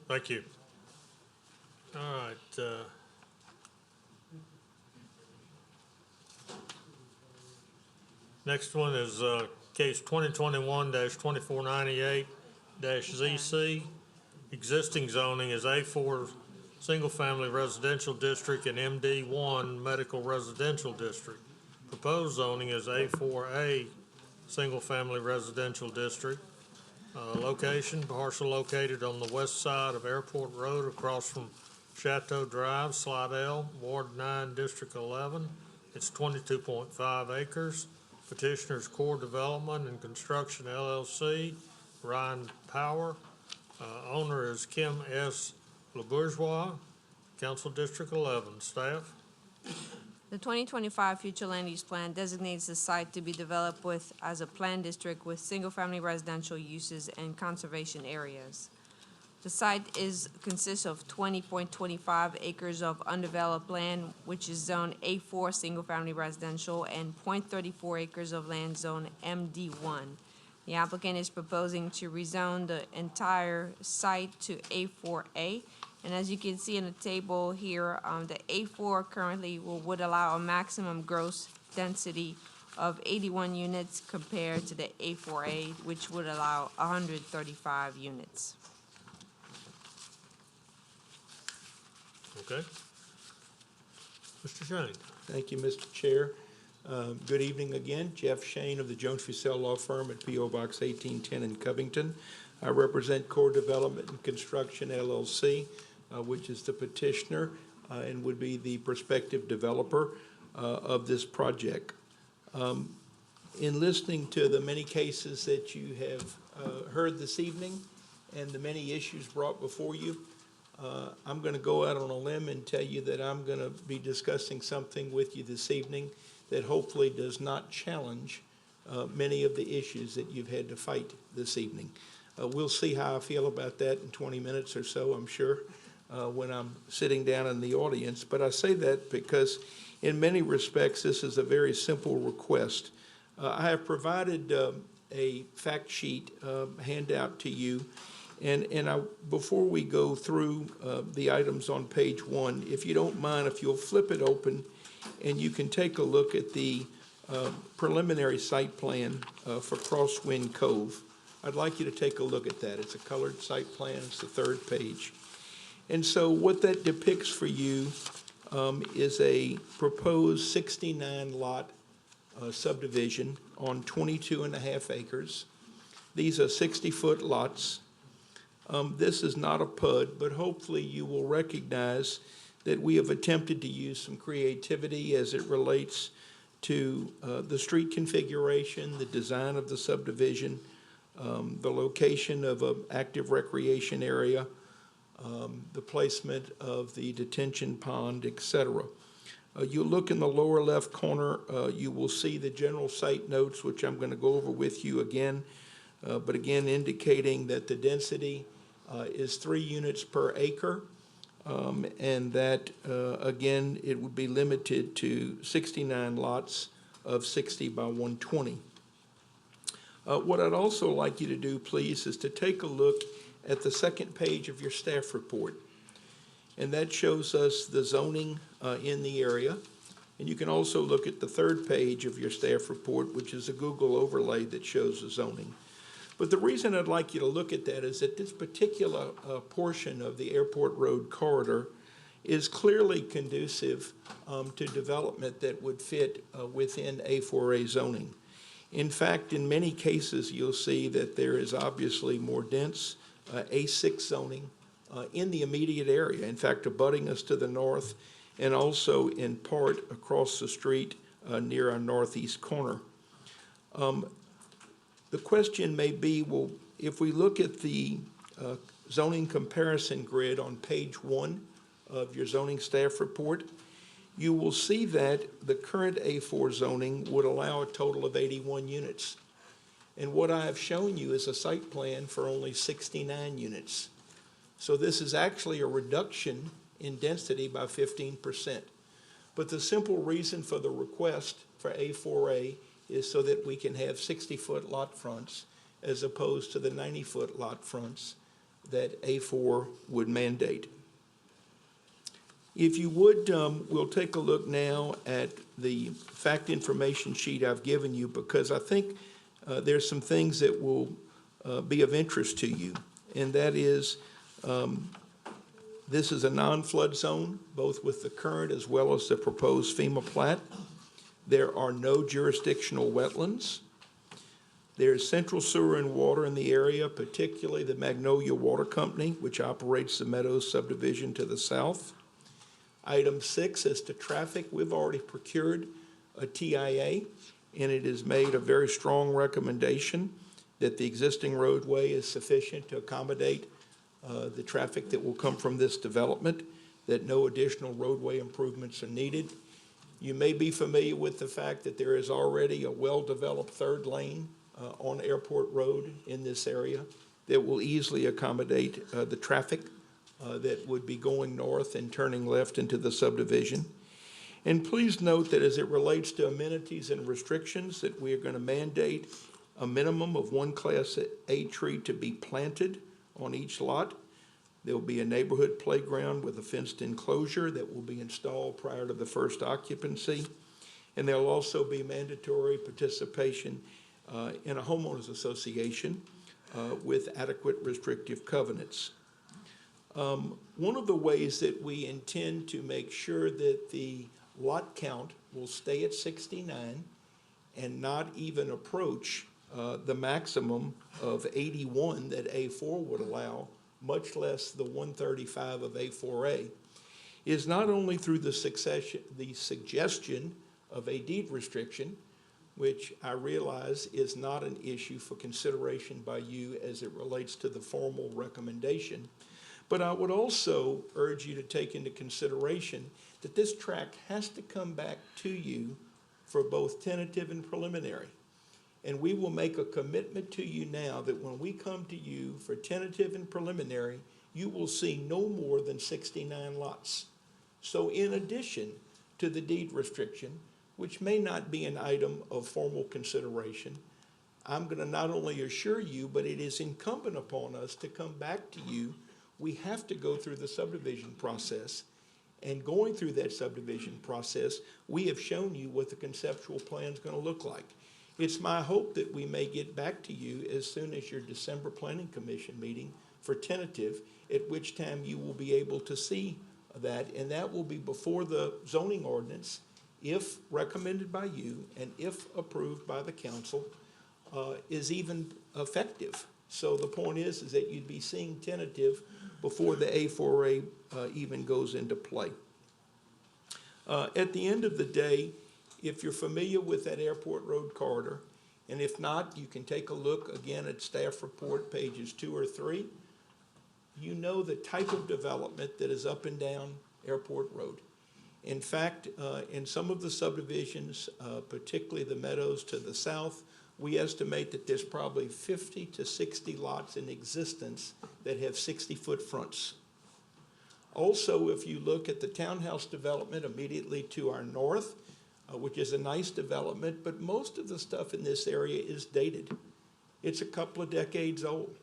Thank you. All right, next one is, case 2021-2498-ZC. Existing zoning is A4 Single Family Residential District and MD1 Medical Residential District. Proposed zoning is A4A Single Family Residential District. Location, parcel located on the west side of Airport Road across from Chateau Drive, Slidell, Ward 9, District 11. It's 22.5 acres. Petitioners Core Development and Construction LLC, Ryan Power. Owner is Kim S. LeBourgeois, Council District 11. Staff? The 2025 future land use plan designates the site to be developed with as a planned district with single-family residential uses and conservation areas. The site consists of 20.25 acres of undeveloped land, which is zone A4 single-family residential, and 0.34 acres of land zone MD1. The applicant is proposing to rezone the entire site to A4A. And as you can see in the table here, the A4 currently would allow a maximum gross density of 81 units compared to the A4A, which would allow 135 units. Okay. Mr. Shane? Thank you, Mr. Chair. Good evening again. Jeff Shane of the Jones Fussell Law Firm at P.O. Box 1810 in Covington. I represent Core Development and Construction LLC, which is the petitioner and would be the prospective developer of this project. In listening to the many cases that you have heard this evening and the many issues brought before you, I'm going to go out on a limb and tell you that I'm going to be discussing something with you this evening that hopefully does not challenge many of the issues that you've had to fight this evening. We'll see how I feel about that in 20 minutes or so, I'm sure, when I'm sitting down in the audience. But I say that because in many respects, this is a very simple request. I have provided a fact sheet handout to you. And before we go through the items on page 1, if you don't mind, if you'll flip it open and you can take a look at the preliminary site plan for Crosswind Cove. I'd like you to take a look at that. It's a colored site plan. It's the 3rd page. And so what that depicts for you is a proposed 69-lot subdivision on 22.5 acres. These are 60-foot lots. This is not a PUD, but hopefully you will recognize that we have attempted to use some creativity as it relates to the street configuration, the design of the subdivision, the location of an active recreation area, the placement of the detention pond, etc. You look in the lower left corner, you will see the general site notes, which I'm going to go over with you again, but again indicating that the density is 3 units per acre, and that, again, it would be limited to 69 lots of 60 by 120. What I'd also like you to do, please, is to take a look at the 2nd page of your staff report. And that shows us the zoning in the area. And you can also look at the 3rd page of your staff report, which is a Google overlay that shows the zoning. But the reason I'd like you to look at that is that this particular portion of the Airport Road corridor is clearly conducive to development that would fit within A4A zoning. In fact, in many cases, you'll see that there is obviously more dense A6 zoning in the immediate area. In fact, abutting us to the north and also in part across the street near our northeast corner. The question may be, well, if we look at the zoning comparison grid on page 1 of your zoning staff report, you will see that the current A4 zoning would allow a total of 81 units. And what I have shown you is a site plan for only 69 units. So this is actually a reduction in density by 15%. But the simple reason for the request for A4A is so that we can have 60-foot lot fronts as opposed to the 90-foot lot fronts that A4 would mandate. If you would, we'll take a look now at the fact information sheet I've given you, because I think there's some things that will be of interest to you, and that is this is a non-flood zone, both with the current as well as the proposed FEMA plat. There are no jurisdictional wetlands. There's central sewer and water in the area, particularly the Magnolia Water Company, which operates the Meadows subdivision to the south. Item 6 as to traffic, we've already procured a TIA, and it has made a very strong recommendation that the existing roadway is sufficient to accommodate the traffic that will come from this development, that no additional roadway improvements are needed. You may be familiar with the fact that there is already a well-developed third lane on Airport Road in this area that will easily accommodate the traffic that would be going north and turning left into the subdivision. And please note that as it relates to amenities and restrictions, that we are going to mandate a minimum of one Class A tree to be planted on each lot. There will be a neighborhood playground with a fenced enclosure that will be installed prior to the first occupancy. And there'll also be mandatory participation in a homeowners association with adequate restrictive covenants. One of the ways that we intend to make sure that the lot count will stay at 69 and not even approach the maximum of 81 that A4 would allow, much less the 135 of A4A, is not only through the suggestion of a deed restriction, which I realize is not an issue for consideration by you as it relates to the formal recommendation, but I would also urge you to take into consideration that this tract has to come back to you for both tentative and preliminary. And we will make a commitment to you now that when we come to you for tentative and preliminary, you will see no more than 69 lots. So in addition to the deed restriction, which may not be an item of formal consideration, I'm going to not only assure you, but it is incumbent upon us to come back to you. We have to go through the subdivision process. And going through that subdivision process, we have shown you what the conceptual plan is going to look like. It's my hope that we may get back to you as soon as your December Planning Commission meeting for tentative, at which time you will be able to see that, and that will be before the zoning ordinance, if recommended by you and if approved by the council, is even effective. So the point is that you'd be seeing tentative before the A4A even goes into play. At the end of the day, if you're familiar with that Airport Road corridor, and if not, you can take a look again at staff report pages 2 or 3. You know the type of development that is up and down Airport Road. In fact, in some of the subdivisions, particularly the meadows to the south, we estimate that there's probably 50 to 60 lots in existence that have 60-foot fronts. Also, if you look at the townhouse development immediately to our north, which is a nice development, but most of the stuff in this area is dated. It's a couple of decades old.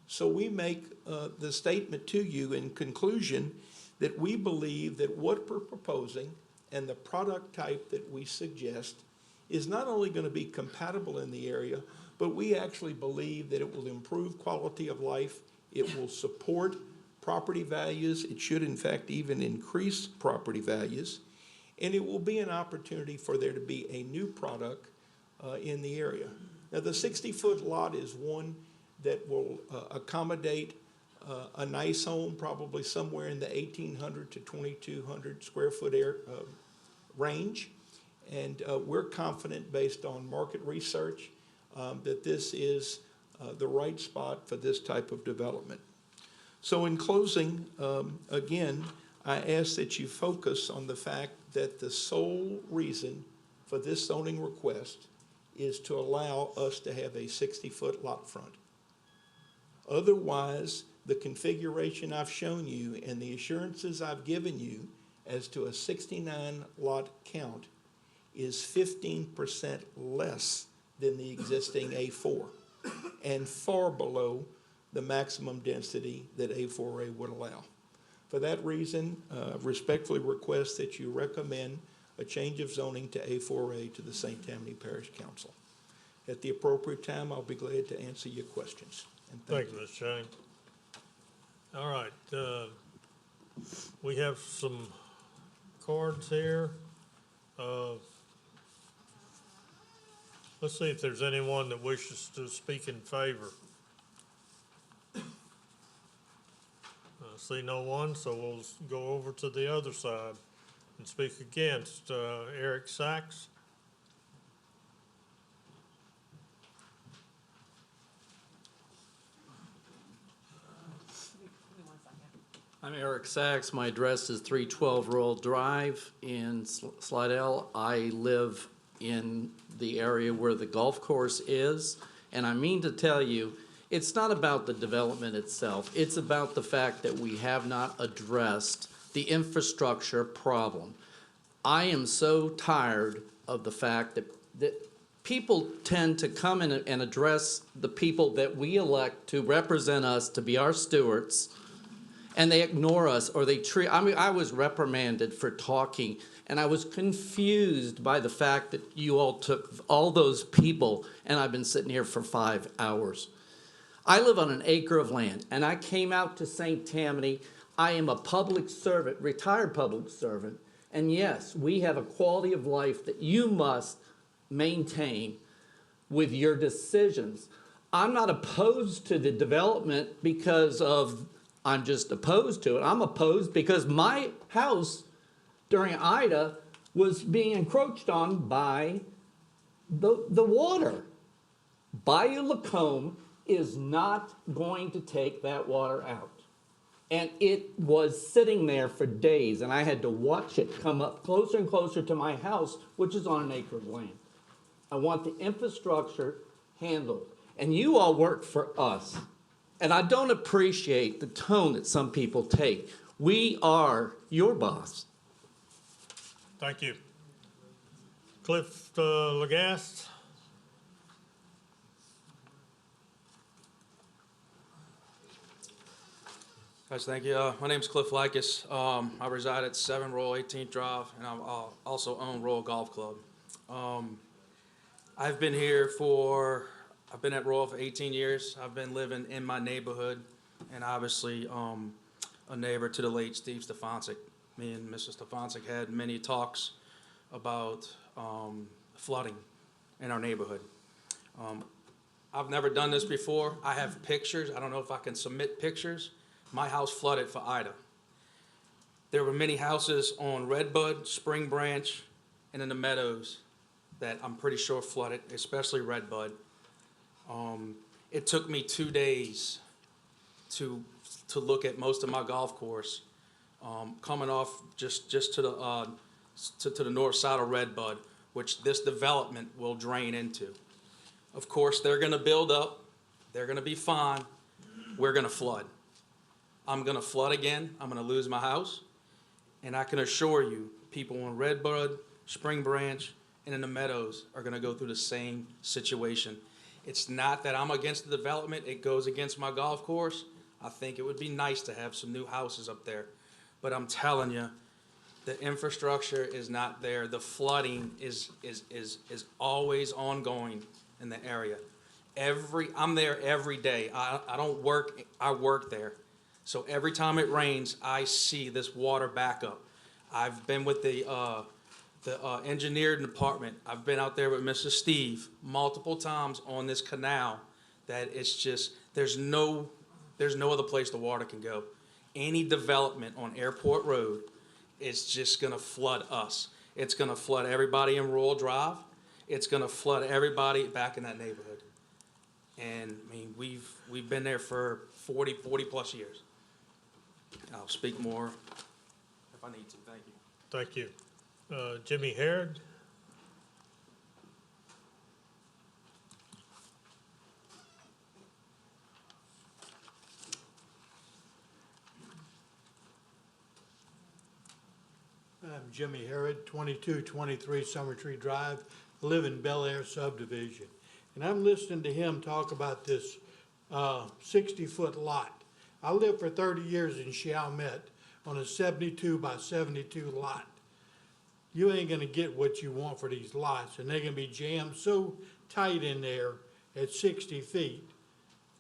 So we make the statement to you in conclusion that we believe that what we're proposing and the product type that we suggest is not only going to be compatible in the area, but we actually believe that it will improve quality of life, it will support property values, it should in fact even increase property values, and it will be an opportunity for there to be a new product in the area. Now the 60-foot lot is one that will accommodate a nice home, probably somewhere in the 1,800 to 2,200 square foot range. And we're confident, based on market research, that this is the right spot for this type of development. So in closing, again, I ask that you focus on the fact that the sole reason for this zoning request is to allow us to have a 60-foot lot front. Otherwise, the configuration I've shown you and the assurances I've given you as to a 69 lot count is 15% less than the existing A4 and far below the maximum density that A4A would allow. For that reason, respectfully request that you recommend a change of zoning to A4A to the St. Tammany Parish Council. At the appropriate time, I'll be glad to answer your questions. And Thank you, Mr. Shane. All right, we have some cards here. Let's see if there's anyone that wishes to speak in favor. See no one, so we'll go over to the other side and speak against. Eric Sachs. I'm Eric Sachs. My address is 312 Royal Drive in Slidell. I live in the area where the golf course is, and I mean to tell you, it's not about the development itself. It's about the fact that we have not addressed the infrastructure problem. I am so tired of the fact that people tend to come in and address the people that we elect to represent us, to be our stewards, and they ignore us, or they treat, I mean, I was reprimanded for talking, and I was confused by the fact that you all took all those people, and I've been sitting here for 5 hours. I live on an acre of land, and I came out to St. Tammany. I am a public servant, retired public servant, and yes, we have a quality of life that you must maintain with your decisions. I'm not opposed to the development because I'm just opposed to it. I'm opposed because my house during Ida was being encroached on by the water. Bayou Lacombe is not going to take that water out. And it was sitting there for days, and I had to watch it come up closer and closer to my house, which is on an acre of land. I want the infrastructure handled. And you all work for us. And I don't appreciate the tone that some people take. We are your boss. Thank you. Cliff Legast. Guys, thank you. My name's Cliff Likas. I reside at 7 Royal 18th Drive, and I also own Royal Golf Club. I've been at Royal for 18 years. I've been living in my neighborhood, and obviously a neighbor to the late Steve Stefancic. Me and Mr. Stefancic had many talks about flooding in our neighborhood. I've never done this before. I have pictures. I don't know if I can submit pictures. My house flooded for Ida. There were many houses on Redbud, Spring Branch, and in the Meadows that I'm pretty sure flooded, especially Redbud. It took me 2 days to look at most of my golf course, coming off just to the north side of Redbud, which this development will drain into. Of course, they're gonna build up, they're gonna be fine, we're gonna flood. I'm gonna flood again, I'm gonna lose my house, and I can assure you, people on Redbud, Spring Branch, and in the Meadows are gonna go through the same situation. It's not that I'm against the development, it goes against my golf course. I think it would be nice to have some new houses up there. But I'm telling you, the infrastructure is not there. The flooding is always ongoing in the area. I'm there every day. I don't work, I work there. So every time it rains, I see this water backup. I've been with the engineering department. I've been out there with Mr. Steve multiple times on this canal that it's just, there's no other place the water can go. Any development on Airport Road is just gonna flood us. It's gonna flood everybody in Royal Drive. It's gonna flood everybody back in that neighborhood. And I mean, we've been there for 40 plus years. I'll speak more if I need to. Thank you. Thank you. Jimmy Harrod. I'm Jimmy Harrod, 2223 Summer Tree Drive, live in Bel Air subdivision. And I'm listening to him talk about this 60-foot lot. I lived for 30 years in Chalmette on a 72 by 72 lot. You ain't gonna get what you want for these lots, and they're gonna be jammed so tight in there at 60 feet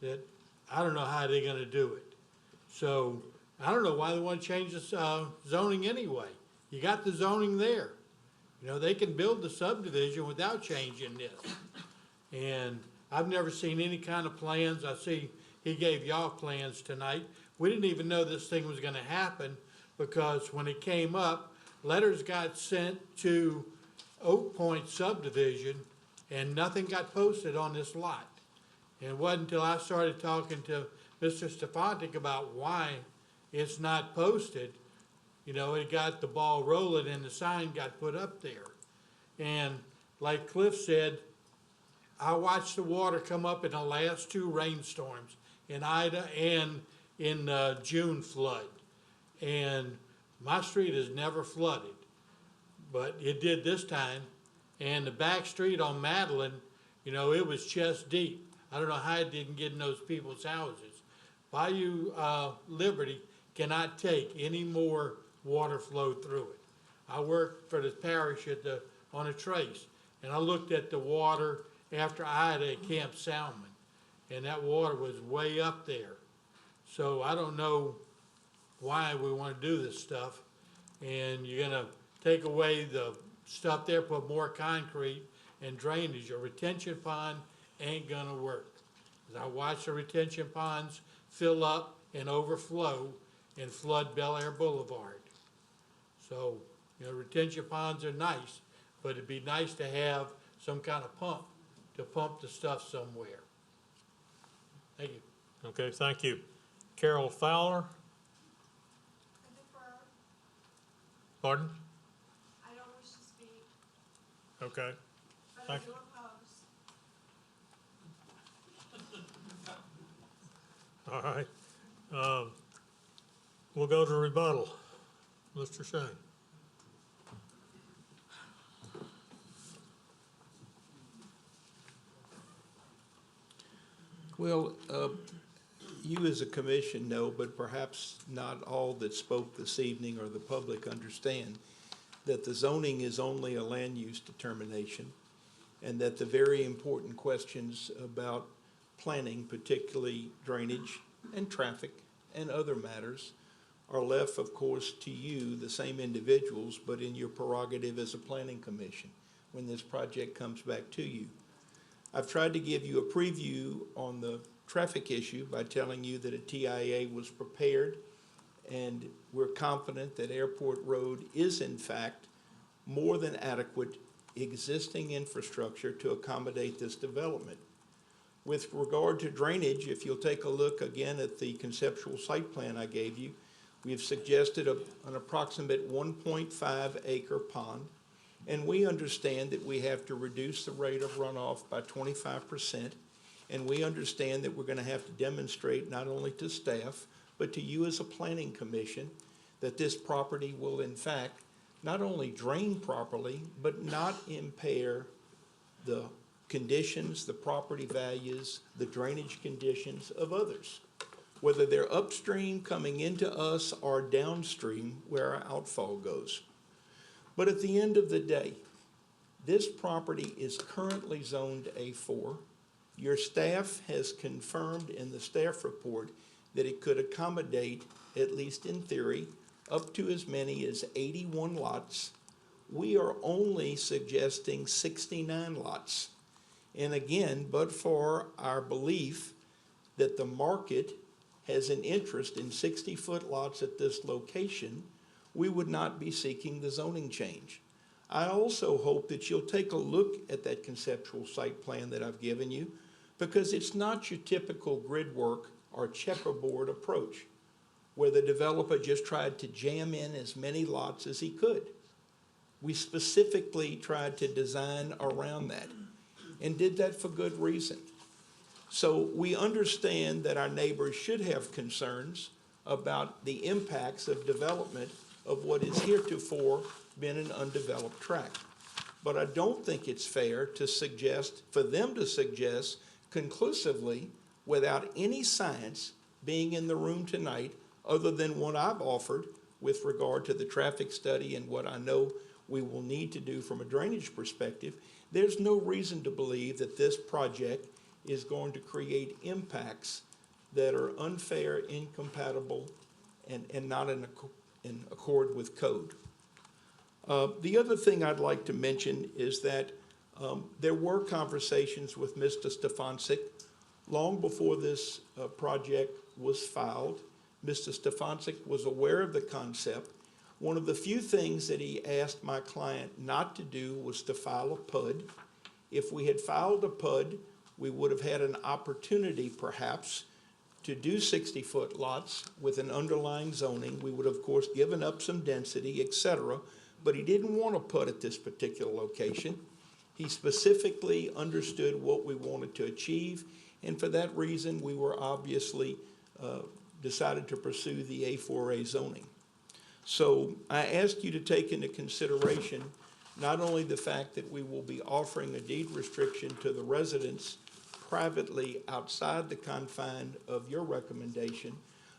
that I don't know how they're gonna do it. So I don't know why they wanna change the zoning anyway. You got the zoning there. You know, they can build the subdivision without changing this. And I've never seen any kind of plans. I see he gave y'all plans tonight. We didn't even know this thing was gonna happen because when it came up, letters got sent to Oak Point subdivision and nothing got posted on this lot. And it wasn't until I started talking to Mr. Stefancic about why it's not posted, you know, it got the ball rolling and the sign got put up there. And like Cliff said, I watched the water come up in the last two rainstorms in Ida and in June flood. And my street is never flooded, but it did this time. And the back street on Madeline, you know, it was chest deep. I don't know how it didn't get in those people's houses. Bayou Liberty cannot take any more water flow through it. I worked for the parish on a trace, and I looked at the water after Ida at Camp Salmon, and that water was way up there. So I don't know why we want to do this stuff, and you're gonna take away the stuff there, put more concrete and drainage. A retention pond ain't gonna work. 'Cause I watched the retention ponds fill up and overflow and flood Bel Air Boulevard. So, you know, retention ponds are nice, but it'd be nice to have some kind of pump to pump the stuff somewhere. Thank you. Okay, thank you. Carol Fowler? Pardon? I don't wish to speak, Okay. but I Thank do you. oppose. All right. We'll go to rebuttal. Mr. Shane. Well, you as a commission know, but perhaps not all that spoke this evening or the public understand, that the zoning is only a land use determination, and that the very important questions about planning, particularly drainage and traffic and other matters, are left, of course, to you, the same individuals, but in your prerogative as a planning commission when this project comes back to you. I've tried to give you a preview on the traffic issue by telling you that a TIA was prepared, and we're confident that Airport Road is in fact more than adequate existing infrastructure to accommodate this development. With regard to drainage, if you'll take a look again at the conceptual site plan I gave you, we've suggested an approximate 1.5 acre pond. And we understand that we have to reduce the rate of runoff by 25%. And we understand that we're going to have to demonstrate not only to staff, but to you as a planning commission, that this property will in fact not only drain properly, but not impair the conditions, the property values, the drainage conditions of others, whether they're upstream coming into us or downstream where our outfall goes. But at the end of the day, this property is currently zoned A4. Your staff has confirmed in the staff report that it could accommodate, at least in theory, up to as many as 81 lots. We are only suggesting 69 lots. And again, but for our belief that the market has an interest in 60-foot lots at this location, we would not be seeking the zoning change. I also hope that you'll take a look at that conceptual site plan that I've given you, because it's not your typical grid work or checkerboard approach, where the developer just tried to jam in as many lots as he could. We specifically tried to design around that, and did that for good reason. So we understand that our neighbors should have concerns about the impacts of development of what is heretofore been an undeveloped tract. But I don't think it's fair to suggest, for them to suggest conclusively, without any science being in the room tonight, other than what I've offered with regard to the traffic study and what I know we will need to do from a drainage perspective, there's no reason to believe that this project is going to create impacts that are unfair, incompatible, and not in accord with code. The other thing I'd like to mention is that there were conversations with Mr. Stefancic long before this project was filed. Mr. Stefancic was aware of the concept. One of the few things that he asked my client not to do was to file a Pudd. If we had filed a Pudd, we would have had an opportunity, perhaps, to do 60-foot lots with an underlying zoning. We would, of course, given up some density, et cetera, but he didn't want to put at this particular location. He specifically understood what we wanted to achieve, and for that reason, we were obviously decided to pursue the A4A zoning. So I ask you to take into consideration not only the fact that we will be offering a deed restriction to the residents privately outside the confine of your recommendation,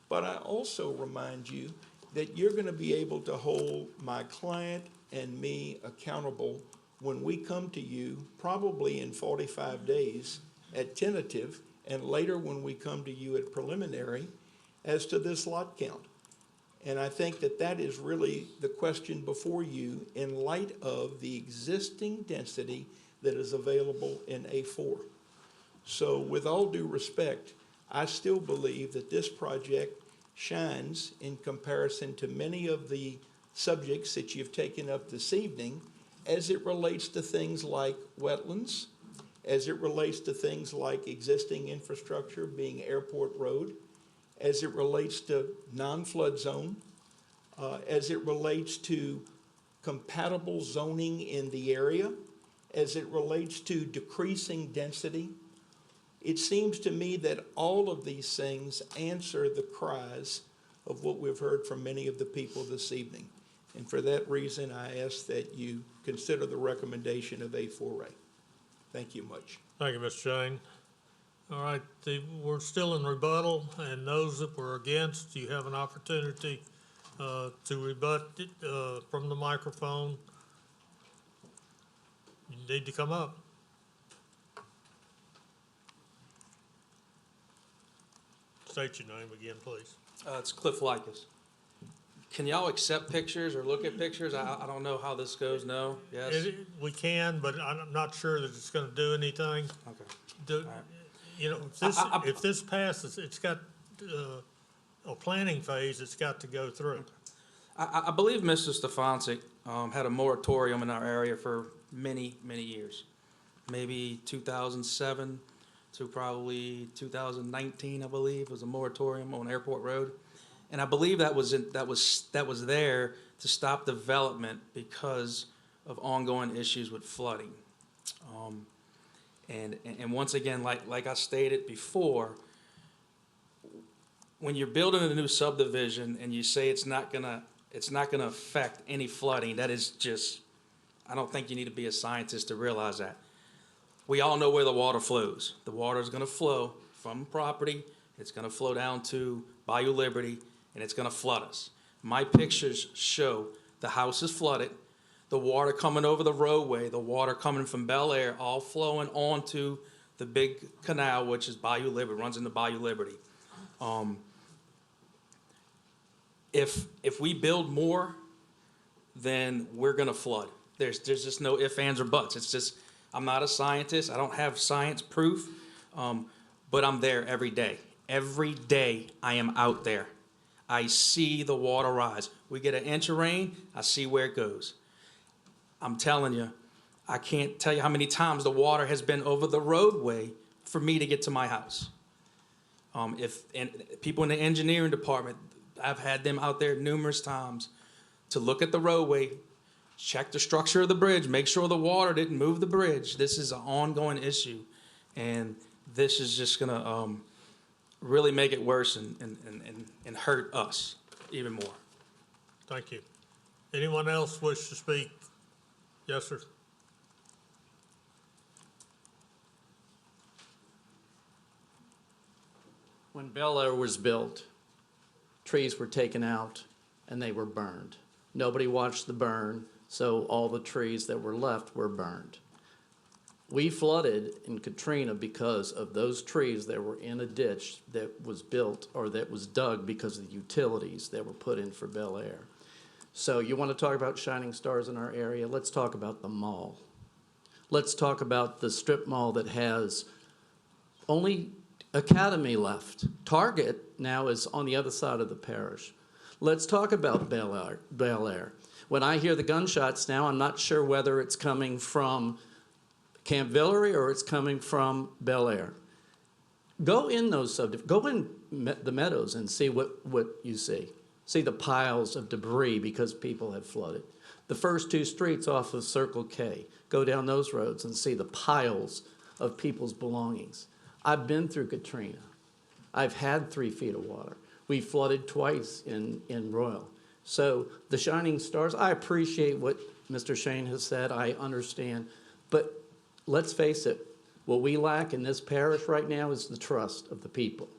but I also remind you that you're going to be able to hold my client and me accountable when we come to you, probably in 45 days at tentative, and later when we come to you at preliminary, as to this lot count. And I think that that is really the question before you in light of the existing density that is available in A4. So with all due respect, I still believe that this project shines in comparison to many of the subjects that you've taken up this evening as it relates to things like wetlands, as it relates to things like existing infrastructure being Airport Road, as it relates to non-flood zone, as it relates to compatible zoning in the area, as it relates to decreasing density. It seems to me that all of these things answer the cries of what we've heard from many of the people this evening. And for that reason, I ask that you consider the recommendation of A4A. Thank you much. Thank you, Mr. Shane. All right, we're still in rebuttal, and those that were against, you have an opportunity to rebut it from the microphone. You need to come up. State your name again, please. It's Cliff Likas. Can y'all accept pictures or look at pictures? I don't know how this goes. No? Yes? We can, but I'm not sure that it's going to do anything. Okay. You know, if this passes, it's got a planning phase it's got to go through. I believe Mr. Stefancic had a moratorium in our area for many, many years. Maybe 2007 to probably 2019, I believe, was a moratorium on Airport Road. And I believe that was there to stop development because of ongoing issues with flooding. And once again, like I stated before, when you're building a new subdivision and you say it's not gonna affect any flooding, that is just, I don't think you need to be a scientist to realize that. We all know where the water flows. The water is gonna flow from property, it's gonna flow down to Bayou Liberty, and it's gonna flood us. My pictures show the house is flooded, the water coming over the roadway, the water coming from Bel Air, all flowing onto the big canal, which is Bayou Liberty, runs into Bayou Liberty. If we build more, then we're gonna flood. There's just no ifs, ands, or buts. It's just, I'm not a scientist, I don't have science proof, but I'm there every day. Every day I am out there. I see the water rise. We get an inch of rain, I see where it goes. I'm telling you, I can't tell you how many times the water has been over the roadway for me to get to my house. People in the engineering department, I've had them out there numerous times to look at the roadway, check the structure of the bridge, make sure the water didn't move the bridge. This is an ongoing issue, and this is just gonna really make it worse and hurt us even more. Thank you. Anyone else wish to speak? Yes, sir. When Bel Air was built, trees were taken out and they were burned. Nobody watched the burn, so all the trees that were left were burned. We flooded in Katrina because of those trees that were in a ditch that was built or that was dug because of the utilities that were put in for Bel Air. So you want to talk about shining stars in our area? Let's talk about the mall. Let's talk about the strip mall that has only Academy left. Target now is on the other side of the parish. Let's talk about Bel Air. When I hear the gunshots now, I'm not sure whether it's coming from Camp Villeray or it's coming from Bel Air. Go in those go in the meadows and see what you see. See the piles of debris because people have flooded. The first two streets off of Circle K, go down those roads and see the piles of people's belongings. I've been through Katrina. I've had 3 feet of water. We flooded twice in Royal. So the shining stars, I appreciate what Mr. Shane has said, I understand. But let's face it, what we lack in this parish right now is the trust of the people.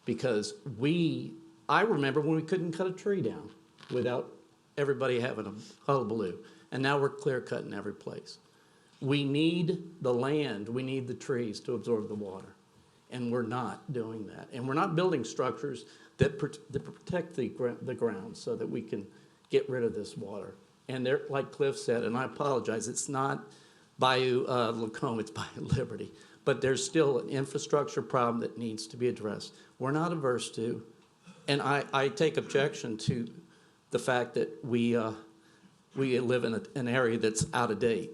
Because I remember when we couldn't cut a tree down without everybody having a hullabaloo. And now we're clear cutting every place. We need the land, we need the trees to absorb the water. And we're not doing that. And we're not building structures that protect the ground so that we can get rid of this water. And there, like Cliff said, and I apologize, it's not Bayou Lacombe, it's Bayou Liberty. But there's still an infrastructure problem that needs to be addressed. We're not averse to, and I take objection to the fact that we live in an area that's out of date.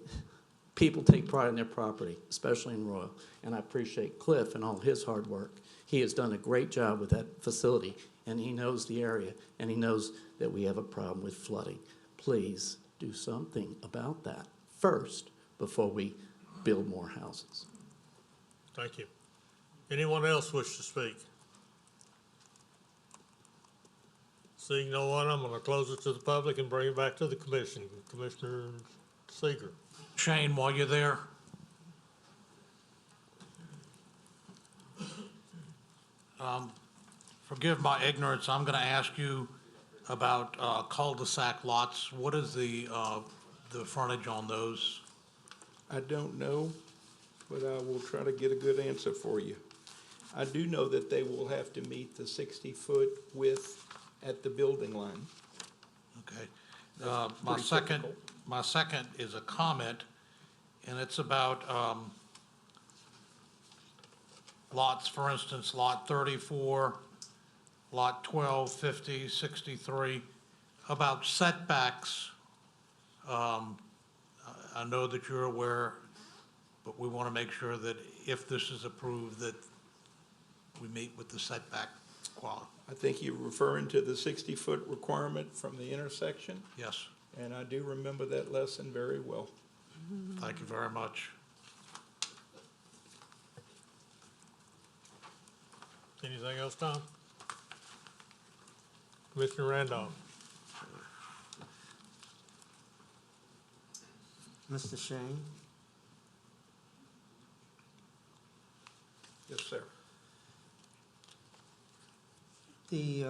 People take pride in their property, especially in Royal, and I appreciate Cliff and all his hard work. He has done a great job with that facility, and he knows the area, and he knows that we have a problem with flooding. Please do something about that first before we build more houses. Thank you. Anyone else wish to speak? Seeing no one, I'm going to close it to the public and bring it back to the commission. Commissioner Seeger. Shane, while you're there, forgive my ignorance, I'm going to ask you about cul-de-sac lots. What is the frontage on those? I don't know, but I will try to get a good answer for you. I do know that they will have to meet the 60-foot width at the building line. Okay. My second is a comment, and it's about lots, for instance, lot 34, lot 12, 50, 63, about setbacks. I know that you're aware, but we want to make sure that if this is approved, that we meet with the setback quality. I think you're referring to the 60-foot requirement from the intersection, Yes. and I do remember that lesson very well. Thank you very much. Anything else, Tom? Commissioner Randolph. Mr. Shane? Yes, sir. The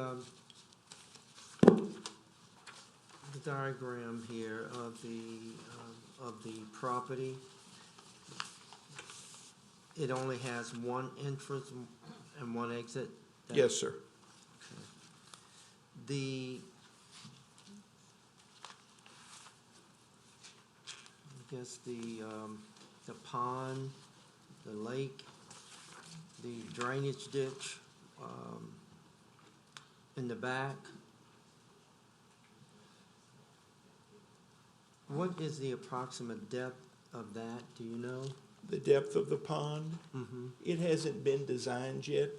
diagram here of the property, it only has one entrance and one exit? Yes, sir. I guess the pond, the lake, the drainage ditch, in the back. What is the approximate depth of that, do you know? The depth of the pond? Mm-hmm. It hasn't been designed yet.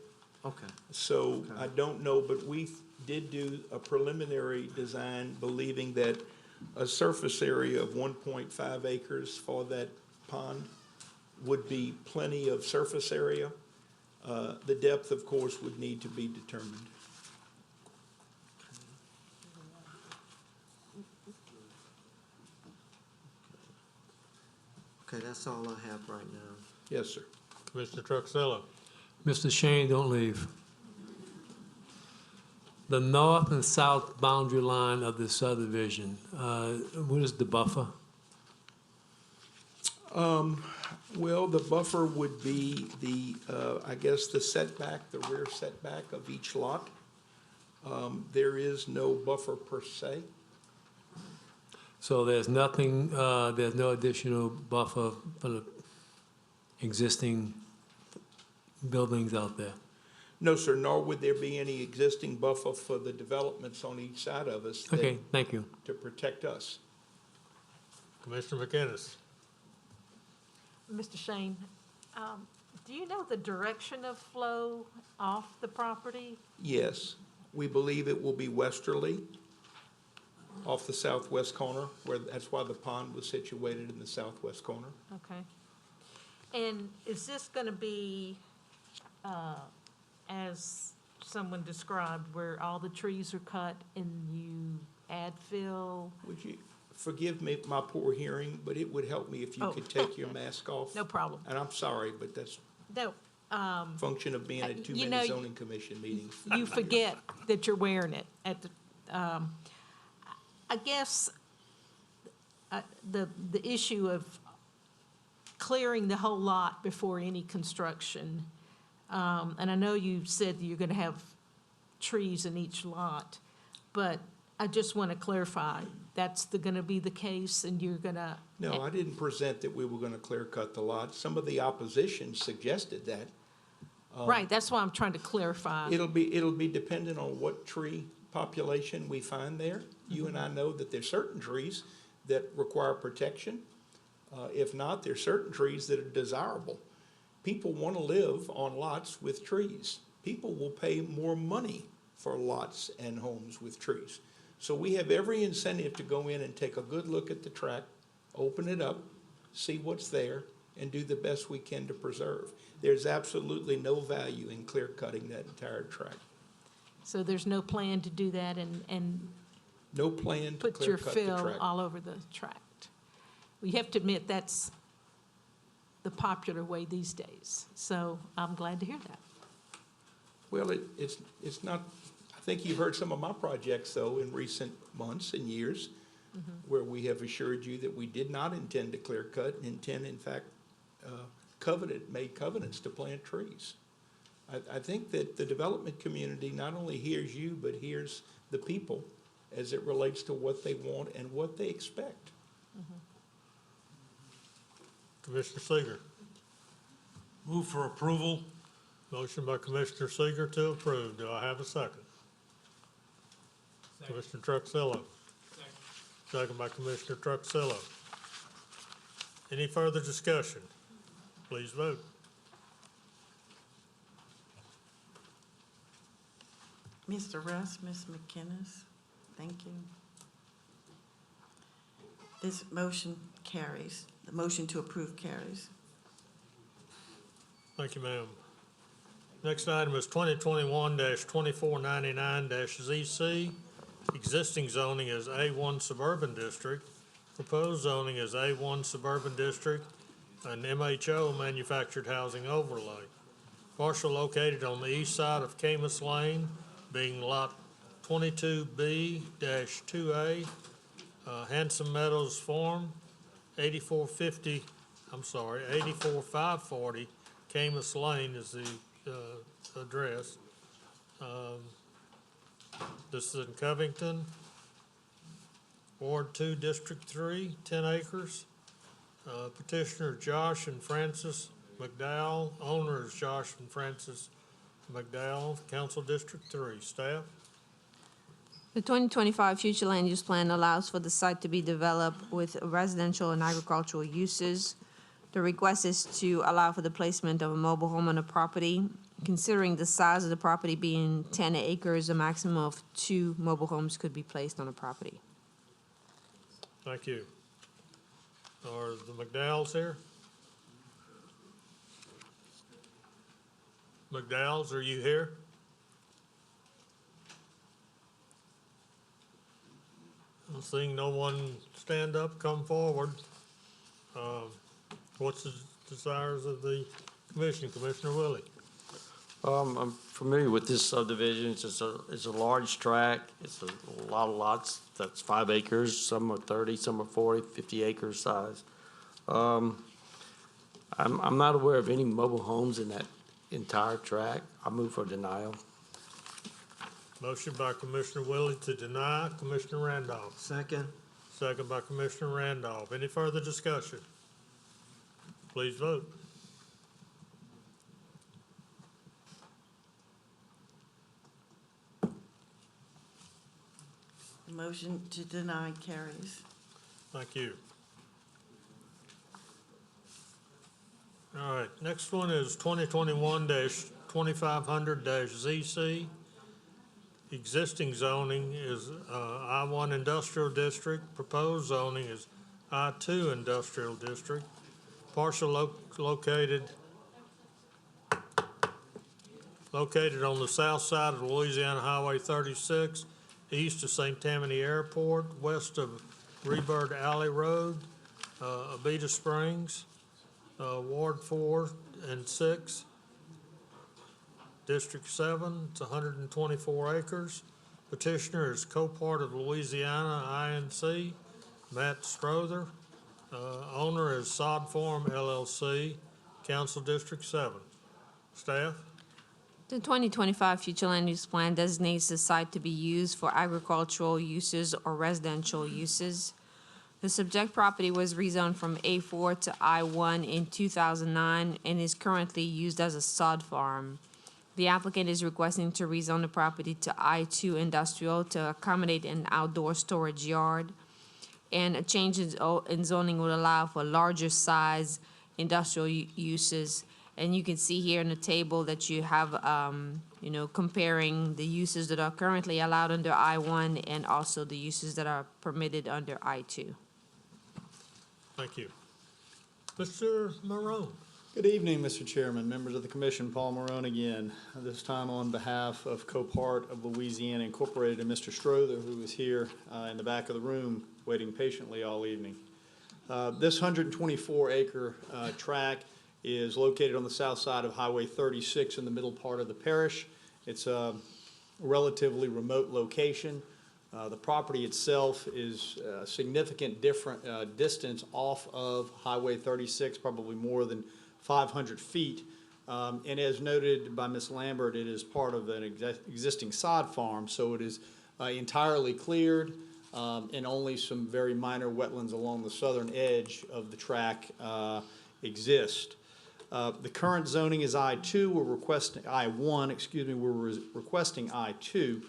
Okay. So I don't know, but we did do a preliminary design believing that a surface area of 1.5 acres for that pond would be plenty of surface area. The depth, of course, would need to be determined. Okay, that's all I have right now. Yes, sir. Commissioner Truxillo. Mr. Shane, don't leave. The north and south boundary line of the subdivision, what is the buffer? Well, the buffer would be the, I guess, the setback, the rear setback of each lot. There is no buffer per se. So there's nothing, there's no additional buffer for the existing buildings out there? No, sir, nor would there be any existing buffer for the developments on each side of us. Okay, thank you. To protect us. Commissioner McInnes. Mr. Shane, Do you know the direction of flow off the property? Yes, we believe it will be westerly off the southwest corner, that's why the pond was situated in the southwest corner. Okay. And is this gonna be, as someone described, where all the trees are cut and you add fill? Would you forgive me my poor hearing, but it would help me if you could take your mask off? No problem. And I'm sorry, but that's No, function of being at too you many know, zoning commission meetings. you forget that you're wearing it at the, I guess, the issue of clearing the whole lot before any construction, and I know you said that you're gonna have trees in each lot, but I just wanna clarify, that's gonna be the case, and you're gonna. No, I didn't present that we were gonna clear cut the lot. Some of the opposition suggested that. Right, that's why I'm trying to clarify. It'll be dependent on what tree population we find there. You and I know that there's certain trees that require protection. If not, there's certain trees that are desirable. People want to live on lots with trees. People will pay more money for lots and homes with trees. So we have every incentive to go in and take a good look at the tract, open it up, see what's there, and do the best we can to preserve. There's absolutely no value in clear cutting that entire tract. So there's no plan to do that and No plan to put your clear cut the fill tract. all over the tract. We have to admit, that's the popular way these days. So I'm glad to hear that. Well, it's not, I think you've heard some of my projects, though, in recent months and years, where we have assured you that we did not intend to clear cut, and intend, in fact, made covenants to plant trees. I think that the development community not only hears you, but hears the people as it relates to what they want and what they expect. Commissioner Seeger. Move for approval. Motion by Commissioner Seeger to approve. Do I have a second? Commissioner Truxillo. Second by Commissioner Truxillo. Any further discussion? Please vote. Mr. Russ, Ms. McInnes, thank you. This motion carries. The motion to approve carries. Thank you, ma'am. Next item is 2021-2499-ZC. Existing zoning is A1 Suburban District. Proposed zoning is A1 Suburban District and MHO Manufactured Housing Overlay. Parcel located on the east side of Camus Lane, being lot 22B-2A, Hanson Meadows Farm, 84540 Camus Lane is the address. This is in Covington, Ward 2, District 3, 10 acres. Petitioner Josh and Francis McDowell, owner is Josh and Francis McDowell, Council District 3. Staff? The 2025 future land use plan allows for the site to be developed with residential and agricultural uses. The request is to allow for the placement of a mobile home on the property. Considering the size of the property being 10 acres, a maximum of 2 mobile homes could be placed on the property. Thank you. Are the McDowells here? McDowells, are you here? I'm seeing no one stand up, come forward. What's the desires of the commission? Commissioner Willie? I'm familiar with this subdivision. It's a large tract. It's a lot of lots. That's 5 acres. Some are 30, some are 40, 50 acres size. I'm not aware of any mobile homes in that entire tract. I move for denial. Motion by Commissioner Willie to deny. Commissioner Randolph. Second. Second by Commissioner Randolph. Any further discussion? Please vote. The motion to deny carries. Thank you. All right, next one is 2021-2500-ZC. Existing zoning is I-1 Industrial District. Proposed zoning is I-2 Industrial District. Partial located on the south side of Louisiana Highway 36, east of St. Tammany Airport, west of Rebird Alley Road, Abita Springs, Ward 4 and 6, District 7, it's 124 acres. Petitioner is Copart of Louisiana, INC, Matt Strother. Owner is Sod Farm LLC, Council District 7. Staff? The 2025 Future Land Use Plan designates the site to be used for agricultural uses or residential uses. The subject property was rezoned from A4 to I1 in 2009 and is currently used as a sod farm. The applicant is requesting to rezone the property to I2 Industrial to accommodate an outdoor storage yard. And a change in zoning would allow for larger size industrial uses. And you can see here in the table that you have, comparing the uses that are currently allowed under I1 and also the uses that are permitted under I2. Thank you. Mr. Morone. Good evening, Mr. Chairman, members of the commission. Paul Morone again, this time on behalf of Copart of Louisiana Incorporated and Mr. Strother, who is here in the back of the room waiting patiently all evening. This 124-acre tract is located on the south side of Highway 36 in the middle part of the parish. It's a relatively remote location. The property itself is a significant distance off of Highway 36, probably more than 500 feet. And as noted by Ms. Lambert, it is part of an existing sod farm, so it is entirely cleared, and only some very minor wetlands along the southern edge of the tract exist. The current zoning is I2. We're requesting I1. Excuse me. We're requesting I2.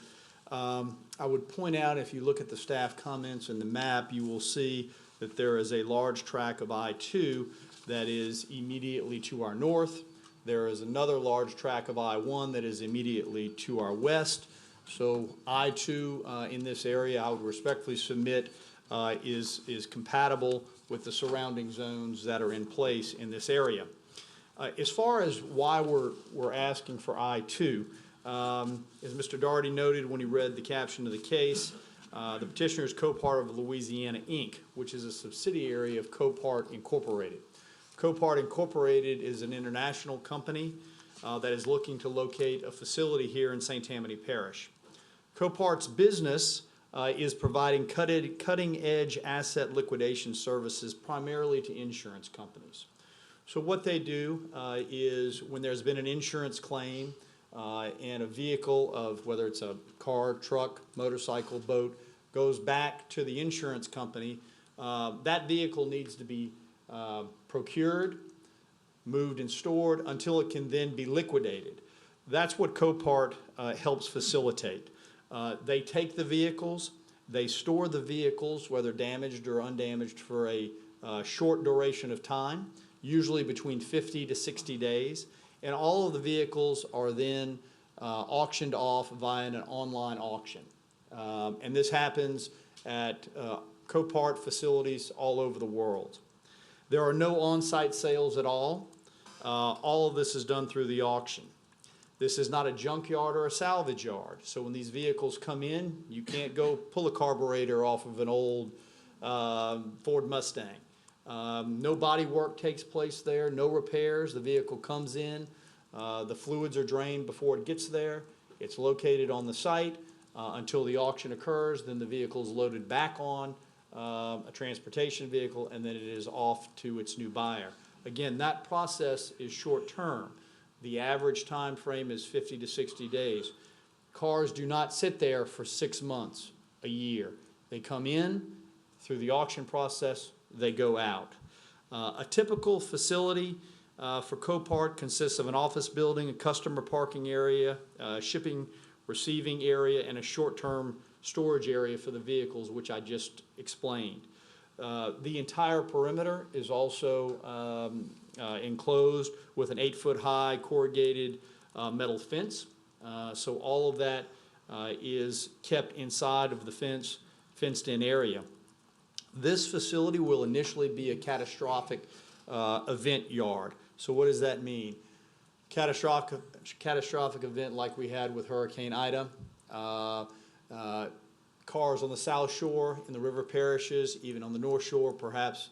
I would point out, if you look at the staff comments and the map, you will see that there is a large tract of I2 that is immediately to our north. There is another large tract of I1 that is immediately to our west. So I2 in this area, I would respectfully submit, is compatible with the surrounding zones that are in place in this area. As far as why we're asking for I2, as Mr. Daugherty noted when he read the caption of the case, the petitioner is Copart of Louisiana, Inc., which is a subsidiary of Copart Incorporated. Copart Incorporated is an international company that is looking to locate a facility here in St. Tammany Parish. Copart's business is providing cutting-edge asset liquidation services primarily to insurance companies. So what they do is when there's been an insurance claim and a vehicle of whether it's a car, truck, motorcycle, boat, goes back to the insurance company, that vehicle needs to be procured, moved and stored until it can then be liquidated. That's what Copart helps facilitate. They take the vehicles, they store the vehicles, whether damaged or undamaged, for a short duration of time, usually between 50 to 60 days, and all of the vehicles are then auctioned off via an online auction. And this happens at Copart facilities all over the world. There are no on-site sales at all. All of this is done through the auction. This is not a junkyard or a salvage yard. So when these vehicles come in, you can't go pull a carburetor off of an old Ford Mustang. No body work takes place there, no repairs. The vehicle comes in, the fluids are drained before it gets there. It's located on the site until the auction occurs. Then the vehicle is loaded back on a transportation vehicle, and then it is off to its new buyer. Again, that process is short-term. The average time frame is 50 to 60 days. Cars do not sit there for 6 months, a year. They come in through the auction process, they go out. A typical facility for Copart consists of an office building, a customer parking area, shipping, receiving area, and a short-term storage area for the vehicles, which I just explained. The entire perimeter is also enclosed with an 8-foot-high corrugated metal fence. So all of that is kept inside of the fenced-in area. This facility will initially be a catastrophic event yard. So what does that mean? Catastrophic event like we had with Hurricane Ida. Cars on the South Shore, in the river parishes, even on the North Shore, perhaps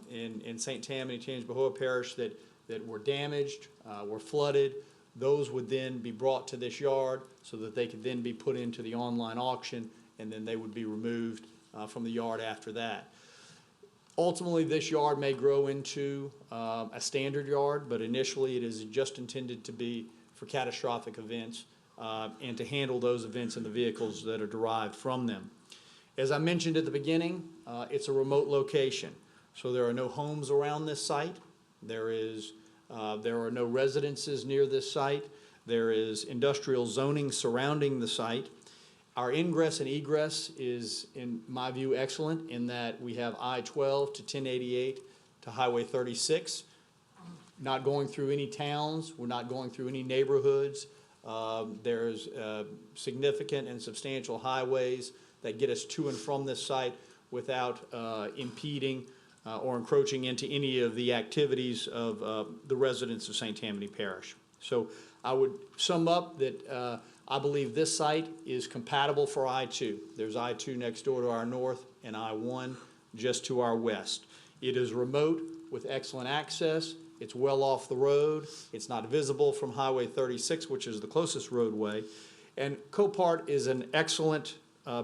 in St. Tammany, Tangipahoa Parish that were damaged, were flooded. Those would then be brought to this yard so that they could then be put into the online auction, and then they would be removed from the yard after that. Ultimately, this yard may grow into a standard yard, but initially it is just intended to be for catastrophic events and to handle those events and the vehicles that are derived from them. As I mentioned at the beginning, it's a remote location, so there are no homes around this site. There are no residences near this site. There is industrial zoning surrounding the site. Our ingress and egress is, in my view, excellent in that we have I-12 to 1088 to Highway 36. Not going through any towns. We're not going through any neighborhoods. There's significant and substantial highways that get us to and from this site without impeding or encroaching into any of the activities of the residents of St. Tammany Parish. So I would sum up that I believe this site is compatible for I-2. There's I-2 next door to our north and I-1 just to our west. It is remote with excellent access. It's well off the road. It's not visible from Highway 36, which is the closest roadway. And Copart is an excellent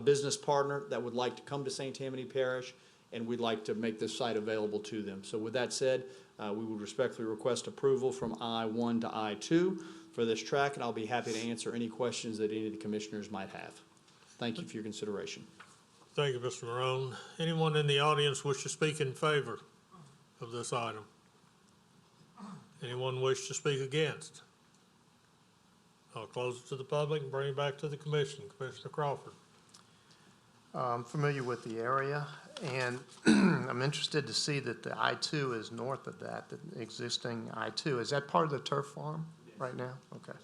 business partner that would like to come to St. Tammany Parish, and we'd like to make this site available to them. So with that said, we would respectfully request approval from I-1 to I-2 for this track, and I'll be happy to answer any questions that any of the commissioners might have. Thank you for your consideration. Thank you, Mr. Morone. Anyone in the audience wish to speak in favor of this item? Anyone wish to speak against? I'll close it to the public and bring it back to the commission. Commissioner Crawford. I'm familiar with the area, and I'm interested to see that the I-2 is north of that, the existing I-2. Is that part of the turf farm right now? Okay.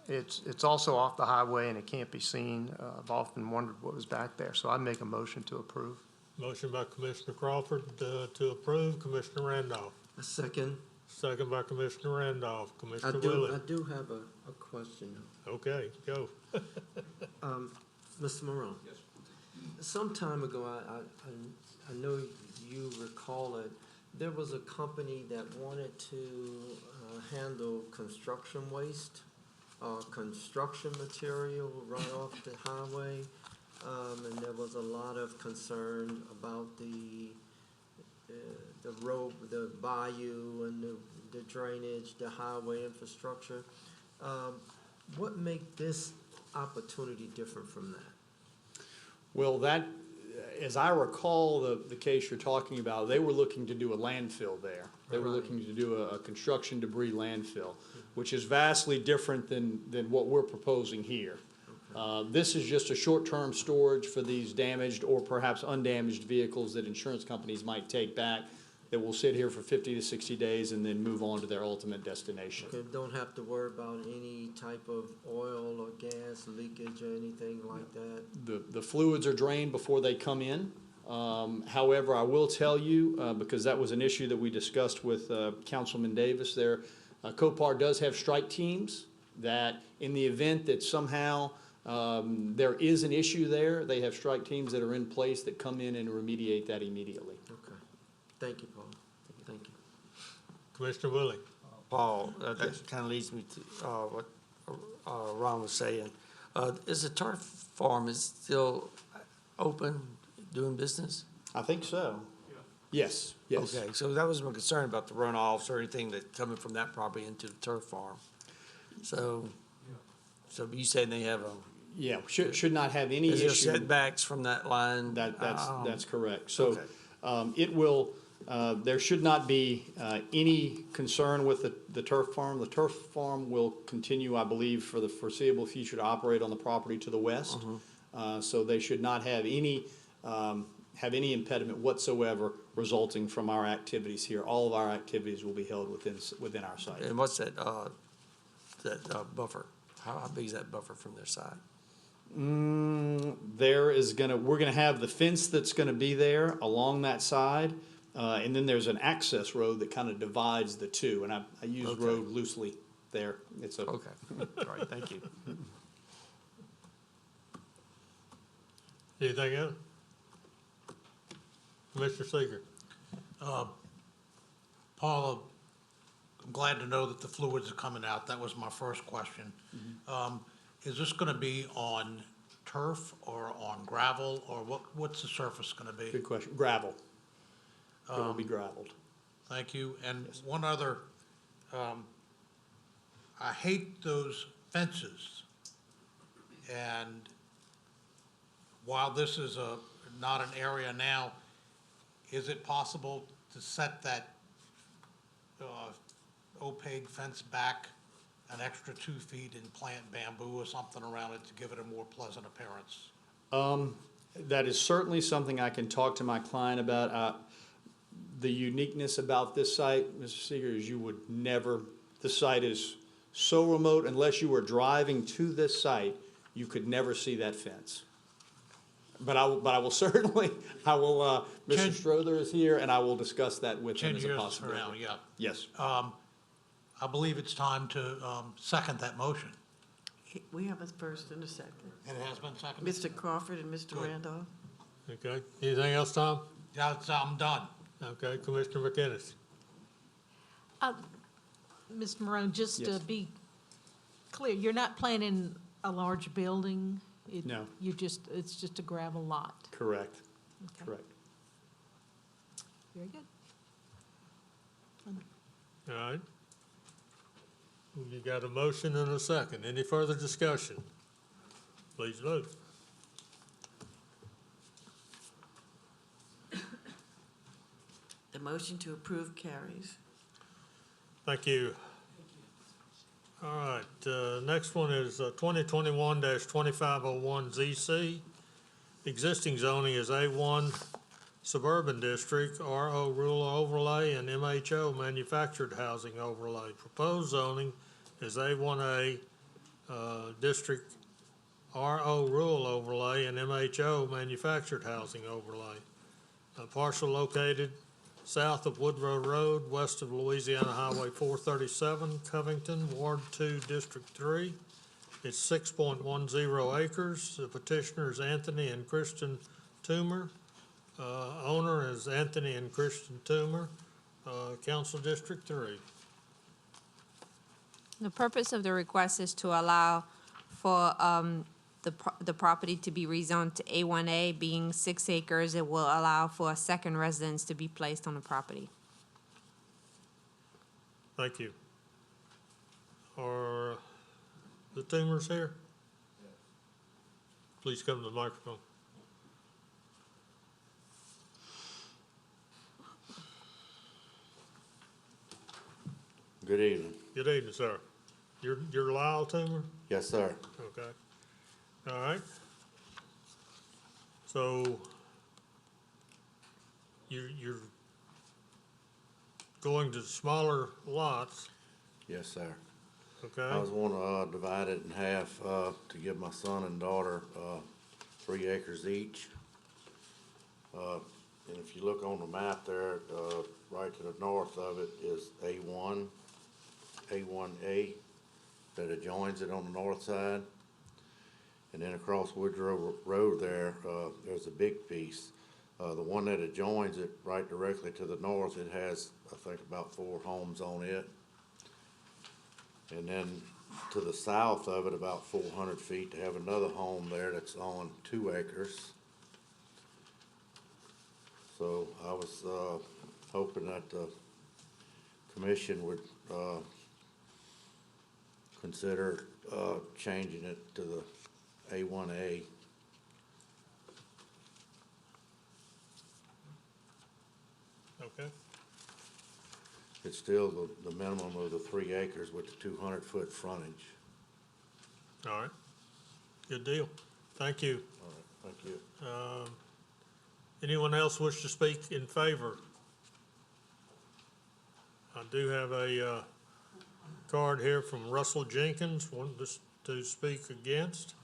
It's also off the highway and it can't be seen. I've often wondered what was back there, so I make a motion to approve. Motion by Commissioner Crawford to approve. Commissioner Randolph. A second. Second by Commissioner Randolph. Commissioner I Willie. do have a question. Okay, go. Mr. Morone. Yes. Some time ago, I know you recall it, there was a company that wanted to handle construction waste, construction material right off the highway, and there was a lot of concern about the road, the bayou, and the drainage, the highway infrastructure. What make this opportunity different from that? Well, that, as I recall the case you're talking about, they were looking to do a landfill there. They were looking to do a construction debris landfill, which is vastly different than what we're proposing here. This is just a short-term storage for these damaged or perhaps undamaged vehicles that insurance companies might take back that will sit here for 50 to 60 days and then move on to their ultimate destination. Okay, don't have to worry about any type of oil or gas leakage or anything like that? The fluids are drained before they come in. However, I will tell you, because that was an issue that we discussed with Councilman Davis there, Copart does have strike teams that in the event that somehow there is an issue there, they have strike teams that are in place that come in and remediate that immediately. Okay. Thank you, Paul. Thank you. Commissioner Willie. Paul, that kind of leads me to what Ron was saying. Is the turf farm still open, doing business? I think so. Yes, yes. Okay, so that was my concern about the runoffs or anything that coming from that property into the turf farm. So you saying they have a... Yeah, should not have any issue. Is there setbacks from that line? That's correct. So it will, there should not be any concern with the turf farm. The turf farm will continue, I believe, for the foreseeable future to operate on the property to the west. So they should not have any have any impediment whatsoever resulting from our activities here. All of our activities will be held within our site. And what's that buffer? How big is that buffer from their side? We're gonna have the fence that's gonna be there along that side, and then there's an access road that kind of divides the two, and I use Okay. road loosely there. It's a. Okay, all right, thank you. Anything else? Mr. Seeger? Paula, I'm glad to know that the fluids are coming out. That was my first question. Is this gonna be on turf or on gravel, or what's the surface gonna be? Good question. Gravel. It will be gravelled. Thank you. And one other, I hate those fences. And while this is not an area now, is it possible to set that opaque fence back an extra 2 feet and plant bamboo or something around it to give it a more pleasant appearance? That is certainly something I can talk to my client about. The uniqueness about this site, Mr. Seeger, is you would never, the site is so remote, unless you were driving to this site, you could never see that fence. But I will certainly, Mr. Strother is here, and I will discuss that with him 10 as a years possibility. from now, yeah. Yes. I believe it's time to second that motion. We have a first and a second. And it has been seconded? Mr. Crawford and Mr. Randolph. Okay, anything else, Tom? Yeah, I'm done. Okay, Commissioner McInnes? Mr. Morone, just to Yes. be clear, you're not planning a large building? No. It's just a gravel lot? Correct. Okay. Correct. Very good. All right. You got a motion and a second. Any further discussion? Please vote. The motion to approve carries. Thank you. All right, next one is 2021-2501 ZC. Existing zoning is A1 Suburban District, RO Rural Overlay, and MHO Manufactured Housing Overlay. Proposed zoning is A1A District, RO Rural Overlay, and MHO Manufactured Housing Overlay. A parcel located south of Woodrow Road, west of Louisiana Highway 437, Covington, Ward 2, District 3. It's 6.10 acres. The petitioner is Anthony and Kristen Toomer. Owner is Anthony and Kristen Toomer, Council District 3. The purpose of the request is to allow for the property to be rezoned to A1A, being 6 acres. It will allow for a second residence to be placed on the property. Thank you. Are the Toomers here? Please come to the microphone. Good evening. Good evening, sir. You're Lyle Toomer? Yes, sir. Okay. All right. So you're going to smaller lots, Yes, sir. okay? I was wanting to divide it in half to give my son and daughter 3 acres each. And if you look on the map there, right to the north of it is A1, A1A that adjoins it on the north side. And then across Woodrow Road there, there's a big piece. The one that adjoins it right directly to the north, it has, I think, about 4 homes on it. And then to the south of it, about 400 feet, to have another home there that's on 2 acres. So I was hoping that the commission would consider changing it to the A1A. Okay. It's still the minimum of the 3 acres with the 200-foot frontage. All right. Good deal. Thank you. All right, thank you. Anyone else wish to speak in favor? I do have a card here from Russell Jenkins, wanting to speak against.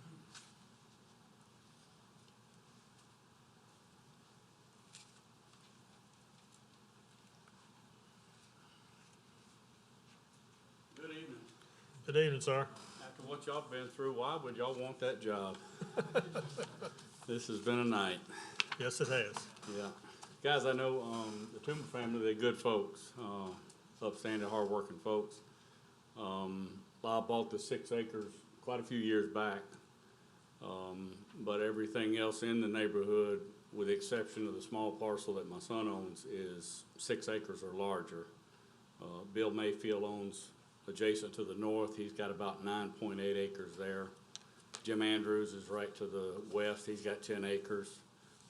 Good evening. Good evening, sir. After what y'all been through, why would y'all want that job? This has been a night. Yes, it has. Yeah. Guys, I know the Toomer family, they're good folks, upstanding, hardworking folks. I bought the 6 acres quite a few years back, but everything else in the neighborhood, with the exception of the small parcel that my son owns, is 6 acres or larger. Bill Mayfield owns adjacent to the north. He's got about 9.8 acres there. Jim Andrews is right to the west. He's got 10 acres.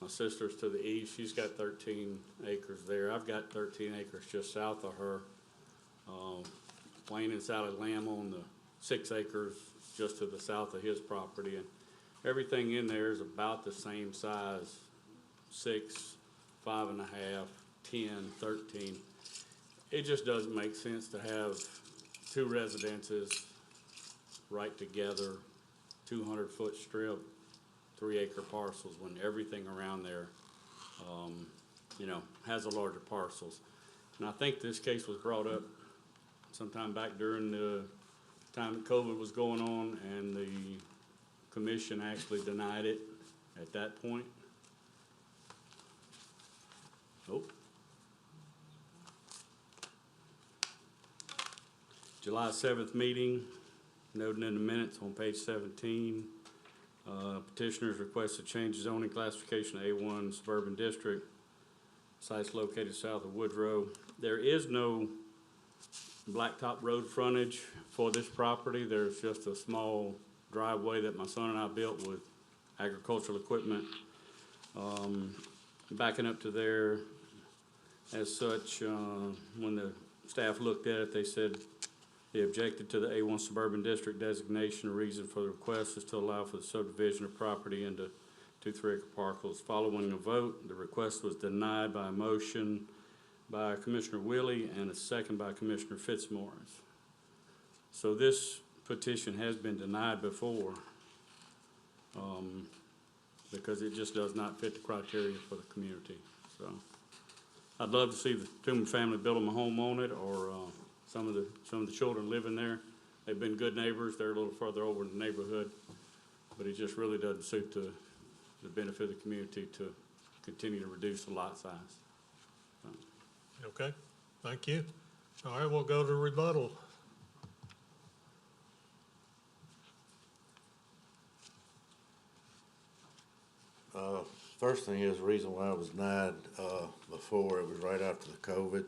My sister's to the east. She's got 13 acres there. I've got 13 acres just south of her. Wayne and Sally Lamb own the 6 acres just to the south of his property. And everything in there is about the same size, 6, 5.5, 10, 13. It just doesn't make sense to have 2 residences right together, 200-foot strip, 3-acre parcels, when everything around there, has the larger parcels. And I think this case was brought up sometime back during the time that COVID was going on, and the commission actually denied it at that point. Nope. July 7th meeting, noted in the minutes on page 17. Petitioners request to change zoning classification to A1 suburban district. Site's located south of Woodrow. There is no blacktop road frontage for this property. There's just a small driveway that my son and I built with agricultural equipment. Backing up to there, as such, when the staff looked at it, they said they objected to the A1 suburban district designation. The reason for the request is to allow for the subdivision of property into 2 3-acre parcels. Following a vote, the request was denied by a motion by Commissioner Willie and a second by Commissioner Fitzmaurice. So this petition has been denied before because it just does not fit the criteria for the community. So I'd love to see the Toomer family build them a home on it, or some of the children living there. They've been good neighbors. They're a little further over in the neighborhood, but it just really doesn't suit the benefit of the community to continue to reduce the lot size. Okay, thank you. All right, we'll go to rebuttal. First thing is, the reason why I was denied before, it was right after the COVID.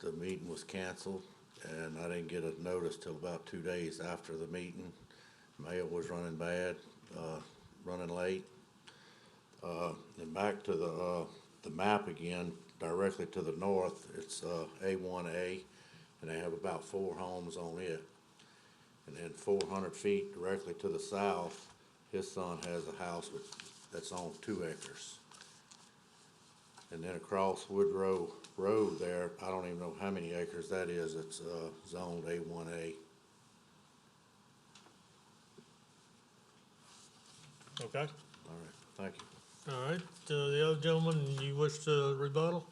The meeting was canceled, and I didn't get a notice till about 2 days after the meeting. Mail was running bad, running late. And back to the map again, directly to the north, it's A1A, and they have about 4 homes on it. And then 400 feet directly to the south, his son has a house that's on 2 acres. And then across Woodrow Road there, I don't even know how many acres that is. It's zoned A1A. Okay, All right, thank you. all right. The other gentleman, you wish to rebuttal?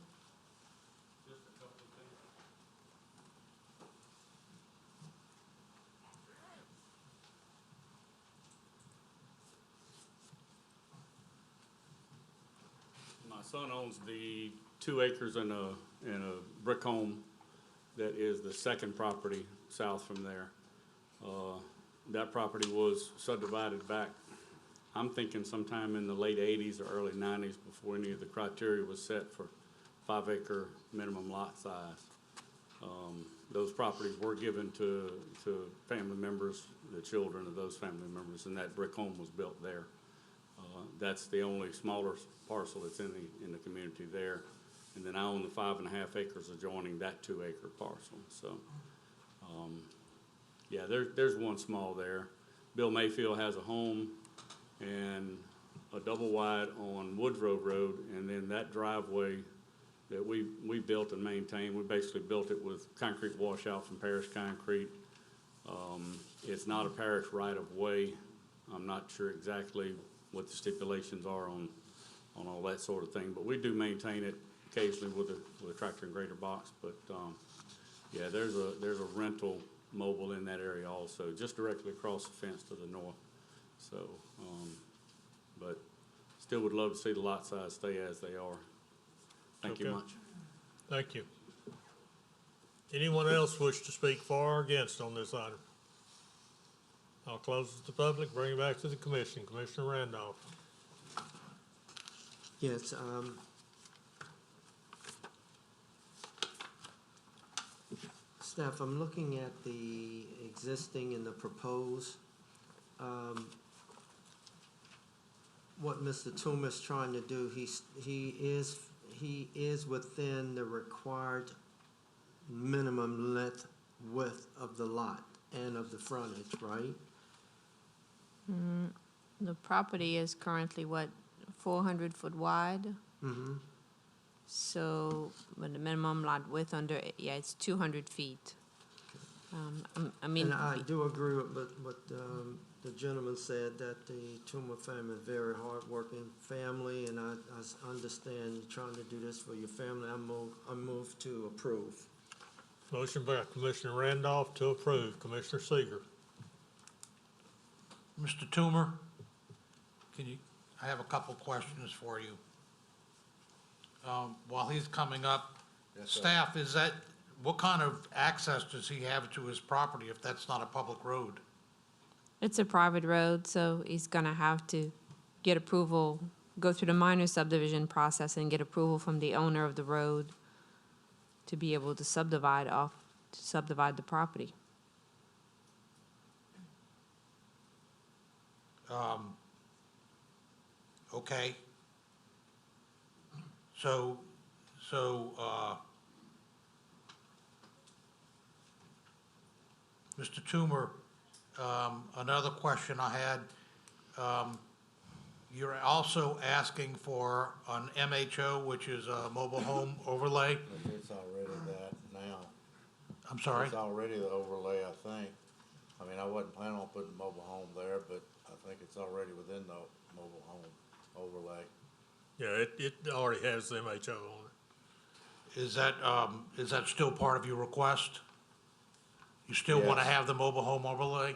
My son owns the 2 acres and a brick home that is the second property south from there. That property was subdivided back, I'm thinking sometime in the late 80s or early 90s, before any of the criteria was set for 5-acre minimum lot size. Those properties were given to family members, the children of those family members, and that brick home was built there. That's the only smaller parcel that's in the community there. And then I own the 5.5 acres adjoining that 2-acre parcel. So, yeah, there's one small there. Bill Mayfield has a home and a double wide on Woodrow Road, and then that driveway that we built and maintained, we basically built it with concrete washout from Parish Concrete. It's not a Parish right-of-way. I'm not sure exactly what the stipulations are on all that sort of thing, but we do maintain it occasionally with a tractor and grader box. But yeah, there's a rental mobile in that area also, just directly across the fence to the north. So, but still would love to see the lot size stay as they are. Thank you Okay. much. Thank you. Anyone else wish to speak for or against on this item? I'll close it to the public, bring it back to the commission. Commissioner Randolph. Yes, Staff, I'm looking at the existing and the proposed. What Mr. Toomer is trying to do, he is within the required minimum width of the lot and of the frontage, right? The property is currently, what, 400 foot wide? Mm-hmm. So, with the minimum lot width under, yeah, it's 200 feet. I mean. And I do agree with what the gentleman said, that the Toomer family is a very hardworking family, and I understand you're trying to do this for your family. I move to approve. Motion by Commissioner Randolph to approve. Commissioner Seeger. Mr. Toomer, I have a couple questions for you. While he's coming up, Yes, sir. staff, what kind of access does he have to his property if that's not a public road? It's a private road, so he's gonna have to get approval, go through the minor subdivision process and get approval from the owner of the road to be able to subdivide the property. Okay. So, Mr. Toomer, another question I had, you're also asking for an MHO, which is a mobile home overlay? It's already that now. I'm sorry? It's already the overlay, I think. I mean, I wasn't planning on putting mobile home there, but I think it's already within the mobile home overlay. Yeah, it already has the MHO on it. Is that still part of your request? You still want to Yes. have the mobile home overlay?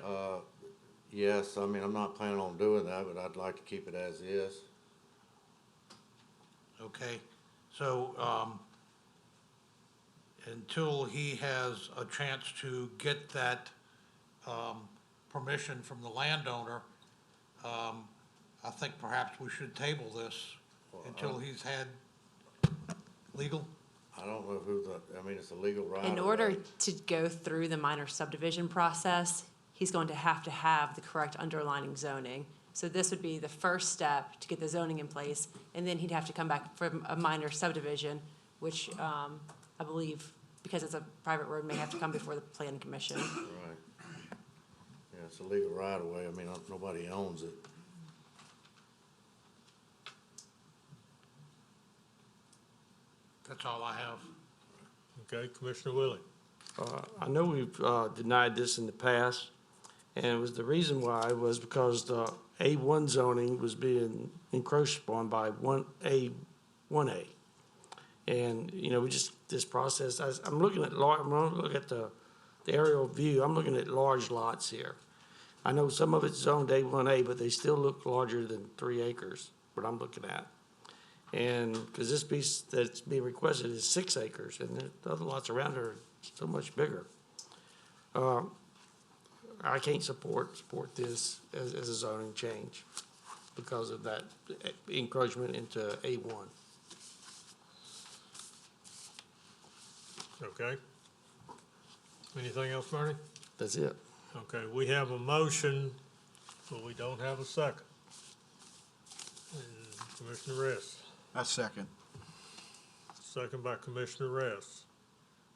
Yes, I mean, I'm not planning on doing that, but I'd like to keep it as is. Okay, so, until he has a chance to get that, permission from the landowner, I think perhaps we should table this until he's had legal. I don't know I mean, it's a legal right. In order to go through the minor subdivision process, he's going to have the correct underlining zoning. So this would be the first step to get the zoning in place, and then he'd have to come back for a minor subdivision, which I believe, because it's a private road, may have to come before the planning commission. Right. Yeah, it's a legal right of way. I mean, nobody owns it. That's all I have. Okay, Commissioner Willie. I know we've denied this in the past, and it was the reason why was because the A1 zoning was being encroached upon by 1A. And, this process, I'm looking at, I'm gonna look at the aerial view, I'm looking at large lots here. I know some of it's zoned A1A, but they still look larger than 3 acres, what I'm looking at. And, because this piece that's being requested is 6 acres, and the other lots around are so much bigger. I can't support this as a zoning change because of that encroachment into A1. Okay. Anything else, Marty? That's it. Okay, we have a motion, but we don't have a second. And Commissioner Rest. I second. Second by Commissioner Rest.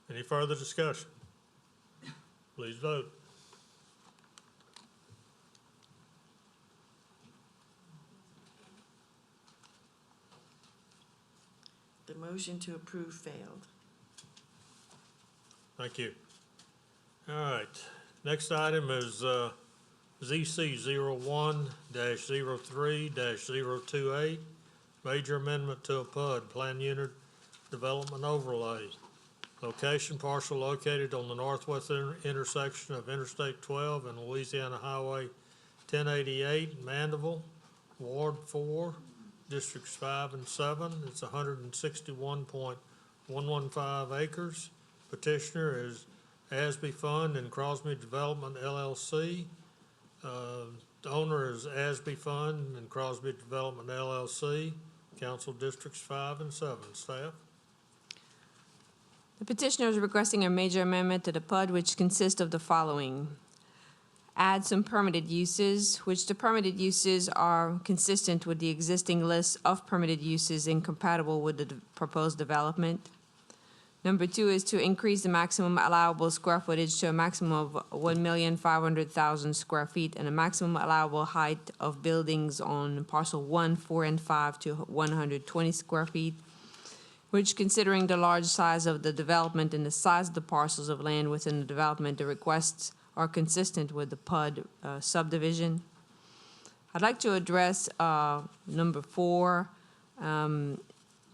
Any further discussion? Please vote. motion to approve failed. Thank you. All right, next item is ZC 01-03-028, major amendment to a Pudd, Plan Unit Development Overlay. Location, parcel located on the northwest intersection of Interstate 12 and Louisiana Highway 1088 in Mandeville, Ward 4, Districts 5 and 7. It's 161.115 acres. Petitioner is Asby Fund and Crosby Development LLC. The owner is Asby Fund and Crosby Development LLC. Council Districts 5 and 7. Staff? The petitioner is requesting a major amendment to the PUD, which consists of the following. Add some permitted uses, which the permitted uses are consistent with the existing list of permitted uses incompatible with the proposed development. Number 2 is to increase the maximum allowable square footage to a maximum of 1,500,000 square feet and a maximum allowable height of buildings on parcel 1, 4, and 5 to 120 square feet, which, considering the large size of the development and the size of the parcels of land within the development, the requests are consistent with the PUD subdivision. I'd like to address number 4.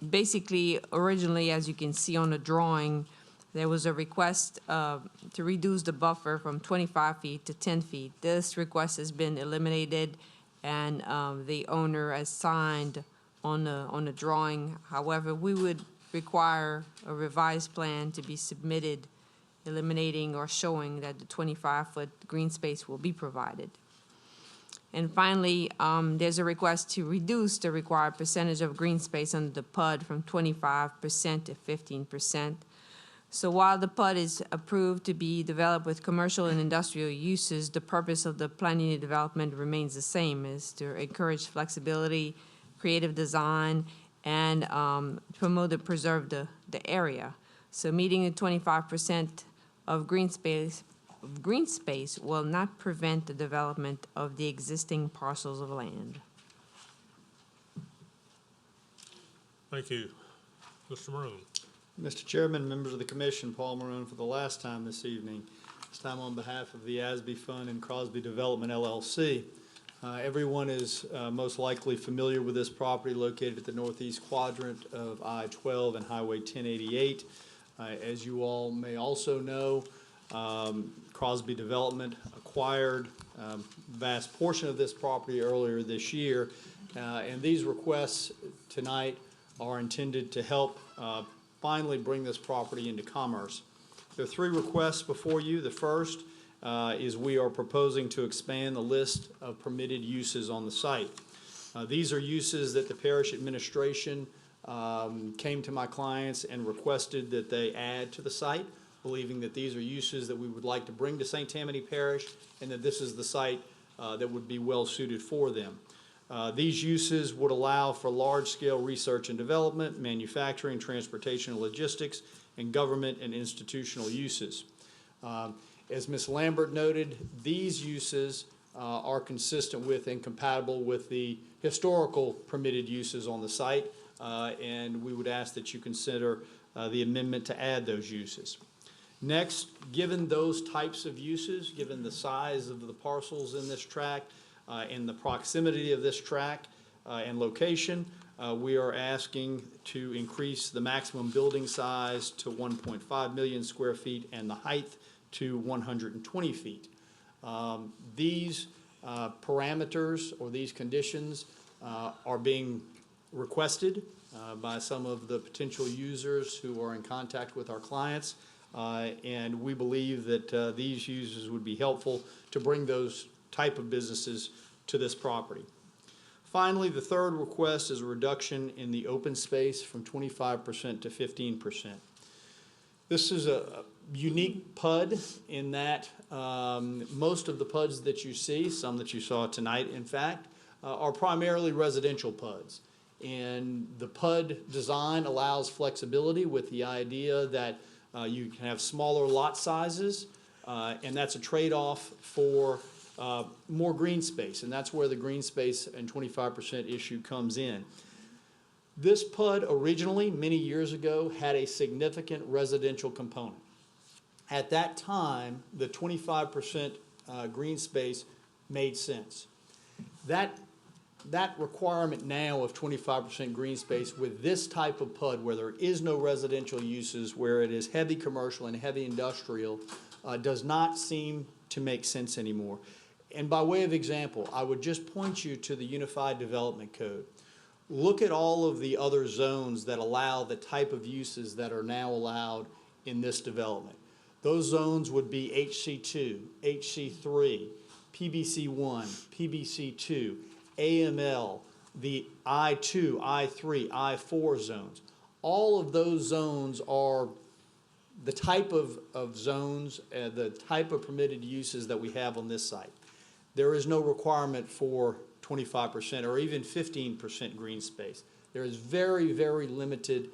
Basically, originally, as you can see on the drawing, there was a request to reduce the buffer from 25 feet to 10 feet. This request has been eliminated, and the owner has signed on the drawing. However, we would require a revised plan to be submitted, eliminating or showing that the 25-foot green space will be provided. And finally, there's a request to reduce the required percentage of green space under the PUD from 25% to 15%. So while the PUD is approved to be developed with commercial and industrial uses, the purpose of the plan unit development remains the same, is to encourage flexibility, creative design, and promote and preserve the area. So meeting the 25% of green space will not prevent the development of the existing parcels of land. Thank you. Mr. Maroon. Mr. Chairman, members of the commission, Paul Marone for the last time this evening, this time on behalf of the Asby Fund and Crosby Development LLC. Everyone is most likely familiar with this property located at the northeast quadrant of I-12 and Highway 1088. As you all may also know, Crosby Development acquired a vast portion of this property earlier this year, and these requests tonight are intended to help finally bring this property into commerce. There are 3 requests before you. The first is we are proposing to expand the list of permitted uses on the site. These are uses that the parish administration came to my clients and requested that they add to the site, believing that these are uses that we would like to bring to St. Tammany Parish and that this is the site that would be well suited for them. These uses would allow for large-scale research and development, manufacturing, transportation and logistics, and government and institutional uses. As Ms. Lambert noted, these uses are consistent with and compatible with the historical permitted uses on the site, and we would ask that you consider the amendment to add those uses. Next, given those types of uses, given the size of the parcels in this tract and the proximity of this tract and location, we are asking to increase the maximum building size to 1.5 million square feet and the height to 120 feet. These parameters or these conditions are being requested by some of the potential users who are in contact with our clients, and we believe that these uses would be helpful to bring those type of businesses to this property. Finally, the third request is a reduction in the open space from 25% to 15%. This is a unique PUD in that most of the PUDs that you see, some that you saw tonight in fact, are primarily residential PUDs. And the PUD design allows flexibility with the idea that you can have smaller lot sizes, and that's a trade-off for more green space, and that's where the green space and 25% issue comes in. This PUD originally, many years ago, had a significant residential component. At that time, the 25% green space made sense. That requirement now of 25% green space with this type of PUD, where there is no residential uses, where it is heavy commercial and heavy industrial, does not seem to make sense anymore. And by way of example, I would just point you to the Unified Development Code. Look at all of the other zones that allow the type of uses that are now allowed in this development. Those zones would be HC2, HC3, PBC1, PBC2, AML, the I2, I3, I4 zones. All of those zones are the type of zones, the type of permitted uses that we have on this site. There is no requirement for 25% or even 15% green space. There is very, very limited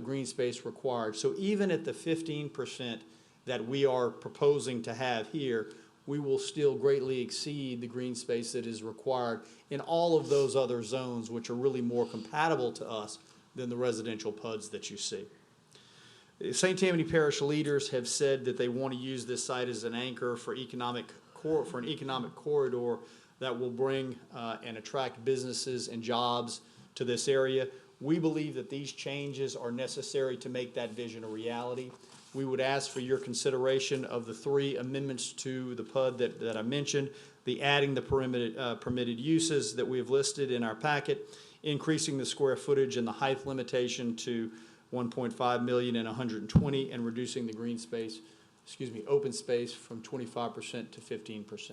green space required. So even at the 15% that we are proposing to have here, we will still greatly exceed the green space that is required in all of those other zones, which are really more compatible to us than the residential PUDs that you see. St. Tammany Parish leaders have said that they want to use this site as an anchor for an economic corridor that will bring and attract businesses and jobs to this area. We believe that these changes are necessary to make that vision a reality. We would ask for your consideration of the 3 amendments to the PUD that I mentioned, the adding the permitted uses that we have listed in our packet, increasing the square footage and the height limitation to 1.5 million and 120, and reducing the green space, open space from 25% to 15%.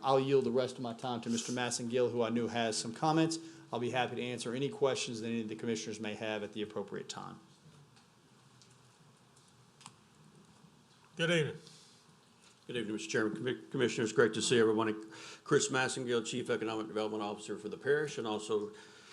I'll yield the rest of my time to Mr. Massengill, who I know has some comments. I'll be happy to answer any questions that any of the commissioners may have at the appropriate time. Good evening. Good evening, Mr. Chairman, Commissioners. Great to see everyone. Chris Massengill, Chief Economic Development Officer for the Parish, and also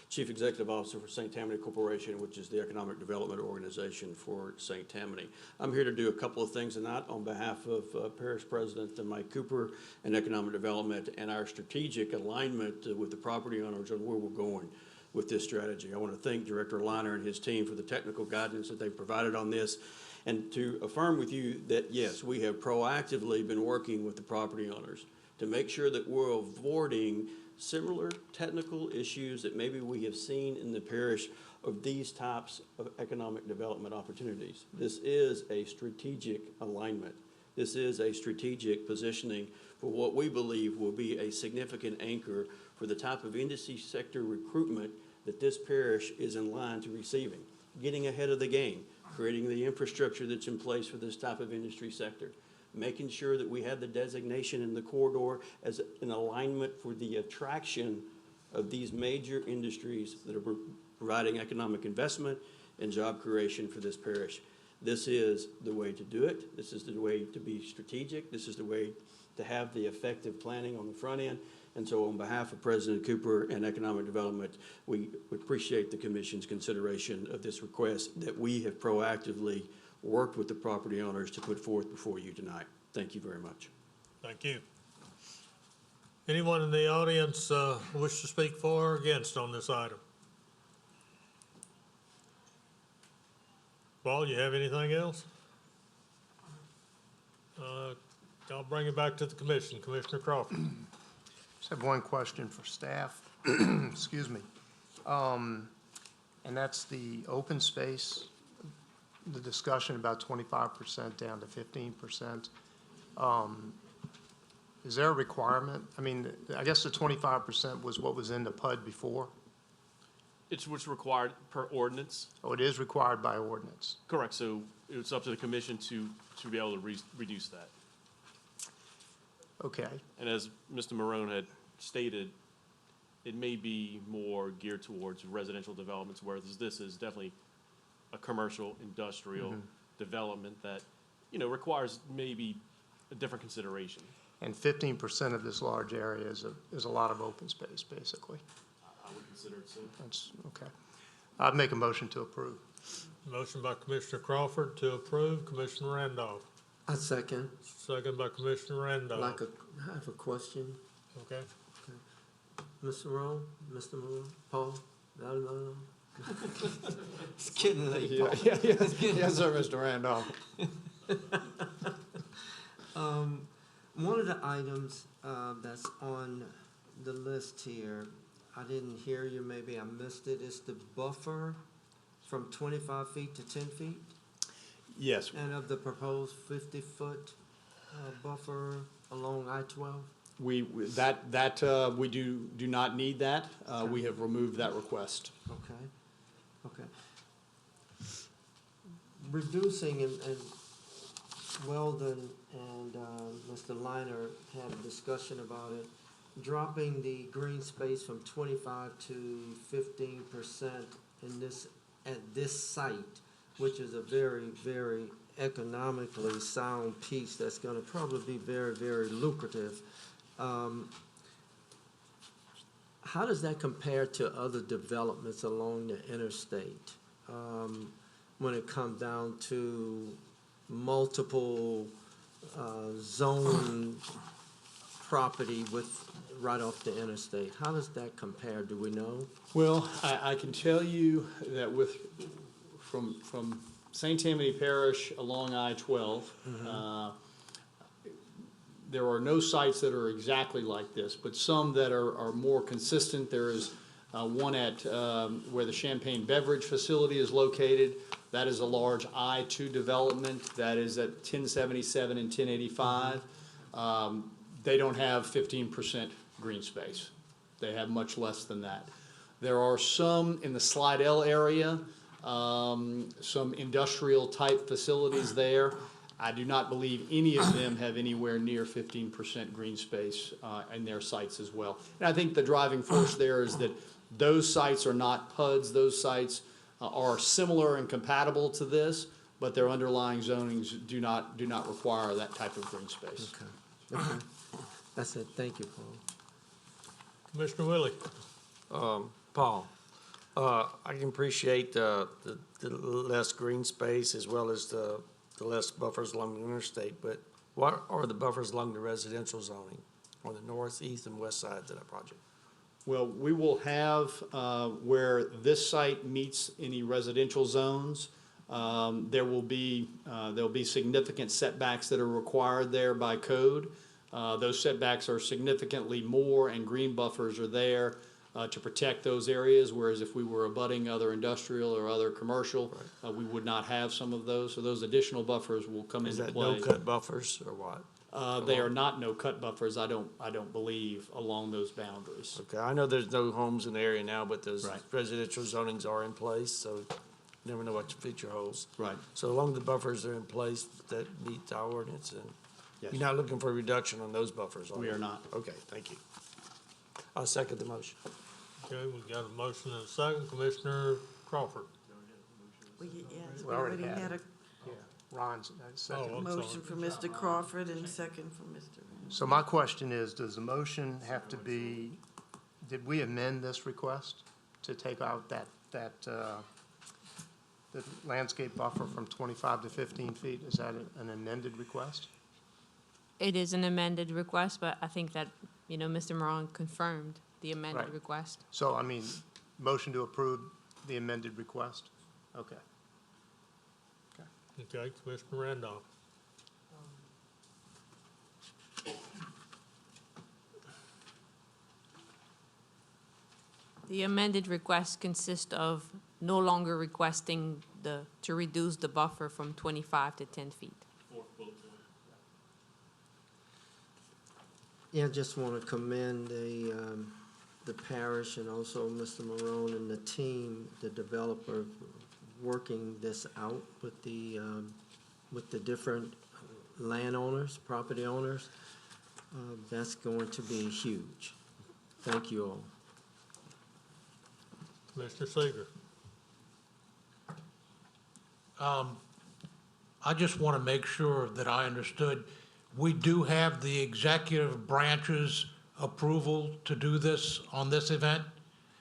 Chief Executive Officer for St. Tammany Corporation, which is the economic development organization for St. Tammany. I'm here to do a couple of things tonight on behalf of Parish President Mike Cooper and Economic Development and our strategic alignment with the property owners on where we're going with this strategy. I want to thank Director Liner and his team for the technical guidance that they've provided on this, and to affirm with you that, yes, we have proactively been working with the property owners to make sure that we're avoiding similar technical issues that maybe we have seen in the parish of these types of economic development opportunities. This is a strategic alignment. This is a strategic positioning for what we believe will be a significant anchor for the type of industry sector recruitment that this parish is in line to receiving. Getting ahead of the game, creating the infrastructure that's in place for this type of industry sector, making sure that we have the designation in the corridor as an alignment for the attraction of these major industries that are providing economic investment and job creation for this parish. This is the way to do it. This is the way to be strategic. This is the way to have the effective planning on the front end. And so on behalf of President Cooper and Economic Development, we appreciate the Commission's consideration of this request that we have proactively worked with the property owners to put forth before you tonight. Thank you very much. Thank you. Anyone in the audience wish to speak for or against on this item? Paul, you have anything else? I'll bring it back to the commission. Commissioner Crawford. Just have one question for staff. Excuse me. And that's the open space, the discussion about 25% down to 15%. Is there a requirement? I mean, I guess the 25% was what was in the PUD before? It's what's required per ordinance. Oh, it is required by ordinance. Correct. So it's up to the commission to be able to reduce that. Okay. And as Mr. Marone had stated, it may be more geared towards residential developments, whereas this is definitely a commercial, industrial development that, you know, requires maybe a different consideration. And 15% of this large area is a lot of open space, basically. I would consider it so. That's okay. I'd make a motion to approve. Motion by Commissioner Crawford to approve. Commissioner Randolph. I second. Second by Commissioner Randolph. I have a question. Okay. Mr. Rowe, Mr. Moore, Paul, no. It's getting late, Yeah, Paul. yeah, yes, sir, Mr. Randolph. One of the items that's on the list here, I didn't hear you, maybe I missed it, is the buffer from 25 feet to 10 feet? Yes, And of the proposed 50-foot buffer along I-12? we do not need that. We have removed that request. Okay. Reducing, and Weldon and Mr. Liner had a discussion about it, dropping the green space from 25 to 15% at this site, which is a very, very economically sound piece that's gonna probably be very, very lucrative. How does that compare to other developments along the interstate? When it comes down to multiple zone property right off the interstate, how does that compare? Do we know? Well, I can tell you that from St. Tammany Parish along I-12, there are no sites that are exactly like this, but some that are more consistent. There is one at where the Champagne Beverage Facility is located. That is a large I-2 development. That is at 1077 and 1085. They don't have 15% green space. They have much less than that. There are some in the Slidell area, some industrial type facilities there. I do not believe any of them have anywhere near 15% green space in their sites as well. And I think the driving force there is that those sites are not PUDs. Those sites are similar and compatible to this, but their underlying zonings do not require that type of green space. Okay. That's it. Thank you, Paul. Commissioner Willie? Paul, I can appreciate the less green space as well as the less buffers along the interstate, but what are the buffers along the residential zoning on the north, east, and west sides of that project? Well, we will have, where this site meets any residential zones, there'll be significant setbacks that are required there by code. Those setbacks are significantly more, and green buffers are there to protect those areas, whereas if we were abutting other industrial or other commercial, we would not have some of those. So those additional buffers will come into play. Is that no-cut buffers or what? They are not no-cut buffers, I don't believe, along those boundaries. Okay, I know there's no homes in the area now, but those Right. residential zonings are in place, so you never know what the future holds. Right. So long the buffers are in place that meet our ordinance, and Yes. you're not looking for a reduction on those buffers, are We you? are not. Okay, thank you. I'll second the motion. Okay, we've got a motion and a second. Commissioner Crawford? Yes, We we already already had had Ron's a second. I'm sorry. motion for Mr. Crawford and second for Mr. So my question is, does the motion have to be, did we amend this request to take out the landscape buffer from 25 to 15 feet? Is that an amended request? It is an amended request, but I think that, Mr. Morone confirmed the amended Right. request. So, I mean, motion to approve the amended request? Okay. Okay, Commissioner Randolph? The amended request consists of no longer requesting to reduce the buffer from 25 to 10 feet. Yeah, I just want to commend the parish and also Mr. Morone and the team, the developer, working this out with the different landowners, property owners. That's going to be huge. Thank you all. Commissioner Seeger? I just want to make sure that I understood. We do have the executive branch's approval to do this on this event?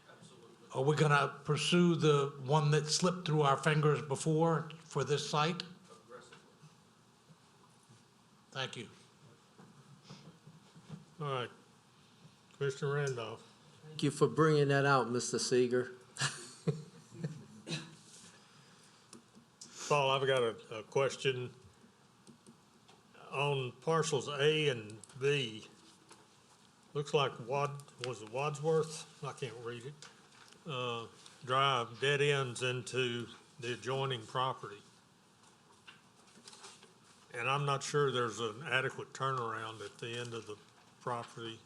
Absolutely. Are we going to pursue the one that slipped through our fingers before for this site? Aggressively. Thank you. All right. Commissioner Randolph? Thank you for bringing that out, Mr. Seeger. Paul, I've got a question. On parcels A and B, looks like was it Wadsworth? I can't read it. Drive dead ends into the adjoining property. And I'm not sure there's an adequate turnaround at the end of the property.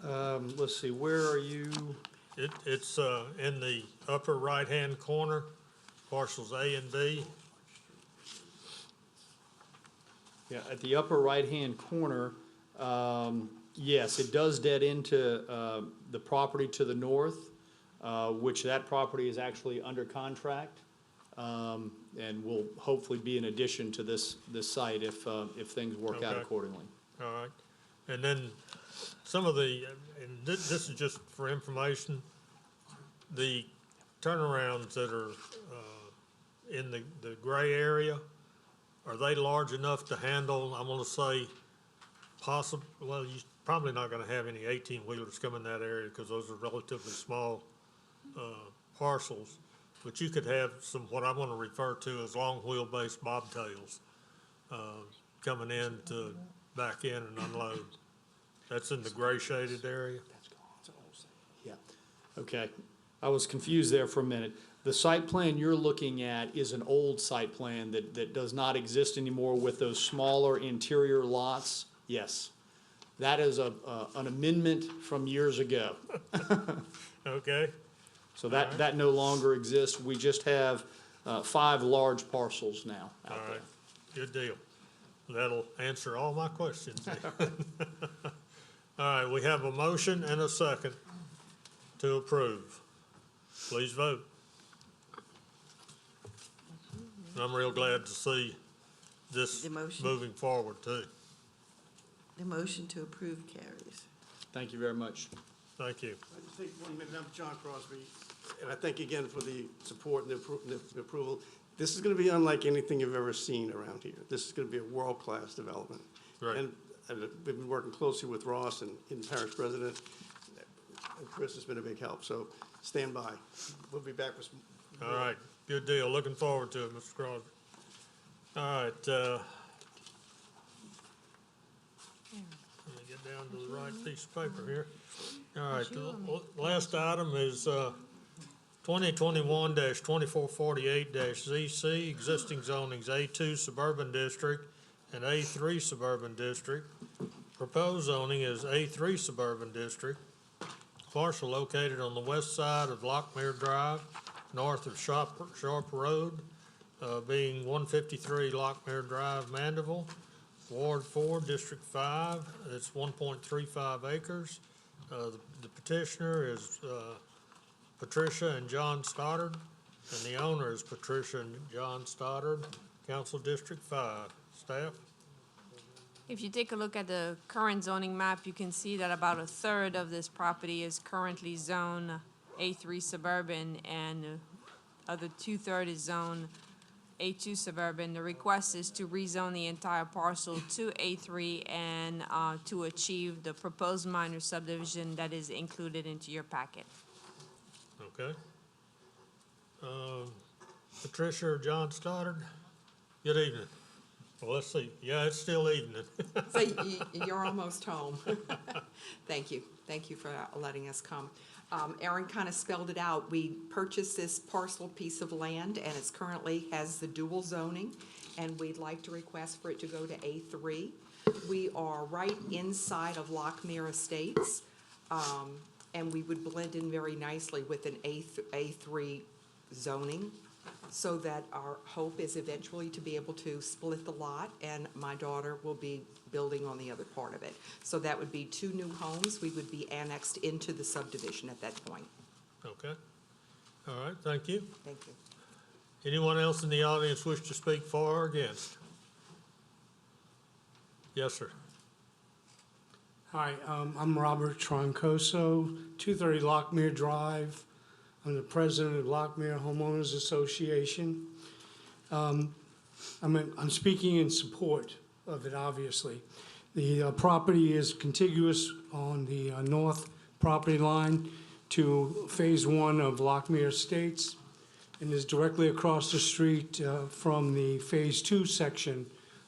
Let's see, where are you? It's in the upper right-hand corner, parcels A and B. Yeah, at the upper right-hand corner, yes, it does dead into the property to the north, which that property is actually under contract, and will hopefully be in addition to this site if things work out Okay. accordingly. All right. And then some of the, and this is just for information, the turnarounds that are in the gray area, are they large enough to handle, I'm gonna say, well, you're probably not gonna have any 18-wheelers come in that area because those are relatively small parcels. But you could have some, what I want to refer to as long wheelbase bobtails coming in to back in and unload. That's in the gray shaded area. Yeah, okay. I was confused there for a minute. The site plan you're looking at is an old site plan that does not exist anymore with those smaller interior lots. Yes, that is an amendment from years ago. Okay. So that no longer exists. We just have 5 large parcels now out All there. right, good deal. That'll answer all my questions. All right, we have a motion and a second to approve. Please vote. I'm real glad to see this The motion. moving forward too. The motion to approve carries. Thank you very much. Thank you. I just think 1 minute, I'm John Crosby, and I thank you again for the support and the approval. This is gonna be unlike anything you've ever seen around here. This is gonna be a world-class development. Right. And we've been working closely with Ross and Parish President, and Chris has been a big help, so stand by. We'll be back with some. All right, good deal. Looking forward to it, Mr. Crosby. All right, let me get down to the right piece of paper here. All right, the last item is 2021-2448-ZC, existing zonings A2 Suburban District and A3 Suburban District. Proposed zoning is A3 Suburban District. Parcel located on the west side of Lockmere Drive, north of Sharp Road, being 153 Lockmere Drive, Mandeville. Ward 4, District 5, it's 1.35 acres. The petitioner is Patricia and John Stoddard, and the owner is Patricia and John Stoddard, Council District 5. Staff? If you take a look at the current zoning map, you can see that about 1/3 of this property is currently zone A3 suburban, and other 2/3 is zone A2 suburban. The request is to rezone the entire parcel to A3 and to achieve the proposed minor subdivision that is included into your packet. Okay. Patricia or John Stoddard? Good evening. Well, let's see. Yeah, it's still evening. So you're almost home. Thank you. Thank you for letting us come. Aaron kind of spelled it out. We purchased this parcel piece of land, and it's currently has the dual zoning, and we'd like to request for it to go to A3. We are right inside of Lockmere Estates, and we would blend in very nicely with an A3 zoning, so that our hope is eventually to be able to split the lot, and my daughter will be building on the other part of it. So that would be 2 new homes. We would be annexed into the subdivision at that point. Okay. All right, thank you. Thank you. Anyone else in the audience wish to speak for or against? Yes, sir. Hi, I'm Robert Troncoso, 230 Lockmere Drive. I'm the president of Lockmere Homeowners Association. I'm speaking in support of it, obviously. The property is contiguous on the north property line to Phase 1 of Lockmere Estates. and is directly across the street from the Phase 2 section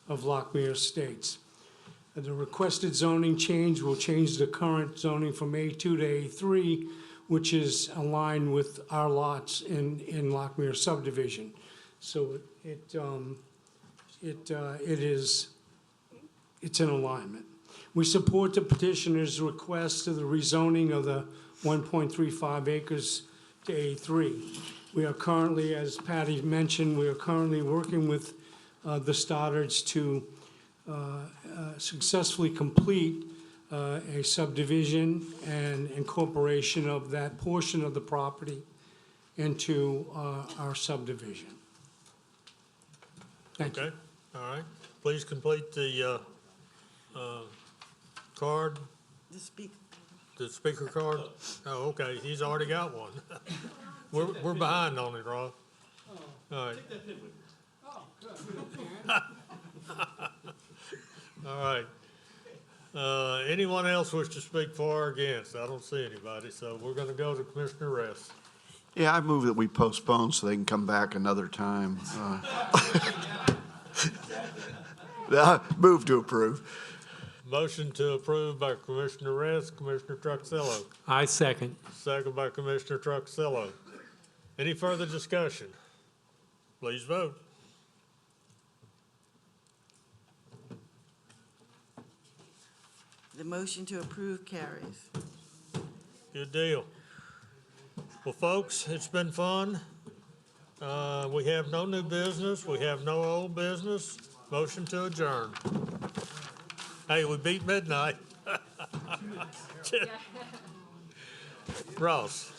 of Lockmere Estates. The requested zoning change will change the current zoning from A2 to A3, which is aligned with our lots in Lockmere subdivision. So it's in alignment. We support the petitioner's request of the rezoning of the 1.35 acres to A3. We are currently, as Patty mentioned, we are currently working with the Stoddards to successfully complete a subdivision and incorporation of that portion of the property into our subdivision. Thank you. Okay, all right. Please complete the card, the speaker card. Oh, okay, he's already got one. We're behind on it, Rob. All right. All right. Anyone else wish to speak for or against? I don't see anybody, so we're gonna go to Commissioner Rest. Yeah, I move that we postpone so they can come back another time. Move to approve. Motion to approve by Commissioner Rest, Commissioner Truxillo. I second. Second by Commissioner Truxillo. Any further discussion? Please vote. The motion to approve carries. Good deal. Well, folks, it's been fun. We have no new business. We have no old business. Motion to adjourn. Hey, we beat midnight. Ross.